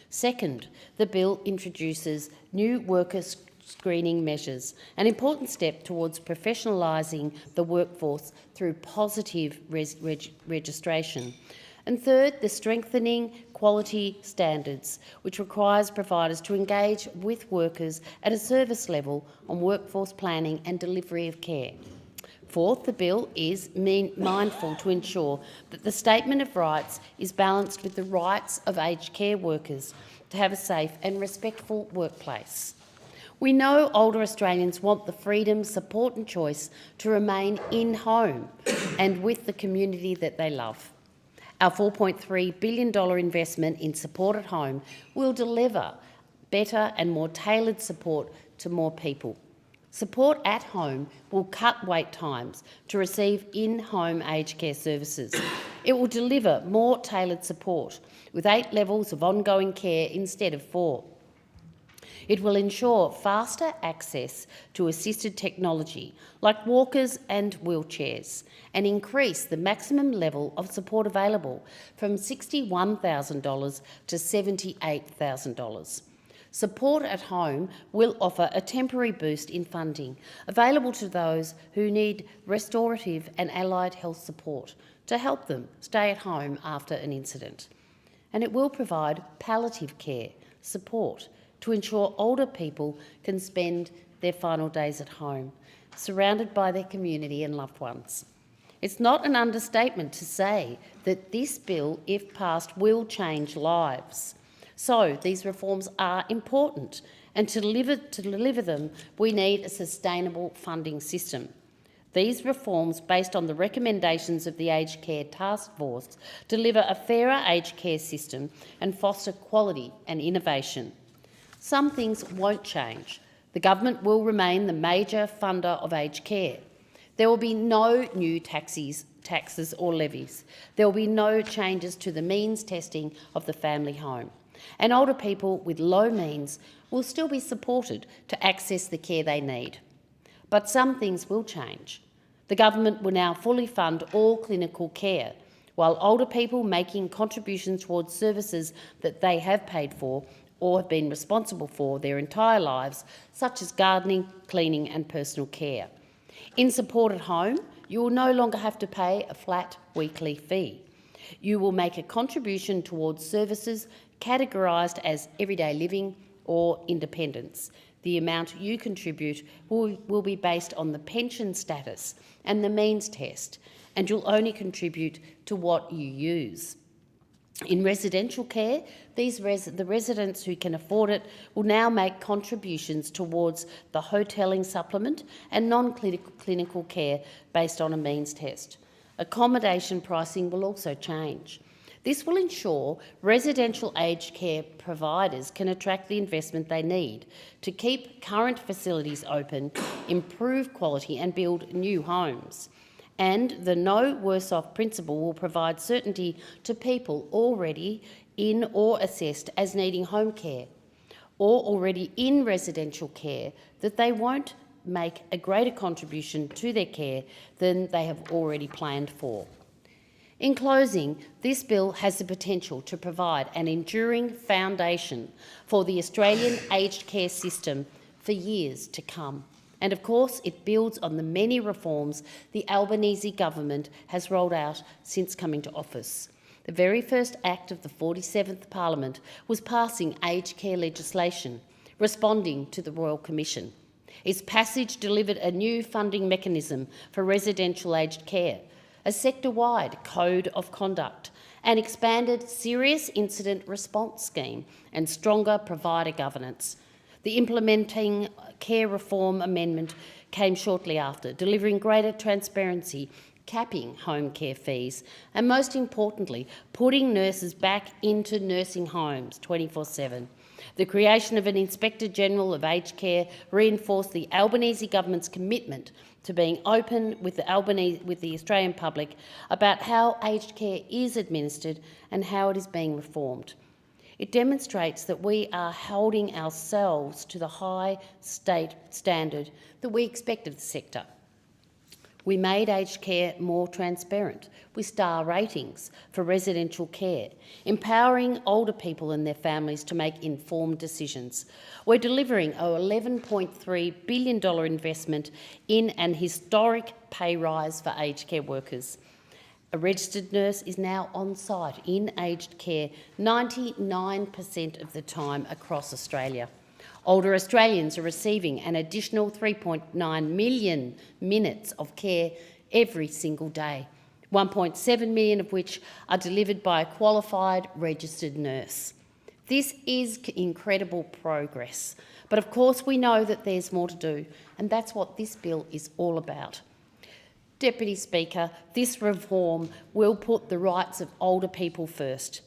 Second, the bill introduces new worker screening measures, an important step towards professionalising the workforce through positive registration. And third, the strengthening quality standards, which requires providers to engage with workers at a service level on workforce planning and delivery of care. Fourth, the bill is mindful to ensure that the Statement of Rights is balanced with the rights of aged care workers to have a safe and respectful workplace. We know older Australians want the freedom, support and choice to remain in home and with the community that they love. Our $4.3 billion investment in support at home will deliver better and more tailored support to more people. Support at home will cut wait times to receive in-home aged care services. It will deliver more tailored support with 8 levels of ongoing care instead of 4. It will ensure faster access to assisted technology like walkers and wheelchairs and increase the maximum level of support available from $61,000 to $78,000. Support at home will offer a temporary boost in funding available to those who need restorative and allied health support to help them stay at home after an incident. And it will provide palliative care support to ensure older people can spend their final days at home, surrounded by their community and loved ones. It's not an understatement to say that this bill, if passed, will change lives. So these reforms are important, and to deliver them, we need a sustainable funding system. These reforms, based on the recommendations of the Aged Care Task Force, deliver a fairer aged care system and foster quality and innovation. Some things won't change. The government will remain the major funder of aged care. There will be no new taxes or levies. There will be no changes to the means testing of the family home. And older people with low means will still be supported to access the care they need. But some things will change. The government will now fully fund all clinical care, while older people making contributions towards services that they have paid for or have been responsible for their entire lives, such as gardening, cleaning and personal care. In support at home, you will no longer have to pay a flat weekly fee. You will make a contribution towards services categorised as everyday living or independence. The amount you contribute will be based on the pension status and the means test, and you'll only contribute to what you use. In residential care, the residents who can afford it will now make contributions towards the hotelling supplement and non-clinical care based on a means test. Accommodation pricing will also change. This will ensure residential aged care providers can attract the investment they need to keep current facilities open, improve quality and build new homes. And the no worse off principle will provide certainty to people already in or assessed as needing home care or already in residential care that they won't make a greater contribution to their care than they have already planned for. In closing, this bill has the potential to provide an enduring foundation for the Australian aged care system for years to come. And of course, it builds on the many reforms the Albanese government has rolled out since coming to office. The very first act of the 47th Parliament was passing aged care legislation, responding to the Royal Commission. Its passage delivered a new funding mechanism for residential aged care, a sector-wide code of conduct, an expanded serious incident response scheme and stronger provider governance. The implementing care reform amendment came shortly after, delivering greater transparency, capping home care fees and, most importantly, putting nurses back into nursing homes 24/7. The creation of an Inspector General of Aged Care reinforced the Albanese government's commitment to being open with the Australian public about how aged care is administered and how it is being reformed. It demonstrates that we are holding ourselves to the high state standard that we expect of the sector. We made aged care more transparent with star ratings for residential care, empowering older people and their families to make informed decisions. We're delivering an $11.3 billion investment in an historic pay rise for aged care workers. A registered nurse is now on site in aged care 99% of the time across Australia. Older Australians are receiving an additional 3.9 million minutes of care every single day, 1.7 million of which are delivered by a qualified registered nurse. This is incredible progress, but of course we know that there's more to do, and that's what this bill is all about. Deputy Speaker, this reform will put the rights of older people first.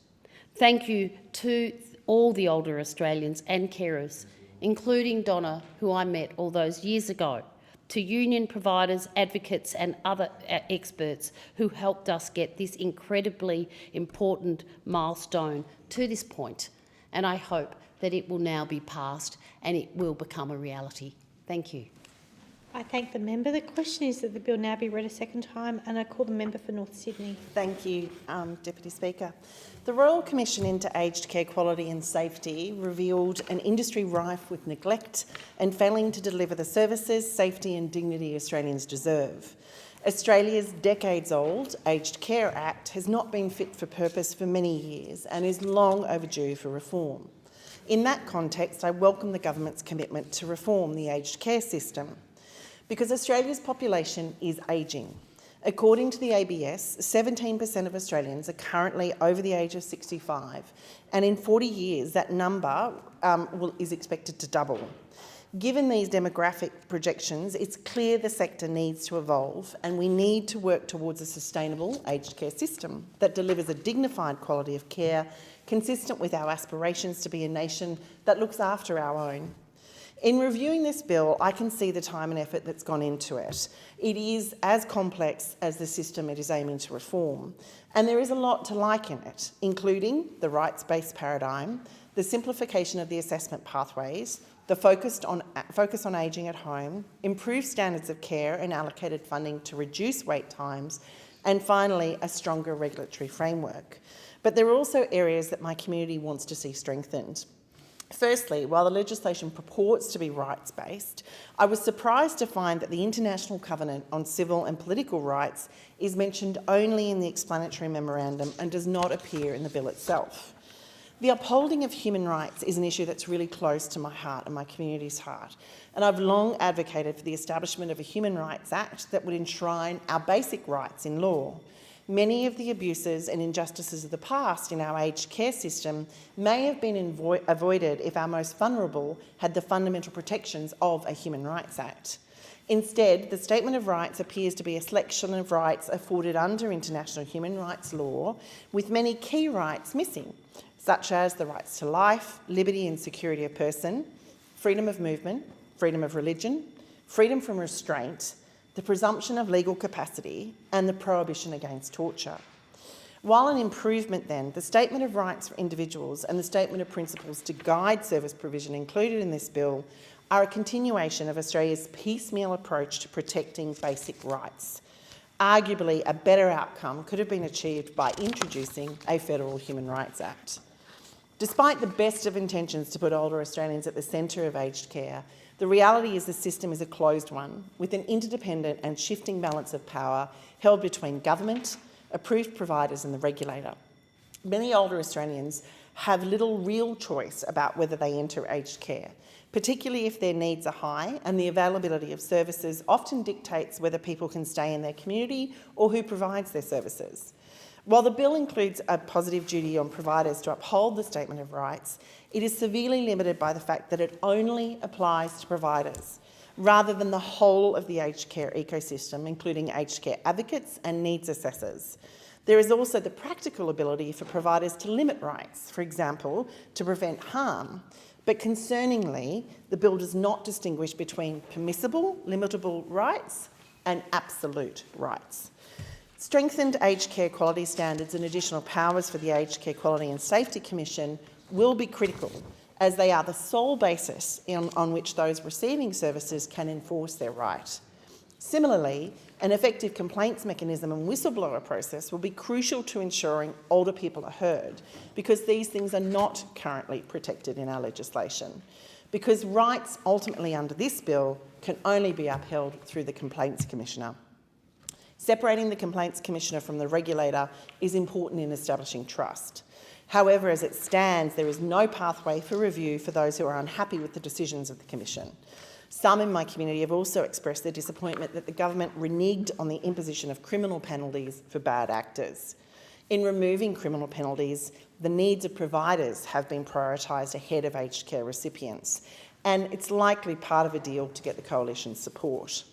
Thank you to all the older Australians and carers, including Donna, who I met all those years ago, to union providers, advocates and other experts who helped us get this incredibly important milestone to this point. And I hope that it will now be passed and it will become a reality. Thank you. I thank the member. The question is that the bill now be read a second time, and I call the member for North Sydney. Thank you, Deputy Speaker. The Royal Commission into Aged Care Quality and Safety revealed an industry rife with neglect and failing to deliver the services, safety and dignity Australians deserve. Australia's decades-old Aged Care Act has not been fit for purpose for many years and is long overdue for reform. In that context, I welcome the government's commitment to reform the aged care system, because Australia's population is ageing. According to the ABS, 17% of Australians are currently over the age of 65, and in 40 years that number is expected to double. Given these demographic projections, it's clear the sector needs to evolve, and we need to work towards a sustainable aged care system that delivers a dignified quality of care consistent with our aspirations to be a nation that looks after our own. In reviewing this bill, I can see the time and effort that's gone into it. It is as complex as the system it is aiming to reform, and there is a lot to like in it, including the rights-based paradigm, the simplification of the assessment pathways, the focus on ageing at home, improved standards of care and allocated funding to reduce wait times, and finally, a stronger regulatory framework. But there are also areas that my community wants to see strengthened. Firstly, while the legislation purports to be rights-based, I was surprised to find that the International Covenant on Civil and Political Rights is mentioned only in the explanatory memorandum and does not appear in the bill itself. The upholding of human rights is an issue that's really close to my heart and my community's heart, and I've long advocated for the establishment of a Human Rights Act that would enshrine our basic rights in law. Many of the abuses and injustices of the past in our aged care system may have been avoided if our most vulnerable had the fundamental protections of a Human Rights Act. Instead, the Statement of Rights appears to be a selection of rights afforded under international human rights law, with many key rights missing, such as the rights to life, liberty and security of person, freedom of movement, freedom of religion, freedom from restraint, the presumption of legal capacity and the prohibition against torture. While an improvement then, the Statement of Rights for Individuals and the Statement of Principles to guide service provision included in this bill are a continuation of Australia's piecemeal approach to protecting basic rights. Arguably, a better outcome could have been achieved by introducing a Federal Human Rights Act. Despite the best of intentions to put older Australians at the centre of aged care, the reality is the system is a closed one, with an interdependent and shifting balance of power held between government, approved providers and the regulator. Many older Australians have little real choice about whether they enter aged care, particularly if their needs are high and the availability of services often dictates whether people can stay in their community or who provides their services. While the bill includes a positive duty on providers to uphold the Statement of Rights, it is severely limited by the fact that it only applies to providers, rather than the whole of the aged care ecosystem, including aged care advocates and needs assessors. There is also the practical ability for providers to limit rights, for example, to prevent harm. But concerningly, the bill does not distinguish between permissible, limitable rights and absolute rights. Strengthened aged care quality standards and additional powers for the Aged Care Quality and Safety Commission will be critical, as they are the sole basis on which those receiving services can enforce their right. Similarly, an effective complaints mechanism and whistleblower process will be crucial to ensuring older people are heard, because these things are not currently protected in our legislation. Because rights ultimately under this bill can only be upheld through the Complaints Commissioner. Separating the Complaints Commissioner from the regulator is important in establishing trust. However, as it stands, there is no pathway for review for those who are unhappy with the decisions of the Commission. Some in my community have also expressed their disappointment that the government reneged on the imposition of criminal penalties for bad actors. In removing criminal penalties, the needs of providers have been prioritised ahead of aged care recipients, and it's likely part of a deal to get the Coalition's support.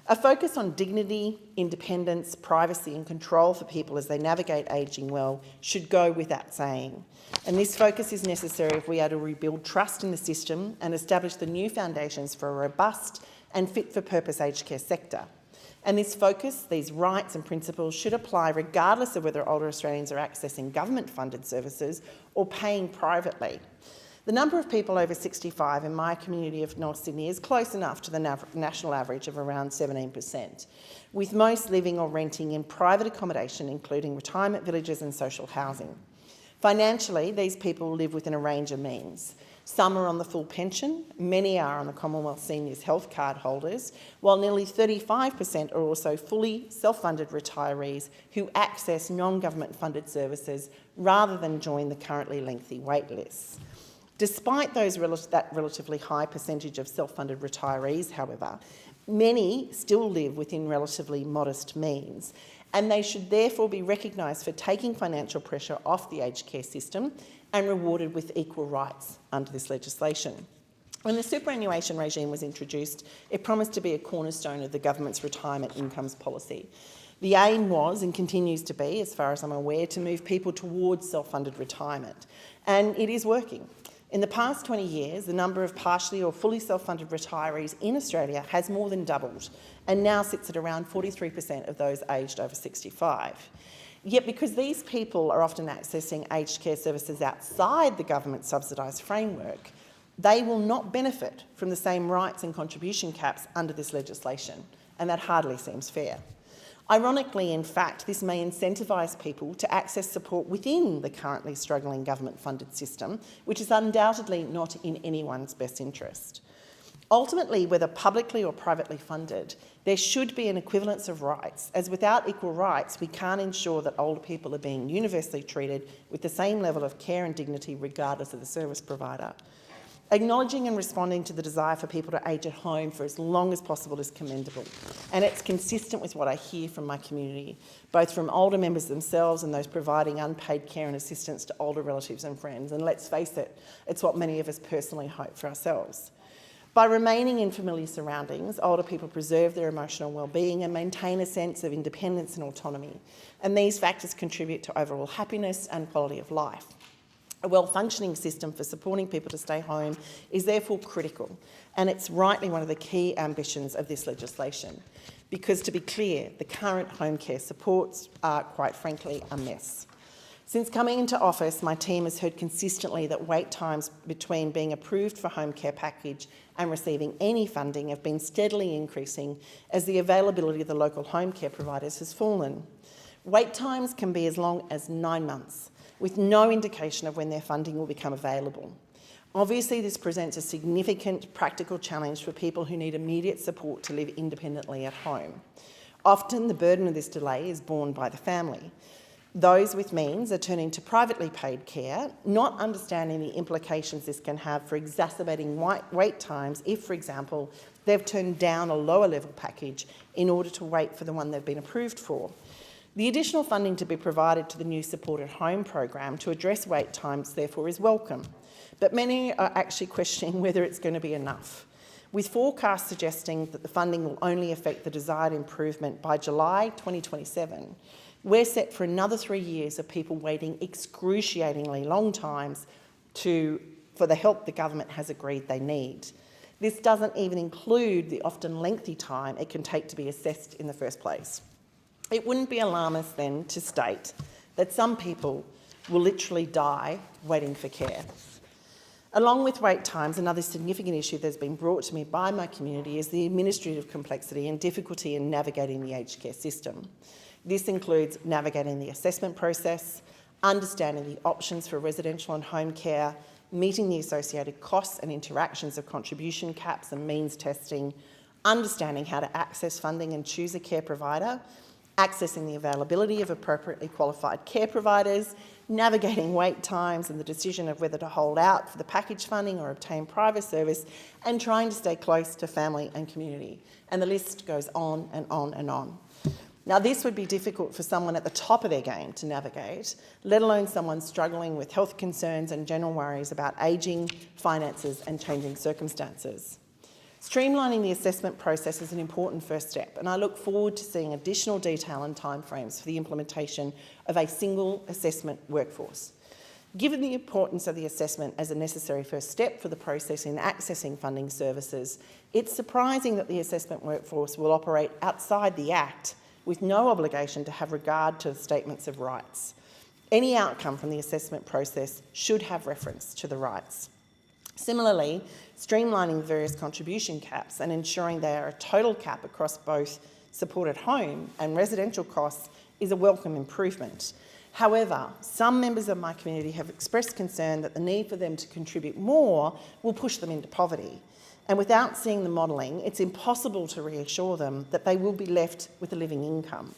A focus on dignity, independence, privacy and control for people as they navigate ageing well should go without saying. And this focus is necessary if we are to rebuild trust in the system and establish the new foundations for a robust and fit-for-purpose aged care sector. And this focus, these rights and principles should apply regardless of whether older Australians are accessing government-funded services or paying privately. The number of people over 65 in my community of North Sydney is close enough to the national average of around 17%, with most living or renting in private accommodation, including retirement villages and social housing. Financially, these people live within a range of means. Some are on the full pension, many are on the Commonwealth Seniors Health Card holders, while nearly 35% are also fully self-funded retirees who access non-government funded services rather than join the currently lengthy wait lists. Despite that relatively high percentage of self-funded retirees, however, many still live within relatively modest means, and they should therefore be recognised for taking financial pressure off the aged care system and rewarded with equal rights under this legislation. When the superannuation regime was introduced, it promised to be a cornerstone of the government's retirement incomes policy. The aim was, and continues to be, as far as I'm aware, to move people towards self-funded retirement, and it is working. In the past 20 years, the number of partially or fully self-funded retirees in Australia has more than doubled and now sits at around 43% of those aged over 65. Yet because these people are often accessing aged care services outside the government subsidised framework, they will not benefit from the same rights and contribution caps under this legislation, and that hardly seems fair. Ironically, in fact, this may incentivise people to access support within the currently struggling government-funded system, which is undoubtedly not in anyone's best interest. Ultimately, whether publicly or privately funded, there should be an equivalence of rights, as without equal rights, we can't ensure that older people are being universally treated with the same level of care and dignity regardless of the service provider. Acknowledging and responding to the desire for people to age at home for as long as possible is commendable, and it's consistent with what I hear from my community, both from older members themselves and those providing unpaid care and assistance to older relatives and friends. And let's face it, it's what many of us personally hope for ourselves. By remaining in familiar surroundings, older people preserve their emotional well-being and maintain a sense of independence and autonomy, and these factors contribute to overall happiness and quality of life. A well-functioning system for supporting people to stay home is therefore critical, and it's rightly one of the key ambitions of this legislation. Because, to be clear, the current home care supports are, quite frankly, a mess. Since coming into office, my team has heard consistently that wait times between being approved for home care package and receiving any funding have been steadily increasing as the availability of the local home care providers has fallen. Wait times can be as long as 9 months, with no indication of when their funding will become available. Obviously, this presents a significant practical challenge for people who need immediate support to live independently at home. Often, the burden of this delay is borne by the family. Those with means are turning to privately paid care, not understanding the implications this can have for exacerbating wait times if, for example, they've turned down a lower level package in order to wait for the one they've been approved for. The additional funding to be provided to the new Support at Home program to address wait times, therefore, is welcome, but many are actually questioning whether it's going to be enough, with forecasts suggesting that the funding will only affect the desired improvement by July 2027. We're set for another 3 years of people waiting excruciatingly long times for the help the government has agreed they need. This doesn't even include the often lengthy time it can take to be assessed in the first place. It wouldn't be alarmist then to state that some people will literally die waiting for care. Along with wait times, another significant issue that's been brought to me by my community is the administrative complexity and difficulty in navigating the aged care system. This includes navigating the assessment process, understanding the options for residential and home care, meeting the associated costs and interactions of contribution caps and means testing, understanding how to access funding and choose a care provider, accessing the availability of appropriately qualified care providers, navigating wait times and the decision of whether to hold out for the package funding or obtain private service, and trying to stay close to family and community. And the list goes on and on and on. Now, this would be difficult for someone at the top of their game to navigate, let alone someone struggling with health concerns and general worries about ageing, finances and changing circumstances. Streamlining the assessment process is an important first step, and I look forward to seeing additional detail and timeframes for the implementation of a single assessment workforce. Given the importance of the assessment as a necessary first step for the process in accessing funding services, it's surprising that the assessment workforce will operate outside the Act with no obligation to have regard to the statements of rights. Any outcome from the assessment process should have reference to the rights. Similarly, streamlining various contribution caps and ensuring they are a total cap across both supported home and residential costs is a welcome improvement. However, some members of my community have expressed concern that the need for them to contribute more will push them into poverty. And without seeing the modelling, it's impossible to reassure them that they will be left with a living income.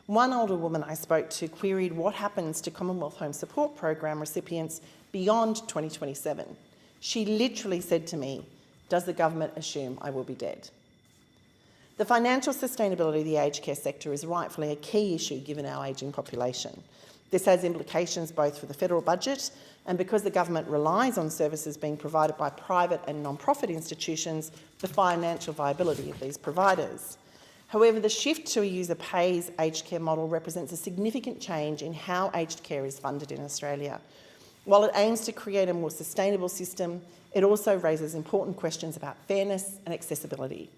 One older woman I spoke to queried what happens to Commonwealth Home Support Program recipients beyond 2027. She literally said to me, "Does the government assume I will be dead?" The financial sustainability of the aged care sector is rightfully a key issue given our ageing population. This has implications both for the federal budget and because the government relies on services being provided by private and non-profit institutions, the financial viability of these providers. However, the shift to a user pays aged care model represents a significant change in how aged care is funded in Australia. While it aims to create a more sustainable system, it also raises important questions about fairness and accessibility.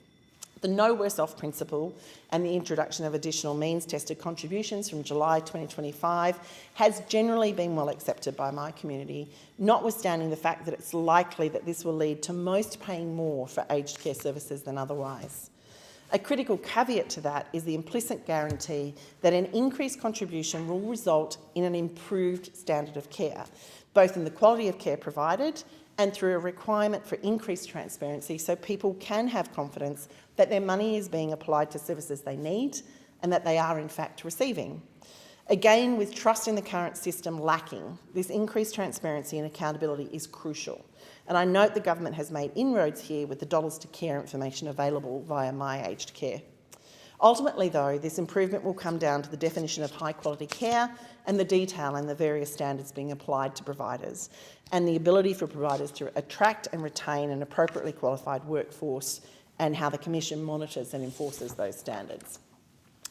The no worse off principle and the introduction of additional means-tested contributions from July 2025 has generally been well accepted by my community, notwithstanding the fact that it's likely that this will lead to most paying more for aged care services than otherwise. A critical caveat to that is the implicit guarantee that an increased contribution will result in an improved standard of care, both in the quality of care provided and through a requirement for increased transparency so people can have confidence that their money is being applied to services they need and that they are in fact receiving. Again, with trust in the current system lacking, this increased transparency and accountability is crucial. And I note the government has made inroads here with the dollars to care information available via My Aged Care. Ultimately, though, this improvement will come down to the definition of high quality care and the detail and the various standards being applied to providers, and the ability for providers to attract and retain an appropriately qualified workforce, and how the Commission monitors and enforces those standards.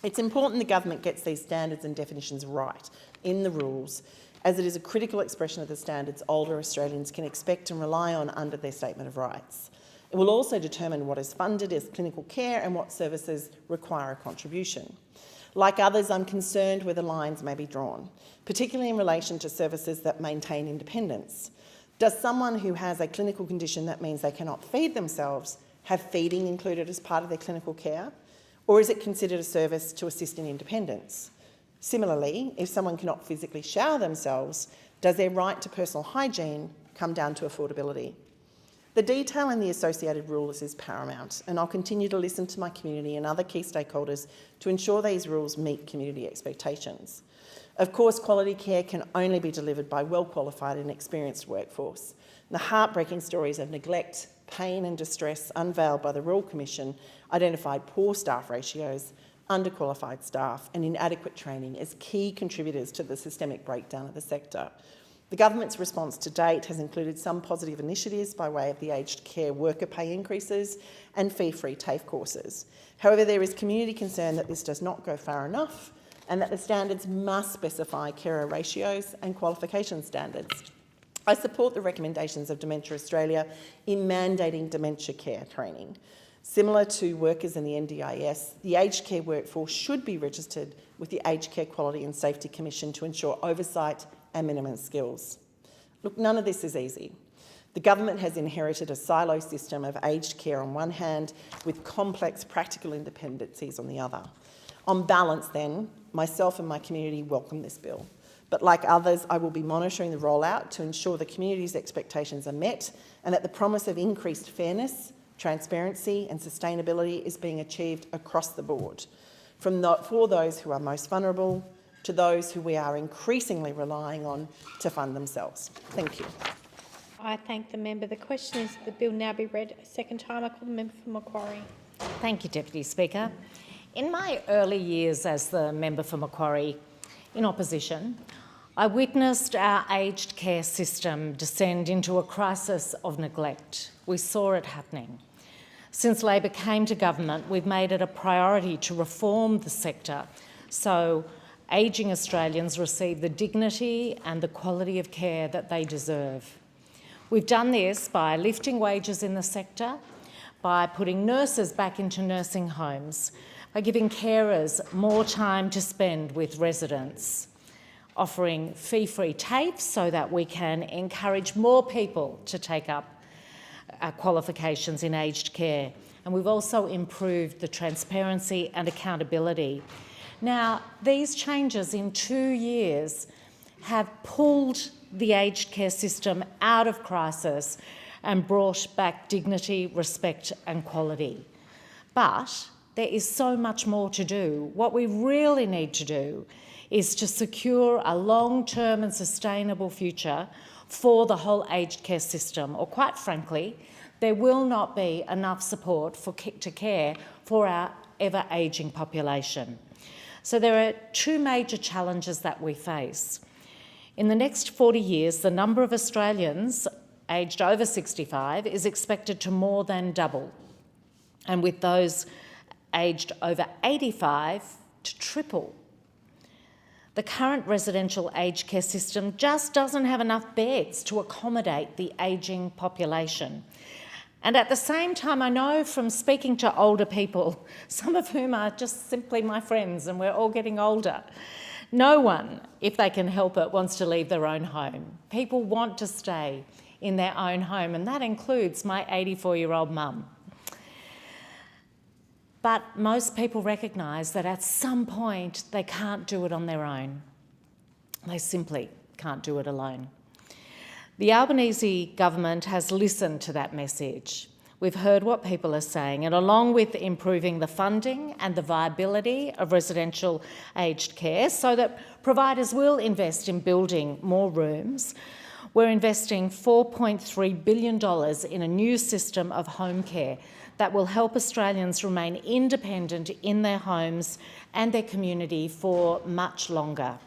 It's important the government gets these standards and definitions right in the rules, as it is a critical expression of the standards older Australians can expect and rely on under their Statement of Rights. It will also determine what is funded as clinical care and what services require a contribution. Like others, I'm concerned where the lines may be drawn, particularly in relation to services that maintain independence. Does someone who has a clinical condition that means they cannot feed themselves have feeding included as part of their clinical care? Or is it considered a service to assist in independence? Similarly, if someone cannot physically shower themselves, does their right to personal hygiene come down to affordability? The detail in the associated rules is paramount, and I'll continue to listen to my community and other key stakeholders to ensure these rules meet community expectations. Of course, quality care can only be delivered by well-qualified and experienced workforce. The heartbreaking stories of neglect, pain and distress unveiled by the Royal Commission identified poor staff ratios, underqualified staff and inadequate training as key contributors to the systemic breakdown of the sector. The government's response to date has included some positive initiatives by way of the aged care worker pay increases and fee-free TAFE courses. However, there is community concern that this does not go far enough and that the standards must specify carer ratios and qualification standards. I support the recommendations of Dementia Australia in mandating dementia care training. Similar to workers in the NDIS, the aged care workforce should be registered with the Aged Care Quality and Safety Commission to ensure oversight and minimum skills. Look, none of this is easy. The government has inherited a silo system of aged care on one hand with complex practical independencies on the other. On balance then, myself and my community welcome this bill. But like others, I will be monitoring the rollout to ensure the community's expectations are met and that the promise of increased fairness, transparency and sustainability is being achieved across the board, for those who are most vulnerable to those who we are increasingly relying on to fund themselves. Thank you. I thank the member. The question is the bill now be read a second time. I call the member for Macquarie. Thank you, Deputy Speaker. In my early years as the member for Macquarie in opposition, I witnessed our aged care system descend into a crisis of neglect. We saw it happening. Since Labor came to government, we've made it a priority to reform the sector so ageing Australians receive the dignity and the quality of care that they deserve. We've done this by lifting wages in the sector, by putting nurses back into nursing homes, by giving carers more time to spend with residents, offering fee-free TAFE so that we can encourage more people to take up qualifications in aged care. And we've also improved the transparency and accountability. Now, these changes in 2 years have pulled the aged care system out of crisis and brought back dignity, respect and quality. But there is so much more to do. What we really need to do is to secure a long-term and sustainable future for the whole aged care system, or quite frankly, there will not be enough support to care for our ever-ageing population. So there are two major challenges that we face. In the next 40 years, the number of Australians aged over 65 is expected to more than double, and with those aged over 85 to triple. The current residential aged care system just doesn't have enough beds to accommodate the ageing population. And at the same time, I know from speaking to older people, some of whom are just simply my friends and we're all getting older, no one, if they can help it, wants to leave their own home. People want to stay in their own home, and that includes my 84-year-old mum. But most people recognise that at some point they can't do it on their own. They simply can't do it alone. The Albanese government has listened to that message. We've heard what people are saying, and along with improving the funding and the viability of residential aged care so that providers will invest in building more rooms, we're investing $4.3 billion in a new system of home care that will help Australians remain independent in their homes and their community for much longer.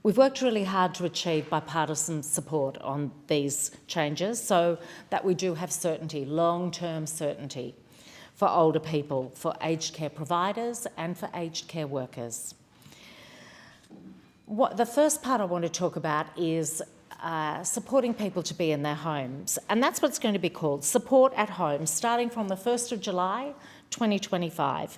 We've worked really hard to achieve bipartisan support on these changes so that we do have certainty, long-term certainty, for older people, for aged care providers and for aged care workers. The first part I want to talk about is supporting people to be in their homes, and that's what's going to be called Support at Home, starting from the 1st of July 2025.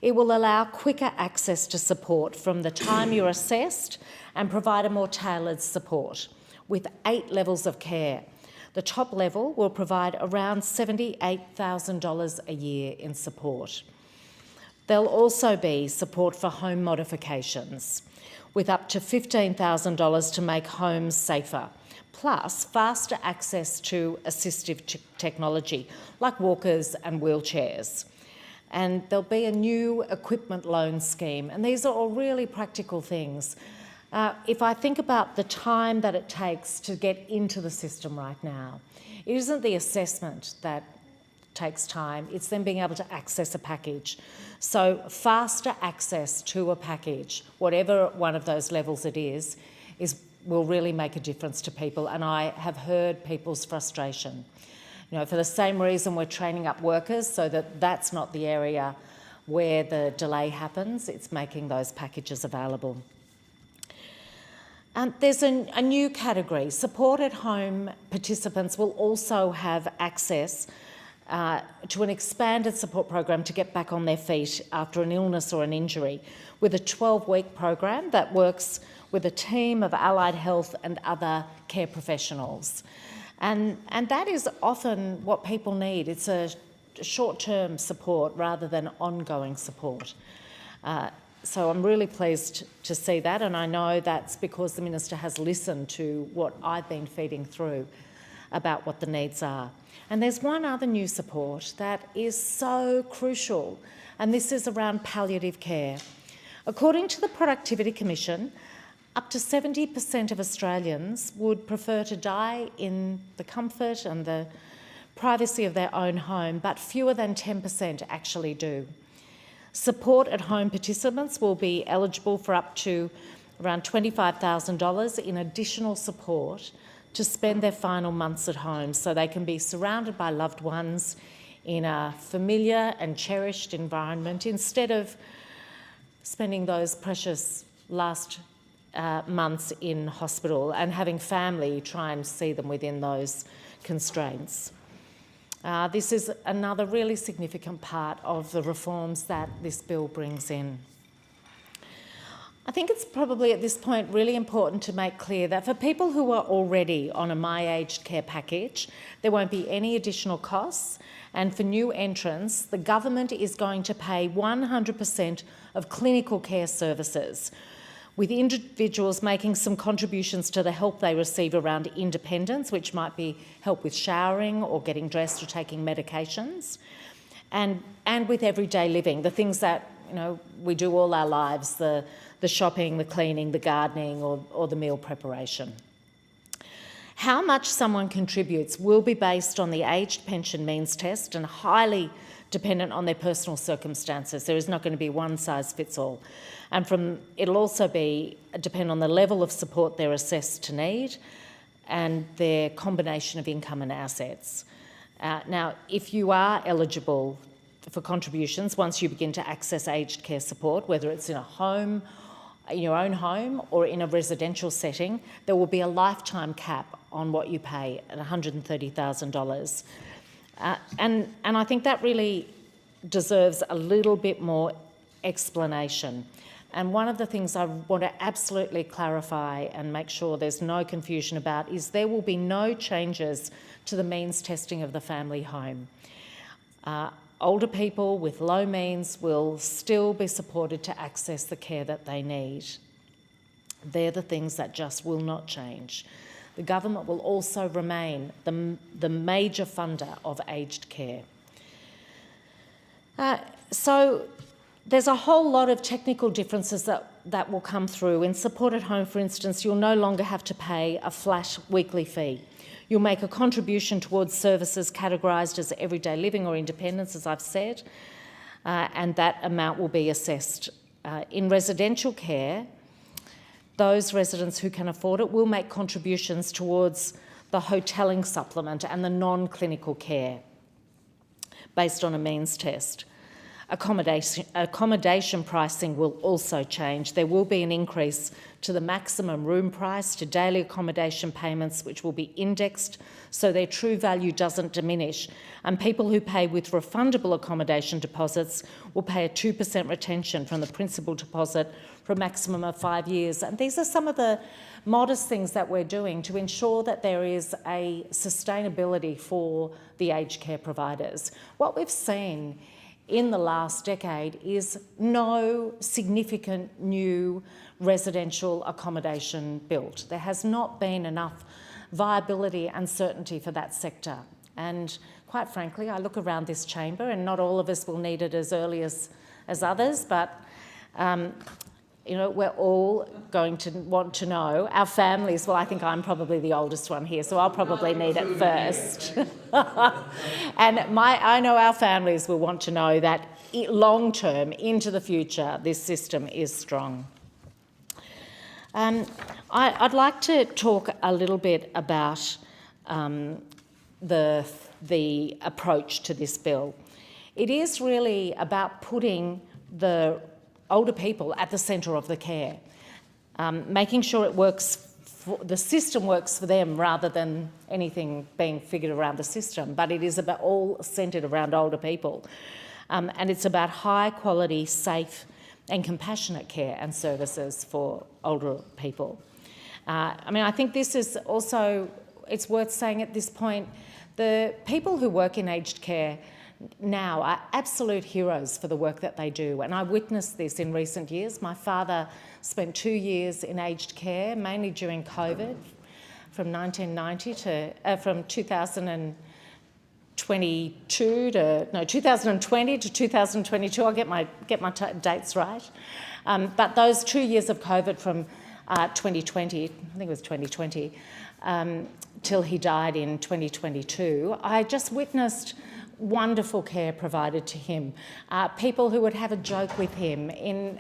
It will allow quicker access to support from the time you're assessed and provide a more tailored support with 8 levels of care. The top level will provide around $78,000 a year in support. There'll also be support for home modifications with up to $15,000 to make homes safer, plus faster access to assistive technology like walkers and wheelchairs. And there'll be a new equipment loan scheme, and these are all really practical things. If I think about the time that it takes to get into the system right now, it isn't the assessment that takes time, it's then being able to access a package. So faster access to a package, whatever one of those levels it is will really make a difference to people, and I have heard people's frustration. You know, for the same reason we're training up workers so that that's not the area where the delay happens, it's making those packages available. There's a new category. Support at home participants will also have access to an expanded support program to get back on their feet after an illness or an injury, with a 12-week program that works with a team of allied health and other care professionals. And that is often what people need. It's a short-term support rather than ongoing support. So I'm really pleased to see that, and I know that's because the Minister has listened to what I've been feeding through about what the needs are. And there's one other new support that is so crucial, and this is around palliative care. According to the Productivity Commission, up to 70% of Australians would prefer to die in the comfort and the privacy of their own home, but fewer than 10% actually do. Support at home participants will be eligible for up to around $25,000 in additional support to spend their final months at home so they can be surrounded by loved ones in a familiar and cherished environment instead of spending those precious last months in hospital and having family try and see them within those constraints. This is another really significant part of the reforms that this bill brings in. I think it's probably at this point really important to make clear that for people who are already on a My Aged Care package, there won't be any additional costs, and for new entrants, the government is going to pay 100% of clinical care services, with individuals making some contributions to the help they receive around independence, which might be help with showering or getting dressed or taking medications, and with everyday living, the things that we do all our lives, the shopping, the cleaning, the gardening or the meal preparation. How much someone contributes will be based on the aged pension means test and highly dependent on their personal circumstances. There is not going to be one size fits all. And it'll also depend on the level of support they're assessed to need and their combination of income and assets. Now, if you are eligible for contributions once you begin to access aged care support, whether it's in a home, in your own home or in a residential setting, there will be a lifetime cap on what you pay at $130,000. And I think that really deserves a little bit more explanation. And one of the things I want to absolutely clarify and make sure there's no confusion about is there will be no changes to the means testing of the family home. Older people with low means will still be supported to access the care that they need. They're the things that just will not change. The government will also remain the major funder of aged care. So there's a whole lot of technical differences that will come through. In support at home, for instance, you'll no longer have to pay a flat weekly fee. You'll make a contribution towards services categorised as everyday living or independence, as I've said, and that amount will be assessed. In residential care, those residents who can afford it will make contributions towards the hotelling supplement and the non-clinical care based on a means test. Accommodation pricing will also change. There will be an increase to the maximum room price, to daily accommodation payments, which will be indexed so their true value doesn't diminish. And people who pay with refundable accommodation deposits will pay a 2% retention from the principal deposit for a maximum of 5 years. And these are some of the modest things that we're doing to ensure that there is a sustainability for the aged care providers. What we've seen in the last decade is no significant new residential accommodation built. There has not been enough viability and certainty for that sector. And quite frankly, I look around this chamber and not all of us will need it as early as others, but we're all going to want to know. Our families, well, I think I'm probably the oldest one here, so I'll probably need it first. And I know our families will want to know that long-term, into the future, this system is strong. I'd like to talk a little bit about the approach to this bill. It is really about putting the older people at the centre of the care, making sure it works, the system works for them rather than anything being figured around the system, but it is about all centred around older people. And it's about high quality, safe and compassionate care and services for older people. I think this is also, it's worth saying at this point, the people who work in aged care now are absolute heroes for the work that they do, and I witnessed this in recent years. My father spent 2 years in aged care, mainly during COVID, from 2020 to 2022. I'll get my dates right. But those 2 years of COVID from 2020, I think it was 2020, till he died in 2022, I just witnessed wonderful care provided to him, people who would have a joke with him in,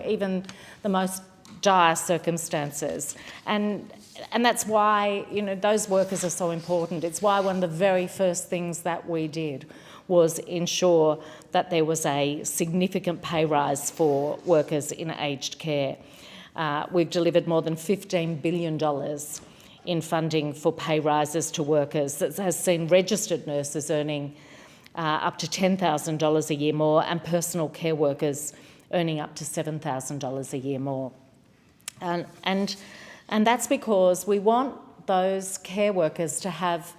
even the most dire circumstances. And that's why, those workers are so important. It's why one of the very first things that we did was ensure that there was a significant pay rise for workers in aged care. We've delivered more than $15 billion in funding for pay rises to workers. That has seen registered nurses earning up to $10,000 a year more, and personal care workers earning up to $7,000 a year more. And that's because we want those care workers to have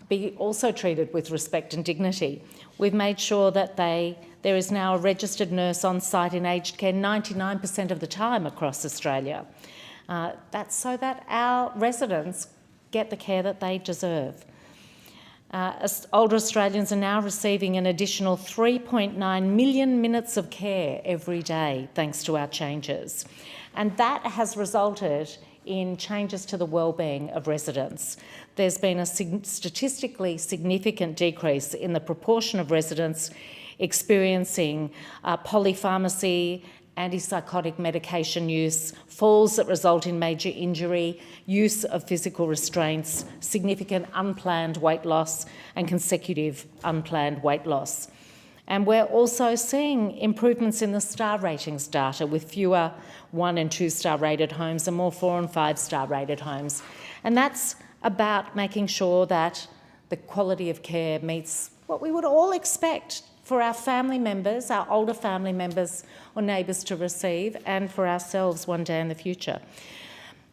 be also treated with respect and dignity. We've made sure that there is now a registered nurse on site in aged care 99% of the time across Australia. That's so that our residents get the care that they deserve. Older Australians are now receiving an additional 3.9 million minutes of care every day thanks to our changes. And that has resulted in changes to the wellbeing of residents. There's been a statistically significant decrease in the proportion of residents experiencing polypharmacy, antipsychotic medication use, falls that result in major injury, use of physical restraints, significant unplanned weight loss and consecutive unplanned weight loss. And we're also seeing improvements in the star ratings data with fewer 1- and 2-star rated homes and more 4- and 5-star rated homes. And that's about making sure that the quality of care meets what we would all expect for our family members, our older family members or neighbours to receive, and for ourselves one day in the future.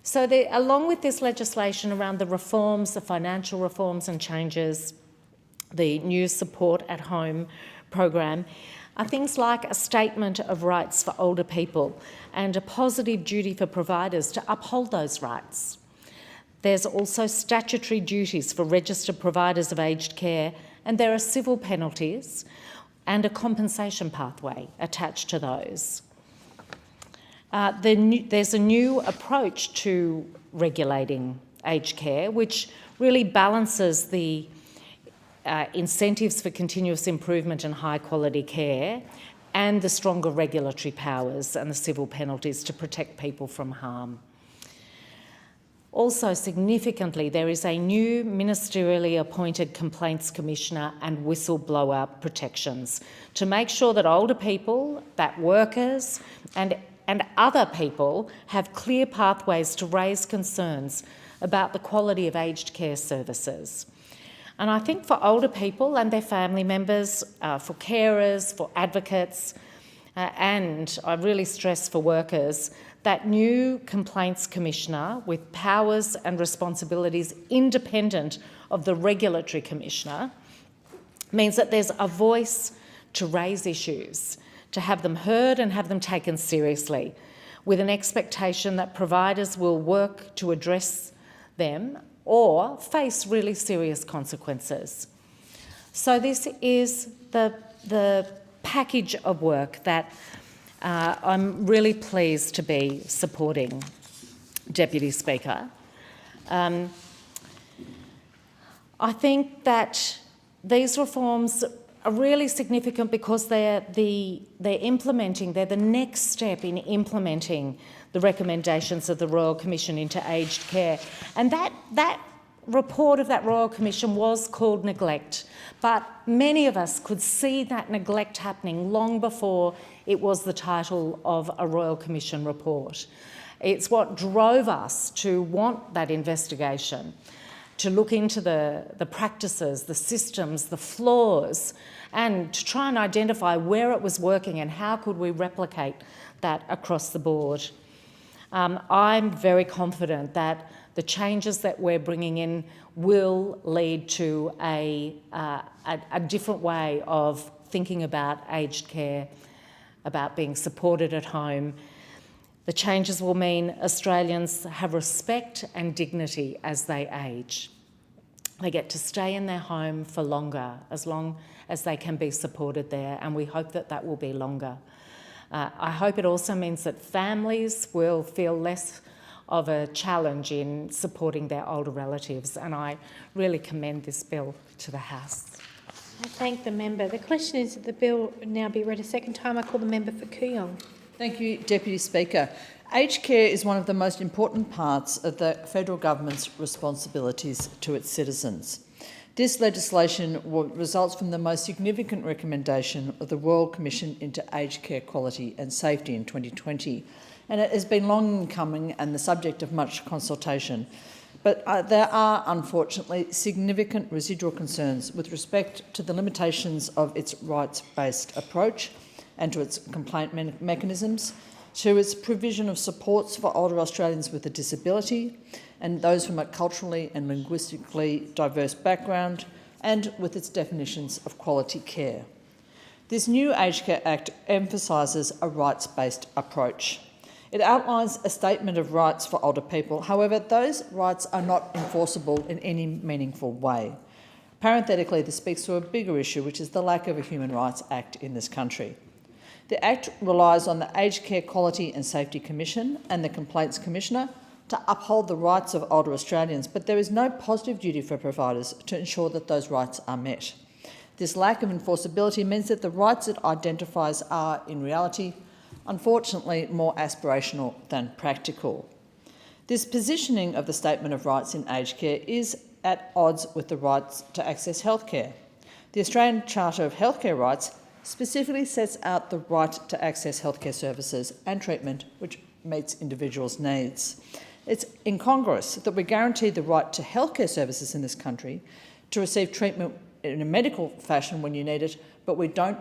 So along with this legislation around the reforms, the financial reforms and changes, the new support at home program, are things like a statement of rights for older people and a positive duty for providers to uphold those rights. There's also statutory duties for registered providers of aged care, and there are civil penalties and a compensation pathway attached to those. There's a new approach to regulating aged care, which really balances the incentives for continuous improvement and high quality care and the stronger regulatory powers and the civil penalties to protect people from harm. Also, significantly, there is a new ministerially appointed Complaints Commissioner and whistleblower protections to make sure that older people, that workers and other people have clear pathways to raise concerns about the quality of aged care services. And I think for older people and their family members, for carers, for advocates, and I really stress for workers, that new Complaints Commissioner with powers and responsibilities independent of the Regulatory Commissioner means that there's a voice to raise issues, to have them heard and have them taken seriously, with an expectation that providers will work to address them or face really serious consequences. So this is the package of work that I'm really pleased to be supporting, Deputy Speaker. I think that these reforms are really significant because they're the next step in implementing the recommendations of the Royal Commission into aged care. And that report of that Royal Commission was called Neglect, but many of us could see that neglect happening long before it was the title of a Royal Commission report. It's what drove us to want that investigation, to look into the practices, the systems, the flaws, and to try and identify where it was working and how could we replicate that across the board. I'm very confident that the changes that we're bringing in will lead to a different way of thinking about aged care, about being supported at home. The changes will mean Australians have respect and dignity as they age. They get to stay in their home for longer, as long as they can be supported there, and we hope that that will be longer. I hope it also means that families will feel less of a challenge in supporting their older relatives, and I really commend this bill to the House. I thank the member. The question is that the bill now be read a second time. I call the member for Kooyong. Thank you, Deputy Speaker. Aged care is one of the most important parts of the federal government's responsibilities to its citizens. This legislation results from the most significant recommendation of the Royal Commission into Aged Care Quality and Safety in 2020, and it has been long coming and the subject of much consultation. But there are, unfortunately, significant residual concerns with respect to the limitations of its rights-based approach and to its complaint mechanisms, to its provision of supports for older Australians with a disability and those from a culturally and linguistically diverse background, and with its definitions of quality care. This new Aged Care Act emphasises a rights-based approach. It outlines a statement of rights for older people. However, those rights are not enforceable in any meaningful way. Parenthetically, this speaks to a bigger issue, which is the lack of a Human Rights Act in this country. The Act relies on the Aged Care Quality and Safety Commission and the Complaints Commissioner to uphold the rights of older Australians, but there is no positive duty for providers to ensure that those rights are met. This lack of enforceability means that the rights it identifies are, in reality, unfortunately, more aspirational than practical. This positioning of the Statement of Rights in aged care is at odds with the rights to access healthcare. The Australian Charter of Healthcare Rights specifically sets out the right to access healthcare services and treatment which meets individuals' needs. It's incongruous that we guarantee the right to healthcare services in this country to receive treatment in a medical fashion when you need it, but we don't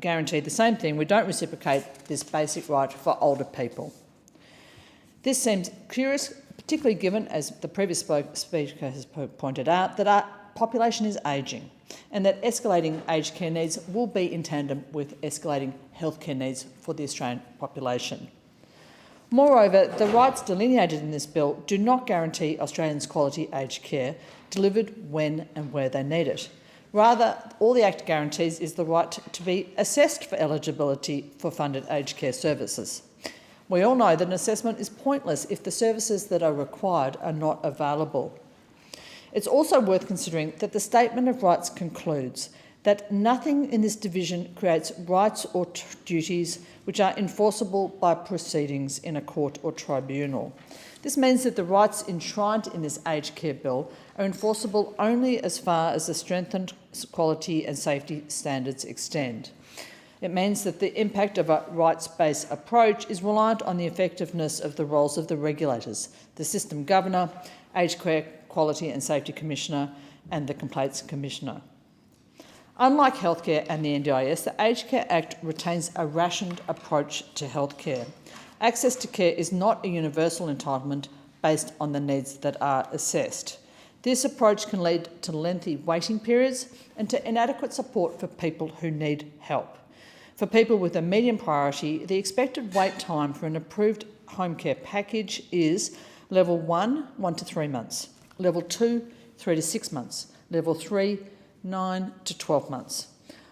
guarantee the same thing. We don't reciprocate this basic right for older people. This seems curious, particularly given, as the previous speaker has pointed out, that our population is ageing and that escalating aged care needs will be in tandem with escalating healthcare needs for the Australian population. Moreover, the rights delineated in this bill do not guarantee Australians quality aged care delivered when and where they need it. Rather, all the Act guarantees is the right to be assessed for eligibility for funded aged care services. We all know that an assessment is pointless if the services that are required are not available. It's also worth considering that the Statement of Rights concludes that nothing in this division creates rights or duties which are enforceable by proceedings in a court or tribunal. This means that the rights enshrined in this aged care bill are enforceable only as far as the strengthened quality and safety standards extend. It means that the impact of a rights-based approach is reliant on the effectiveness of the roles of the regulators, the System Governor, Aged Care Quality and Safety Commissioner and the Complaints Commissioner. Unlike healthcare and the NDIS, the Aged Care Act retains a rationed approach to healthcare. Access to care is not a universal entitlement based on the needs that are assessed. This approach can lead to lengthy waiting periods and to inadequate support for people who need help. For people with a medium priority, the expected wait time for an approved home care package is Level 1, 1 to 3 months, Level 2, 3 to 6 months, Level 3, 9 to 12 months.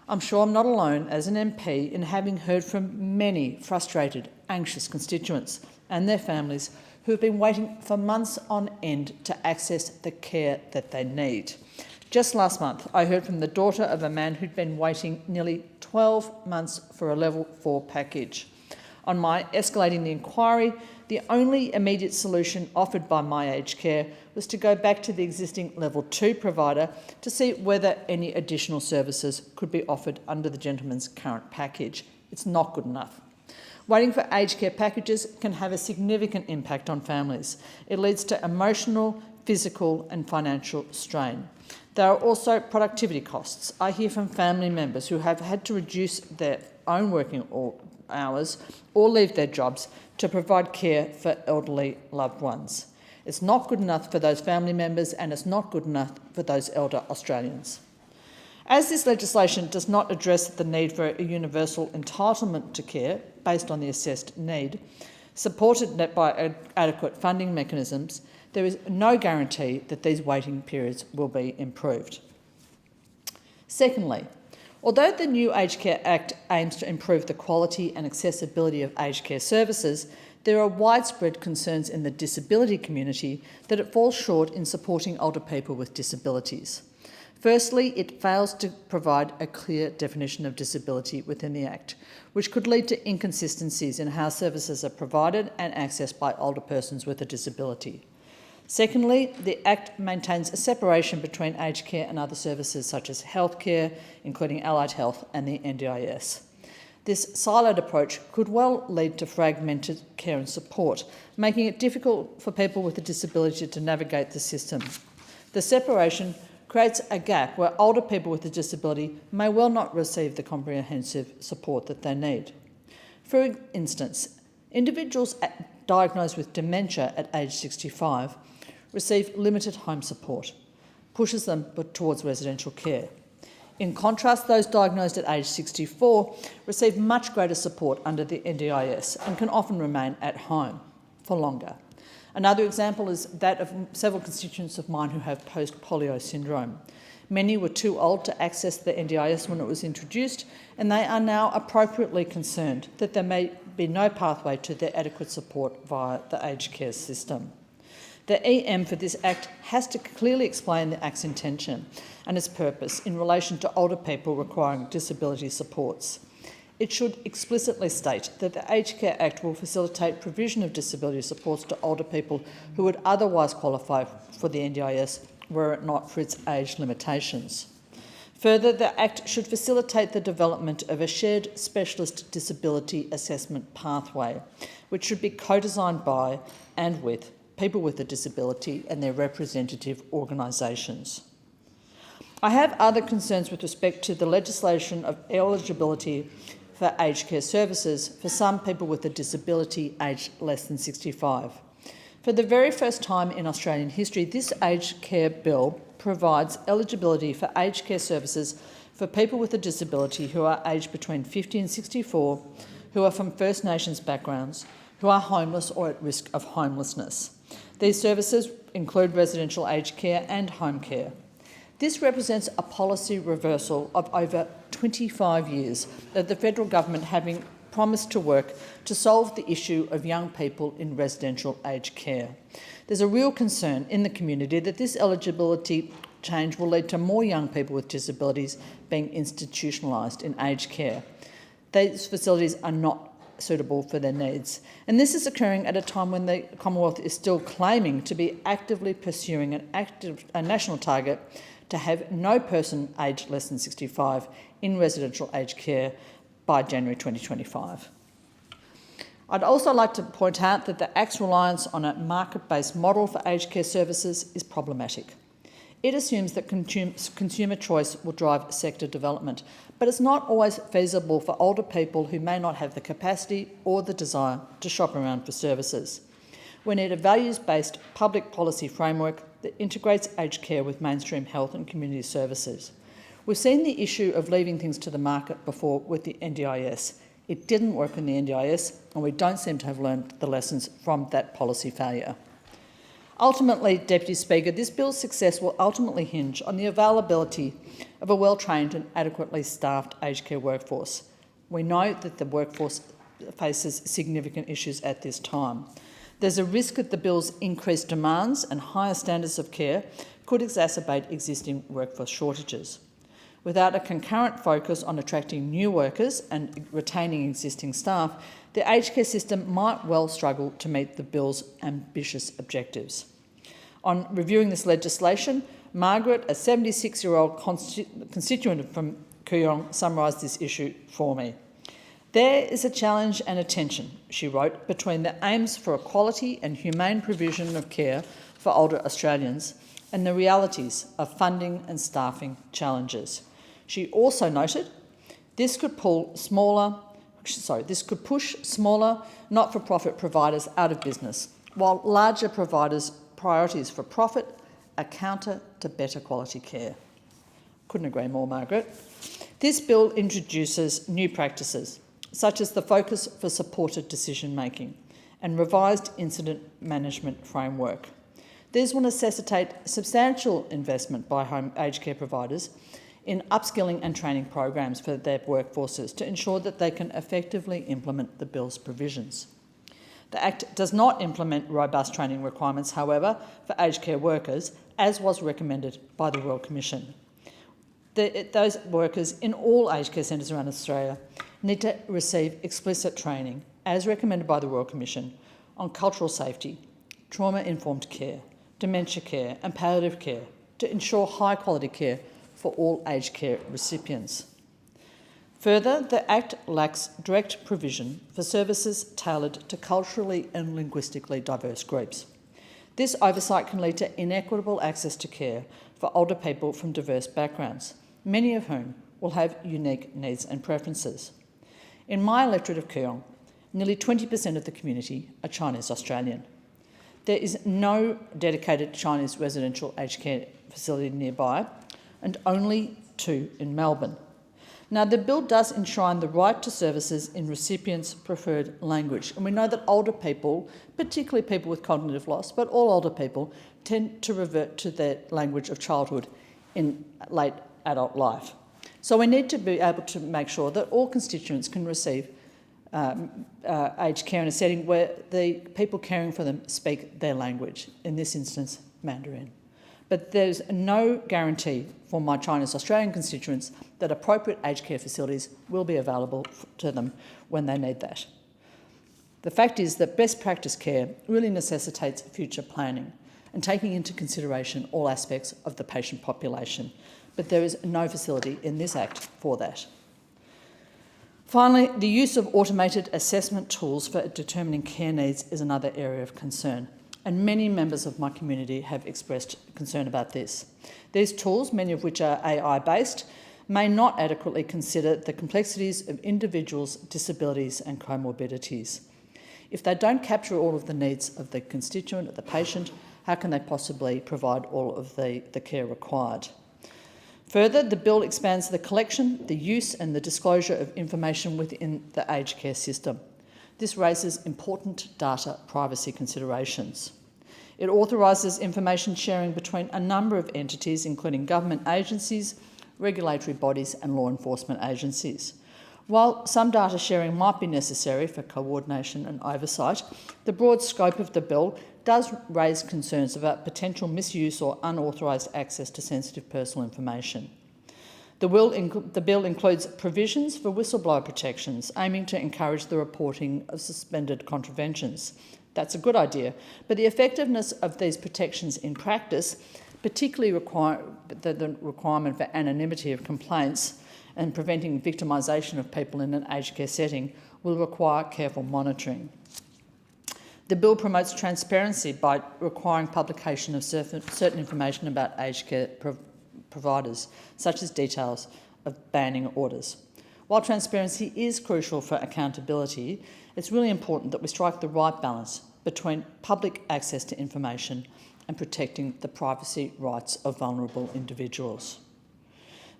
I'm sure I'm not alone as an MP in having heard from many frustrated, anxious constituents and their families who have been waiting for months on end to access the care that they need. Just last month, I heard from the daughter of a man who'd been waiting nearly 12 months for a Level 4 package. On my escalating the inquiry, the only immediate solution offered by My Aged Care was to go back to the existing Level 2 provider to see whether any additional services could be offered under the gentleman's current package. It's not good enough. Waiting for aged care packages can have a significant impact on families. It leads to emotional, physical and financial strain. There are also productivity costs. I hear from family members who have had to reduce their own working hours or leave their jobs to provide care for elderly loved ones. It's not good enough for those family members and it's not good enough for those elder Australians. As this legislation does not address the need for a universal entitlement to care based on the assessed need, supported by adequate funding mechanisms, there is no guarantee that these waiting periods will be improved. Secondly, although the new Aged Care Act aims to improve the quality and accessibility of aged care services, there are widespread concerns in the disability community that it falls short in supporting older people with disabilities. Firstly, it fails to provide a clear definition of disability within the Act, which could lead to inconsistencies in how services are provided and accessed by older persons with a disability. Secondly, the Act maintains a separation between aged care and other services such as healthcare, including allied health and the NDIS. This siloed approach could well lead to fragmented care and support, making it difficult for people with a disability to navigate the system. The separation creates a gap where older people with a disability may well not receive the comprehensive support that they need. For instance, individuals diagnosed with dementia at age 65 receive limited home support, pushes them towards residential care. In contrast, those diagnosed at age 64 receive much greater support under the NDIS and can often remain at home for longer. Another example is that of several constituents of mine who have post-polio syndrome. Many were too old to access the NDIS when it was introduced, and they are now appropriately concerned that there may be no pathway to their adequate support via the aged care system. The EM for this Act has to clearly explain the Act's intention and its purpose in relation to older people requiring disability supports. It should explicitly state that the Aged Care Act will facilitate provision of disability supports to older people who would otherwise qualify for the NDIS were it not for its age limitations. Further, the Act should facilitate the development of a shared specialist disability assessment pathway, which should be co-designed by and with people with a disability and their representative organisations. I have other concerns with respect to the legislation of eligibility for aged care services for some people with a disability aged less than 65. For the very first time in Australian history, this aged care bill provides eligibility for aged care services for people with a disability who are aged between 50 and 64, who are from First Nations backgrounds, who are homeless or at risk of homelessness. These services include residential aged care and home care. This represents a policy reversal of over 25 years of the federal government having promised to work to solve the issue of young people in residential aged care. There's a real concern in the community that this eligibility change will lead to more young people with disabilities being institutionalised in aged care. These facilities are not suitable for their needs. And this is occurring at a time when the Commonwealth is still claiming to be actively pursuing a national target to have no person aged less than 65 in residential aged care by January 2025. I'd also like to point out that the Act's reliance on a market-based model for aged care services is problematic. It assumes that consumer choice will drive sector development, but it's not always feasible for older people who may not have the capacity or the desire to shop around for services. We need a values-based public policy framework that integrates aged care with mainstream health and community services. We've seen the issue of leaving things to the market before with the NDIS. It didn't work in the NDIS, and we don't seem to have learned the lessons from that policy failure. Ultimately, Deputy Speaker, this bill's success will ultimately hinge on the availability of a well-trained and adequately staffed aged care workforce. We know that the workforce faces significant issues at this time. There's a risk that the bill's increased demands and higher standards of care could exacerbate existing workforce shortages. Without a concurrent focus on attracting new workers and retaining existing staff, the aged care system might well struggle to meet the bill's ambitious objectives. On reviewing this legislation, Margaret, a 76-year-old constituent from Kooyong, summarised this issue for me. There is a challenge and a tension, she wrote, between the aims for a quality and humane provision of care for older Australians and the realities of funding and staffing challenges. She also noted this could push smaller, not-for-profit providers out of business, while larger providers' priorities for profit are counter to better quality care. Couldn't agree more, Margaret. This bill introduces new practices, such as the focus for supported decision-making and revised incident management framework. These will necessitate substantial investment by home aged care providers in upskilling and training programs for their workforces to ensure that they can effectively implement the bill's provisions. The Act does not implement robust training requirements, however, for aged care workers, as was recommended by the Royal Commission. Those workers in all aged care centres around Australia need to receive explicit training, as recommended by the Royal Commission, on cultural safety, trauma-informed care, dementia care and palliative care to ensure high-quality care for all aged care recipients. Further, the Act lacks direct provision for services tailored to culturally and linguistically diverse groups. This oversight can lead to inequitable access to care for older people from diverse backgrounds, many of whom will have unique needs and preferences. In my electorate of Kooyong, nearly 20% of the community are Chinese Australian. There is no dedicated Chinese residential aged care facility nearby, and only 2 in Melbourne. Now, the bill does enshrine the right to services in recipients' preferred language, and we know that older people, particularly people with cognitive loss, but all older people, tend to revert to their language of childhood in late adult life. So we need to be able to make sure that all constituents can receive aged care in a setting where the people caring for them speak their language, in this instance, Mandarin. But there's no guarantee for my Chinese Australian constituents that appropriate aged care facilities will be available to them when they need that. The fact is that best practice care really necessitates future planning and taking into consideration all aspects of the patient population, but there is no facility in this Act for that. Finally, the use of automated assessment tools for determining care needs is another area of concern, and many members of my community have expressed concern about this. These tools, many of which are AI-based, may not adequately consider the complexities of individuals' disabilities and comorbidities. If they don't capture all of the needs of the constituent, of the patient, how can they possibly provide all of the care required? Further, the bill expands the collection, the use and the disclosure of information within the aged care system. This raises important data privacy considerations. It authorises information sharing between a number of entities, including government agencies, regulatory bodies and law enforcement agencies. While some data sharing might be necessary for coordination and oversight, the broad scope of the bill does raise concerns about potential misuse or unauthorised access to sensitive personal information. The bill includes provisions for whistleblower protections, aiming to encourage the reporting of suspended contraventions. That's a good idea, but the effectiveness of these protections in practice, particularly the requirement for anonymity of complaints and preventing victimisation of people in an aged care setting, will require careful monitoring. The bill promotes transparency by requiring publication of certain information about aged care providers, such as details of banning orders. While transparency is crucial for accountability, it's really important that we strike the right balance between public access to information and protecting the privacy rights of vulnerable individuals.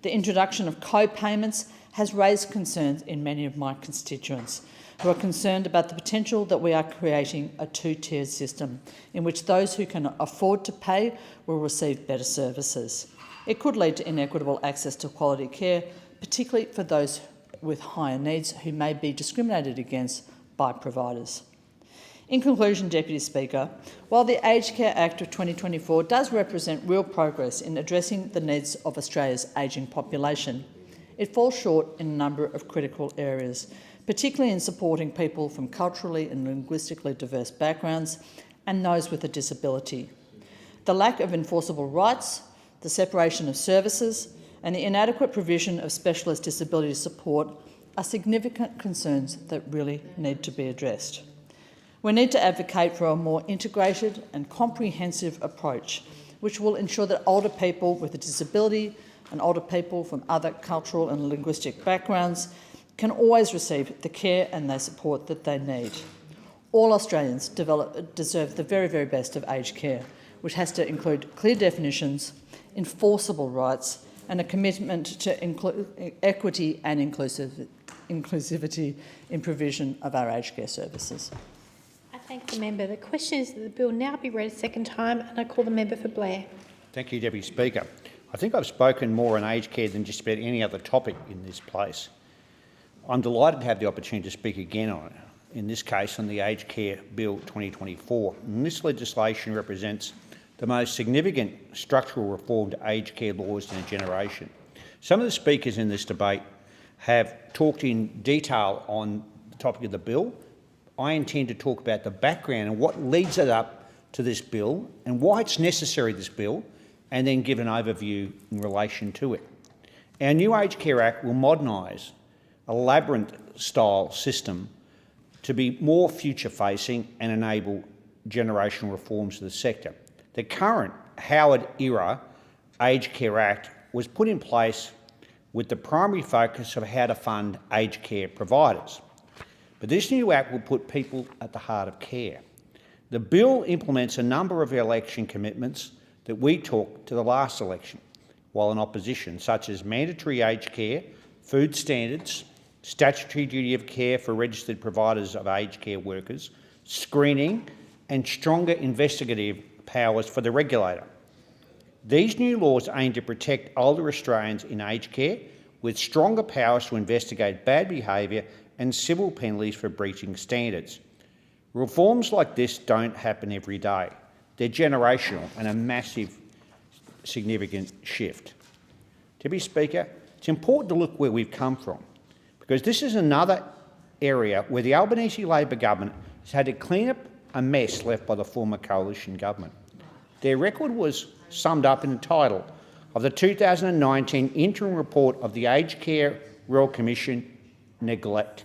The introduction of co-payments has raised concerns in many of my constituents, who are concerned about the potential that we are creating a two-tiered system in which those who can afford to pay will receive better services. It could lead to inequitable access to quality care, particularly for those with higher needs who may be discriminated against by providers. In conclusion, Deputy Speaker, while the Aged Care Act of 2024 does represent real progress in addressing the needs of Australia's ageing population, it falls short in a number of critical areas, particularly in supporting people from culturally and linguistically diverse backgrounds and those with a disability. The lack of enforceable rights, the separation of services and the inadequate provision of specialist disability support are significant concerns that really need to be addressed. We need to advocate for a more integrated and comprehensive approach which will ensure that older people with a disability and older people from other cultural and linguistic backgrounds can always receive the care and the support that they need. All Australians deserve the very, very best of aged care, which has to include clear definitions, enforceable rights and a commitment to equity and inclusivity in provision of our aged care services. I thank the member. The question is that the bill now be read a second time, and I call the member for Blair. Thank you, Deputy Speaker. I think I've spoken more on aged care than just about any other topic in this place. I'm delighted to have the opportunity to speak again on it. in this case on the Aged Care Bill 2024. And this legislation represents the most significant structural reform to aged care laws in a generation. Some of the speakers in this debate have talked in detail on the topic of the bill. I intend to talk about the background and what leads it up to this bill and why it's necessary, this bill, and then give an overview in relation to it. Our new Aged Care Act will modernise a labyrinth-style system to be more future-facing and enable generational reforms to the sector. The current Howard-era Aged Care Act was put in place with the primary focus of how to fund aged care providers. But this new Act will put people at the heart of care. The bill implements a number of election commitments that we took to the last election while in opposition, such as mandatory aged care, food standards, statutory duty of care for registered providers of aged care workers, screening and stronger investigative powers for the regulator. These new laws aim to protect older Australians in aged care with stronger powers to investigate bad behaviour and civil penalties for breaching standards. Reforms like this don't happen every day. They're generational and a massive, significant shift. Deputy Speaker, it's important to look where we've come from, because this is another area where the Albanese Labor government has had to clean up a mess left by the former coalition government. Their record was summed up in the title of the 2019 interim report of the Aged Care Royal Commission, Neglect.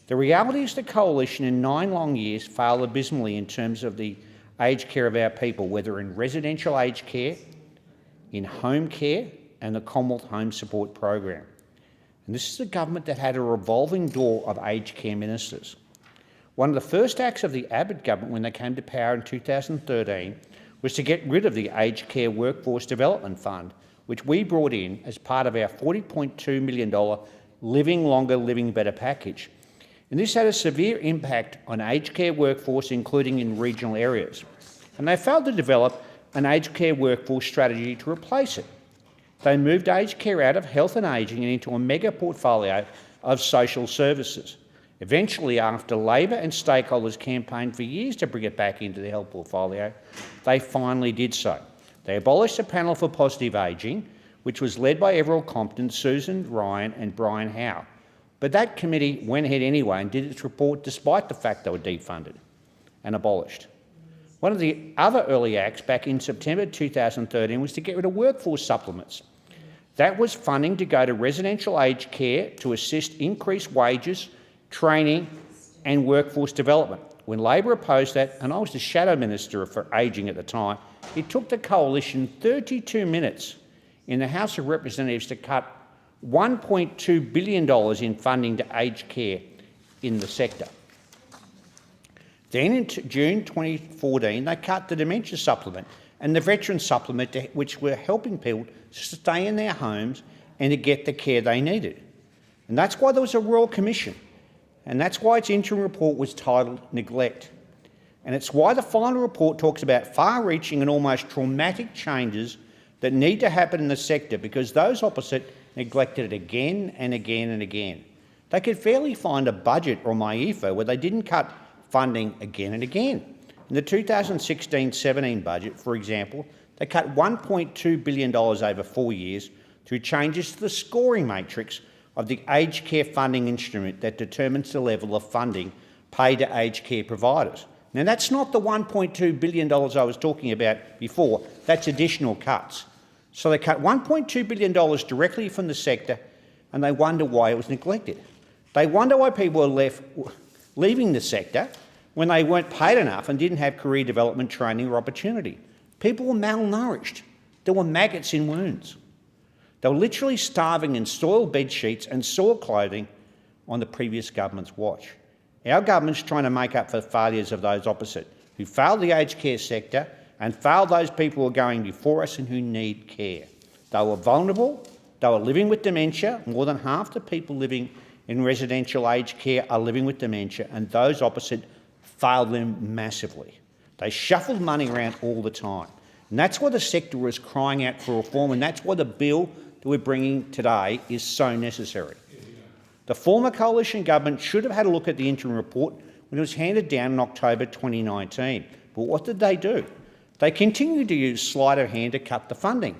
The reality is the coalition in 9 long years failed abysmally in terms of the aged care of our people, whether in residential aged care, in home care and the Commonwealth Home Support Program. And this is a government that had a revolving door of aged care ministers. One of the first acts of the Abbott government when they came to power in 2013 was to get rid of the Aged Care Workforce Development Fund, which we brought in as part of our $40.2 million Living Longer, Living Better package. And this had a severe impact on aged care workforce, including in regional areas. And they failed to develop an aged care workforce strategy to replace it. They moved aged care out of health and ageing and into a mega portfolio of social services. Eventually, after Labor and stakeholders campaigned for years to bring it back into the health portfolio, they finally did so. They abolished the Panel for Positive Ageing, which was led by Everald Compton, Susan Ryan and Brian Howe. But that committee went ahead anyway and did its report despite the fact they were defunded and abolished. One of the other early acts back in September 2013 was to get rid of workforce supplements. That was funding to go to residential aged care to assist increased wages, training and workforce development. When Labor opposed that, and I was the Shadow Minister for Ageing at the time, it took the coalition 32 minutes in the House of Representatives to cut $1.2 billion in funding to aged care in the sector. Then in June 2014, they cut the dementia supplement and the veteran supplement, which were helping people to stay in their homes and to get the care they needed. And that's why there was a Royal Commission. And that's why its interim report was titled Neglect. And it's why the final report talks about far-reaching and almost traumatic changes that need to happen in the sector, because those opposite neglected it again and again and again. They could fairly find a budget or MyEFA where they didn't cut funding again and again. In the 2016-17 budget, for example, they cut $1.2 billion over 4 years through changes to the scoring matrix of the aged care funding instrument that determines the level of funding paid to aged care providers. Now, that's not the $1.2 billion I was talking about before. That's additional cuts. So they cut $1.2 billion directly from the sector, and they wonder why it was neglected. They wonder why people are leaving the sector when they weren't paid enough and didn't have career development, training or opportunity. People were malnourished. There were maggots in wounds. They were literally starving in soiled bed sheets and soiled clothing on the previous government's watch. Our government's trying to make up for the failures of those opposite, who failed the aged care sector and failed those people who are going before us and who need care. They were vulnerable, they were living with dementia. More than half the people living in residential aged care are living with dementia, and those opposite failed them massively. They shuffled money around all the time. And that's why the sector was crying out for reform, and that's why the bill that we're bringing today is so necessary. The former coalition government should have had a look at the interim report when it was handed down in October 2019. But what did they do? They continued to use sleight of hand to cut the funding.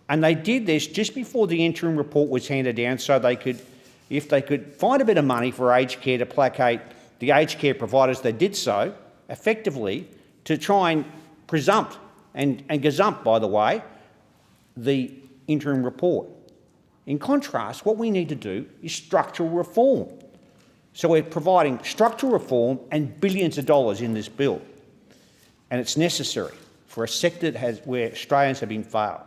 And they did this just before the interim report was handed down so they could, if they could find a bit of money for aged care to placate the aged care providers, they did so effectively to try and presumpt and gazump, by the way, the interim report. In contrast, what we need to do is structural reform. So we're providing structural reform and billions of dollars in this bill. And it's necessary for a sector where Australians have been failed.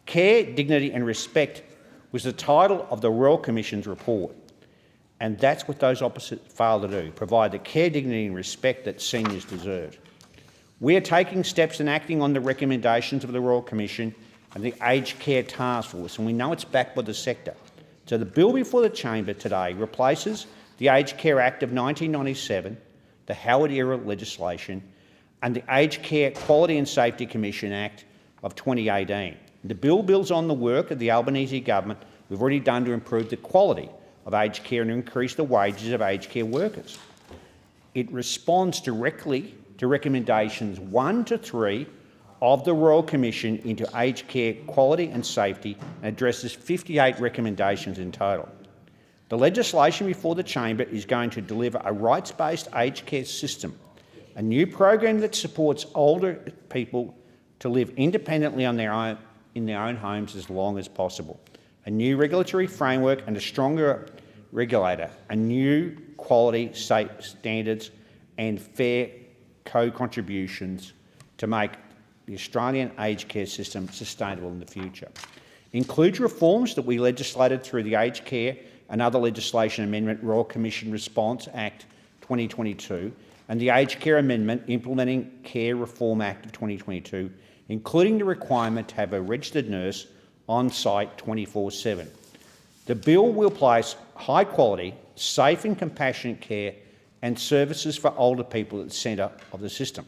Care, dignity and respect was the title of the Royal Commission's report. And that's what those opposites failed to do, provide the care, dignity and respect that seniors deserve. We are taking steps and acting on the recommendations of the Royal Commission and the Aged Care Task Force, and we know it's backed by the sector. So the bill before the chamber today replaces the Aged Care Act of 1997, the Howard-era legislation, and the Aged Care Quality and Safety Commission Act of 2018. The bill builds on the work of the Albanese government we've already done to improve the quality of aged care and increase the wages of aged care workers. It responds directly to recommendations 1 to 3 of the Royal Commission into aged care quality and safety and addresses 58 recommendations in total. The legislation before the chamber is going to deliver a rights-based aged care system, a new program that supports older people to live independently on in their own homes as long as possible, a new regulatory framework and a stronger regulator, a new quality, safe standards and fair co-contributions to make the Australian aged care system sustainable in the future. Includes reforms that we legislated through the Aged Care and Other Legislation Amendment Royal Commission Response Act 2022 and the Aged Care Amendment Implementing Care Reform Act of 2022, including the requirement to have a registered nurse on site 24/7. The bill will place high quality, safe and compassionate care and services for older people at the centre of the system.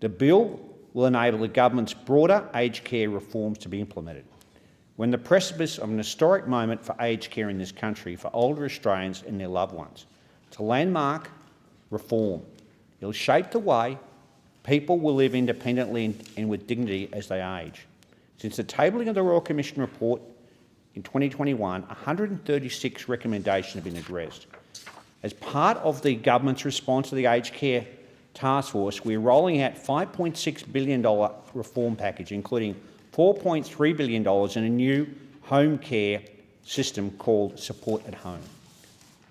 The bill will enable the government's broader aged care reforms to be implemented. We're on the precipice of an historic moment for aged care in this country for older Australians and their loved ones. It's a landmark reform. It'll shape the way people will live independently and with dignity as they age. Since the tabling of the Royal Commission report in 2021, 136 recommendations have been addressed. As part of the government's response to the Aged Care Task Force, we're rolling out $5.6 billion reform package, including $4.3 billion in a new home care system called Support at Home.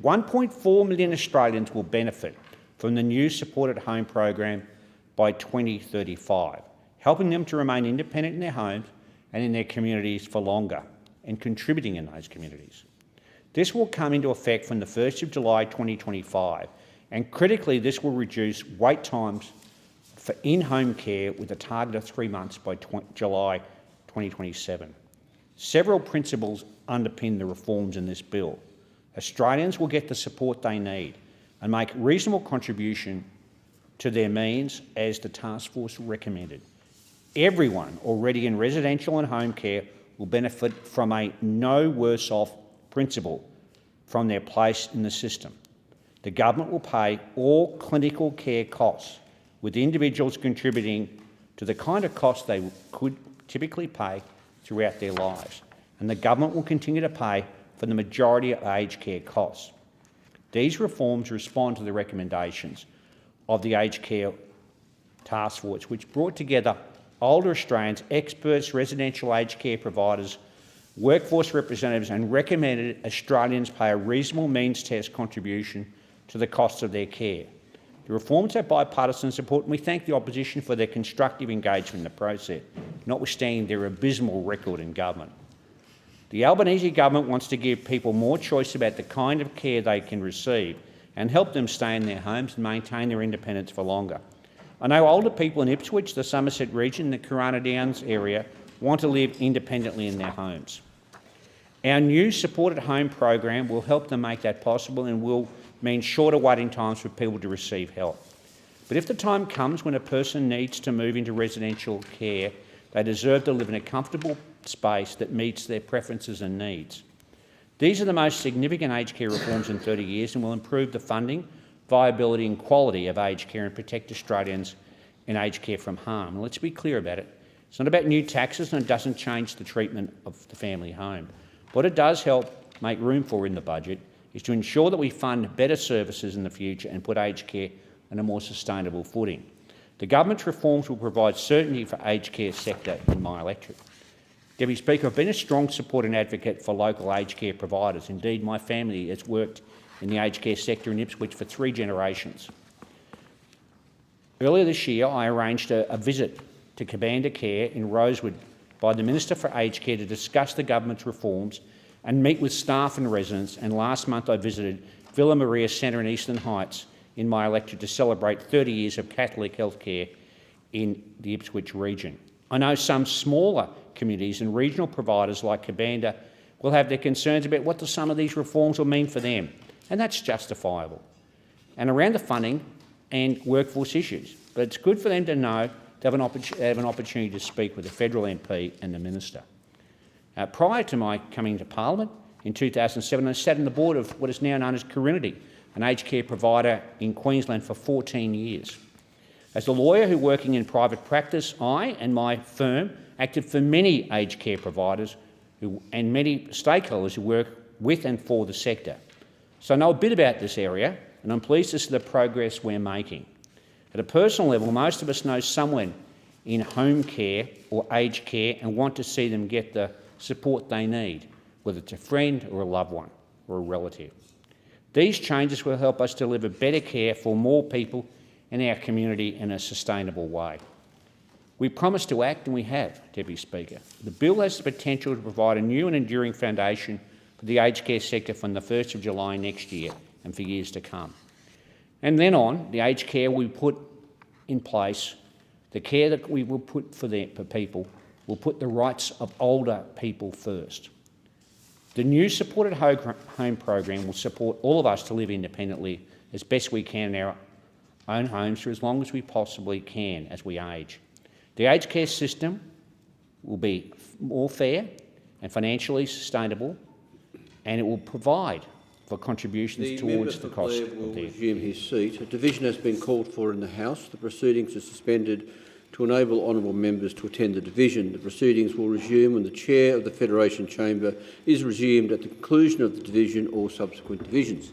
1.4 million Australians will benefit from the new Support at Home program by 2035, helping them to remain independent in their homes and in their communities for longer and contributing in those communities. This will come into effect from the 1st of July 2025, and critically this will reduce wait times for in-home care with a target of 3 months by July 2027. Several principles underpin the reforms in this bill. Australians will get the support they need and make reasonable contribution to their means as the task force recommended. Everyone already in residential and home care will benefit from a no worse off principle from their place in the system. The government will pay all clinical care costs, with individuals contributing to the kind of costs they could typically pay throughout their lives. And the government will continue to pay for the majority of aged care costs. These reforms respond to the recommendations of the Aged Care Task Force, which brought together older Australians, experts, residential aged care providers, workforce representatives, and recommended Australians pay a reasonable means test contribution to the costs of their care. The reforms have bipartisan support, and we thank the opposition for their constructive engagement in the process, notwithstanding their abysmal record in government. The Albanese government wants to give people more choice about the kind of care they can receive and help them stay in their homes and maintain their independence for longer. I know older people in Ipswich, the Somerset region, the Corona Downs area want to live independently in their homes. Our new Support at Home program will help them make that possible and will mean shorter waiting times for people to receive help. But if the time comes when a person needs to move into residential care, they deserve to live in a comfortable space that meets their preferences and needs. These are the most significant aged care reforms in 30 years and will improve the funding, viability and quality of aged care and protect Australians in aged care from harm. And let's be clear about it. It's not about new taxes and it doesn't change the treatment of the family home. What it does help make room for in the budget is to ensure that we fund better services in the future and put aged care on a more sustainable footing. The government's reforms will provide certainty for aged care sector in my electorate. Deputy Speaker, I've been a strong supporter and advocate for local aged care providers. Indeed, my family has worked in the aged care sector in Ipswich for 3 generations. Earlier this year, I arranged a visit to Cabanda Care in Rosewood by the Minister for Aged Care to discuss the government's reforms and meet with staff and residents, and last month I visited Villa Maria Centre in Eastern Heights in my electorate to celebrate 30 years of Catholic healthcare in the Ipswich region. I know some smaller communities and regional providers like Cabanda will have their concerns about what some of these reforms will mean for them, and that's justifiable, and around the funding and workforce issues. But it's good for them to know they have an opportunity to speak with the federal MP and the Minister. Prior to my coming to Parliament in 2007, I sat on the board of what is now known as Corinity, an aged care provider in Queensland for 14 years. As a lawyer who working in private practice, I and my firm acted for many aged care providers and many stakeholders who work with and for the sector. So I know a bit about this area, and I'm pleased to see the progress we're making. At a personal level, most of us know someone in home care or aged care and want to see them get the support they need, whether it's a friend or a loved one or a relative. These changes will help us deliver better care for more people in our community in a sustainable way. We promised to act and we have, Deputy Speaker. The bill has the potential to provide a new and enduring foundation for the aged care sector from the 1st of July next year and for years to come. And then on, the aged care we put in place, the care that we will put for people, will put the rights of older people first. The new supported home program will support all of us to live independently as best we can in our own homes for as long as we possibly can as we age. The aged care system will be more fair and financially sustainable, and it will provide for contributions towards the cost of will care. resume his seat. A division has been called for in the House. The proceedings are suspended to enable honourable members to attend the division. The proceedings will resume when the Chair of the Federation Chamber is resumed at the conclusion of the division or subsequent divisions.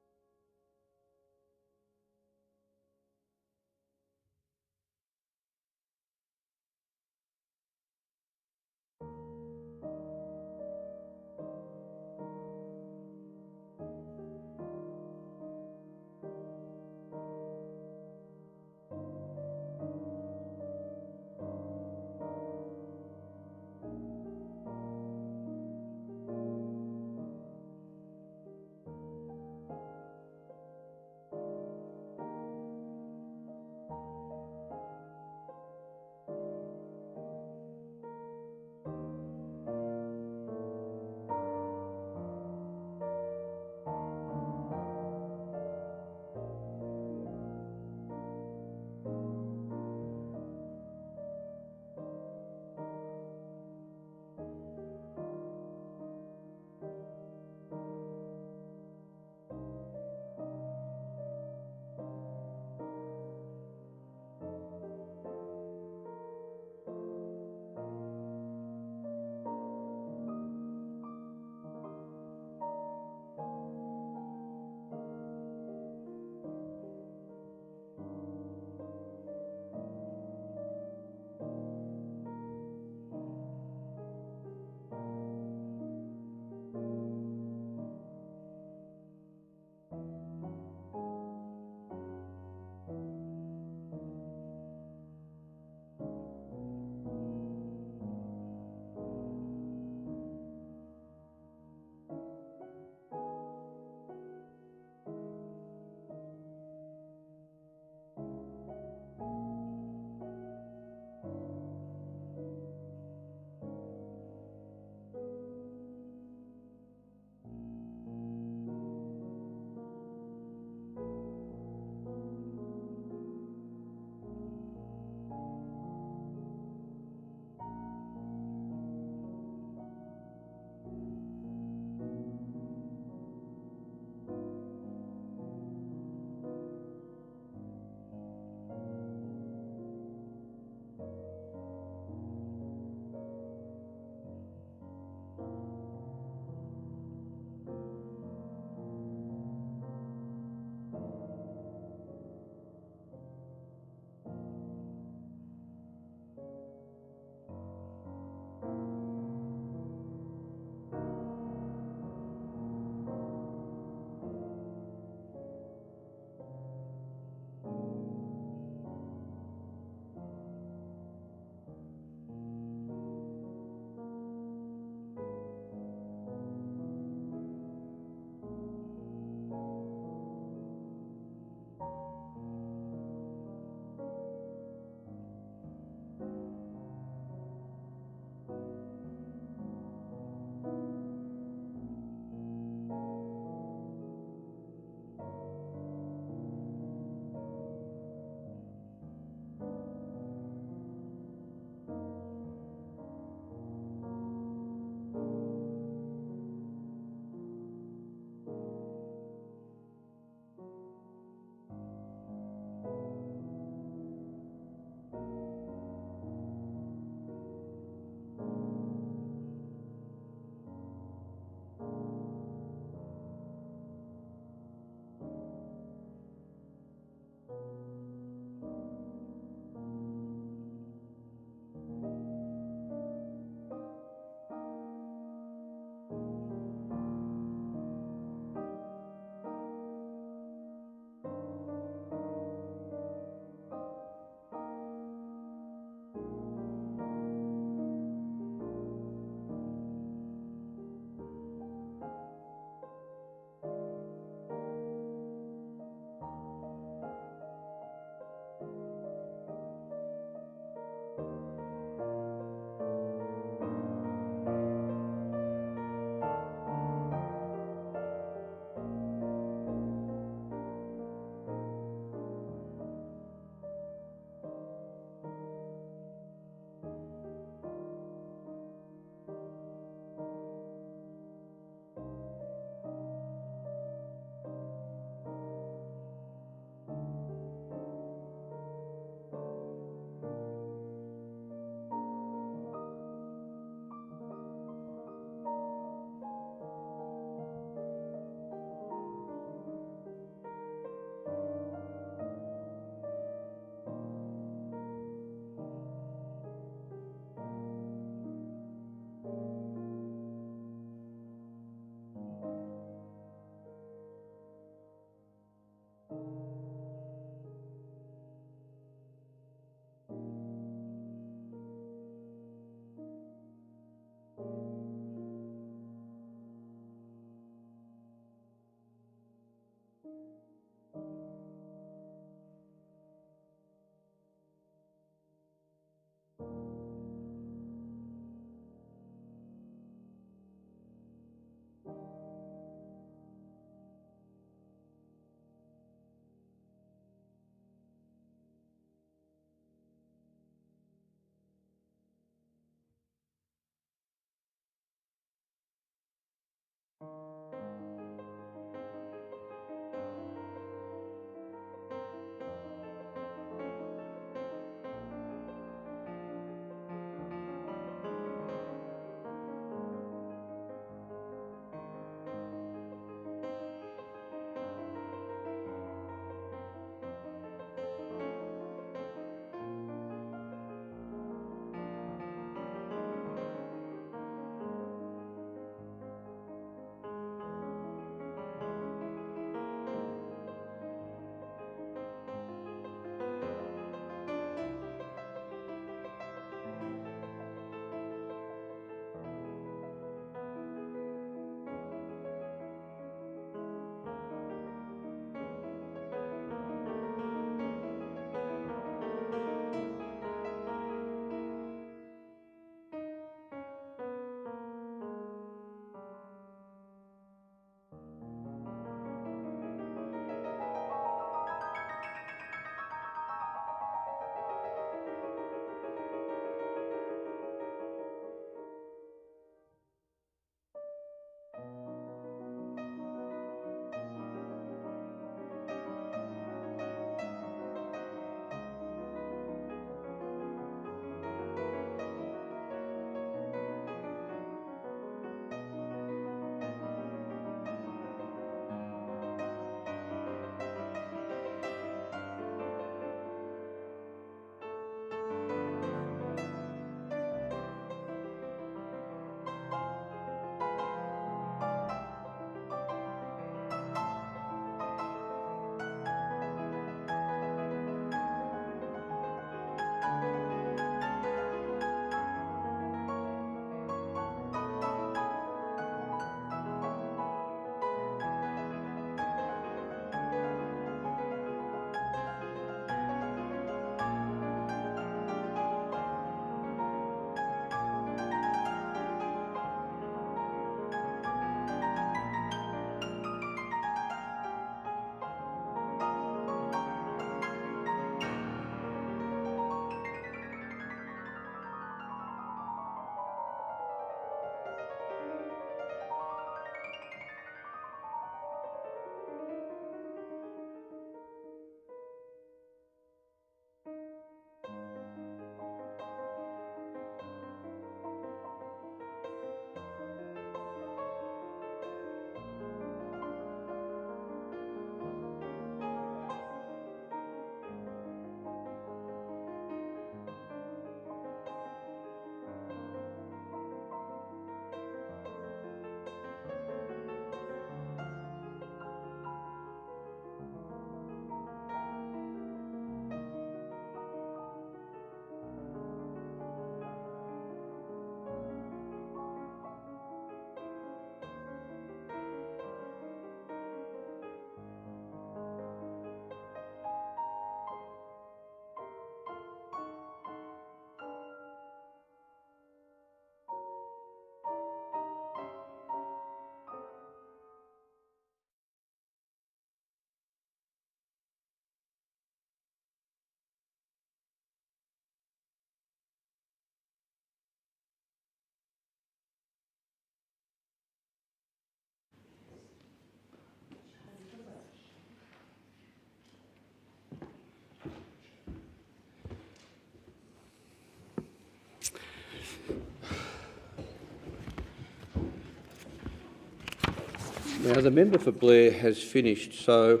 Now, the member for Blair has finished, so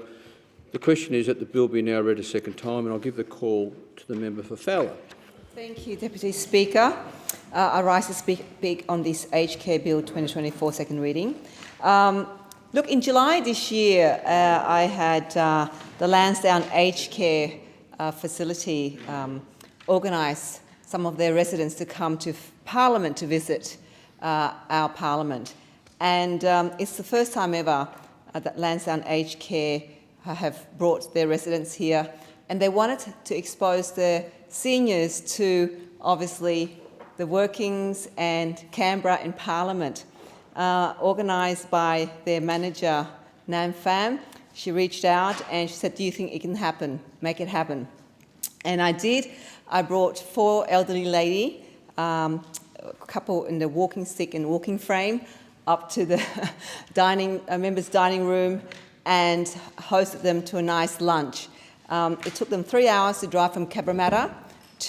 the question is that the bill be now read a second time, and I'll give the call to the member for Fowler. Thank you, Deputy Speaker. I rise to speak on this Aged Care Bill 2024 second reading. Look, in July this year, I had the Lansdowne Aged Care facility organise some of their residents to come to Parliament to visit our Parliament. And it's the first time ever that Lansdowne Aged Care have brought their residents here, and they wanted to expose the seniors to, obviously, the workings and Canberra in Parliament. Organised by their manager, Nam Pham. She reached out and she said, "Do you think it can happen? Make it happen." And I did. I brought 4 elderly ladies, a couple in the walking stick and walking frame, up to the members' dining room and hosted them to a nice lunch. It took them 3 hours to drive from Cabramatta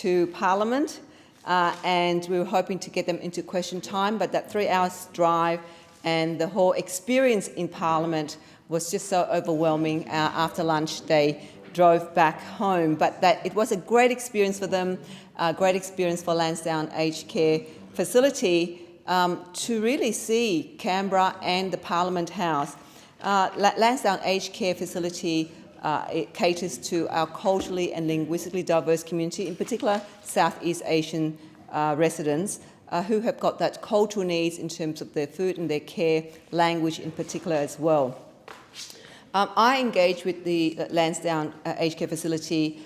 to Parliament, and we were hoping to get them into question time, but that 3 hours drive and the whole experience in Parliament was just so overwhelming. After lunch, they drove back home, but it was a great experience for them, a great experience for Lansdowne Aged Care Facility, to really see Canberra and the Parliament House. Lansdowne Aged Care Facility it caters to our culturally and linguistically diverse community, in particular Southeast Asian residents who have got that cultural needs in terms of their food and their care, language in particular as well. I engaged with the Lansdowne Aged Care Facility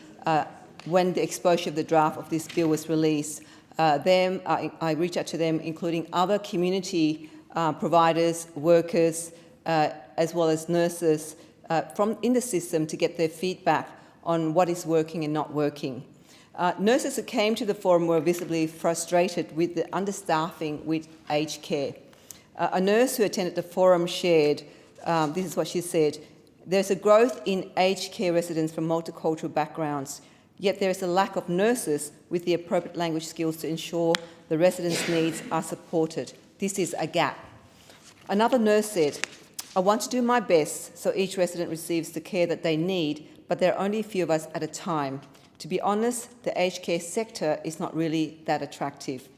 when the exposure of the draft of this bill was released. I reached out to them, including other community providers, workers, as well as nurses in the system to get their feedback on what is working and not working. Nurses who came to the forum were visibly frustrated with the understaffing with aged care. A nurse who attended the forum shared, this is what she said, "There's a growth in aged care residents from multicultural backgrounds, yet there is a lack of nurses with the appropriate language skills to ensure the residents' needs are supported. This is a gap." Another nurse said, "I want to do my best so each resident receives the care that they need, but there are only a few of us at a time. To be honest, the aged care sector is not really that attractive."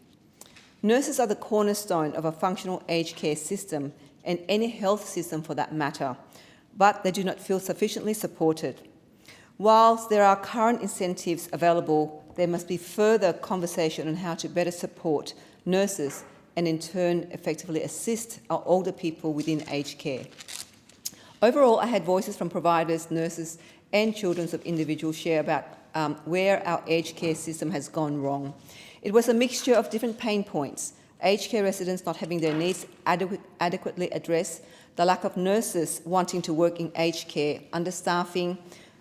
Nurses are the cornerstone of a functional aged care system and any health system for that matter, but they do not feel sufficiently supported. Whilst there are current incentives available, there must be further conversation on how to better support nurses and in turn effectively assist our older people within aged care. Overall, I had voices from providers, nurses and children of individuals share about where our aged care system has gone wrong. It was a mixture of different pain points: aged care residents not having their needs adequately addressed, the lack of nurses wanting to work in aged care, understaffing,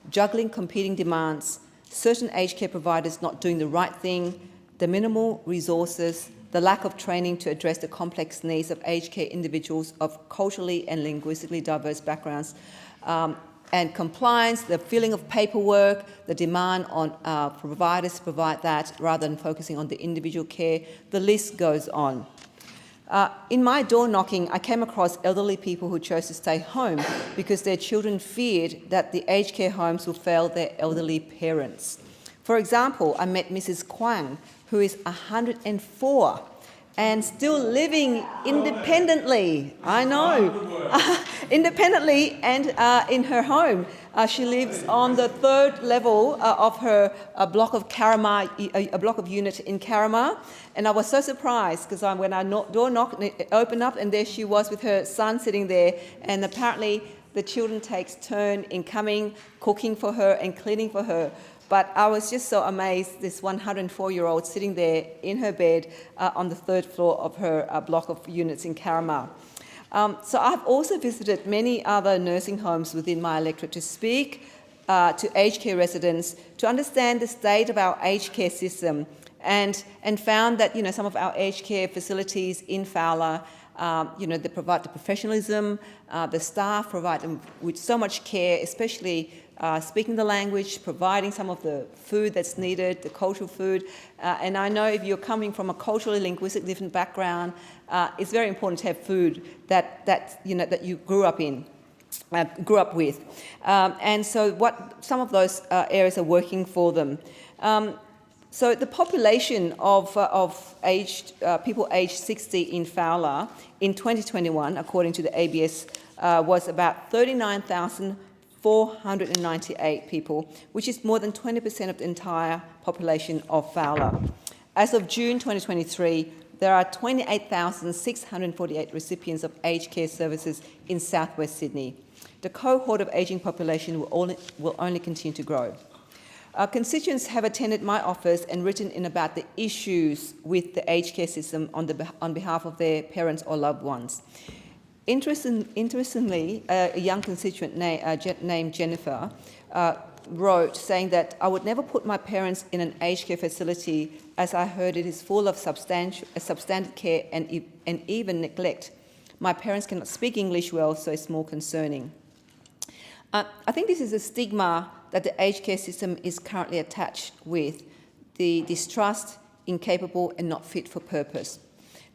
juggling competing demands, certain aged care providers not doing the right thing, the minimal resources, the lack of training to address the complex needs of aged care individuals of culturally and linguistically diverse backgrounds, and compliance, the filling of paperwork, the demand on providers to provide that rather than focusing on the individual care. The list goes on. In my door knocking, I came across elderly people who chose to stay home because their children feared that the aged care homes would fail their elderly parents. For example, I met Mrs. Kwang, who is 104 and still living independently. I know, independently and in her home. She lives on the 3rd level of her block of Carramar, a block of unit in Carramar. And I was so surprised because when I door knocked, it opened up and there she was with her son sitting there. And apparently the children takes turn in coming, cooking for her and cleaning for her. But I was just so amazed, this 104-year-old sitting there in her bed on the 3rd floor of her block of units in Carramar. So I've also visited many other nursing homes within my electorate to speak to aged care residents to understand the state of our aged care system and found that, some of our aged care facilities in Fowler, they provide the professionalism, the staff provide them with so much care, especially speaking the language, providing some of the food that's needed, the cultural food. And I know if you're coming from a culturally linguistic different background, it's very important to have food that you grew up with. And so some of those areas are working for them. So the population of people aged 60 in Fowler in 2021, according to the ABS, was about 39,498 people, which is more than 20% of the entire population of Fowler. As of June 2023, there are 28,648 recipients of aged care services in southwest Sydney. The cohort of ageing population will only continue to grow. Constituents have attended my office and written in about the issues with the aged care system on behalf of their parents or loved ones. Interestingly, a young constituent named Jennifer wrote saying that I would never put my parents in an aged care facility as I heard it is full of substandard care and even neglect. My parents cannot speak English well, so it's more concerning. I think this is a stigma that the aged care system is currently attached with, the distrust, incapable and not fit for purpose.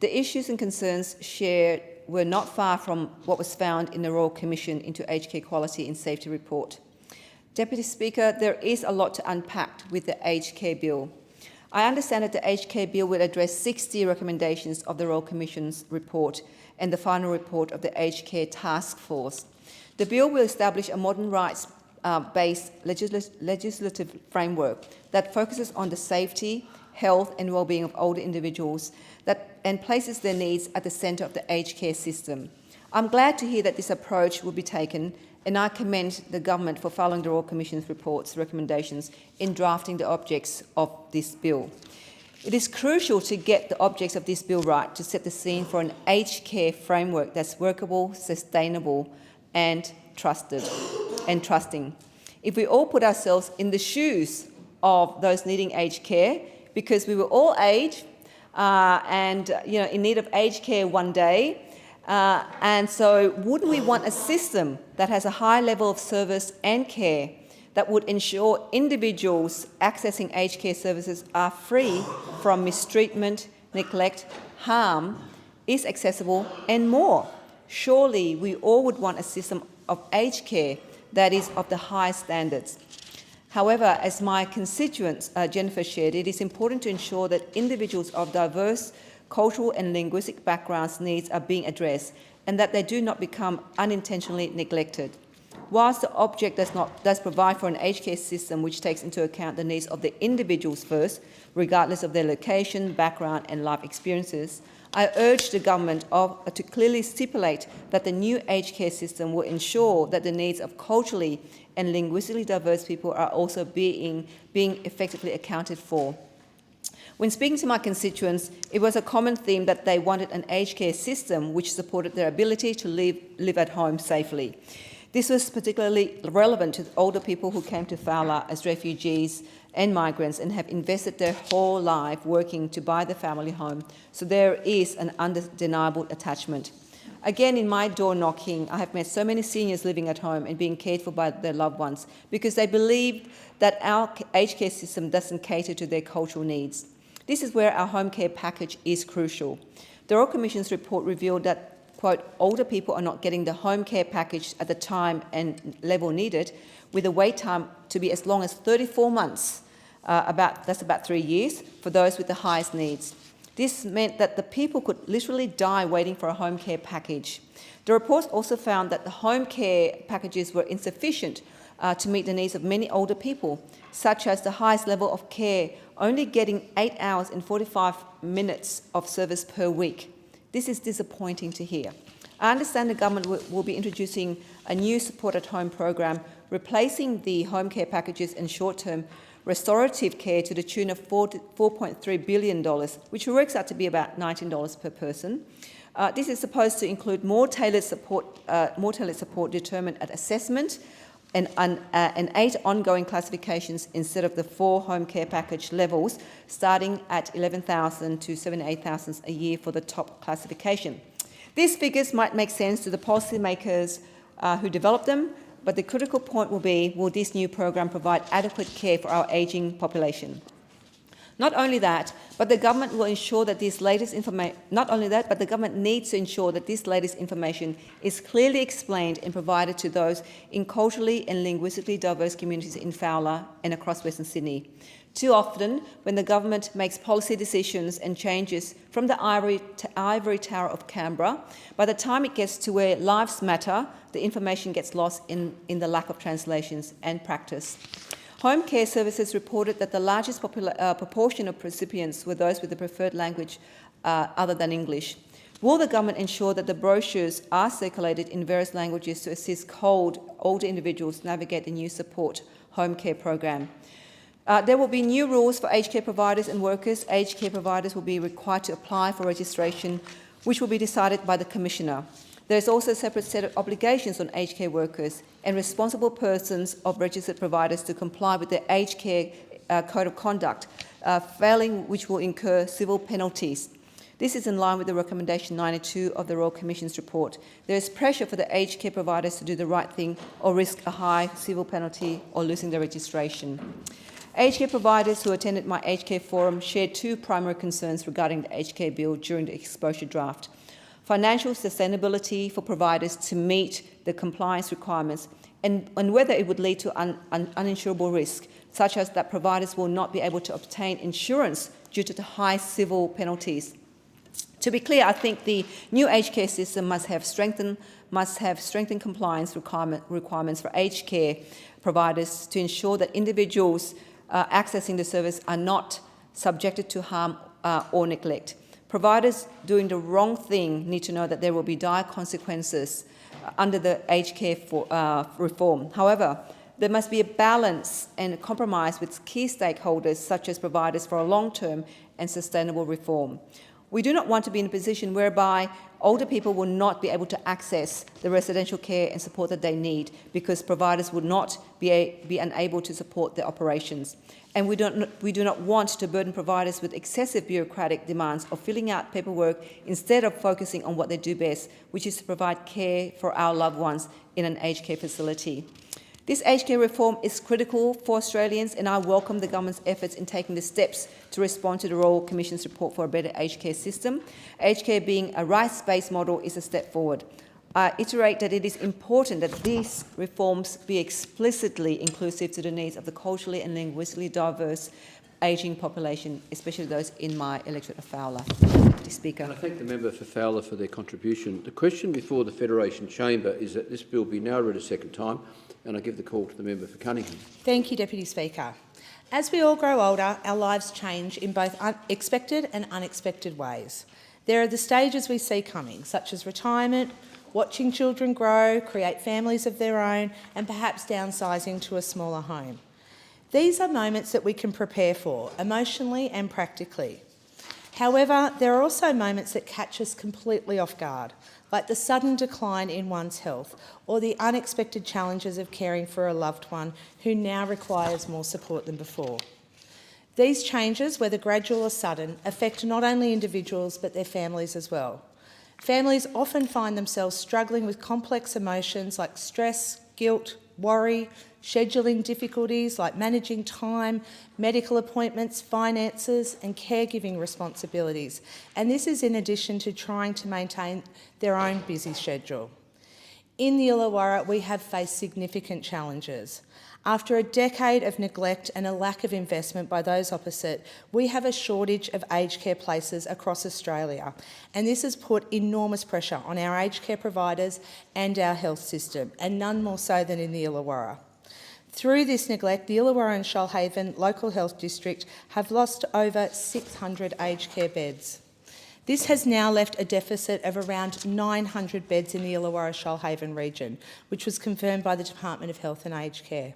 The issues and concerns shared were not far from what was found in the Royal Commission into Aged Care Quality and Safety report. Deputy Speaker, there is a lot to unpack with the Aged Care Bill. I understand that the Aged Care Bill will address 60 recommendations of the Royal Commission's report and the final report of the Aged Care Task Force. The bill will establish a modern rights-based legislative framework that focuses on the safety, health and well-being of older individuals and places their needs at the centre of the aged care system. I'm glad to hear that this approach will be taken, and I commend the government for following the Royal Commission's report's recommendations in drafting the objects of this bill. It is crucial to get the objects of this bill right to set the scene for an aged care framework that's workable, sustainable and trusting. If we all put ourselves in the shoes of those needing aged care, because we were all aged and in need of aged care one day, and so wouldn't we want a system that has a high level of service and care that would ensure individuals accessing aged care services are free from mistreatment, neglect, harm, is accessible and more? Surely we all would want a system of aged care that is of the highest standards. However, as my constituent Jennifer shared, it is important to ensure that individuals of diverse cultural and linguistic backgrounds' needs are being addressed and that they do not become unintentionally neglected. Whilst the object does provide for an aged care system which takes into account the needs of the individuals first, regardless of their location, background and life experiences, I urge the government to clearly stipulate that the new aged care system will ensure that the needs of culturally and linguistically diverse people are also being effectively accounted for. When speaking to my constituents, it was a common theme that they wanted an aged care system which supported their ability to live at home safely. This was particularly relevant to older people who came to Fowler as refugees and migrants and have invested their whole life working to buy the family home, so there is an undeniable attachment. Again, in my door knocking, I have met so many seniors living at home and being cared for by their loved ones because they believe that our aged care system doesn't cater to their cultural needs. This is where our home care package is crucial. The Royal Commission's report revealed that, quote, older people are not getting the home care package at the time and level needed, with a wait time to be as long as 34 months, that's about 3 years, for those with the highest needs. This meant that the people could literally die waiting for a home care package. The report also found that the home care packages were insufficient to meet the needs of many older people, such as the highest level of care, only getting 8 hours and 45 minutes of service per week. This is disappointing to hear. I understand the government will be introducing a new support at home program, replacing the home care packages and short-term restorative care to the tune of $4.3 billion, which works out to be about $19 per person. This is supposed to include more tailored support determined at assessment and 8 ongoing classifications instead of the 4 home care package levels, starting at $11,000 to $78,000 a year for the top classification. These figures might make sense to the policymakers who develop them, but the critical point will be, will this new program provide adequate care for our ageing population? Not only that, but the government will ensure that this latest information. Not only that, but the government needs to ensure that this latest information is clearly explained and provided to those in culturally and linguistically diverse communities in Fowler and across Western Sydney. Too often, when the government makes policy decisions and changes from the ivory tower of Canberra, by the time it gets to where lives matter, the information gets lost in the lack of translations and practice. Home care services reported that the largest proportion of recipients were those with a preferred language other than English. Will the government ensure that the brochures are circulated in various languages to assist older individuals navigate the new support home care program? There will be new rules for aged care providers and workers. Aged care providers will be required to apply for registration, which will be decided by the Commissioner. There is also a separate set of obligations on aged care workers and responsible persons of registered providers to comply with the aged care code of conduct, failing which will incur civil penalties. This is in line with the recommendation 92 of the Royal Commission's report. There is pressure for the aged care providers to do the right thing or risk a high civil penalty or losing their registration. Aged care providers who attended my aged care forum shared two primary concerns regarding the aged care bill during the exposure draft: financial sustainability for providers to meet the compliance requirements and whether it would lead to uninsurable risk, such as that providers will not be able to obtain insurance due to the high civil penalties. To be clear, I think the new aged care system must have strengthened compliance requirements for aged care providers to ensure that individuals accessing the service are not subjected to harm or neglect. Providers doing the wrong thing need to know that there will be dire consequences under the aged care reform. However, there must be a balance and a compromise with key stakeholders such as providers for a long-term and sustainable reform. We do not want to be in a position whereby older people will not be able to access the residential care and support that they need because providers would not be unable to support their operations. And we do not want to burden providers with excessive bureaucratic demands of filling out paperwork instead of focusing on what they do best, which is to provide care for our loved ones in an aged care facility. This aged care reform is critical for Australians, and I welcome the government's efforts in taking the steps to respond to the Royal Commission's report for a better aged care system. Aged care being a rights-based model is a step forward. I iterate that it is important that these reforms be explicitly inclusive to the needs of the culturally and linguistically diverse ageing population, especially those in my electorate of Fowler. Deputy Speaker. I thank the member for Fowler for their contribution. The question before the Federation Chamber is that this bill be now read a second time, and I give the call to the member for Cunningham. Thank you, Deputy Speaker. As we all grow older, our lives change in both expected and unexpected ways. There are the stages we see coming, such as retirement, watching children grow, create families of their own, and perhaps downsizing to a smaller home. These are moments that we can prepare for, emotionally and practically. However, there are also moments that catch us completely off guard, like the sudden decline in one's health or the unexpected challenges of caring for a loved one who now requires more support than before. These changes, whether gradual or sudden, affect not only individuals but their families as well. Families often find themselves struggling with complex emotions like stress, guilt, worry, scheduling difficulties like managing time, medical appointments, finances and caregiving responsibilities. And this is in addition to trying to maintain their own busy schedule. In the Illawarra, we have faced significant challenges. After a decade of neglect and a lack of investment by those opposite, we have a shortage of aged care places across Australia, and this has put enormous pressure on our aged care providers and our health system, and none more so than in the Illawarra. Through this neglect, the Illawarra and Shoalhaven Local Health District have lost over 600 aged care beds. This has now left a deficit of around 900 beds in the Illawarra-Shoalhaven region, which was confirmed by the Department of Health and Aged Care.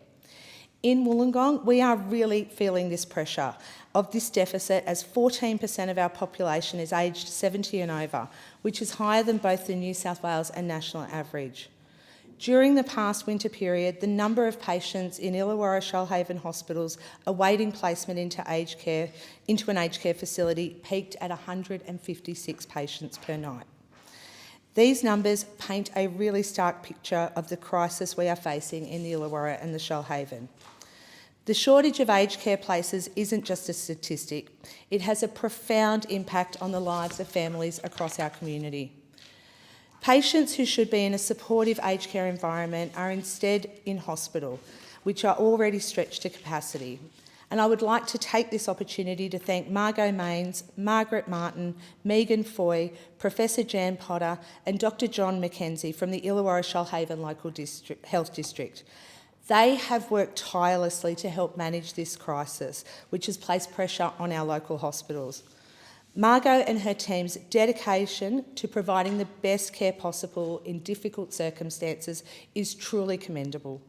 In Wollongong, we are really feeling this pressure of this deficit as 14% of our population is aged 70 and over, which is higher than both the New South Wales and national average. During the past winter period, the number of patients in Illawarra-Shoalhaven hospitals awaiting placement into an aged care facility peaked at 156 patients per night. These numbers paint a really stark picture of the crisis we are facing in the Illawarra and the Shoalhaven. The shortage of aged care places isn't just a statistic, it has a profound impact on the lives of families across our community. Patients who should be in a supportive aged care environment are instead in hospital, which are already stretched to capacity. And I would like to take this opportunity to thank Margot Mains, Margaret Martin, Megan Foy, Professor Jan Potter and Dr John McKenzie from the Illawarra Shoalhaven Local Health District. They have worked tirelessly to help manage this crisis, which has placed pressure on our local hospitals. Margot and her team's dedication to providing the best care possible in difficult circumstances is truly commendable.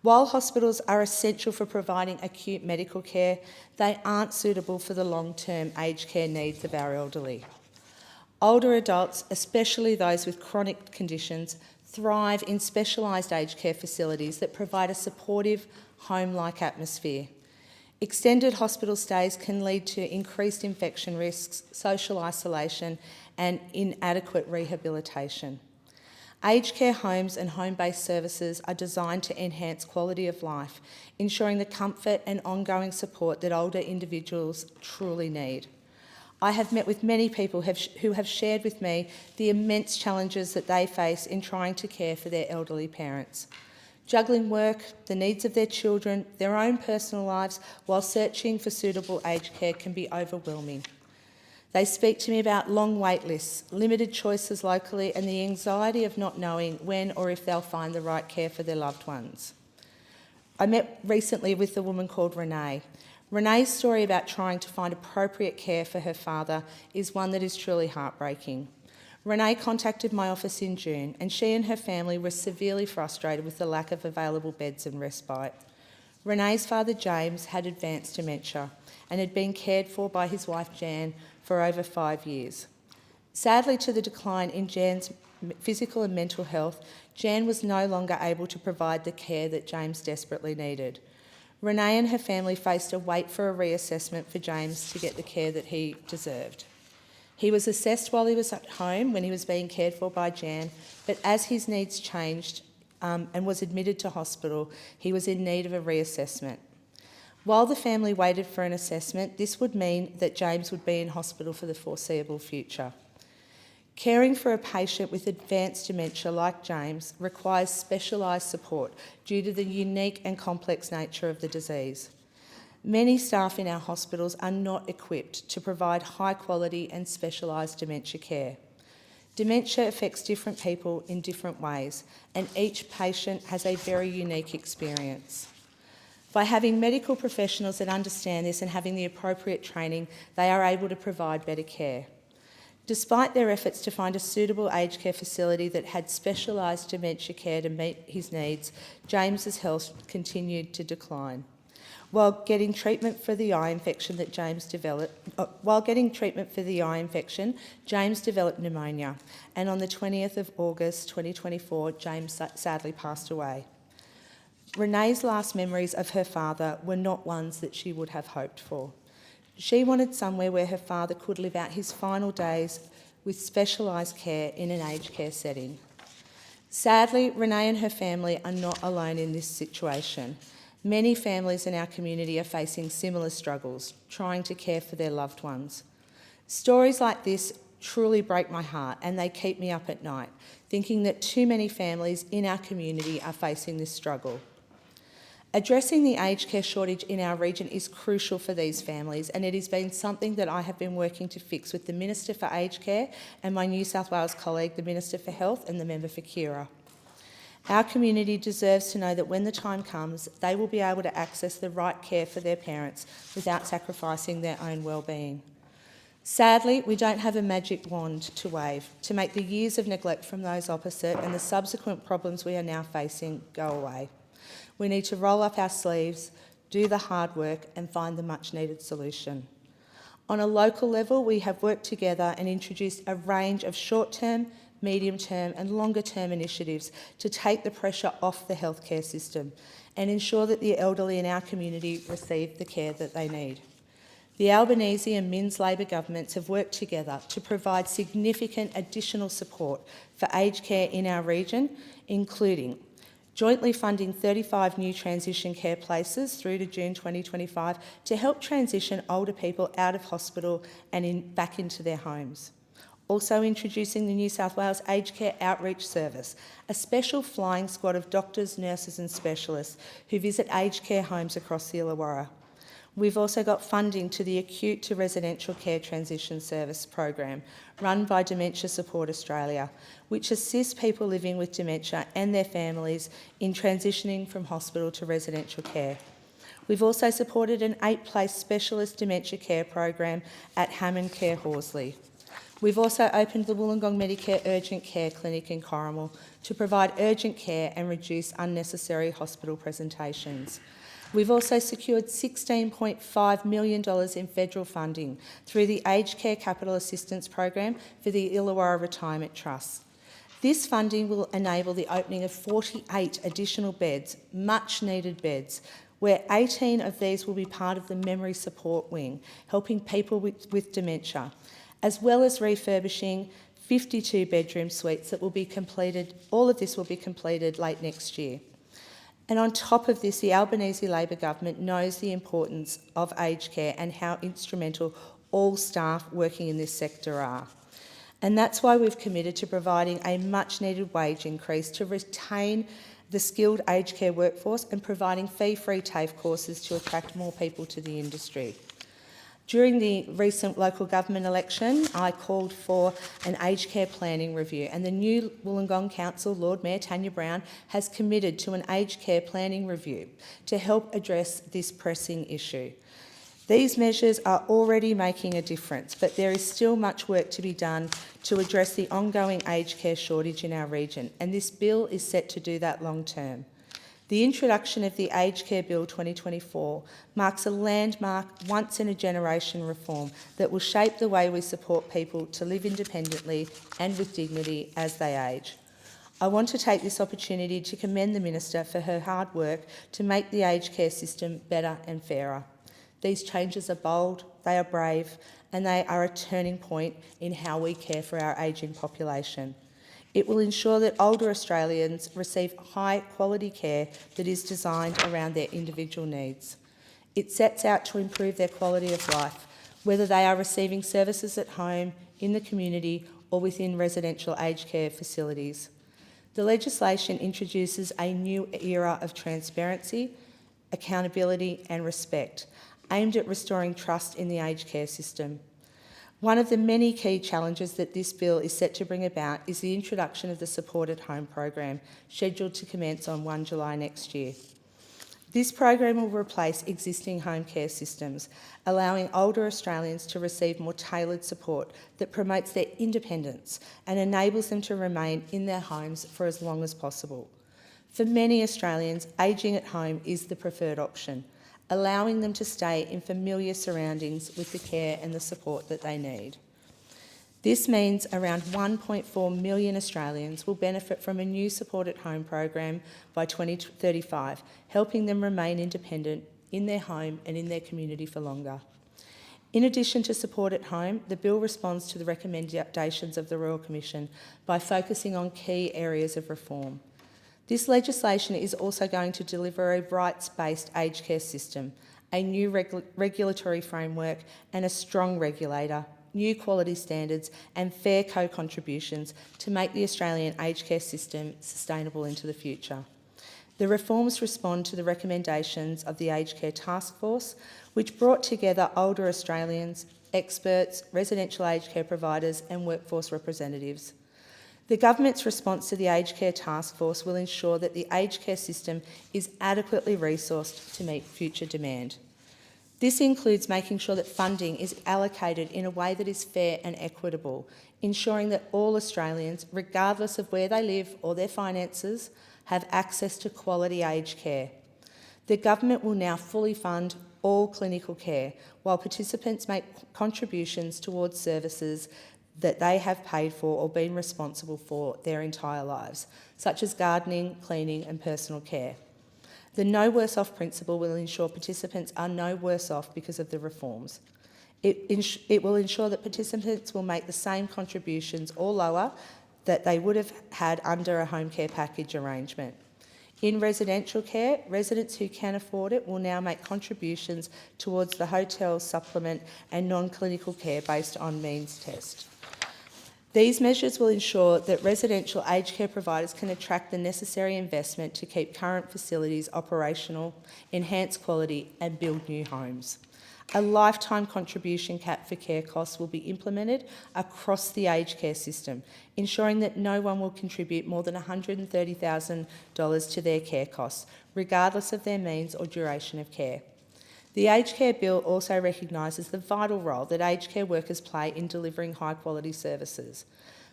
While hospitals are essential for providing acute medical care, they aren't suitable for the long-term aged care needs of our elderly. Older adults, especially those with chronic conditions, thrive in specialised aged care facilities that provide a supportive, home-like atmosphere. Extended hospital stays can lead to increased infection risks, social isolation and inadequate rehabilitation. Aged care homes and home-based services are designed to enhance quality of life, ensuring the comfort and ongoing support that older individuals truly need. I have met with many people who have shared with me the immense challenges that they face in trying to care for their elderly parents. Juggling work, the needs of their children, their own personal lives, while searching for suitable aged care can be overwhelming. They speak to me about long wait lists, limited choices locally, and the anxiety of not knowing when or if they'll find the right care for their loved ones. I met recently with a woman called Renee. Renee's story about trying to find appropriate care for her father is one that is truly heartbreaking. Renee contacted my office in June, and she and her family were severely frustrated with the lack of available beds and respite. Renee's father, James, had advanced dementia and had been cared for by his wife, Jan, for over 5 years. Sadly, to the decline in Jan's physical and mental health, Jan was no longer able to provide the care that James desperately needed. Renee and her family faced a wait for a reassessment for James to get the care that he deserved. He was assessed while he was at home when he was being cared for by Jan, but as his needs changed and was admitted to hospital, he was in need of a reassessment. While the family waited for an assessment, this would mean that James would be in hospital for the foreseeable future. Caring for a patient with advanced dementia like James requires specialised support due to the unique and complex nature of the disease. Many staff in our hospitals are not equipped to provide high quality and specialised dementia care. Dementia affects different people in different ways, and each patient has a very unique experience. By having medical professionals that understand this and having the appropriate training, they are able to provide better care. Despite their efforts to find a suitable aged care facility that had specialised dementia care to meet his needs, James's health continued to decline. While getting treatment for the eye infection that James developed, James developed pneumonia, and on the 20th of August 2024, James sadly passed away. Renee's last memories of her father were not ones that she would have hoped for. She wanted somewhere where her father could live out his final days with specialised care in an aged care setting. Sadly, Renee and her family are not alone in this situation. Many families in our community are facing similar struggles, trying to care for their loved ones. Stories like this truly break my heart, and they keep me up at night, thinking that too many families in our community are facing this struggle. Addressing the aged care shortage in our region is crucial for these families, and it has been something that I have been working to fix with the Minister for Aged Care and my New South Wales colleague, the Minister for Health and the Member for Keira. Our community deserves to know that when the time comes, they will be able to access the right care for their parents without sacrificing their own well-being. Sadly, we don't have a magic wand to wave to make the years of neglect from those opposite and the subsequent problems we are now facing go away. We need to roll up our sleeves, do the hard work and find the much-needed solution. On a local level, we have worked together and introduced a range of short-term, medium-term and longer-term initiatives to take the pressure off the healthcare system and ensure that the elderly in our community receive the care that they need. The Albanese and Minns Labor governments have worked together to provide significant additional support for aged care in our region, including jointly funding 35 new transition care places through to June 2025 to help transition older people out of hospital and back into their homes. Also introducing the New South Wales Aged Care Outreach Service, a special flying squad of doctors, nurses and specialists who visit aged care homes across the Illawarra. We've also got funding to the Acute to Residential Care Transition Service program run by Dementia Support Australia, which assists people living with dementia and their families in transitioning from hospital to residential care. We've also supported an 8-place specialist dementia care program at Hammond Care Horsley. We've also opened the Wollongong Medicare Urgent Care Clinic in Corrimal to provide urgent care and reduce unnecessary hospital presentations. We've also secured $16.5 million in federal funding through the Aged Care Capital Assistance Program for the Illawarra Retirement Trust. This funding will enable the opening of 48 additional beds, much needed beds, where 18 of these will be part of the Memory Support Wing, helping people with dementia, as well as refurbishing 52 bedroom suites that will be completed. All of this will be completed late next year. And on top of this, the Albanese Labor government knows the importance of aged care and how instrumental all staff working in this sector are. And that's why we've committed to providing a much-needed wage increase to retain the skilled aged care workforce and providing fee-free TAFE courses to attract more people to the industry. During the recent local government election, I called for an aged care planning review, and the new Wollongong Council, Lord Mayor Tanya Brown, has committed to an aged care planning review to help address this pressing issue. These measures are already making a difference, but there is still much work to be done to address the ongoing aged care shortage in our region, and this bill is set to do that long term. The introduction of the Aged Care Bill 2024 marks a landmark, once-in-a-generation reform that will shape the way we support people to live independently and with dignity as they age. I want to take this opportunity to commend the Minister for her hard work to make the aged care system better and fairer. These changes are bold, they are brave, and they are a turning point in how we care for our ageing population. It will ensure that older Australians receive high-quality care that is designed around their individual needs. It sets out to improve their quality of life, whether they are receiving services at home, in the community, or within residential aged care facilities. The legislation introduces a new era of transparency, accountability and respect, aimed at restoring trust in the aged care system. One of the many key challenges that this bill is set to bring about is the introduction of the Support at Home program, scheduled to commence on 1 July next year. This program will replace existing home care systems, allowing older Australians to receive more tailored support that promotes their independence and enables them to remain in their homes for as long as possible. For many Australians, ageing at home is the preferred option, allowing them to stay in familiar surroundings with the care and the support that they need. This means around 1.4 million Australians will benefit from a new Support at Home program by 2035, helping them remain independent in their home and in their community for longer. In addition to Support at Home, the bill responds to the recommendations of the Royal Commission by focusing on key areas of reform. This legislation is also going to deliver a rights-based aged care system, a new regulatory framework and a strong regulator, new quality standards and fair co-contributions to make the Australian aged care system sustainable into the future. The reforms respond to the recommendations of the Aged Care Task Force, which brought together older Australians, experts, residential aged care providers and workforce representatives. The government's response to the Aged Care Task Force will ensure that the aged care system is adequately resourced to meet future demand. This includes making sure that funding is allocated in a way that is fair and equitable, ensuring that all Australians, regardless of where they live or their finances, have access to quality aged care. The government will now fully fund all clinical care, while participants make contributions towards services that they have paid for or been responsible for their entire lives, such as gardening, cleaning and personal care. The no worse off principle will ensure participants are no worse off because of the reforms. It will ensure that participants will make the same contributions or lower that they would have had under a home care package arrangement. In residential care, residents who can afford it will now make contributions towards the hotel supplement and non-clinical care based on means test. These measures will ensure that residential aged care providers can attract the necessary investment to keep current facilities operational, enhance quality and build new homes. A lifetime contribution cap for care costs will be implemented across the aged care system, ensuring that no one will contribute more than $130,000 to their care costs, regardless of their means or duration of care. The Aged Care Bill also recognises the vital role that aged care workers play in delivering high-quality services.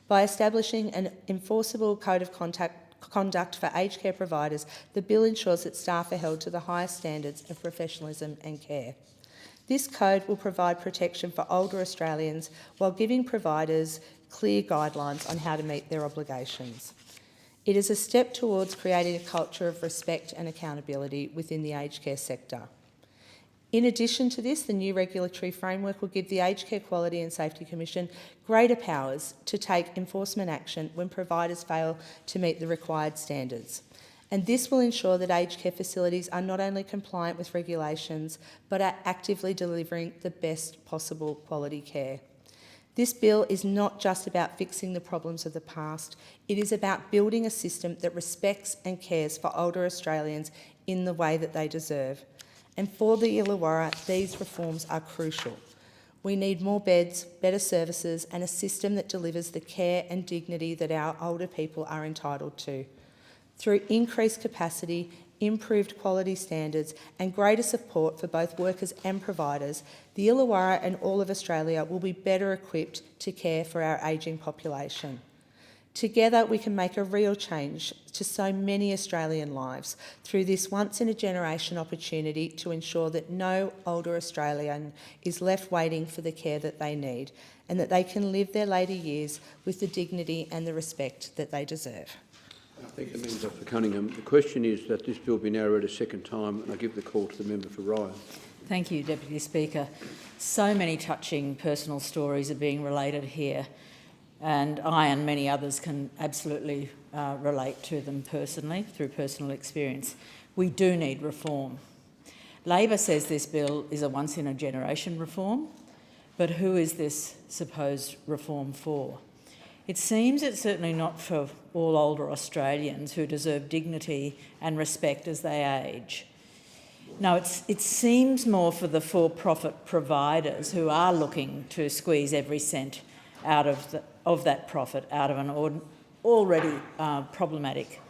By establishing an enforceable code of conduct for aged care providers, the bill ensures that staff are held to the highest standards of professionalism and care. This code will provide protection for older Australians while giving providers clear guidelines on how to meet their obligations. It is a step towards creating a culture of respect and accountability within the aged care sector. In addition to this, the new regulatory framework will give the Aged Care Quality and Safety Commission greater powers to take enforcement action when providers fail to meet the required standards. And this will ensure that aged care facilities are not only compliant with regulations, but are actively delivering the best possible quality care. This bill is not just about fixing the problems of the past, it is about building a system that respects and cares for older Australians in the way that they deserve. And for the Illawarra, these reforms are crucial. We need more beds, better services, and a system that delivers the care and dignity that our older people are entitled to. Through increased capacity, improved quality standards and greater support for both workers and providers, the Illawarra and all of Australia will be better equipped to care for our ageing population. Together we can make a real change to so many Australian lives through this once-in-a-generation opportunity to ensure that no older Australian is left waiting for the care that they need and that they can live their later years with the dignity and the respect that they deserve. I thank the member for Cunningham. The question is that this bill be now read a second time, and I give the call to the member for Ryan. Thank you, Deputy Speaker. So many touching personal stories are being related here, and I and many others can absolutely relate to them personally, through personal experience. We do need reform. Labor says this bill is a once-in-a-generation reform, but who is this supposed reform for? It seems it's certainly not for all older Australians who deserve dignity and respect as they age. No, it seems more for the for-profit providers who are looking to squeeze every cent out of that profit out of an already problematic,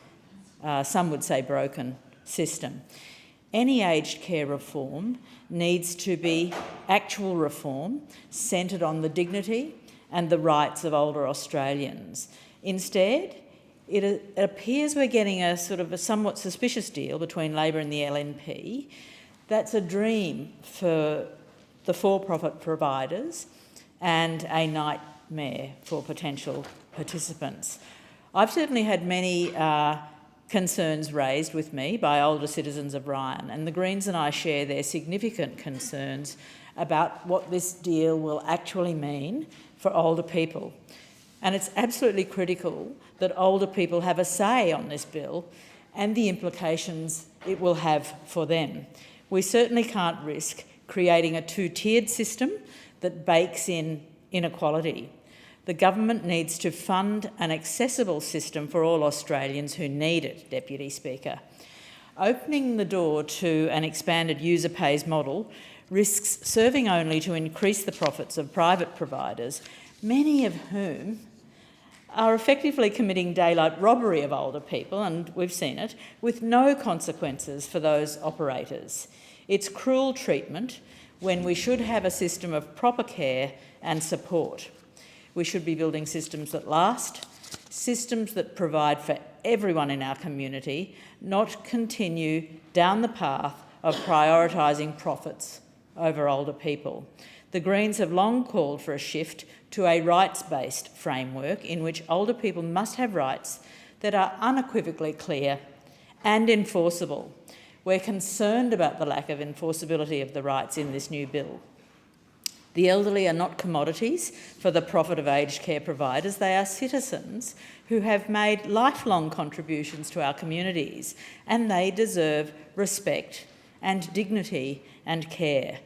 some would say broken, system. Any aged care reform needs to be actual reform centred on the dignity and the rights of older Australians. Instead, it appears we're getting a sort of a somewhat suspicious deal between Labor and the LNP. That's a dream for the for-profit providers and a nightmare for potential participants. I've certainly had many concerns raised with me by older citizens of Ryan, and the Greens and I share their significant concerns about what this deal will actually mean for older people. And it's absolutely critical that older people have a say on this bill and the implications it will have for them. We certainly can't risk creating a two-tiered system that bakes in inequality. The government needs to fund an accessible system for all Australians who need it, Deputy Speaker. Opening the door to an expanded user pays model risks serving only to increase the profits of private providers, many of whom are effectively committing daylight robbery of older people, and we've seen it, with no consequences for those operators. It's cruel treatment when we should have a system of proper care and support. We should be building systems that last, systems that provide for everyone in our community, not continue down the path of prioritising profits over older people. The Greens have long called for a shift to a rights-based framework in which older people must have rights that are unequivocally clear and enforceable. We're concerned about the lack of enforceability of the rights in this new bill. The elderly are not commodities for the profit of aged care providers. They are citizens who have made lifelong contributions to our communities, and they deserve respect and dignity and care.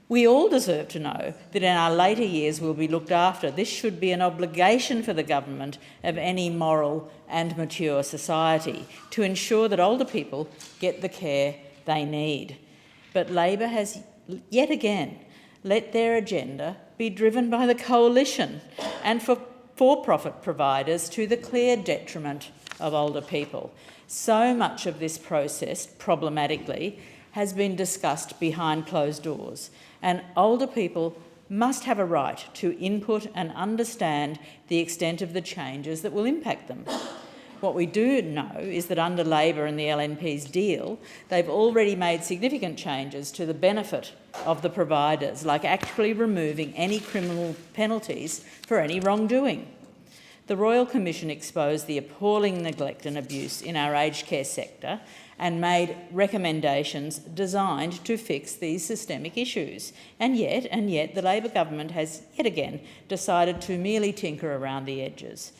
We all deserve to know that in our later years we'll be looked after. This should be an obligation for the government of any moral and mature society to ensure that older people get the care they need. But Labor has yet again let their agenda be driven by the coalition and for-profit providers to the clear detriment of older people. So much of this process, problematically, has been discussed behind closed doors, and older people must have a right to input and understand the extent of the changes that will impact them. What we do know is that under Labor and the LNP's deal, they've already made significant changes to the benefit of the providers, like actually removing any criminal penalties for any wrongdoing. The Royal Commission exposed the appalling neglect and abuse in our aged care sector and made recommendations designed to fix these systemic issues. And yet, the Labor government has yet again decided to merely tinker around the edges,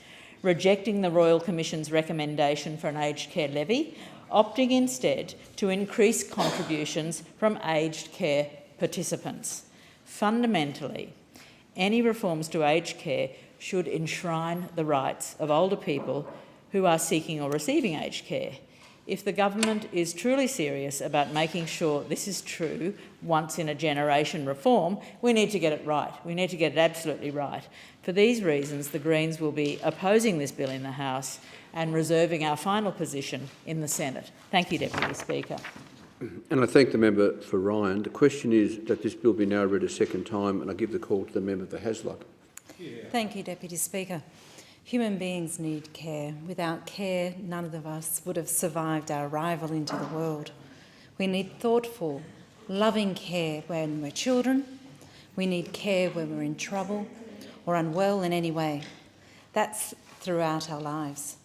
rejecting the Royal Commission's recommendation for an aged care levy, opting instead to increase contributions from aged care participants. Fundamentally, any reforms to aged care should enshrine the rights of older people who are seeking or receiving aged care. If the government is truly serious about making sure this is true once-in-a-generation reform, we need to get it right. We need to get it absolutely right. For these reasons, the Greens will be opposing this bill in the House and reserving our final position in the Senate. Thank you, Deputy Speaker. And I thank the member for Ryan. The question is that this bill be now read a second time, and I give the call to the member for Hasluck. Thank you, Deputy Speaker. Human beings need care. Without care, none of us would have survived our arrival into the world. We need thoughtful, loving care when we're children. We need care when we're in trouble or unwell in any way. That's throughout our lives.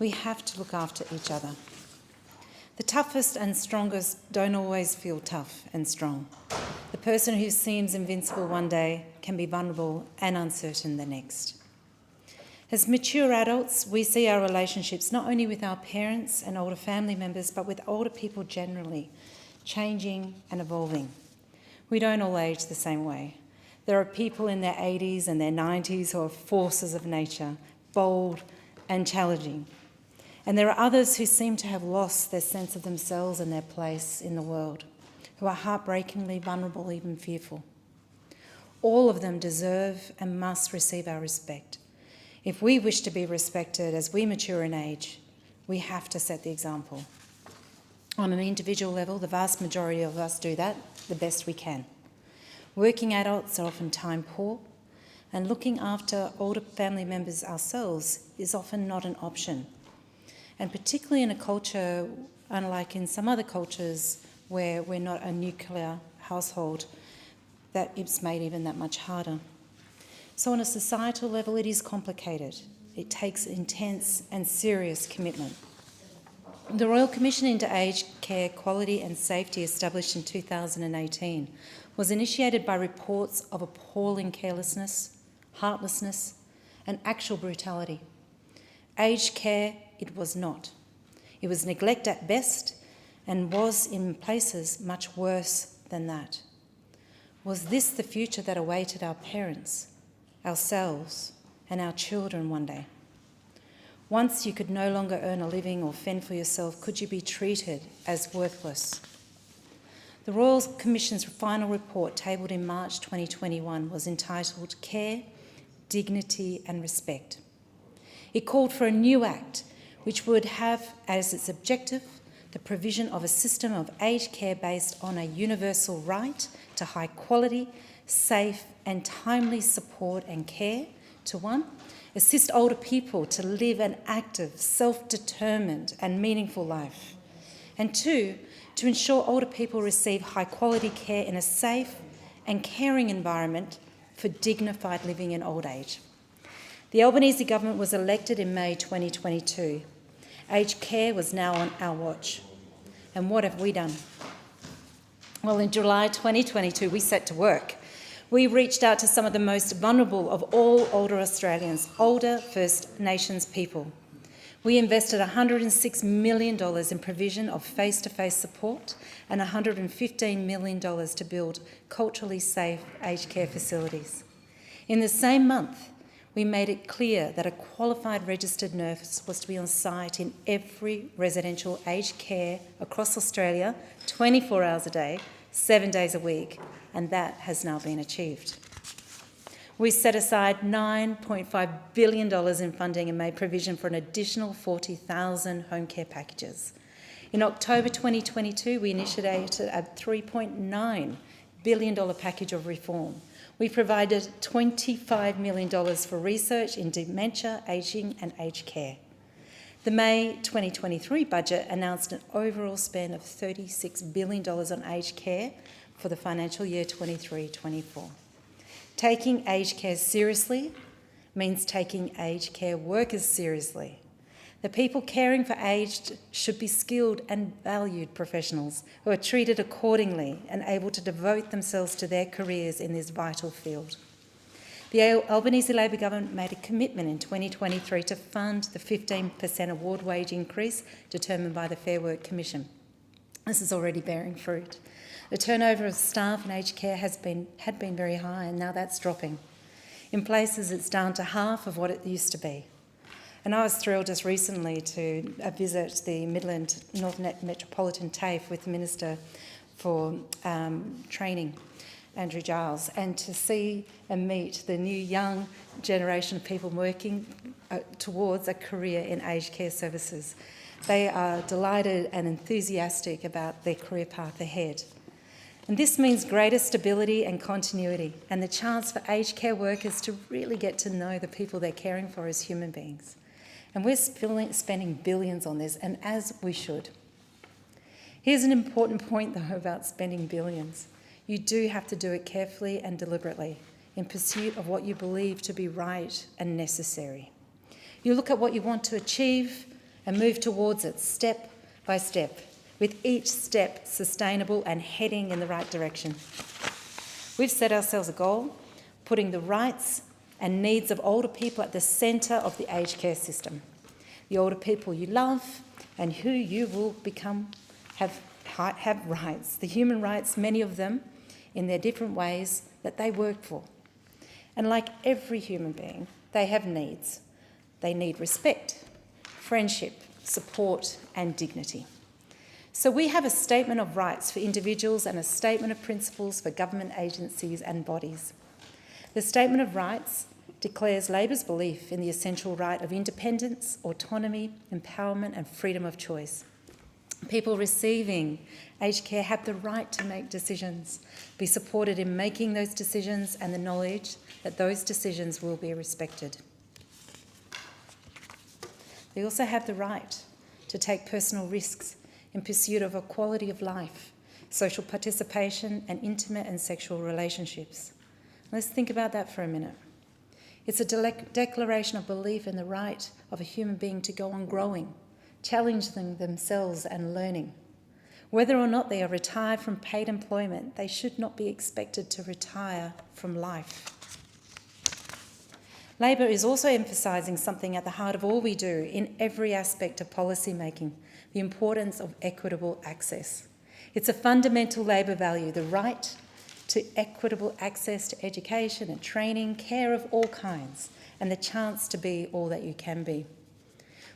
We have to look after each other. The toughest and strongest don't always feel tough and strong. The person who seems invincible one day can be vulnerable and uncertain the next. As mature adults, we see our relationships not only with our parents and older family members, but with older people generally, changing and evolving. We don't all age the same way. There are people in their 80s and their 90s who are forces of nature, bold and challenging. And there are others who seem to have lost their sense of themselves and their place in the world, who are heartbreakingly vulnerable, even fearful. All of them deserve and must receive our respect. If we wish to be respected as we mature in age, we have to set the example. On an individual level, the vast majority of us do that the best we can. Working adults are often time poor, and looking after older family members ourselves is often not an option. And particularly in a culture, unlike in some other cultures where we're not a nuclear household, that it's made even that much harder. So on a societal level, it is complicated. It takes intense and serious commitment. The Royal Commission into Aged Care Quality and Safety, established in 2018, was initiated by reports of appalling carelessness, heartlessness, and actual brutality. Aged care, it was not. It was neglect at best and was, in places, much worse than that. Was this the future that awaited our parents, ourselves, and our children one day? Once you could no longer earn a living or fend for yourself, could you be treated as worthless? The Royal Commission's final report, tabled in March 2021, was entitled Care, Dignity and Respect. It called for a new act which would have as its objective the provision of a system of aged care based on a universal right to high quality, safe and timely support and care to, one, assist older people to live an active, self-determined and meaningful life, and two, to ensure older people receive high quality care in a safe and caring environment for dignified living in old age. The Albanese government was elected in May 2022. Aged care was now on our watch. And what have we done? Well, in July 2022, we set to work. We reached out to some of the most vulnerable of all older Australians, older First Nations people. We invested $106 million in provision of face-to-face support and $115 million to build culturally safe aged care facilities. In the same month, we made it clear that a qualified registered nurse was to be on site in every residential aged care across Australia, 24 hours a day, 7 days a week, and that has now been achieved. We set aside $9.5 billion in funding and made provision for an additional 40,000 home care packages. In October 2022, we initiated a $3.9 billion package of reform. We provided $25 million for research in dementia, ageing and aged care. The May 2023 budget announced an overall spend of $36 billion on aged care for the financial year 23-24. Taking aged care seriously means taking aged care workers seriously. The people caring for aged should be skilled and valued professionals who are treated accordingly and able to devote themselves to their careers in this vital field. The Albanese Labor government made a commitment in 2023 to fund the 15% award wage increase determined by the Fair Work Commission. This is already bearing fruit. The turnover of staff in aged care had been very high, and now that's dropping. In places, it's down to half of what it used to be. And I was thrilled just recently to visit the Midland North Metropolitan TAFE with the Minister for Training, Andrew Giles, and to see and meet the new young generation of people working towards a career in aged care services. They are delighted and enthusiastic about their career path ahead. And this means greater stability and continuity and the chance for aged care workers to really get to know the people they're caring for as human beings. And we're spending billions on this, and as we should. Here's an important point, though, about spending billions. You do have to do it carefully and deliberately in pursuit of what you believe to be right and necessary. You look at what you want to achieve and move towards it step by step, with each step sustainable and heading in the right direction. We've set ourselves a goal, putting the rights and needs of older people at the centre of the aged care system. The older people you love and who you will become have rights, the human rights, many of them in their different ways that they work for. And like every human being, they have needs. They need respect, friendship, support and dignity. So we have a statement of rights for individuals and a statement of principles for government agencies and bodies. The Statement of Rights declares Labor's belief in the essential right of independence, autonomy, empowerment and freedom of choice. People receiving aged care have the right to make decisions, be supported in making those decisions and the knowledge that those decisions will be respected. They also have the right to take personal risks in pursuit of a quality of life, social participation and intimate and sexual relationships. Let's think about that for a minute. It's a declaration of belief in the right of a human being to go on growing, challenging themselves and learning. Whether or not they are retired from paid employment, they should not be expected to retire from life. Labor is also emphasising something at the heart of all we do in every aspect of policy making, the importance of equitable access. It's a fundamental Labor value, the right to equitable access to education and training, care of all kinds, and the chance to be all that you can be.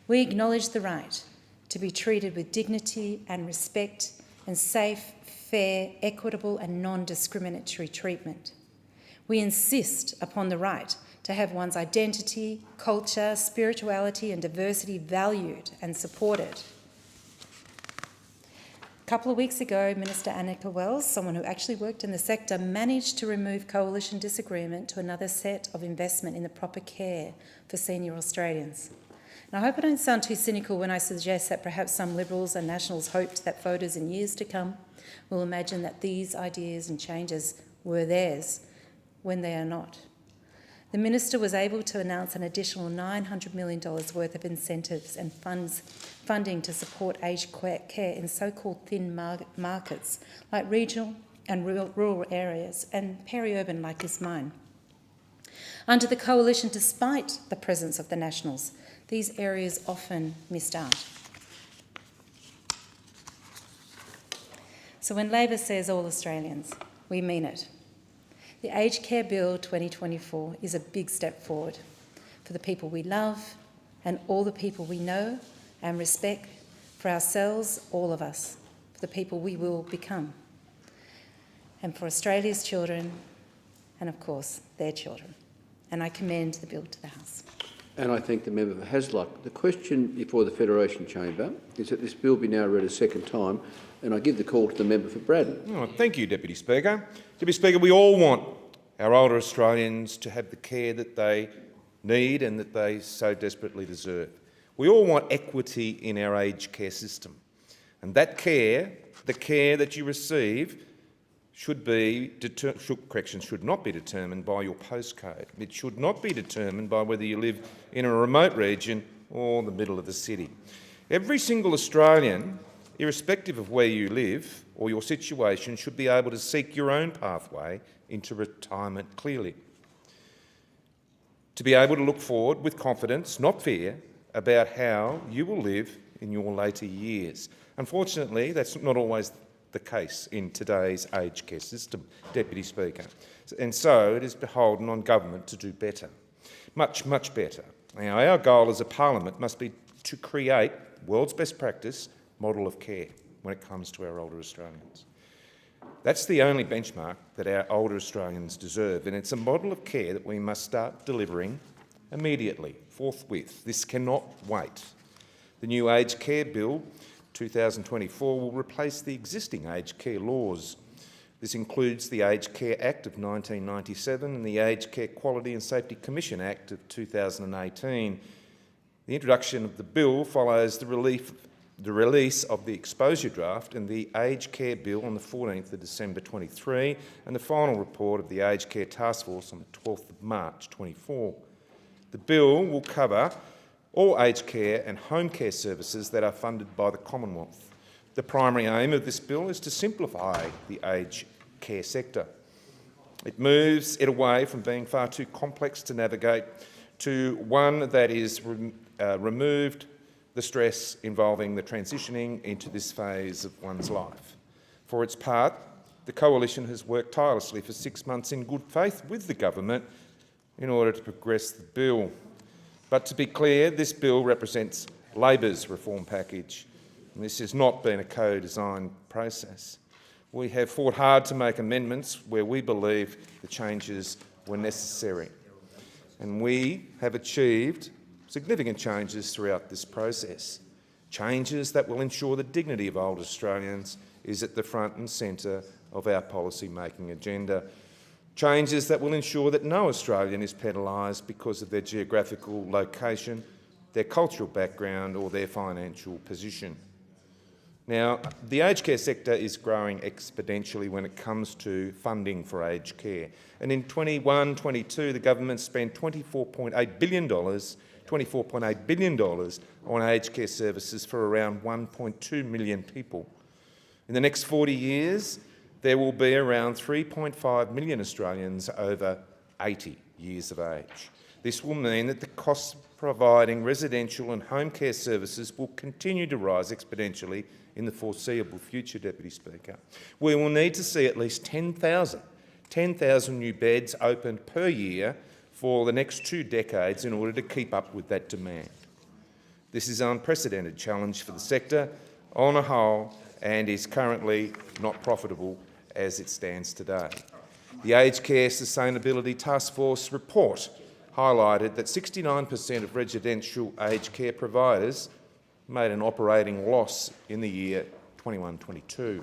We acknowledge the right to be treated with dignity and respect and safe, fair, equitable and non-discriminatory treatment. We insist upon the right to have one's identity, culture, spirituality and diversity valued and supported. A couple of weeks ago, Minister Annika Wells, someone who actually worked in the sector, managed to remove coalition disagreement to another set of investment in the proper care for senior Australians. And I hope I don't sound too cynical when I suggest that perhaps some Liberals and Nationals hoped that voters in years to come will imagine that these ideas and changes were theirs when they are not. The Minister was able to announce an additional $900 million worth of incentives and funding to support aged care in so-called thin markets like regional, and rural areas and peri-urban like is mine. Under the Coalition, despite the presence of the Nationals, these areas often missed out. So when Labor says all Australians, we mean it. The Aged Care Bill 2024 is a big step forward for the people we love and all the people we know and respect, for ourselves, all of us, for the people we will become, and for Australia's children and, of course, their children. And I commend the bill to the House. And I thank the member for Hasluck. The question before the Federation Chamber is that this bill be now read a second time, and I give the call to the member for Braddon. Oh, thank you, Deputy Speaker. Deputy Speaker, we all want our older Australians to have the care that they need and that they so desperately deserve. We all want equity in our aged care system. And that care, the care that you receive, should not be determined by your postcode. It should not be determined by whether you live in a remote region or the middle of the city. Every single Australian, irrespective of where you live or your situation, should be able to seek your own pathway into retirement clearly. To be able to look forward with confidence, not fear, about how you will live in your later years. Unfortunately, that's not always the case in today's aged care system, Deputy Speaker. And so it is beholden on government to do better, much, much better. Now, our goal as a parliament must be to create world's best practice model of care when it comes to our older Australians. That's the only benchmark that our older Australians deserve, and it's a model of care that we must start delivering immediately, forthwith. This cannot wait. The new Aged Care Bill 2024 will replace the existing aged care laws. This includes the Aged Care Act of 1997 and the Aged Care Quality and Safety Commission Act of 2018. The introduction of the bill follows the release of the exposure draft and the Aged Care Bill on the 14th of December 23 and the final report of the Aged Care Task Force on the 12th of March 24. The bill will cover all aged care and home care services that are funded by the Commonwealth. The primary aim of this bill is to simplify the aged care sector. It moves it away from being far too complex to navigate to one that is removed the stress involving the transitioning into this phase of one's life. For its part, the Coalition has worked tirelessly for 6 months in good faith with the government in order to progress the bill. But to be clear, this bill represents Labor's reform package, and this has not been a co-designed process. We have fought hard to make amendments where we believe the changes were necessary, and we have achieved significant changes throughout this process, changes that will ensure the dignity of older Australians is at the front and centre of our policy-making agenda. Changes that will ensure that no Australian is penalised because of their geographical location, their cultural background or their financial position. Now, the aged care sector is growing exponentially when it comes to funding for aged care. And in 21-22, the government spent $24.8 billion on aged care services for around 1.2 million people. In the next 40 years, there will be around 3.5 million Australians over 80 years of age. This will mean that the costs of providing residential and home care services will continue to rise exponentially in the foreseeable future, Deputy Speaker. We will need to see at least 10,000 new beds opened per year for the next 2 decades in order to keep up with that demand. This is an unprecedented challenge for the sector on a whole and is currently not profitable as it stands today. The Aged Care Sustainability Task Force report highlighted that 69% of residential aged care providers made an operating loss in the year 21-22.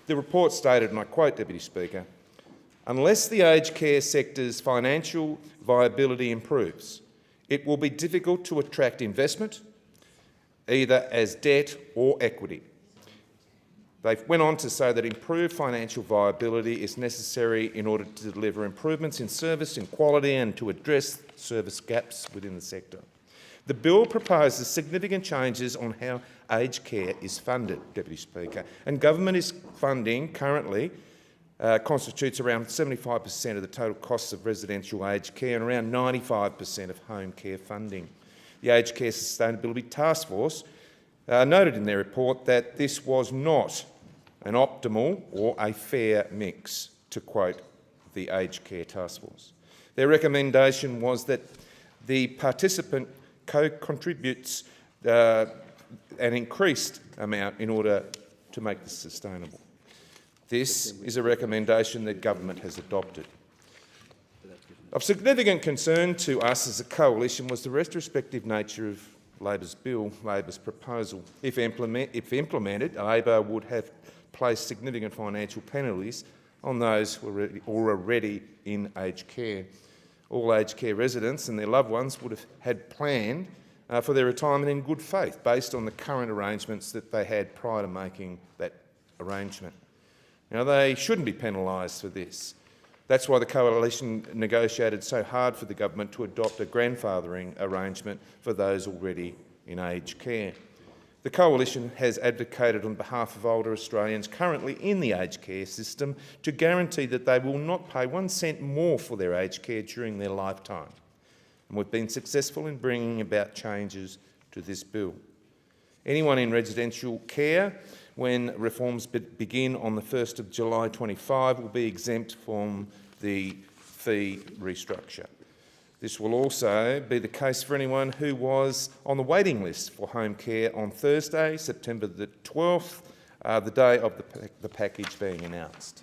The report stated, and I quote, Deputy Speaker, "Unless the aged care sector's financial viability improves, it will be difficult to attract investment, either as debt or equity." They went on to say that improved financial viability is necessary in order to deliver improvements in service and quality and to address service gaps within the sector. The bill proposes significant changes on how aged care is funded, Deputy Speaker, and government is funding currently constitutes around 75% of the total costs of residential aged care and around 95% of home care funding. The Aged Care Sustainability Task Force noted in their report that this was not an optimal or a fair mix, to quote the Aged Care Task Force. Their recommendation was that the participant contributes an increased amount in order to make this sustainable. This is a recommendation that government has adopted. Of significant concern to us as a coalition was the retrospective nature of Labor's bill, Labor's proposal. If implemented, Labor would have placed significant financial penalties on those who are already in aged care. All aged care residents and their loved ones would have had planned for their retirement in good faith based on the current arrangements that they had prior to making that arrangement. Now, they shouldn't be penalised for this. That's why the coalition negotiated so hard for the government to adopt a grandfathering arrangement for those already in aged care. The coalition has advocated on behalf of older Australians currently in the aged care system to guarantee that they will not pay 1 cent more for their aged care during their lifetime. And we've been successful in bringing about changes to this bill. Anyone in residential care, when reforms begin on the 1st of July 25, will be exempt from the fee restructure. This will also be the case for anyone who was on the waiting list for home care on Thursday, September the 12th, the day of the package being announced.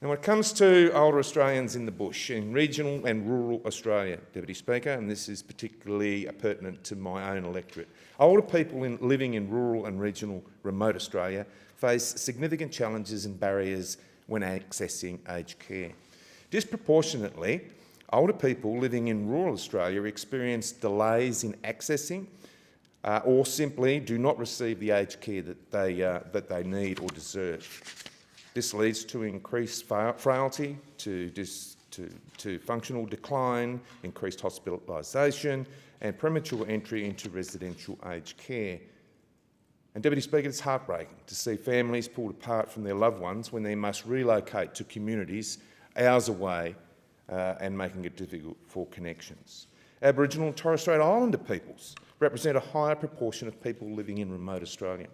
Now, when it comes to older Australians in the bush, in regional and rural Australia, Deputy Speaker, and this is particularly pertinent to my own electorate, older people living in rural and regional remote Australia face significant challenges and barriers when accessing aged care. Disproportionately, older people living in rural Australia experience delays in accessing or simply do not receive the aged care that they need or deserve. This leads to increased frailty, to functional decline, increased hospitalisation and premature entry into residential aged care. And Deputy Speaker, it's heartbreaking to see families pulled apart from their loved ones when they must relocate to communities hours away and making it difficult for connections. Aboriginal and Torres Strait Islander peoples represent a higher proportion of people living in remote Australia.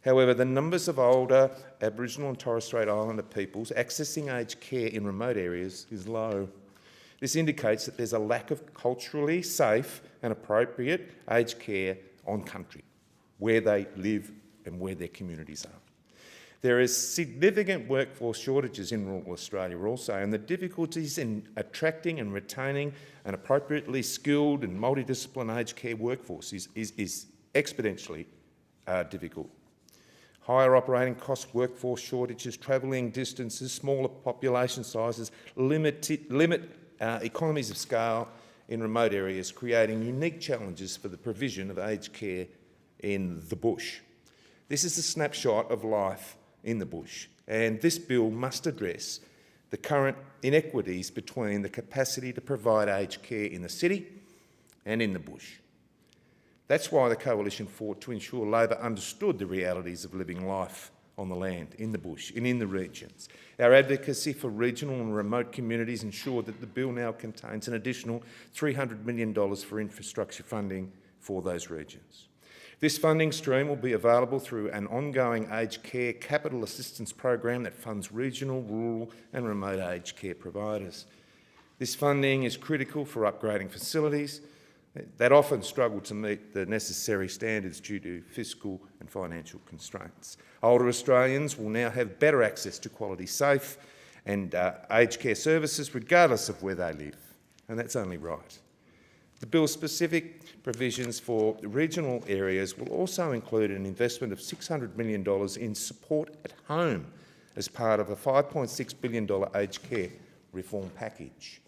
However, the numbers of older Aboriginal and Torres Strait Islander peoples accessing aged care in remote areas is low. This indicates that there's a lack of culturally safe and appropriate aged care on country, where they live and where their communities are. There is significant workforce shortages in rural Australia also, and the difficulties in attracting and retaining an appropriately skilled and multidisciplinary aged care workforce is exponentially difficult. Higher operating costs, workforce shortages, travelling distances, smaller population sizes limit economies of scale in remote areas, creating unique challenges for the provision of aged care in the bush. This is a snapshot of life in the bush, and this bill must address the current inequities between the capacity to provide aged care in the city and in the bush. That's why the Coalition fought to ensure Labor understood the realities of living life on the land, in the bush and in the regions. Our advocacy for regional and remote communities ensured that the bill now contains an additional $300 million for infrastructure funding for those regions. This funding stream will be available through an ongoing aged care capital assistance program that funds regional, rural and remote aged care providers. This funding is critical for upgrading facilities that often struggle to meet the necessary standards due to fiscal and financial constraints. Older Australians will now have better access to quality, safe and aged care services regardless of where they live, and that's only right. The bill's specific provisions for regional areas will also include an investment of $600 million in support at home as part of a $5.6 billion aged care reform package.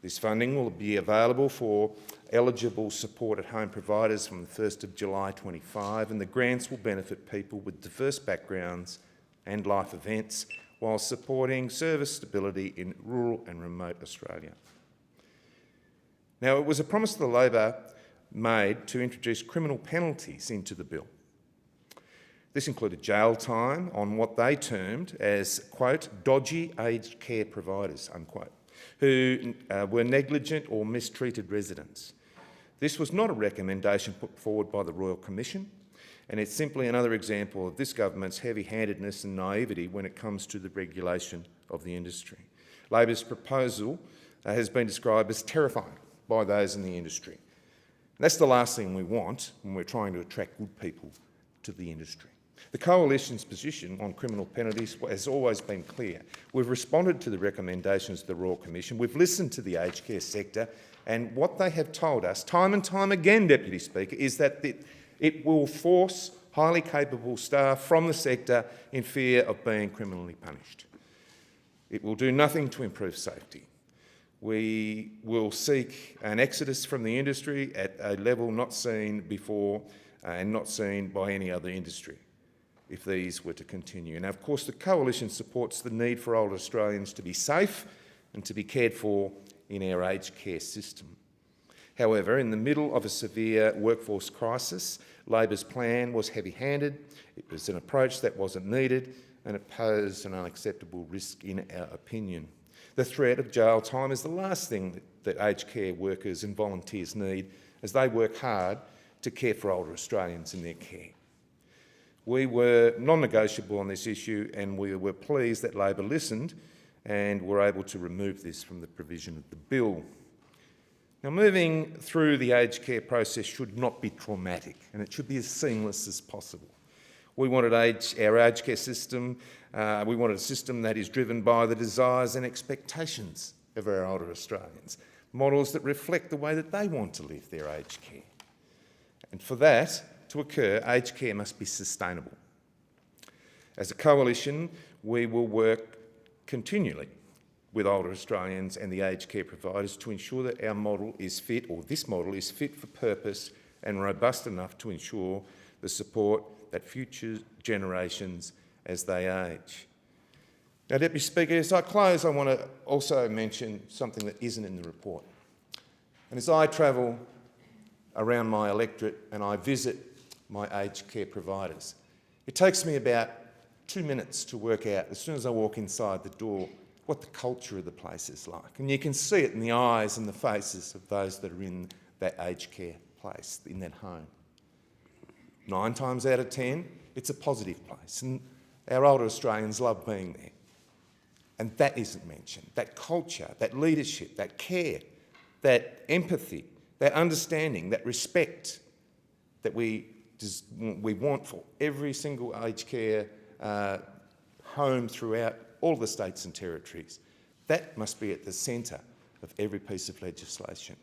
This funding will be available for eligible support at home providers from the 1st of July 25, and the grants will benefit people with diverse backgrounds and life events while supporting service stability in rural and remote Australia. Now, it was a promise the Labor made to introduce criminal penalties into the bill. This included jail time on what they termed as, quote, dodgy aged care providers, unquote, who were negligent or mistreated residents. This was not a recommendation put forward by the Royal Commission, and it's simply another example of this government's heavy-handedness and naivety when it comes to the regulation of the industry. Labor's proposal has been described as terrifying by those in the industry. And that's the last thing we want when we're trying to attract good people to the industry. The Coalition's position on criminal penalties has always been clear. We've responded to the recommendations of the Royal Commission, we've listened to the aged care sector, and what they have told us time and time again, Deputy Speaker, is that it will force highly capable staff from the sector in fear of being criminally punished. It will do nothing to improve safety. We will seek an exodus from the industry at a level not seen before and not seen by any other industry if these were to continue. Now, of course, the Coalition supports the need for older Australians to be safe and to be cared for in our aged care system. However, in the middle of a severe workforce crisis, Labor's plan was heavy-handed, it was an approach that wasn't needed, and it posed an unacceptable risk in our opinion. The threat of jail time is the last thing that aged care workers and volunteers need as they work hard to care for older Australians in their care. We were non-negotiable on this issue, and we were pleased that Labor listened and were able to remove this from the provision of the bill. Now, moving through the aged care process should not be traumatic, and it should be as seamless as possible. We wanted our aged care system, we wanted a system that is driven by the desires and expectations of our older Australians, models that reflect the way that they want to live their aged care. And for that to occur, aged care must be sustainable. As a coalition, we will work continually with older Australians and the aged care providers to ensure that our model is fit, or this model is fit for purpose and robust enough to ensure the support that future generations as they age. Now, Deputy Speaker, as I close, I want to also mention something that isn't in the report. And as I travel around my electorate and I visit my aged care providers, it takes me about 2 minutes to work out, as soon as I walk inside the door, what the culture of the place is like. And you can see it in the eyes and the faces of those that are in that aged care place, in that home. 9 times out of 10, it's a positive place, and our older Australians love being there. And that isn't mentioned. That culture, that leadership, that care, that empathy, that understanding, that respect that we want for every single aged care home throughout all the states and territories. That must be at the centre of every piece of legislation.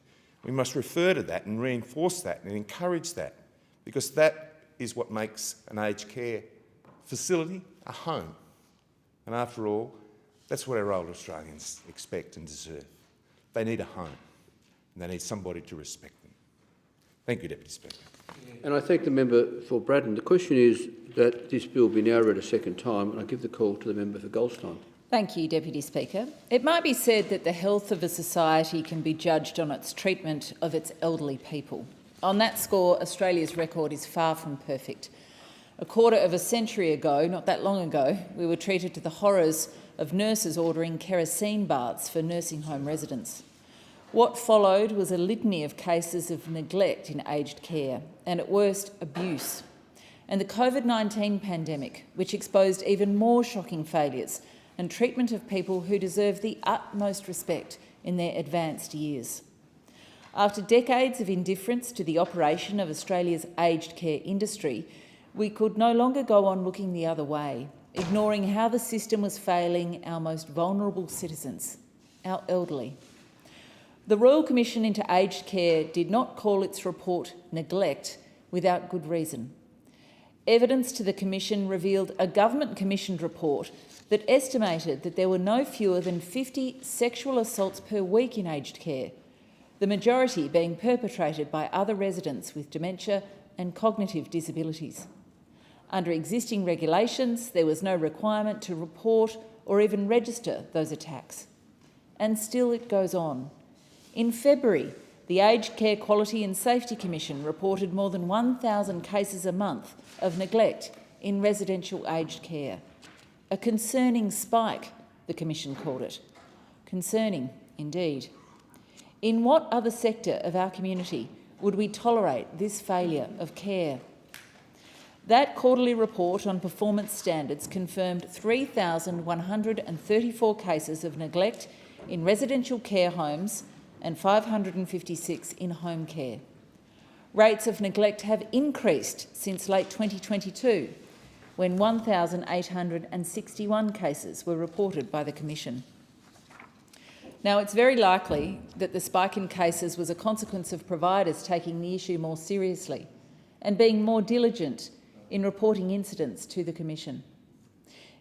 We must refer to that and reinforce that and encourage that, because that is what makes an aged care facility a home. And after all, that's what our older Australians expect and deserve. They need a home, and they need somebody to respect them. Thank you, Deputy Speaker. And I thank the member for Braddon. The question is that this bill be now read a second time, and I give the call to the member for Goldstein. Thank you, Deputy Speaker. It might be said that the health of a society can be judged on its treatment of its elderly people. On that score, Australia's record is far from perfect. A quarter of a century ago, not that long ago, we were treated to the horrors of nurses ordering kerosene baths for nursing home residents. What followed was a litany of cases of neglect in aged care, and at worst, abuse. And the COVID-19 pandemic, which exposed even more shocking failures and treatment of people who deserve the utmost respect in their advanced years. After decades of indifference to the operation of Australia's aged care industry, we could no longer go on looking the other way, ignoring how the system was failing our most vulnerable citizens, our elderly. The Royal Commission into Aged Care did not call its report neglect without good reason. Evidence to the Commission revealed a government-commissioned report that estimated that there were no fewer than 50 sexual assaults per week in aged care, the majority being perpetrated by other residents with dementia and cognitive disabilities. Under existing regulations, there was no requirement to report or even register those attacks. And still it goes on. In February, the Aged Care Quality and Safety Commission reported more than 1,000 cases a month of neglect in residential aged care. A concerning spike, the Commission called it. Concerning, indeed. In what other sector of our community would we tolerate this failure of care? That quarterly report on performance standards confirmed 3,134 cases of neglect in residential care homes and 556 in home care. Rates of neglect have increased since late 2022, when 1,861 cases were reported by the Commission. Now, it's very likely that the spike in cases was a consequence of providers taking the issue more seriously and being more diligent in reporting incidents to the Commission.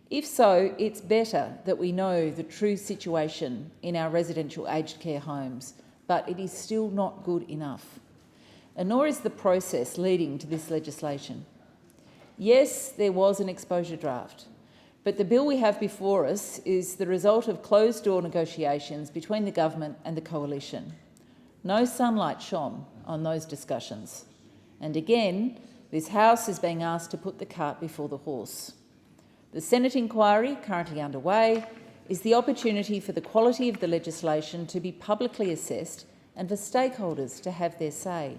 If so, it's better that we know the true situation in our residential aged care homes, but it is still not good enough. And nor is the process leading to this legislation. Yes, there was an exposure draft, but the bill we have before us is the result of closed-door negotiations between the government and the coalition. No sunlight shone on those discussions. And again, this House is being asked to put the cart before the horse. The Senate inquiry, currently underway, is the opportunity for the quality of the legislation to be publicly assessed and for stakeholders to have their say.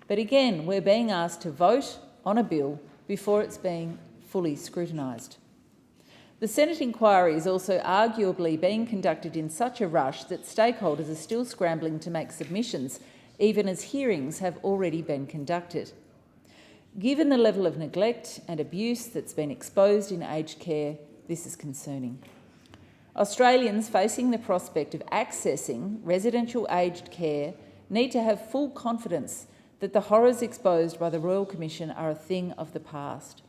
But again, we're being asked to vote on a bill before it's being fully scrutinised. The Senate inquiry is also arguably being conducted in such a rush that stakeholders are still scrambling to make submissions, even as hearings have already been conducted. Given the level of neglect and abuse that's been exposed in aged care, this is concerning. Australians facing the prospect of accessing residential aged care need to have full confidence that the horrors exposed by the Royal Commission are a thing of the past.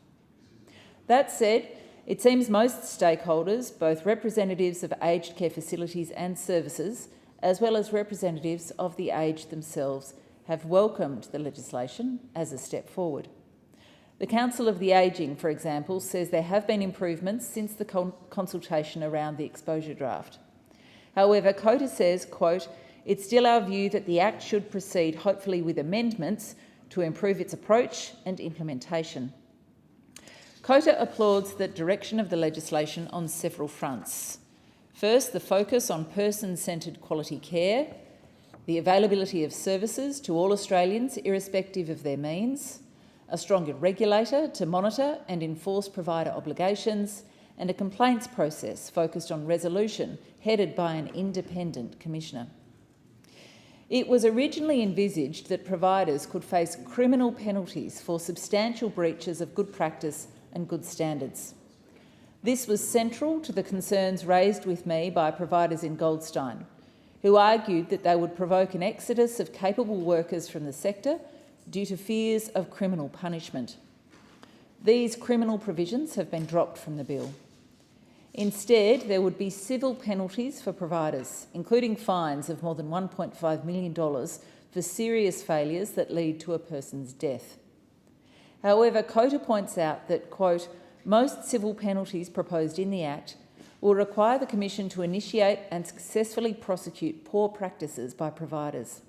That said, it seems most stakeholders, both representatives of aged care facilities and services, as well as representatives of the aged themselves, have welcomed the legislation as a step forward. The Council of the Ageing, for example, says there have been improvements since the consultation around the exposure draft. However, COTA says, quote, "It's still our view that the Act should proceed, hopefully with amendments, to improve its approach and implementation." COTA applauds the direction of the legislation on several fronts. First, the focus on person-centred quality care, the availability of services to all Australians irrespective of their means, a stronger regulator to monitor and enforce provider obligations, and a complaints process focused on resolution headed by an independent commissioner. It was originally envisaged that providers could face criminal penalties for substantial breaches of good practice and good standards. This was central to the concerns raised with me by providers in Goldstein, who argued that they would provoke an exodus of capable workers from the sector due to fears of criminal punishment. These criminal provisions have been dropped from the bill. Instead, there would be civil penalties for providers, including fines of more than $1.5 million for serious failures that lead to a person's death. However, COTA points out that, quote, "Most civil penalties proposed in the Act will require the Commission to initiate and successfully prosecute poor practices by providers.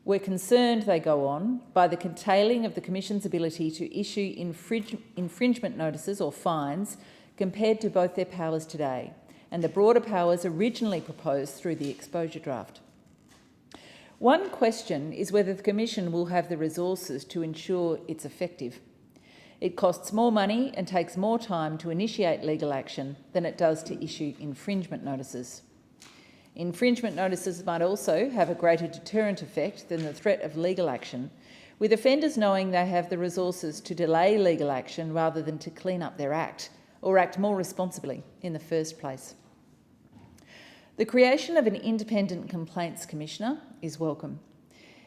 We're concerned," they go on, "by the curtailing of the Commission's ability to issue infringement notices or fines compared to both their powers today and the broader powers originally proposed through the exposure draft." One question is whether the Commission will have the resources to ensure it's effective. It costs more money and takes more time to initiate legal action than it does to issue infringement notices. Infringement notices might also have a greater deterrent effect than the threat of legal action, with offenders knowing they have the resources to delay legal action rather than to clean up their act or act more responsibly in the first place. The creation of an independent complaints commissioner is welcome.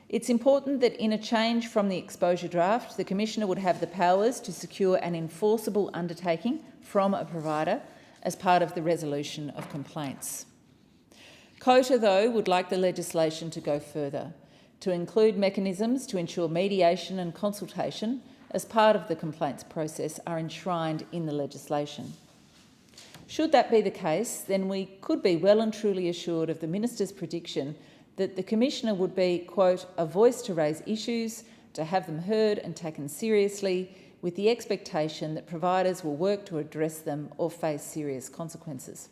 It's important that in a change from the exposure draft, the Commissioner would have the powers to secure an enforceable undertaking from a provider as part of the resolution of complaints. COTA, though, would like the legislation to go further, to include mechanisms to ensure mediation and consultation as part of the complaints process are enshrined in the legislation. Should that be the case, then we could be well and truly assured of the Minister's prediction that the Commissioner would be, quote, "a voice to raise issues, to have them heard and taken seriously with the expectation that providers will work to address them or face serious consequences.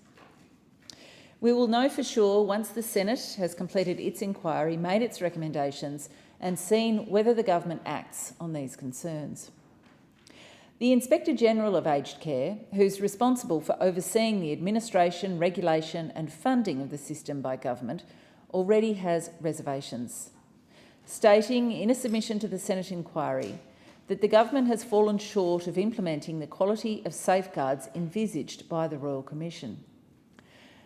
We will know for sure once the Senate has completed its inquiry, made its recommendations and seen whether the government acts on these concerns. The Inspector-General of Aged Care, who's responsible for overseeing the administration, regulation and funding of the system by government, already has reservations, stating in a submission to the Senate inquiry that the government has fallen short of implementing the quality of safeguards envisaged by the Royal Commission.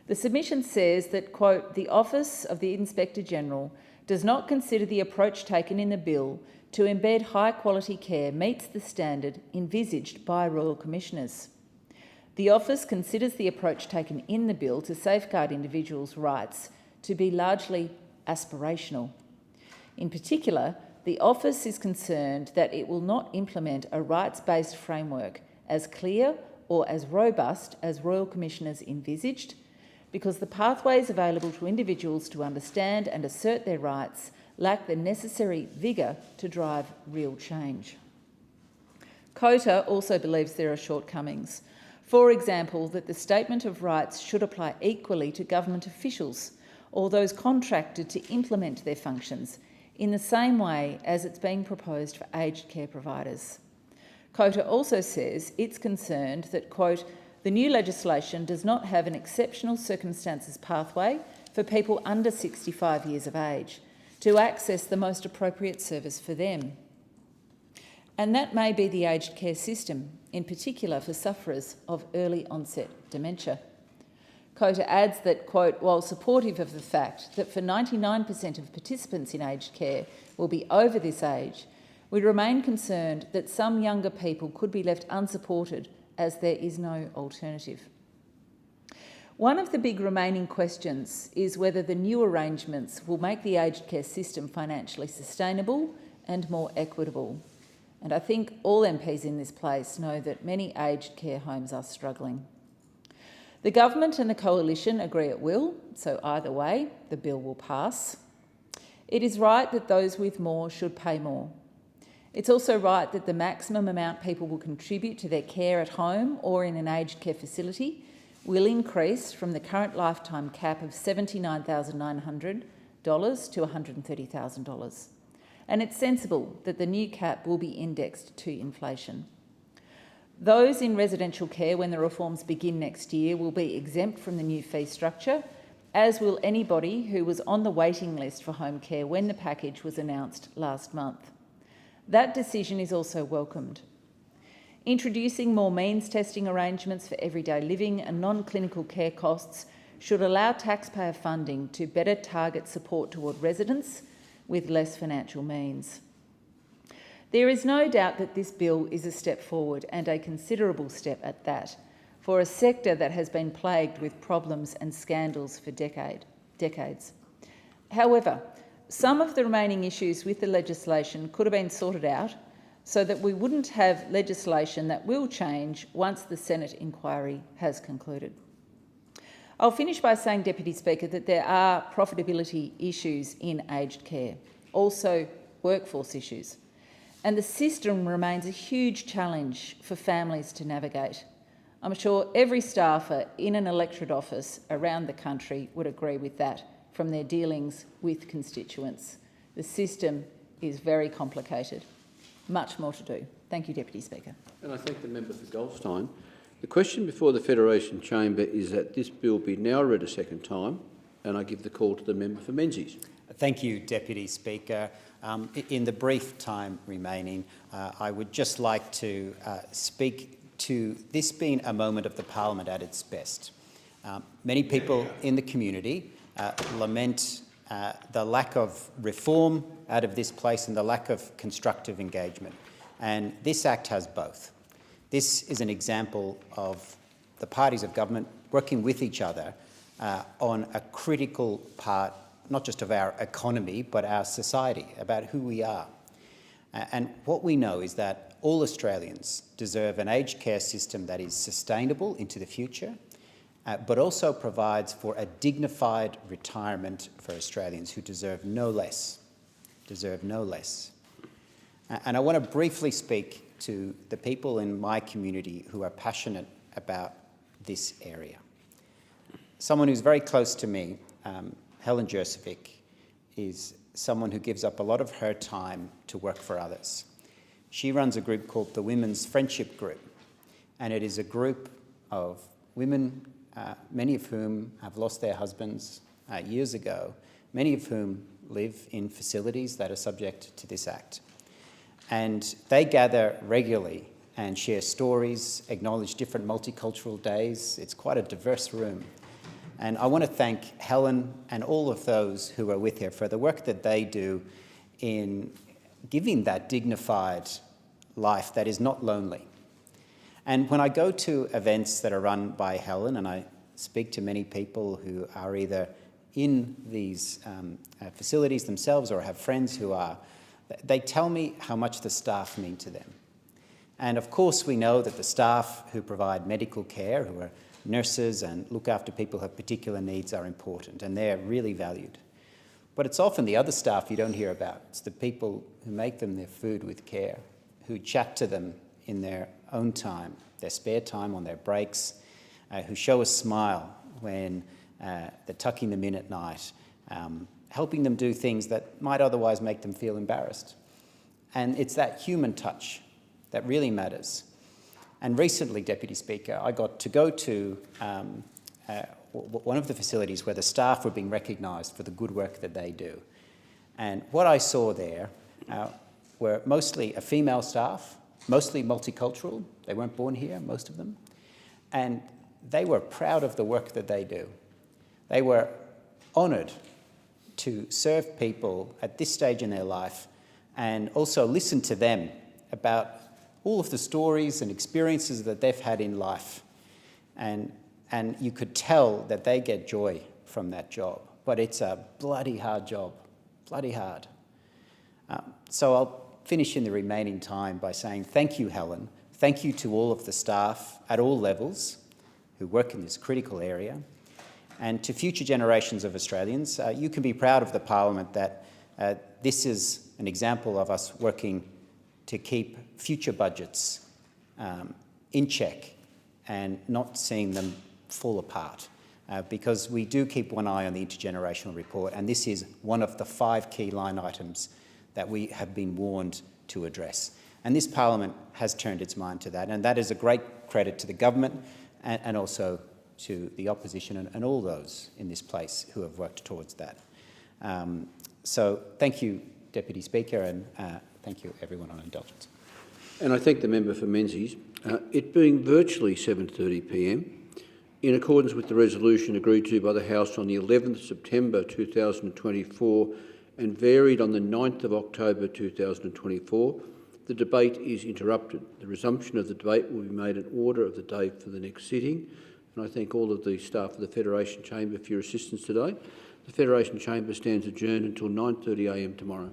The submission says that, quote, "The Office of the Inspector-General does not consider the approach taken in the bill to embed high-quality care meets the standard envisaged by Royal Commissioners. The Office considers the approach taken in the bill to safeguard individuals' rights to be largely aspirational. In particular, the Office is concerned that it will not implement a rights-based framework as clear or as robust as Royal Commissioners envisaged, because the pathways available to individuals to understand and assert their rights lack the necessary vigour to drive real change." COTA also believes there are shortcomings. For example, that the statement of rights should apply equally to government officials or those contracted to implement their functions in the same way as it's being proposed for aged care providers. COTA also says it's concerned that, quote, "The new legislation does not have an exceptional circumstances pathway for people under 65 years of age to access the most appropriate service for them." And that may be the aged care system, in particular for sufferers of early onset dementia. COTA adds that, quote, "While supportive of the fact that for 99% of participants in aged care will be over this age, we remain concerned that some younger people could be left unsupported as there is no alternative." One of the big remaining questions is whether the new arrangements will make the aged care system financially sustainable and more equitable. And I think all MPs in this place know that many aged care homes are struggling. The government and the coalition agree it will, so either way, the bill will pass. It is right that those with more should pay more. It's also right that the maximum amount people will contribute to their care at home or in an aged care facility will increase from the current lifetime cap of $79,900 to $130,000. And it's sensible that the new cap will be indexed to inflation. Those in residential care, when the reforms begin next year, will be exempt from the new fee structure, as will anybody who was on the waiting list for home care when the package was announced last month. That decision is also welcomed. Introducing more means testing arrangements for everyday living and non-clinical care costs should allow taxpayer funding to better target support toward residents with less financial means. There is no doubt that this bill is a step forward, and a considerable step at that, for a sector that has been plagued with problems and scandals for decades. However, some of the remaining issues with the legislation could have been sorted out so that we wouldn't have legislation that will change once the Senate inquiry has concluded. I'll finish by saying, Deputy Speaker, that there are profitability issues in aged care, also workforce issues, and the system remains a huge challenge for families to navigate. I'm sure every staffer in an electorate office around the country would agree with that from their dealings with constituents. The system is very complicated. Much more to do. Thank you, Deputy Speaker. And I thank the member for Goldstein. The question before the Federation Chamber is that this bill be now read a second time, and I give the call to the member for Menzies. Thank you, Deputy Speaker. In the brief time remaining, I would just like to speak to this being a moment of the Parliament at its best. Many people in the community lament the lack of reform out of this place and the lack of constructive engagement. And this Act has both. This is an example of the parties of government working with each other on a critical part, not just of our economy, but our society, about who we are. And what we know is that all Australians deserve an aged care system that is sustainable into the future, but also provides for a dignified retirement for Australians who deserve no less. And I want to briefly speak to the people in my community who are passionate about this area. Someone who's very close to me, Helen Jurcevic, is someone who gives up a lot of her time to work for others. She runs a group called the Women's Friendship Group, and it is a group of women, many of whom have lost their husbands years ago, many of whom live in facilities that are subject to this Act. And they gather regularly and share stories, acknowledge different multicultural days. It's quite a diverse room. And I want to thank Helen and all of those who are with her for the work that they do in giving that dignified life that is not lonely. And when I go to events that are run by Helen, and I speak to many people who are either in these facilities themselves or have friends who are, they tell me how much the staff mean to them. And of course we know that the staff who provide medical care, who are nurses and look after people who have particular needs, are important, and they're really valued. But it's often the other staff you don't hear about. It's the people who make them their food with care, who chat to them in their own time, their spare time, on their breaks, who show a smile when they're tucking them in at night, helping them do things that might otherwise make them feel embarrassed. And it's that human touch that really matters. And recently, Deputy Speaker, I got to go to one of the facilities where the staff were being recognised for the good work that they do. And what I saw there were mostly a female staff, mostly multicultural. They weren't born here, most of them. And they were proud of the work that they do. They were honoured to serve people at this stage in their life and also listen to them about all of the stories and experiences that they've had in life. And you could tell that they get joy from that job. But it's a bloody hard job, bloody hard. So I'll finish in the remaining time by saying thank you, Helen. Thank you to all of the staff at all levels who work in this critical area. And to future generations of Australians, you can be proud of the Parliament that this is an example of us working to keep future budgets in check and not seeing them fall apart. Because we do keep one eye on the intergenerational report, and this is one of the 5 key line items that we have been warned to address. And this Parliament has turned its mind to that, and that is a great credit to the government and also to the opposition and all those in this place who have worked towards that. So thank you, Deputy Speaker, and thank you everyone on indulgence. And I thank the member for Menzies. It being virtually 7:30 p.m, in accordance with the resolution agreed to by the House on the 11th of September 2024 and varied on the 9th of October 2024, the debate is interrupted. The resumption of the debate will be made in order of the day for the next sitting. And I thank all of the staff of the Federation Chamber for your assistance today. The Federation Chamber stands adjourned until 9:30 a.m. tomorrow.